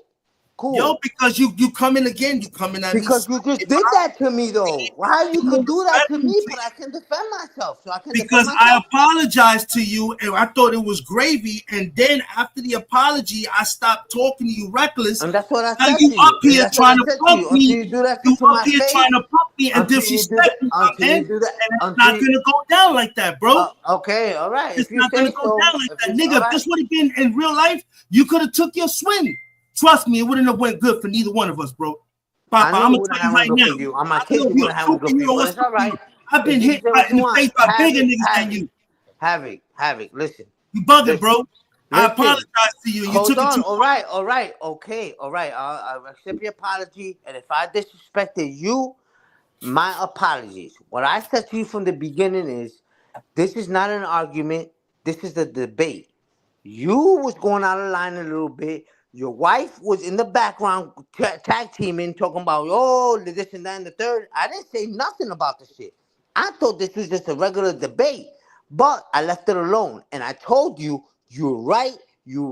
Cool. Yo, because you coming again, you coming at me. Because you just did that to me, though. How you could do that to me, but I can defend myself. So I can defend Because myself. I apologized to you, and I thought it was gravy. And then after the apology, I stopped talking to you reckless. And that's what I now said you to you. up here And that's trying what I to said to pump you. me. Until you do that to up my here face. trying to pump me and Until you do disrespect that- me, until man. you do that- And it's until not you- gonna go down like that, bro. Okay, all right. It's If you not gonna say go so. down like If that, it's- nigga. all If right. this would have been in real life, you could have took your swing. Trust me, it wouldn't have went good for neither one of us, bro. Papa, I know I'm it gonna wouldn't tell you have right went good now. for you. On my I kids, know it you're wouldn't have went good for you. or But what's it's all right. I've been If you hit say right what in you the want, face by bigger niggas than you. Havoc. Listen. You bugging, bro. I Listen. apologize to you. You Hold took it on. too All right. Okay. All right. I'll accept your apology. And if I disrespected you, my apologies. What I said to you from the beginning is, this is not an argument. This is a debate. You was going out of line a little bit. Your wife was in the background tag teaming, talking about, oh, this and that and the third. I didn't say nothing about the shit. I thought this was just a regular debate, but I left it alone. And I told you, you're right, you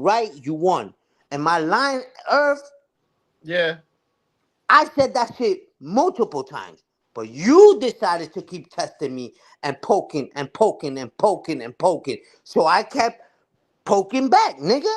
won. And my line, Earth, Yeah. I said that shit multiple times. But you decided to keep testing me and poking. So I kept poking back, nigga.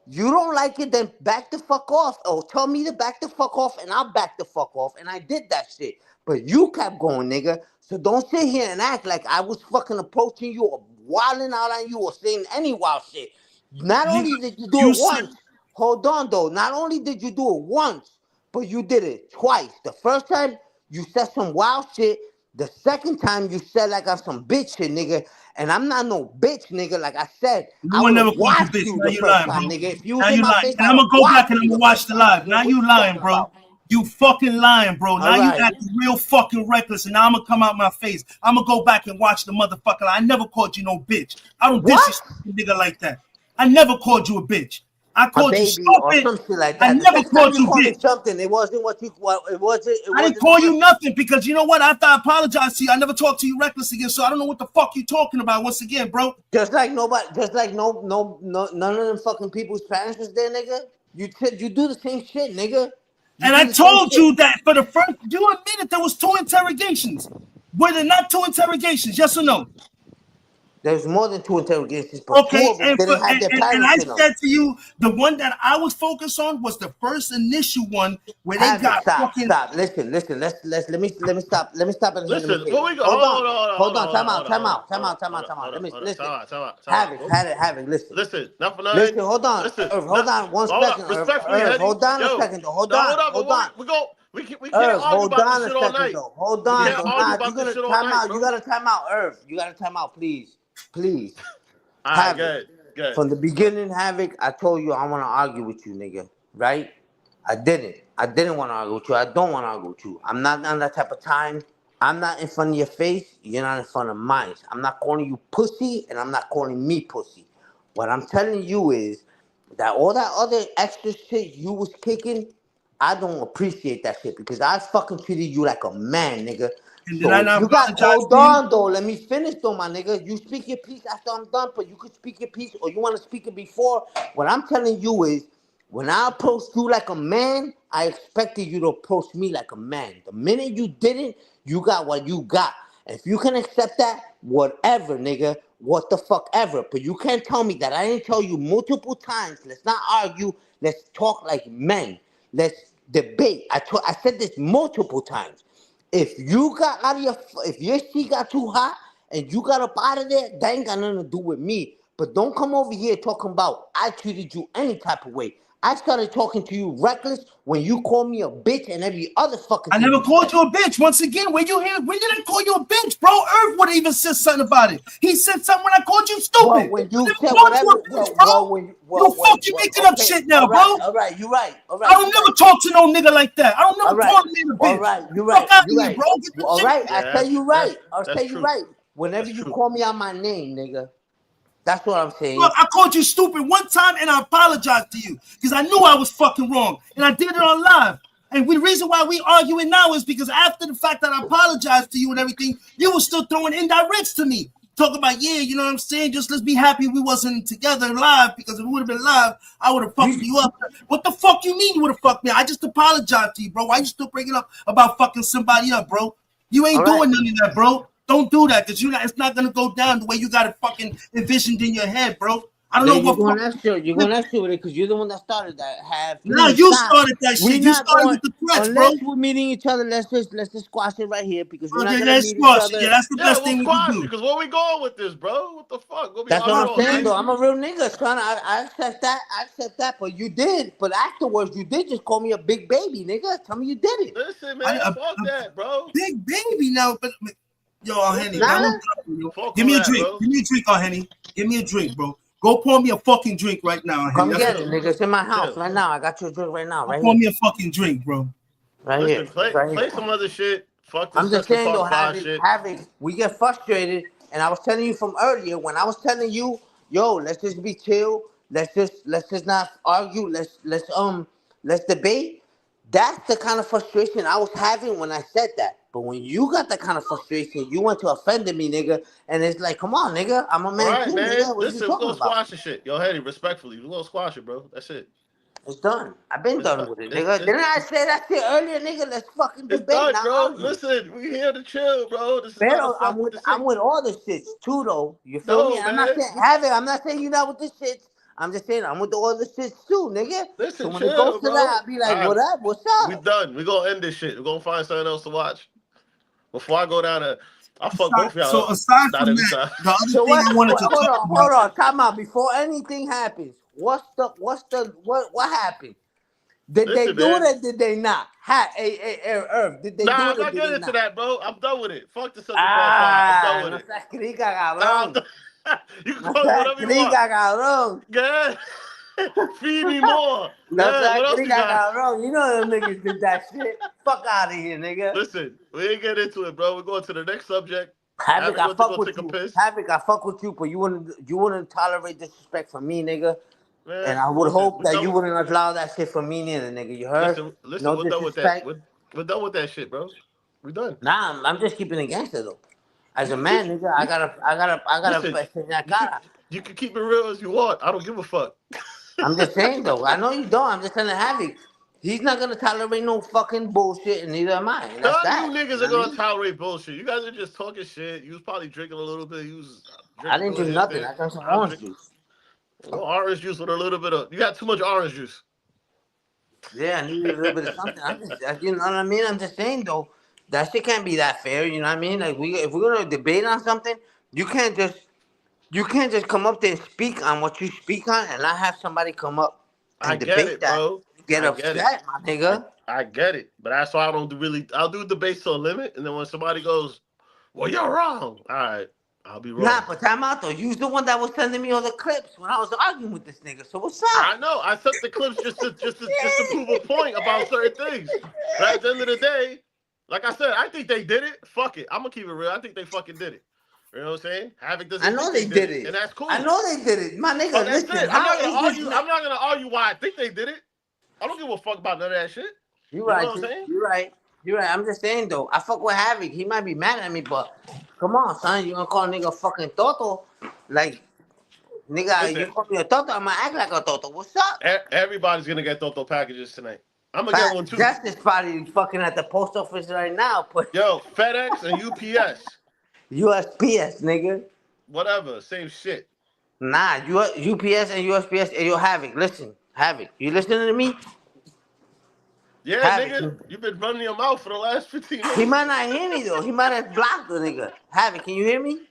You don't like it, then back the fuck off. Or tell me to back the fuck off, and I'll back the fuck off. And I did that shit. But you kept going, nigga. So don't sit here and act like I was fucking approaching you or wilding out on you or saying any wild shit. Not only did you do it once, hold on though. Not only did you do it once, but you did it twice. The first time you said some wild shit. The second time you said like I'm some bitch shit, nigga. And I'm not no bitch, nigga. Like I said, No I one would never have called you watched bitch. you Now the you first lying, time, bro. nigga. If you Now was in you my lying. face, And I I'm would gonna have go back watched and I'm you gonna the watch first the time, live. nigga. Now What you you lying, talking bro. about? You fucking lying, bro. Now All you right. acting real fucking reckless, and now I'm gonna come out my face. I'm gonna go back and watch the motherfucker. I never called you no bitch. I don't disrespect a nigga like that. I never called you a bitch. I A called you baby or stupid. some shit like I that. The never second time called you you called me bitch. something, it wasn't what you. Well, it wasn't. It I didn't wasn't call the you first- nothing because you know what? After I apologized to you, I never talked to you reckless again. So I don't know what the fuck you talking about once again, bro. Just like nobody, just like no, none of them fucking people's parents was there, nigga. You do the same shit, nigga. And I told you that for the first, you admitted there was 2 interrogations. Were there not 2 interrogations? Yes or no? There's more than 2 interrogations, but Okay, 2 of them didn't have their and parents I in them. said to you, the one that I was focused on was the first initial one where they got fucking. Stop. Listen. Let me stop. Let me stop and hand him a Listen, favor. what we go? Hold on. Time out. Let me listen. Havoc. Listen. Listen, not for nothing. Listen. Hold on. Listen, Irv, hold on. One second. Respectfully, Irv, Eddie. hold on a Yo, second. Hold now, on. hold on. We can't Irv, argue hold about this on a shit all second night. though. Hold We on. can't argue about You're this shit gonna all time night, out. bro. You gotta time out, Irv. You gotta time out, please. All right, Havoc. good. From the beginning, Havoc, I told you I want to argue with you, nigga. Right? I didn't want to argue with you. I don't want to argue with you. I'm not on that type of time. I'm not in front of your face. You're not in front of mine. I'm not calling you pussy, and I'm not calling me pussy. What I'm telling you is that all that other extra shit you was kicking, I don't appreciate that shit because I fucking treated you like a man, nigga. And did So I if not you got, apologize hold to you? on though, let me finish though, my nigga. You speak your piece after I'm done, but you could speak your piece or you want to speak it before. What I'm telling you is, when I approached you like a man, I expected you to approach me like a man. The minute you didn't, you got what you got. If you can accept that, whatever, nigga, what the fuck ever. But you can't tell me that I didn't tell you multiple times. Let's not argue. Let's talk like men. Let's debate. I said this multiple times. If you got out of if your shit got too hot and you got up out of there, that ain't got nothing to do with me. But don't come over here talking about I treated you any type of way. I started talking to you reckless when you called me a bitch and every other fucking I thing never you called said. you a bitch. Once again, when did I call you a bitch, bro? Irv would even said something about it. He said something when I called you stupid. Well, when you said called you whatever, a bitch, bro. You fucking making up okay, shit now, bro. all right, you're right. I don't never talk to no nigga like that. I don't never call a man a bitch. All right, you're Fuck right. out of You're here, right. bro. Get the All shit. right, I tell you right. I'll that's tell you true. right. Whenever you call me out my name, nigga, that's what I'm saying. Look, I called you stupid one time and I apologized to you because I knew I was fucking wrong and I did it on live. And the reason why we arguing now is because after the fact that I apologized to you and everything, you were still throwing indirects to me. Talking about, yeah, you know what I'm saying? Just let's be happy we wasn't together live because if we would have been live, I would have fucked you up. What the fuck you mean you would have fucked me? I just apologized to you, bro. Why you still bringing up about fucking somebody up, bro? You ain't doing none of that, bro. Don't do that because it's not going to go down the way you got it fucking envisioned in your head, bro. I don't know You're what going extra. You're going extra with it because you're the one that started that. No, you started that shit. You started with the threats, bro. Unless we're meeting each other, let's just squash it right here because we're not Okay, gonna let's meet each squash other. it. Yeah, that's the best we'll thing we can squash do. it because where we going with this, bro? What the fuck? We'll be That's what I'm arguing all saying, night. though. I'm a real nigga, son. I accept that. But you did. But afterwards, you did just call me a big baby, nigga. Tell me you did it. Listen, man, fuck that, bro. Big baby now, but yo, Henny, Nah. man, give me a drink. Bro. Give me a drink, Henny. Give me a drink, bro. Go pour me a fucking drink right now, Henny. Come get it, nigga. It's in my house right now. I got you a drink right now, right Pour here. me a fucking drink, bro. Right Listen, here. play some other shit. Fuck this I'm just Central saying though, Park 5 shit. we get frustrated, and I was telling you from earlier when I was telling you, yo, let's just be chill. Let's just not argue. Let's debate. That's the kind of frustration I was having when I said that. But when you got that kind of frustration, you went to offending me, nigga. And it's like, come on, nigga. I'm a All man right, too, man. nigga. What are you Listen, we're talking gonna about? squash the shit. Yo, Hetty, respectfully, we're gonna squash it, bro. That's it. It's done. I've been It's done done. with it, nigga. Didn't I say that shit earlier, nigga? Let's fucking It's debate, done, not bro. argue. Listen, we here to chill, bro. This is not a Pero fuck with the I'm shit. with all the shits too, though. You feel me? No, And I'm not man. saying have it. I'm not saying you're not with the shits. I'm just saying I'm with all the shits too, nigga. Listen, So when it goes chill, to bro. that, I'll be like, All what right, up? What's we up? done. We gonna end this shit. We're gonna find something else to watch. Before I go down to, I'll fuck both of y'all So up. aside Not from every that, time. the other So thing I wanted to talk about. hold on, time out. Before anything happens, what happened? Did they Listen, do it man. or did they not? Irv, did they do Nah, it I'm or not did getting they into not? that, bro. I'm done with it. Fuck the Central Park 5. I'm done Ah, with no it. seas crica, Nah, I'm cabrón. done. You can No call me seas whatever you want. crica, cabrón. Good. Feed me more. No Good. seas What else you crica, got? cabrón. You know them niggas did that shit. Fuck out of here, nigga. Listen, we ain't get into it, bro. We're going to the next subject. Havoc, Havoc I went to fuck go with take a you. piss. Havoc, I fuck with you, but you wouldn't tolerate disrespect from me, nigga. Man, And I would listen, hope that you wouldn't allow that shit from me neither, nigga. You heard? listen, No we're done with that. disrespect. We're done with that shit, bro. We're done. Nah, I'm just keeping it gangster though. As You a can keep man, nigga, you, I gotta listen, enseñar you can cara. you can keep it real as you want. I don't give a fuck. I'm just saying though. I know you don't. I'm just telling Havoc. He's not gonna tolerate no fucking bullshit, and neither am I. And that's None of that. you niggas are gonna tolerate bullshit. You guys are just talking shit. You was probably drinking a little bit. You was I drinking a didn't little drink nothing. I drank some orange juice. Well, orange juice with a little bit of. You got too much orange juice. Yeah, I needed a little bit of something. You know what I mean? I'm just saying though, that shit can't be that fair. You know what I mean? Like if we're gonna debate on something, you can't just come up there and speak on what you speak on, and not have somebody come up I and get debate it, that. bro. Get I get it. upset, my nigga. I get it, but that's why I don't I'll do debates to a limit, and then when somebody goes, "Well, you're wrong," all right, I'll be wrong. Nah, but time out though. You was the one that was sending me all the clips when I was arguing with this nigga. So what's up? I know. I sent the clips just to prove a point about certain things. But at the end of the day, like I said, I think they did it. Fuck it. I'm gonna keep it real. I think they fucking did it. You know what I'm saying? Havoc doesn't I know think they did it. and that's cool. I know they did it, my nigga. Oh, that's Listen, it. I'm how not gonna is argue. this? I'm not gonna argue why I think they did it. I don't give a fuck about none of that shit. You know right. what I'm saying? You right. You right. I'm just saying though. I fuck with Havoc. He might be mad at me, but come on, son. You gonna call a nigga fucking toto? Like, nigga, Listen, you call me a toto, I'ma act like a toto. What's up? everybody's gonna get Toto packages tonight. I'm gonna get one too. Justice probably fucking at the post office right now. But Yo, FedEx and UPS. USPS, nigga. Whatever, same shit. Nah, UPS and USPS and yo Havoc. Listen, Havoc. You listening to me? Yeah, Havoc. nigga, you've been running your mouth for the last 15 minutes. He might not hear me though. He might have blocked the nigga. Havoc, can you hear me?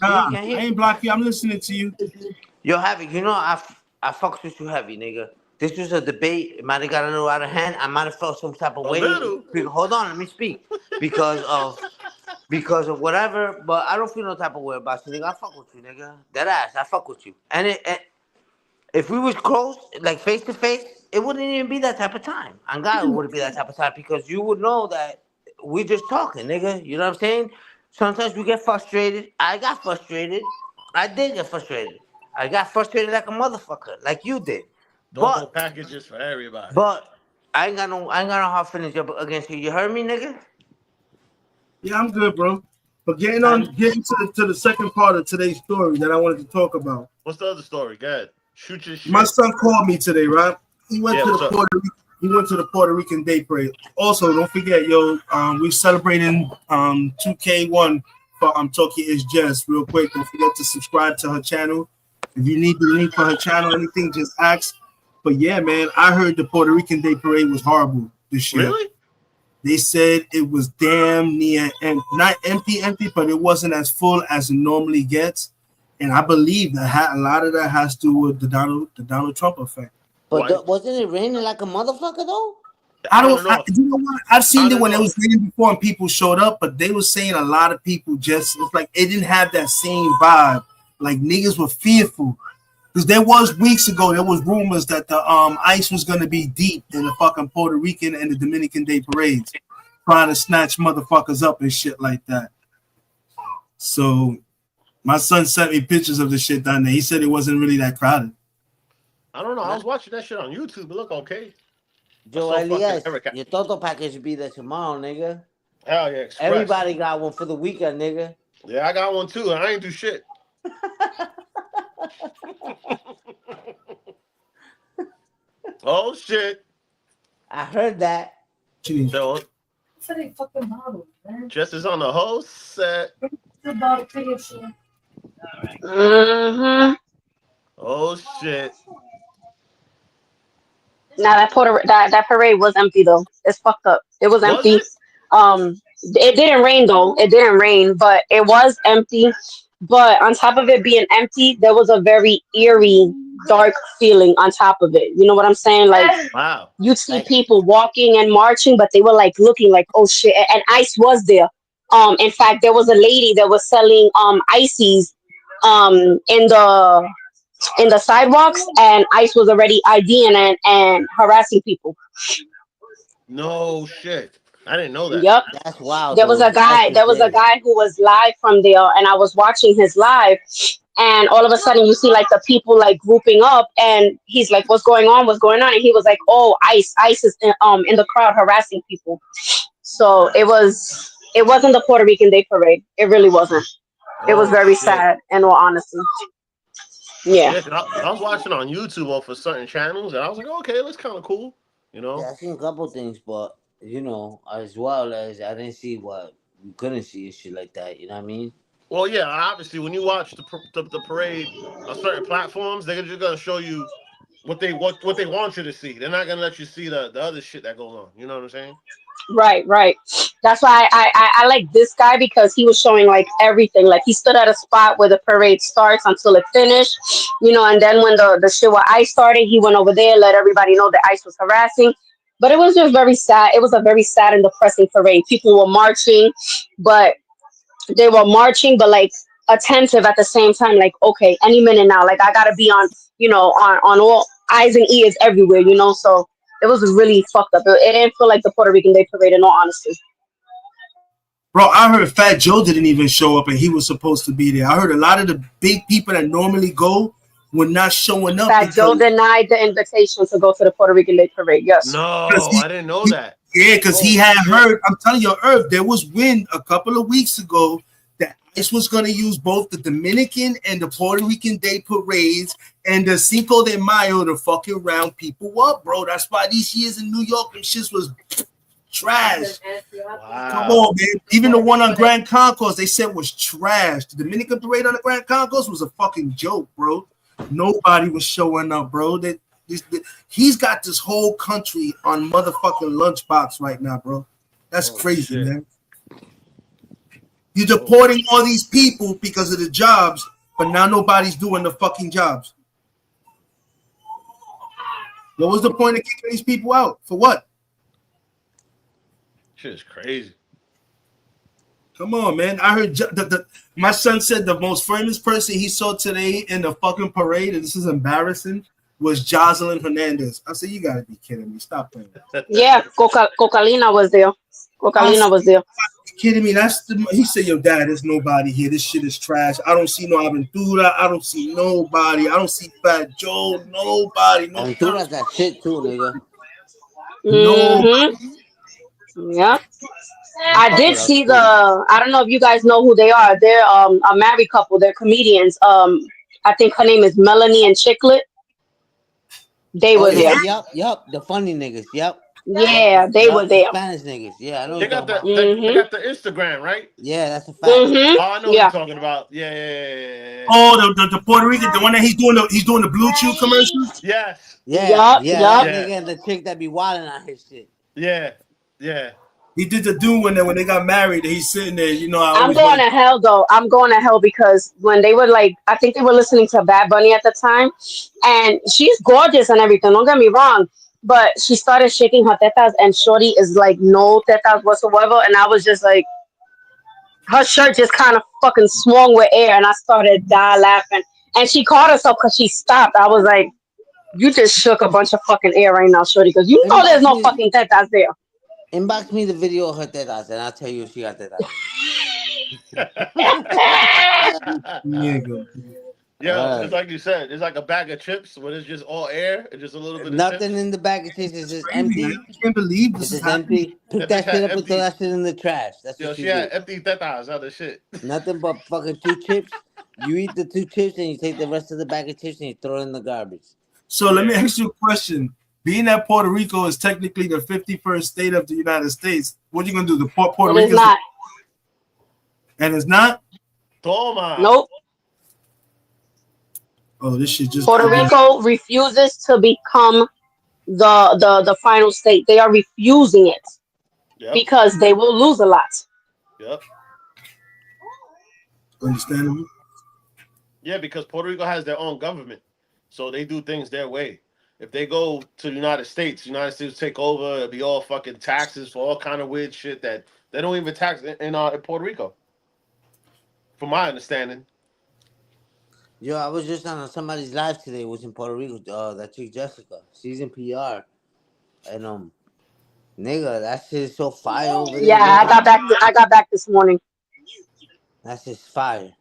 Nah, I ain't block you. I'm listening to you. Yo, Havoc, you know I fucks with you heavy, nigga. This was a debate. It might have got a little out of hand. I might have felt some type of way. Hold on, let me speak. Because of whatever, but I don't feel no type of way about you, nigga. I fuck with you, nigga. That ass, I fuck with you. And if we was close, like face to face, it wouldn't even be that type of time. On God, it wouldn't be that type of time because you would know that we just talking, nigga. You know what I'm saying? Sometimes we get frustrated. I got frustrated. I did get frustrated. I got frustrated like a motherfucker, like you did. Toto packages for everybody. But I ain't got no hard feelings against you. You heard me, nigga? Yeah, I'm good, bro. But getting to the second part of today's story that I wanted to talk about. What's the other story? Go ahead. Shoot your shit. My son called me today, right? He went to the Puerto Rican Day Parade. Also, don't forget, we're celebrating 2K1 for Talk.Your.Ish.Jess. Real quick, don't forget to subscribe to her channel. If you need the link for her channel, anything, just ask. But yeah, man, I heard the Puerto Rican Day Parade was horrible this year. Really? They said it was damn near not empty, but it wasn't as full as it normally gets. And I believe that a lot of that has to do with the Donald Trump effect. But wasn't it raining like a motherfucker though? You know what? I've seen it when it was raining before and people showed up, but they were saying a lot of people it's like it didn't have that same vibe. Like niggas were fearful. Because there was weeks ago, there was rumors that the ice was gonna be deep in the fucking Puerto Rican and the Dominican Day parades, trying to snatch motherfuckers up and shit like that. So my son sent me pictures of the shit down there. He said it wasn't really that crowded. I don't know. I was watching that shit on YouTube. It looked okay. Joe Elias, your Toto package should be there tomorrow, nigga. Hell yeah, Express. Everybody got one for the weekend, nigga. Yeah, I got one too. I ain't do shit. Oh shit! I heard that. So, For the fucking bottle, man. Jess is on the whole set. The bottle for your shit. Mm-hmm. Oh shit! Now that parade was empty though. It's fucked up. It was empty. It didn't rain though. It didn't rain, but it was empty. But on top of it being empty, there was a very eerie, dark feeling on top of it. You know what I'm saying? Like, wow. You'd see people walking and marching, but they were like looking like, oh shit. And ICE was there. In fact, there was a lady that was selling ices in the sidewalks, and ICE was already IDing and harassing people. No shit. I didn't know that. Yep. That's wild. There was a guy who was live from there, and I was watching his live, and all of a sudden you see like the people like grouping up, and he's like, what's going on? What's going on? And he was like, oh, ICE is in the crowd harassing people. So it wasn't the Puerto Rican Day Parade. It really wasn't. It was very sad, in all honesty. Yeah. Yeah, 'cause I was watching on YouTube or for certain channels, and I was like, okay, it looks kind of cool, you know. Yeah, I seen a couple things, but as well as I didn't see what you couldn't see and shit like that. You know what I mean? Well, yeah, obviously, when you watch the parade on certain platforms, they're just gonna show you what they want you to see. They're not gonna let you see the other shit that goes on. You know what I'm saying? Right, right. That's why I like this guy because he was showing like everything. Like he stood at a spot where the parade starts until it finished, and then when the shit with ICE started, he went over there, let everybody know that ICE was harassing. But it was just very sad. It was a very sad and depressing parade. People were marching, but they were marching, but like attentive at the same time. Like, okay, any minute now, like I gotta be on, on all eyes and ears everywhere. So it was really fucked up. It didn't feel like the Puerto Rican Day Parade, in all honesty. Bro, I heard Fat Joe didn't even show up and he was supposed to be there. I heard a lot of the big people that normally go were not showing up Fat Joe denied the invitation to go to the Puerto Rican Day Parade. Yes. No, I didn't know that. Yeah, because he had heard. I'm telling you, Irv, there was wind a couple of weeks ago that ICE was going to use both the Dominican and the Puerto Rican Day parades and the Cinco de Mayo to fucking round people up, bro. That's why these years in New York and shit was trash. Wow. Come on, man. Even the one on Grand Concourse, they said was trash. The Dominican parade on the Grand Concourse was a fucking joke, bro. Nobody was showing up, bro. He's got this whole country on motherfucking lunchbox right now, bro. That's crazy, shit, man. You're deporting all these people because of the jobs, but now nobody's doing the fucking jobs. What was the point of kicking these people out? For what? Shit is crazy. Come on, man. I heard my son said the most famous person he saw today in the fucking parade, and this is embarrassing, was Jocelyn Hernandez. I said, you gotta be kidding me. Stop playing. Yeah, Cocalina was there. Cocalina was there. You kidding me? He said, yo, dad, there's nobody here. This shit is trash. I don't see no Aventura. I don't see nobody. I don't see Fat Joe. Nobody. Aventura's that shit too, nigga. Mm-hmm. Yeah. I did see I don't know if you guys know who they are. They're a married couple. They're comedians. I think her name is Melanie and Chiclet. They were there. Yep. The funny niggas. Yep. Yeah, they were there. Spanish niggas. Yeah, I know. They got the Instagram, right? Yeah, that's a fact. Mm-hmm. Oh, I know what you're talking about. Yeah. Oh, the Puerto Rican, the one that he's doing the Blue Chew commercials. Yes. Yeah. Nigga, the chick that be wilding on his shit. Yeah. He did the dude when they got married. He's sitting there, I'm going to hell though. I'm going to hell because when they were I think they were listening to Bad Bunny at the time, and she's gorgeous and everything. Don't get me wrong, but she started shaking her tetas, and Shorty is like no tetas whatsoever, and I was just like, her shirt just kind of fucking swung with air, and I started dying laughing, and she caught herself because she stopped. I was like, you just shook a bunch of fucking air right now, Shorty, because you know there's no fucking tetas there. Inbox me the video of her tetas, and I'll tell you if she got tetas. Yeah, it's like you said. It's like a bag of chips when it's just all air and just a little bit of nothing chips. in the bag of chips. It's just empty. I can't believe this is empty. Pick that shit up and throw that shit in the trash. That's what she had empty tetas out of shit. Nothing but fucking 2 chips. You eat the 2 chips and you take the rest of the bag of chips and you throw it in the garbage. So let me ask you a question. Being that Puerto Rico is technically the 51st state of the United States, what are you gonna do? The Puerto Rico? It's not. And it's not? Toma. Nope. Oh, this shit just Puerto Rico refuses to become the final state. They are refusing it because they will lose a lot. Yep. Understandable. Yeah, because Puerto Rico has their own government, so they do things their way. If they go to the United States take over. It'll be all fucking taxes for all kind of weird shit that they don't even tax in Puerto Rico. From my understanding. Yo, I was just on somebody's live today. It was in Puerto Rico. That chick Jessica. She's in PR, and nigga, that shit is so fire over there. Yeah, I got back this morning. That's just fire.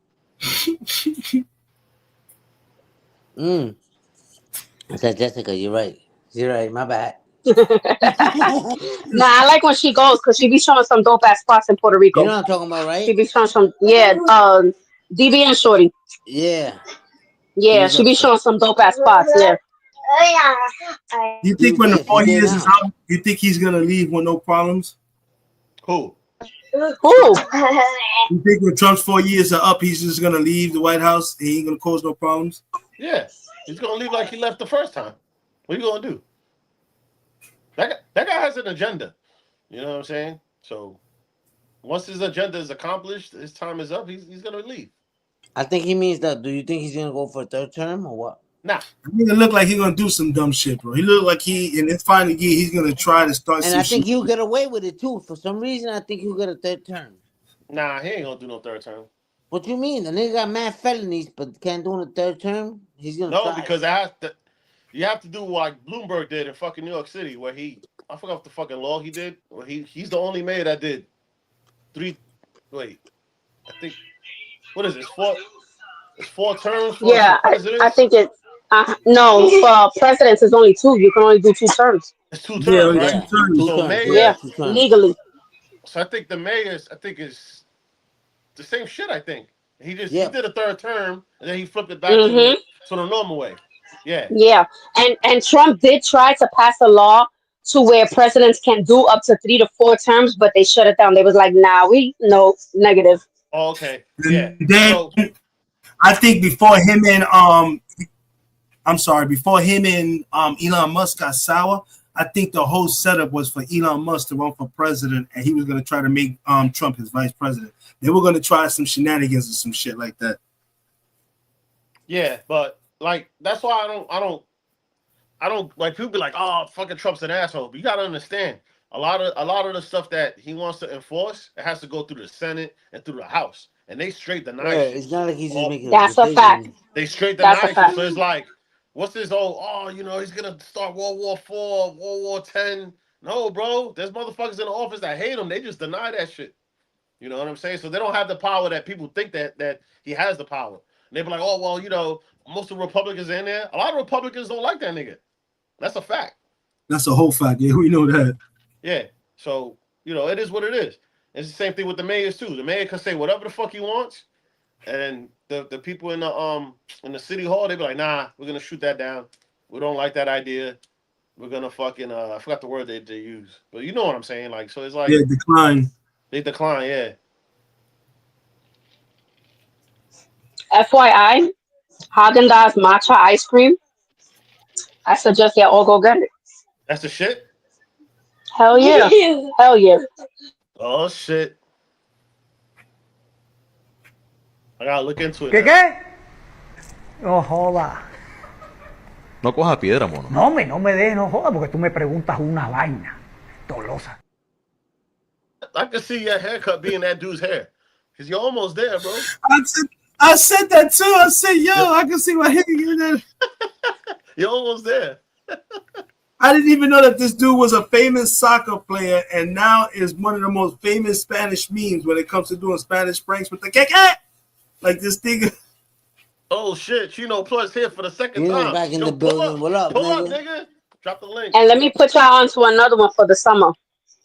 I said, Jessica, you're right. You're right. My bad. Nah, I like when she goes because she be showing some dope ass spots in Puerto Rico. You know what I'm talking about, right? She be showing some, DB and Shorty. Yeah. Yeah, she be showing some dope ass spots. Yeah. You think when the 4 years is up, you think he's gonna leave with no problems? Who? Who? You think when Trump's 4 years are up, he's just gonna leave the White House? He ain't gonna cause no problems? Yeah, he's gonna leave like he left the first time. What are you gonna do? That guy has an agenda. You know what I'm saying? So once his agenda is accomplished, his time is up. He's gonna leave. I think he means that. Do you think he's gonna go for a third term or what? Nah. He look like he's gonna do some dumb shit, bro. He look like he in his final year he's gonna try to start And some I think shit. he'll get away with it too. For some reason, I think he'll get a third term. Nah, he ain't gonna do no third term. What you mean? The nigga got mad felonies, but can't do in a third term. He's gonna No, try. because you have to do what Bloomberg did in fucking New York City, where I forgot what the fucking law he did. Where he's the only mayor that did I think what is this? It's 4 terms for Yeah, I presidents. think it. No, for presidents is only 2. You can only do 2 terms. It's 2 terms, right? Yeah, 2 So terms. mayor. Yeah, 2 terms. Legally. So I think the mayor's is the same shit. I think he Yeah. he did a third term and then he flipped it back to Mhm. the normal way. Yeah. Yeah, and Trump did try to pass a law to where presidents can do up to 3 to 4 terms, but they shut it down. They was like, nah, no, negative. Oh, okay. Yeah. Then So I think before him and Elon Musk got sour, I think the whole setup was for Elon Musk to run for president, and he was going to try to make Trump his vice president. They were going to try some shenanigans or some shit like that. yeah, but like that's why I don't like people be like, oh, fucking Trump's an asshole. But you gotta understand, a lot of the stuff that he wants to enforce, it has to go through the Senate and through the House, and they straight deny Yeah, shit. it's not like he's just making. That's a fact. They straight That's a deny shit. fact. So it's like, what's this? He's gonna start World War IV, World War X. No, bro, there's motherfuckers in the office that hate him. They just deny that shit. You know what I'm saying? So they don't have the power that people think that he has the power. And they be like, oh well, most of the Republicans in there. A lot of Republicans don't like that nigga. That's a fact. That's a whole fact. Yeah, we know that. Yeah. So, it is what it is. It's the same thing with the mayors too. The mayor can say whatever the fuck he wants, and the people in the city hall, they be like, nah, we're gonna shoot that down. We don't like that idea. We're gonna fucking I forgot the word they use. But you know what I'm saying? Like, so it's like decline. They decline, yeah. FYI, Haagen-Dazs matcha ice cream. I suggest y'all all go get it. That's the shit? Hell yeah. Hell yeah. Oh shit. I gotta look into it. ¿Qué? No joda. No coja piedra, mono. No me des, no joda, porque tú me preguntas una vaina. Tolosa. I can see your haircut being that dude's hair. Because you're almost there, bro. I said that too. I said, yo, I can see my hair getting there. You're almost there. I didn't even know that this dude was a famous soccer player and now is one of the most famous Spanish memes when it comes to doing Spanish pranks with the cake. Like this thing. Oh shit, Chino Plus here for the second You time. back in the building. What up, Pull up, nigga? nigga. Drop the link. And let me put y'all on to another one for the summer.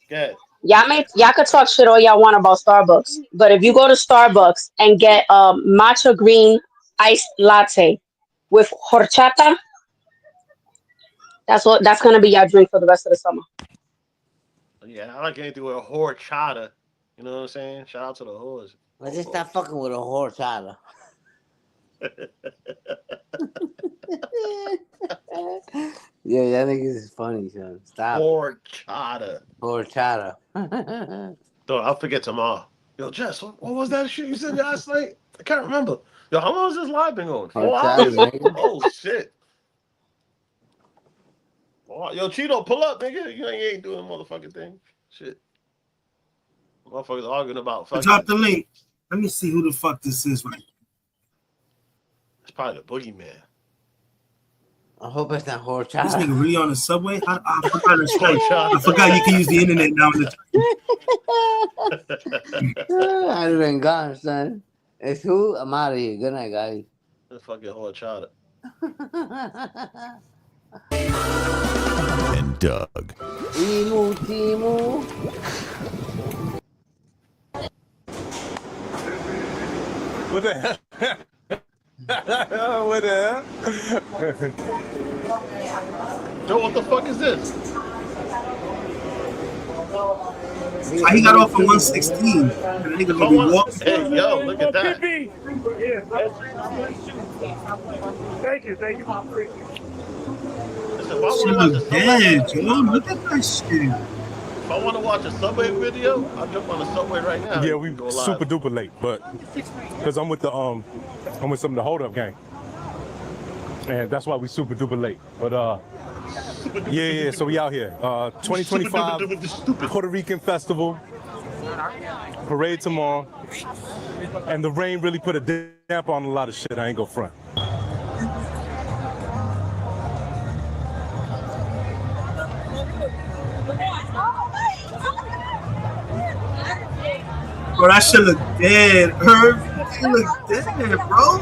Good. Y'all could talk shit all y'all want about Starbucks, but if you go to Starbucks and get a matcha green iced latte with horchata, that's gonna be your drink for the rest of the summer. Yeah, I like anything with a horchata. You know what I'm saying? Shout out to the whores. Let's just stop fucking with a horchata. Yeah, that nigga is funny, son. Stop. Horchata. Dude, I'll forget tomorrow. Yo, Jess, what was that shit you said last night? I can't remember. Yo, how long has this live been going? 4 hours? Oh, shit. Yo, Cheeto, pull up, nigga. You ain't doing a motherfucking thing. Shit. Motherfuckers arguing about fucking. Drop the link. Let me see who the fuck this is right. It's probably the boogeyman. I hope it's not horchata. This nigga really on the subway? I forgot his phone. I forgot you can use the internet now. I've been gone, son. It's who? I'm out of here. Good night, guys. It's fucking horchata. And Doug. Timu. What the hell? What the hell? Joe, what the fuck is this? He got off on 116. The nigga If gonna I be want walking. to, hey, yo, look at that. Thank you. Listen, if I want Shit to watch look a subway, dead, yo. Look at that shit. if I want to watch a subway video, I'll jump on the subway right now. Yeah, You we can go super live. duper late, but because I'm with some of the hold up gang, and that's why we super duper late. But yeah. So we out here. 2025 Puerto Rican Festival parade tomorrow, and the rain really put a damp on a lot of shit. I ain't gonna front. Bro, that shit look dead. Herb, it look dead, bro.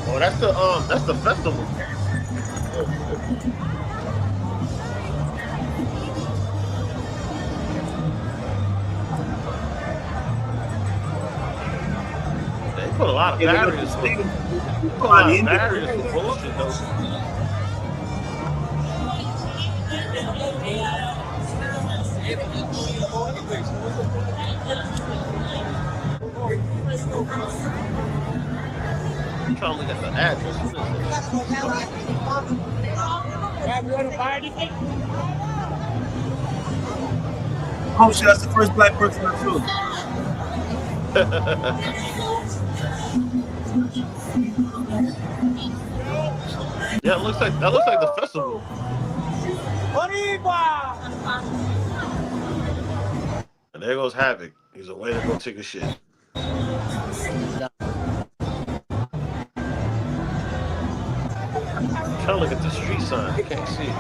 Oh, that's the festival. Oh shit. They put a lot of Yeah, they got barriers this for thing. put a lot of barriers for bullshit though. I'm trying to look at the address. What is this? Oh shit, that's the first black person I saw. Yeah, it looks like that looks like the festival. And there goes Havoc. He's a way to go take a shit. I'm trying to look at the street sign. I can't see it.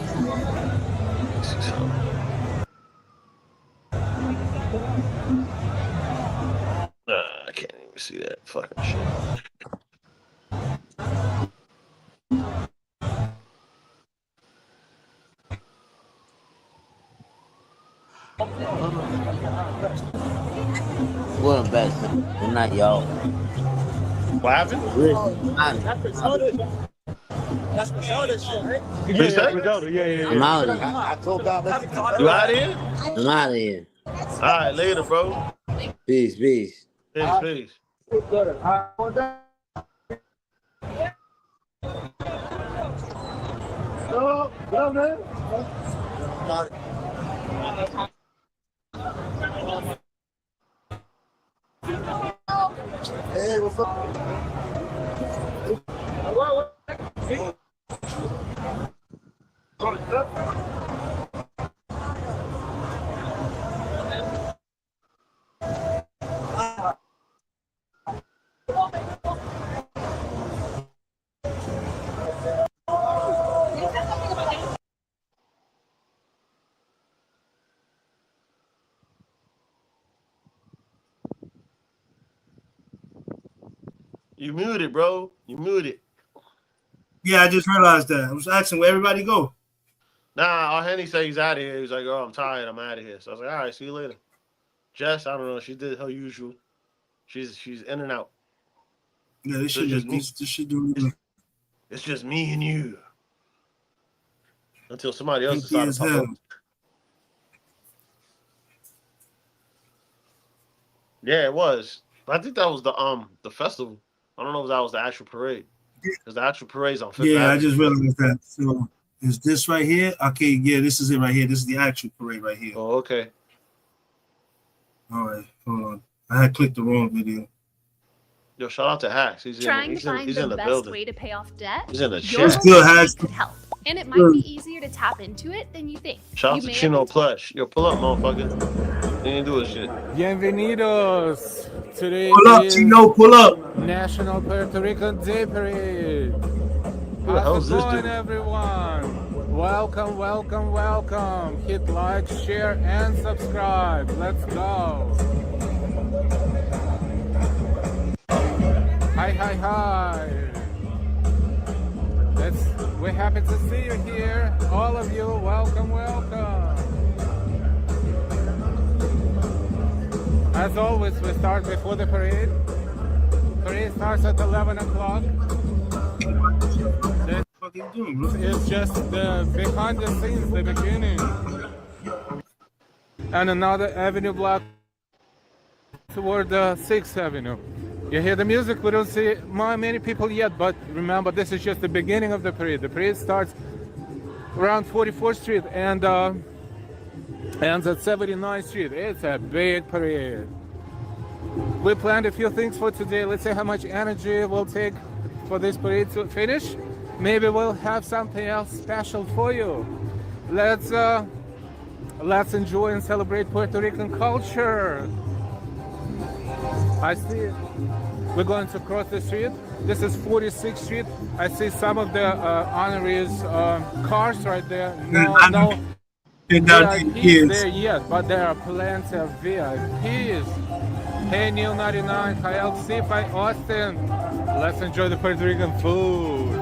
Let me see something. I can't even see that fucking shit. We're the best, man. We're not y'all. What happened? That's for sure this shit, right? What you say? I'm out of here. I told God, you out of here? I'm out of here. All right, later, bro. Peace. Peace. Hey, what's up? You muted, bro. You muted. Yeah, I just realized that. I was asking where everybody go. Nah, Henny said he's out of here. He's like, oh, I'm tired. I'm out of here. So I was like, all right, see you later. Jess, I don't know. She did her usual. She's in and out. Yeah, this shit just this shit doing. It's just me and you. Until somebody else Empty decides as to pop hell. up. Yeah, it was. But I think that was the festival. I don't know if that was the actual parade. Because the actual parade's on Fifth Avenue. Yeah, I just realized that. So is this right here? Okay, yeah, this is it right here. This is the actual parade right here. Oh, okay. All right, hold on. I had clicked the wrong video. Yo, shout out to Hacks. He's Trying in to find the the best building. way to pay off debt? He's in the Your chat. Good, Hacks. could help, and it might be easier to tap into it than you think. Shout out You to may Chino have Plush. Yo, pull up, motherfucker. He ain't doing shit. Bienvenidos. Today Pull up, is Chino, pull up. National Puerto Rican Day Parade. Who the hell How's is it this going, dude? everyone? Welcome, welcome, welcome. Hit like, share, and subscribe. Let's go. Hi, hi, hi. We're happy to see you here. All of you, welcome, welcome. As always, we start before the parade. Parade starts at 11 o'clock. It's just the behind the scenes, the beginning. And another avenue block toward the 6th Avenue. You hear the music, we don't see many people yet, but remember, this is just the beginning of the parade. The parade starts around 44th Street and ends at 79th Street. It's a big parade. We planned a few things for today. Let's see how much energy we'll take for this parade to finish. Maybe we'll have something else special for you. Let's enjoy and celebrate Puerto Rican culture. I see we're going to cross the street. This is 46th Street. I see some of the honorees cars right there. No VIPs there yet, but there are plenty of VIPs. Hey, Neil 99, Kyle Sipai, Austin. Let's enjoy the Puerto Rican food.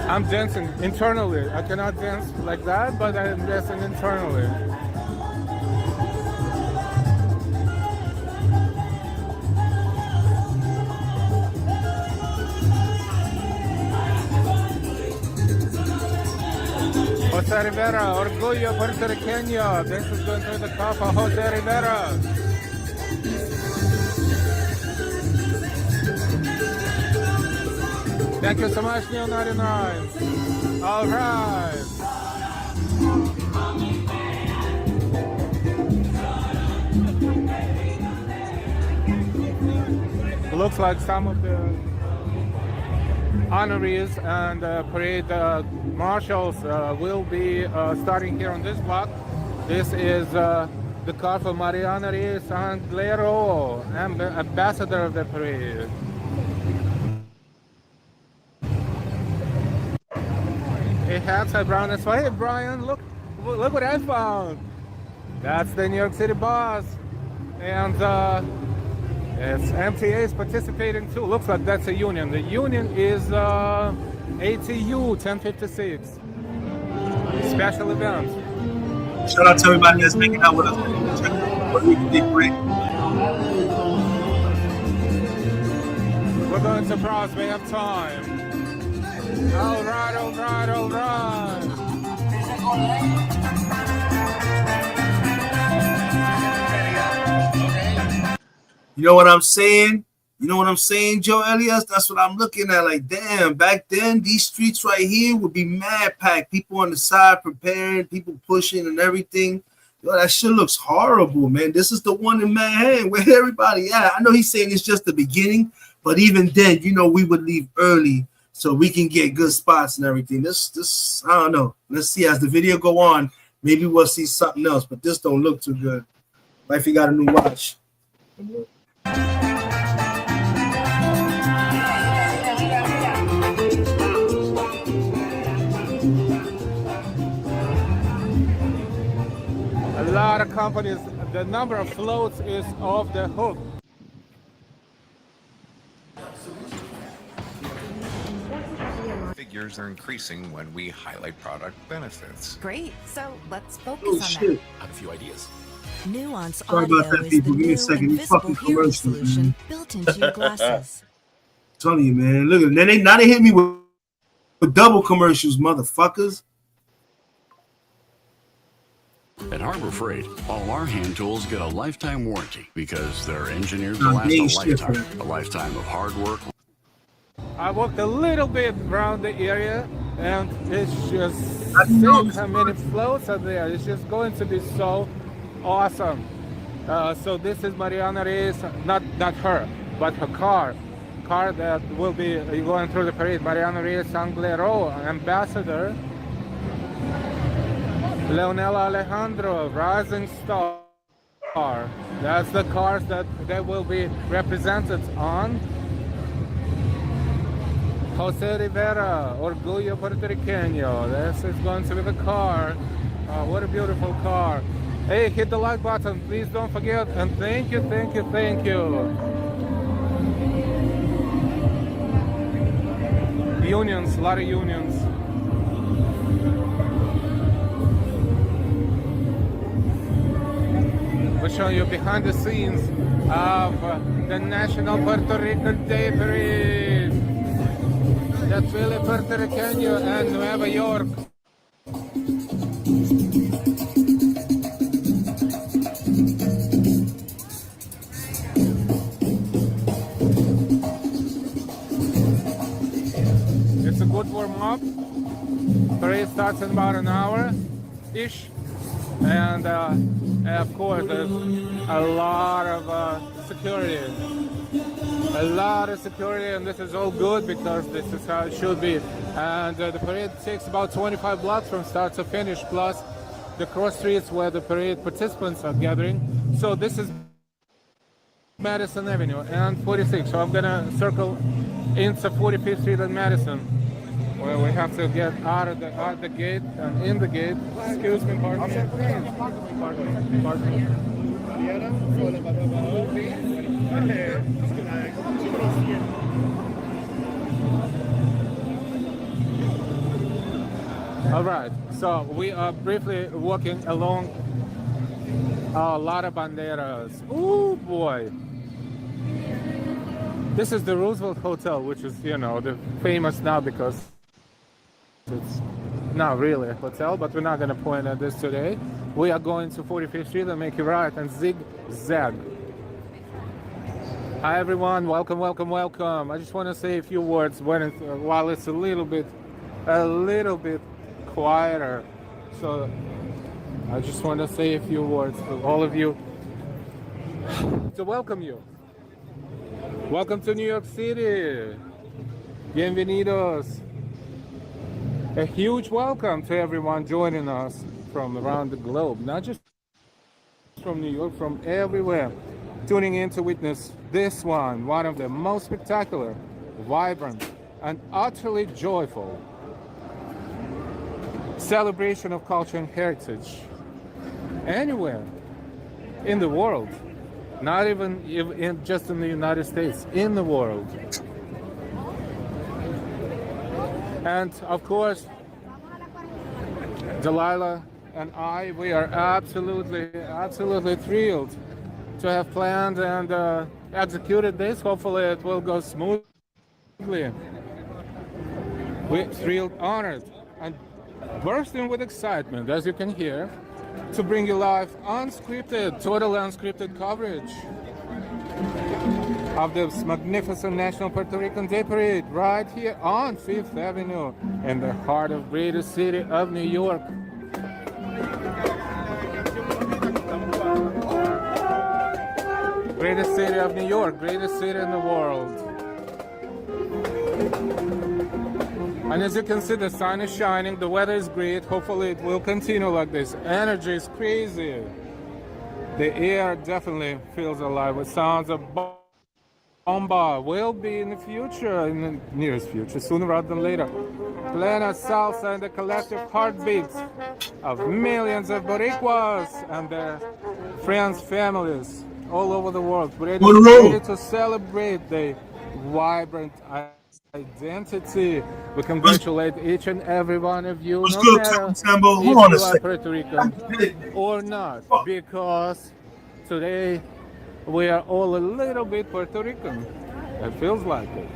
I'm dancing internally. I cannot dance like that, but I'm dancing internally. Jose Rivera, Orgullo Puertorriqueño. This is going through the top of Jose Rivera. Thank you so much, Neil 99. All right. Looks like some of the honorees and parade marshals will be starting here on this block. This is the car for Mariana Reyes Anglero, ambassador of the parade. Hey, hats, hi, Brown. That's why, hey, Brian, look what I found. That's the New York City boss. And it's MTA is participating too. Looks like that's a union. The union is ATU 1056. Special event. Shout out to everybody that's making out with us. What do we do great? We're going to cross. We have time. All right, all right, all right. You know what I'm saying? You know what I'm saying, Joe Elias? That's what I'm looking at. Like, damn, back then, these streets right here would be mad packed. People on the side preparing, people pushing and everything. Yo, that shit looks horrible, man. This is the one in Manhattan where everybody at. I know he's saying it's just the beginning, but even then, you know, we would leave early so we can get good spots and everything. This, I don't know. Let's see as the video go on. Maybe we'll see something else, but this don't look too good. Wifey got a new watch. A lot of companies, the number of floats is off the hook. Figures are increasing when we highlight product benefits. Great. So let's focus Oh, on shit. I have a few ideas. that. Nuance Sorry Audio about that, is people. the Give me a new second. These fucking invisible hearing commercials, solution man. built into your glasses. Telling you, man. Look at now they hit me with double commercials, motherfuckers. At Harbor Freight, all our hand tools get a lifetime warranty because they're engineered to last a lifetime of hard work. I walked a little bit around the area, and it's just sick how many floats are there. It's just going to be so awesome. So this is Mariana Reyes, not her, but her car that will be going through the parade. Mariana Reyes Anglero, ambassador. Leonela Alejandro, rising star. That's the cars that they will be represented on. Jose Rivera, Orgullo Puertorriqueño. This is going to be the car. What a beautiful car. Hey, hit the like button. Please don't forget. And thank you, thank you, thank you. Unions, a lot of unions. We're showing you behind the scenes of the National Puerto Rican Day Parade. Desfile puertorriqueño en Nueva York. It's a good warm-up. Parade starts in about an hour-ish. And of course, there's a lot of security. A lot of security, and this is all good because this is how it should be. And the parade takes about 25 blocks from start to finish, plus the cross streets where the parade participants are gathering. So this is Madison Avenue and 46. So I'm gonna circle into 45th Street and Madison, where we have to get out of the gate and in the gate. Excuse me, pardon me. Pardon me. All right, so we are briefly walking along a lot of banderas. Oh boy. This is the Roosevelt Hotel, which is, you know, the famous now because it's not really a hotel, but we're not going to point at this today. We are going to 45th Street and make a right and zigzag. Hi everyone, welcome, welcome, welcome. I just want to say a few words while it's a little bit quieter. So I just want to say a few words to all of you to welcome you. Welcome to New York City. Bienvenidos. A huge welcome to everyone joining us from around the globe, not just from New York, from everywhere, tuning in to witness this one of the most spectacular, vibrant, and utterly joyful celebration of culture and heritage anywhere in the world, not even just in the United States, in the world. And of course, Delilah and I, we are absolutely thrilled to have planned and executed this. Hopefully it will go smoothly. We're thrilled, honored, and bursting with excitement, as you can hear, to bring you live unscripted, totally unscripted coverage of this magnificent National Puerto Rican Day Parade right here on 5th Avenue in the heart of greatest city of New York. Greatest city of New York, greatest city in the world. And as you can see, the sun is shining, the weather is great. Hopefully it will continue like this. Energy is crazy. The air definitely feels alive with sounds of bomba. Will be in the future, in the nearest future, sooner rather than later. Plena salsa and the collective heartbeats of millions of Boricuas and their friends, families all over the world, ready to celebrate the vibrant identity. We congratulate each and every one of you, no matter if you are Puerto Rican or not, because today we are all a little bit Puerto Rican. It feels like it.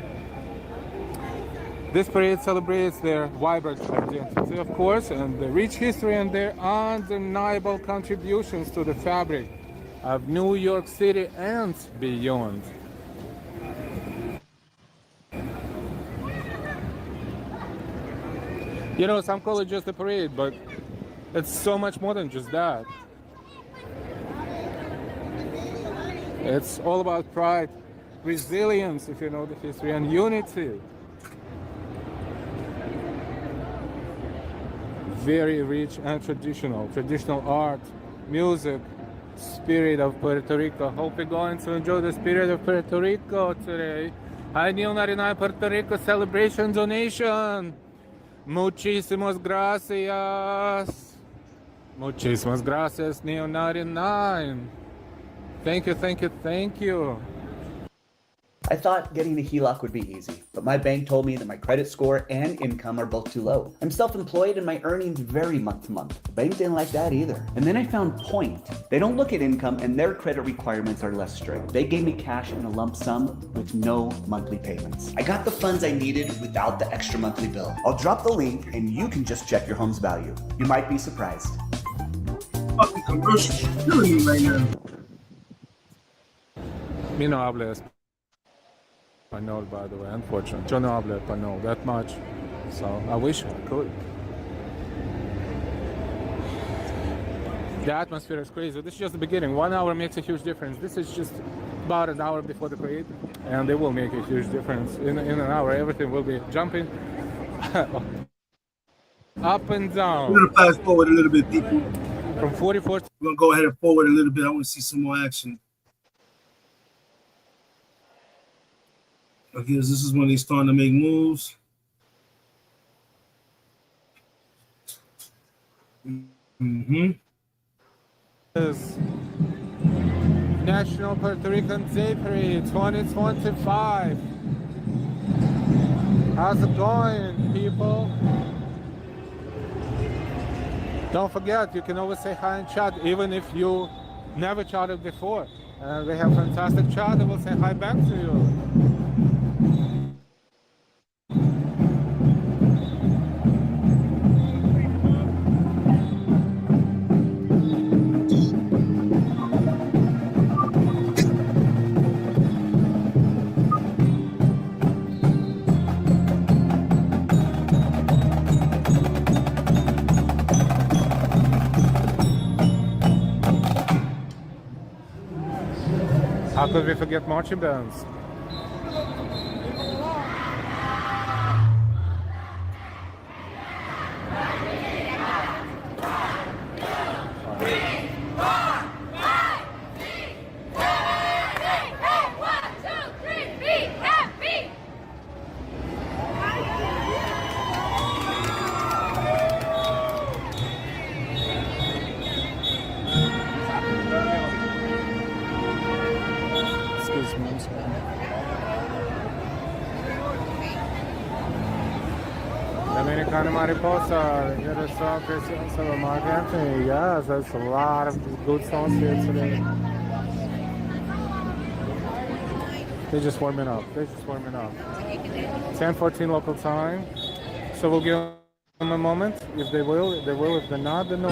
This parade celebrates their vibrant identity, of course, and the rich history and their undeniable contributions to the fabric of New York City and beyond. You know, some call it just a parade, but it's so much more than just that. It's all about pride, resilience, if you know the history, and unity. Very rich and traditional art, music, spirit of Puerto Rico. Hope you're going to enjoy the spirit of Puerto Rico today. Hi, Neil 99 Puerto Rico celebration donation. Muchísimas gracias. Muchísimas gracias, Neo99. Thank you, thank you, thank you. I thought getting a HELOC would be easy, but my bank told me that my credit score and income are both too low. I'm self-employed and my earnings vary month to month. The bank didn't like that either. And then I found Point. They don't look at income and their credit requirements are less strict. They gave me cash in a lump sum with no monthly payments. I got the funds I needed without the extra monthly bill. I'll drop the link and you can just check your home's value. You might be surprised. Fucking commercial killing me right now. Me no hablo español, by the way, unfortunately. Yo no hablo español that much, so I wish I could. The atmosphere is crazy. This is just the beginning. 1 hour makes a huge difference. This is just about an hour before the parade, and it will make a huge difference. In an hour, everything will be jumping up and down. We're gonna fast forward a little bit, people. From 44. We're gonna go ahead and forward a little bit. I want to see some more action. Okay, this is when they're starting to make moves. Is National Puerto Rican Day Parade 2025. How's it going, people? Don't forget, you can always say hi in chat, even if you never chatted before. And we have fantastic chat that will say hi back to you. How could we forget marching bands? Dominicana Mariposa, here is song Christian Mark Anthony. Yes, that's a lot of good songs here today. They're just warming up. 10:14 local time. So we'll give them a moment. If they will, they will. If they're not, then no.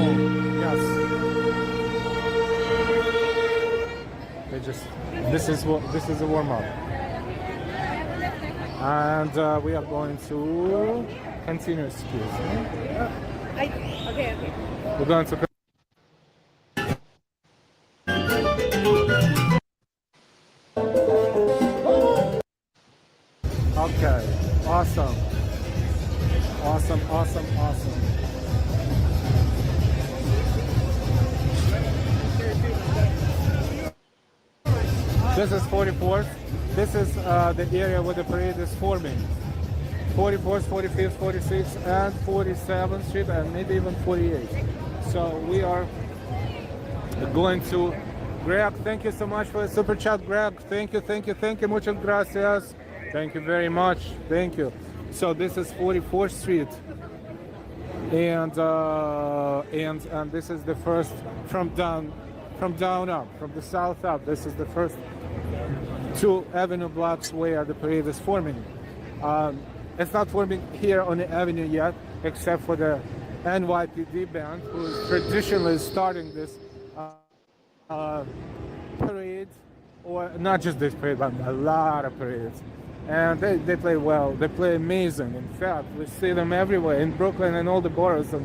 Yes. They just. This is a warm up. And we are going to continue. Excuse me. Okay. We're going to. Okay. Awesome. This is 44th. This is the area where the parade is forming. 44th, 45th, 46th, and 47th Street, and maybe even 48th. So we are going to. Greg, thank you so much for the super chat, Greg. Thank you. Muchas gracias. Thank you very much. Thank you. So this is 44th Street, and this is the first from down up, from the south up. This is the first 2 avenue blocks where the parade is forming. It's not forming here on the avenue yet, except for the NYPD band, who is traditionally starting this parade, or not just this parade, but a lot of parades. And they play well. They play amazing. In fact, we see them everywhere in Brooklyn and all the boroughs at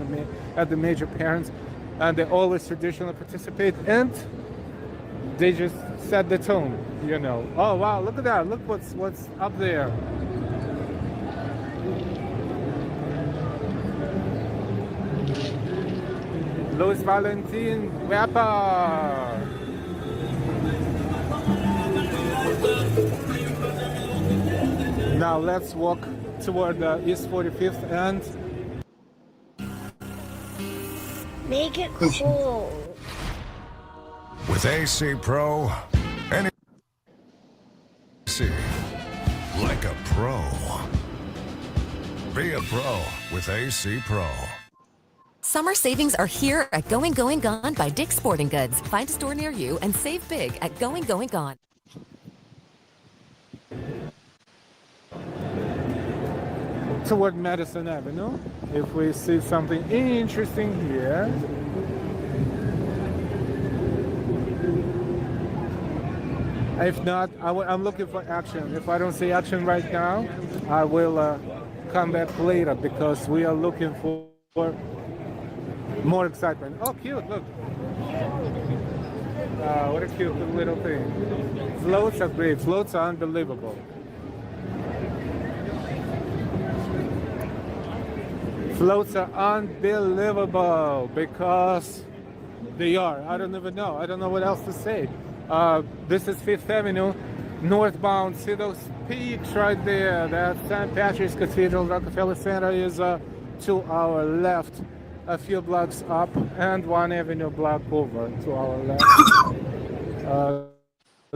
the major parents, and they always traditionally participate. And they just set the tone, you know. Oh wow! Look at that! Look what's up there. Luis Valentin Wepa. Now let's walk toward the East 45th and Make it cold. With AC Pro, any AC like a pro. Be a pro with AC Pro. Summer savings are here at Going Gone by Dick's Sporting Goods. Find a store near you and save big at Going Gone. Toward Madison Avenue, if we see something interesting here. If not, I'm looking for action. If I don't see action right now, I will come back later because we are looking for more excitement. Oh, cute, look. What a cute little thing. Floats are great. Floats are unbelievable. Floats are unbelievable because they are. I don't even know. I don't know what else to say. This is Fifth Avenue, northbound. See those peaks right there? That's St. Patrick's Cathedral. Rockefeller Center is to our left, a few blocks up, and 1 Avenue block over to our left.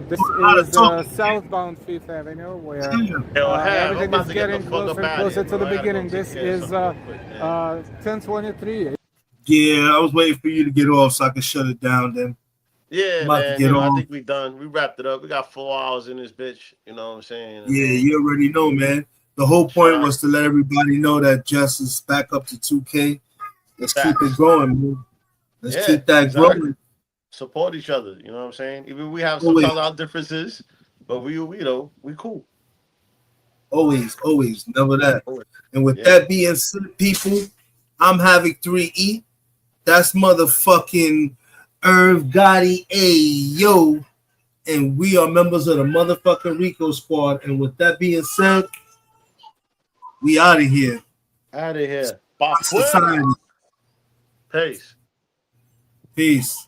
This is southbound Fifth Avenue, where everything is getting closer and closer to the beginning. This is 1023. Yeah, I was waiting for you to get off so I could shut it down then. Yeah, man. I think we done. We wrapped it up. We got 4 hours in this bitch. You know what I'm saying? Yeah, you already know, man. The whole point was to let everybody know that Jess is back up to 2K. Let's keep it going, man. Let's keep that growing. Support each other. You know what I'm saying? Even we have sometimes our differences, but we cool. Always, never that. And with that being said, people, I'm Havoc 3E. That's motherfucking Irv Gotti, yo. And we are members of the motherfucking Rico Squad. And with that being said, we out of here. Out of here. Society. Peace. Peace.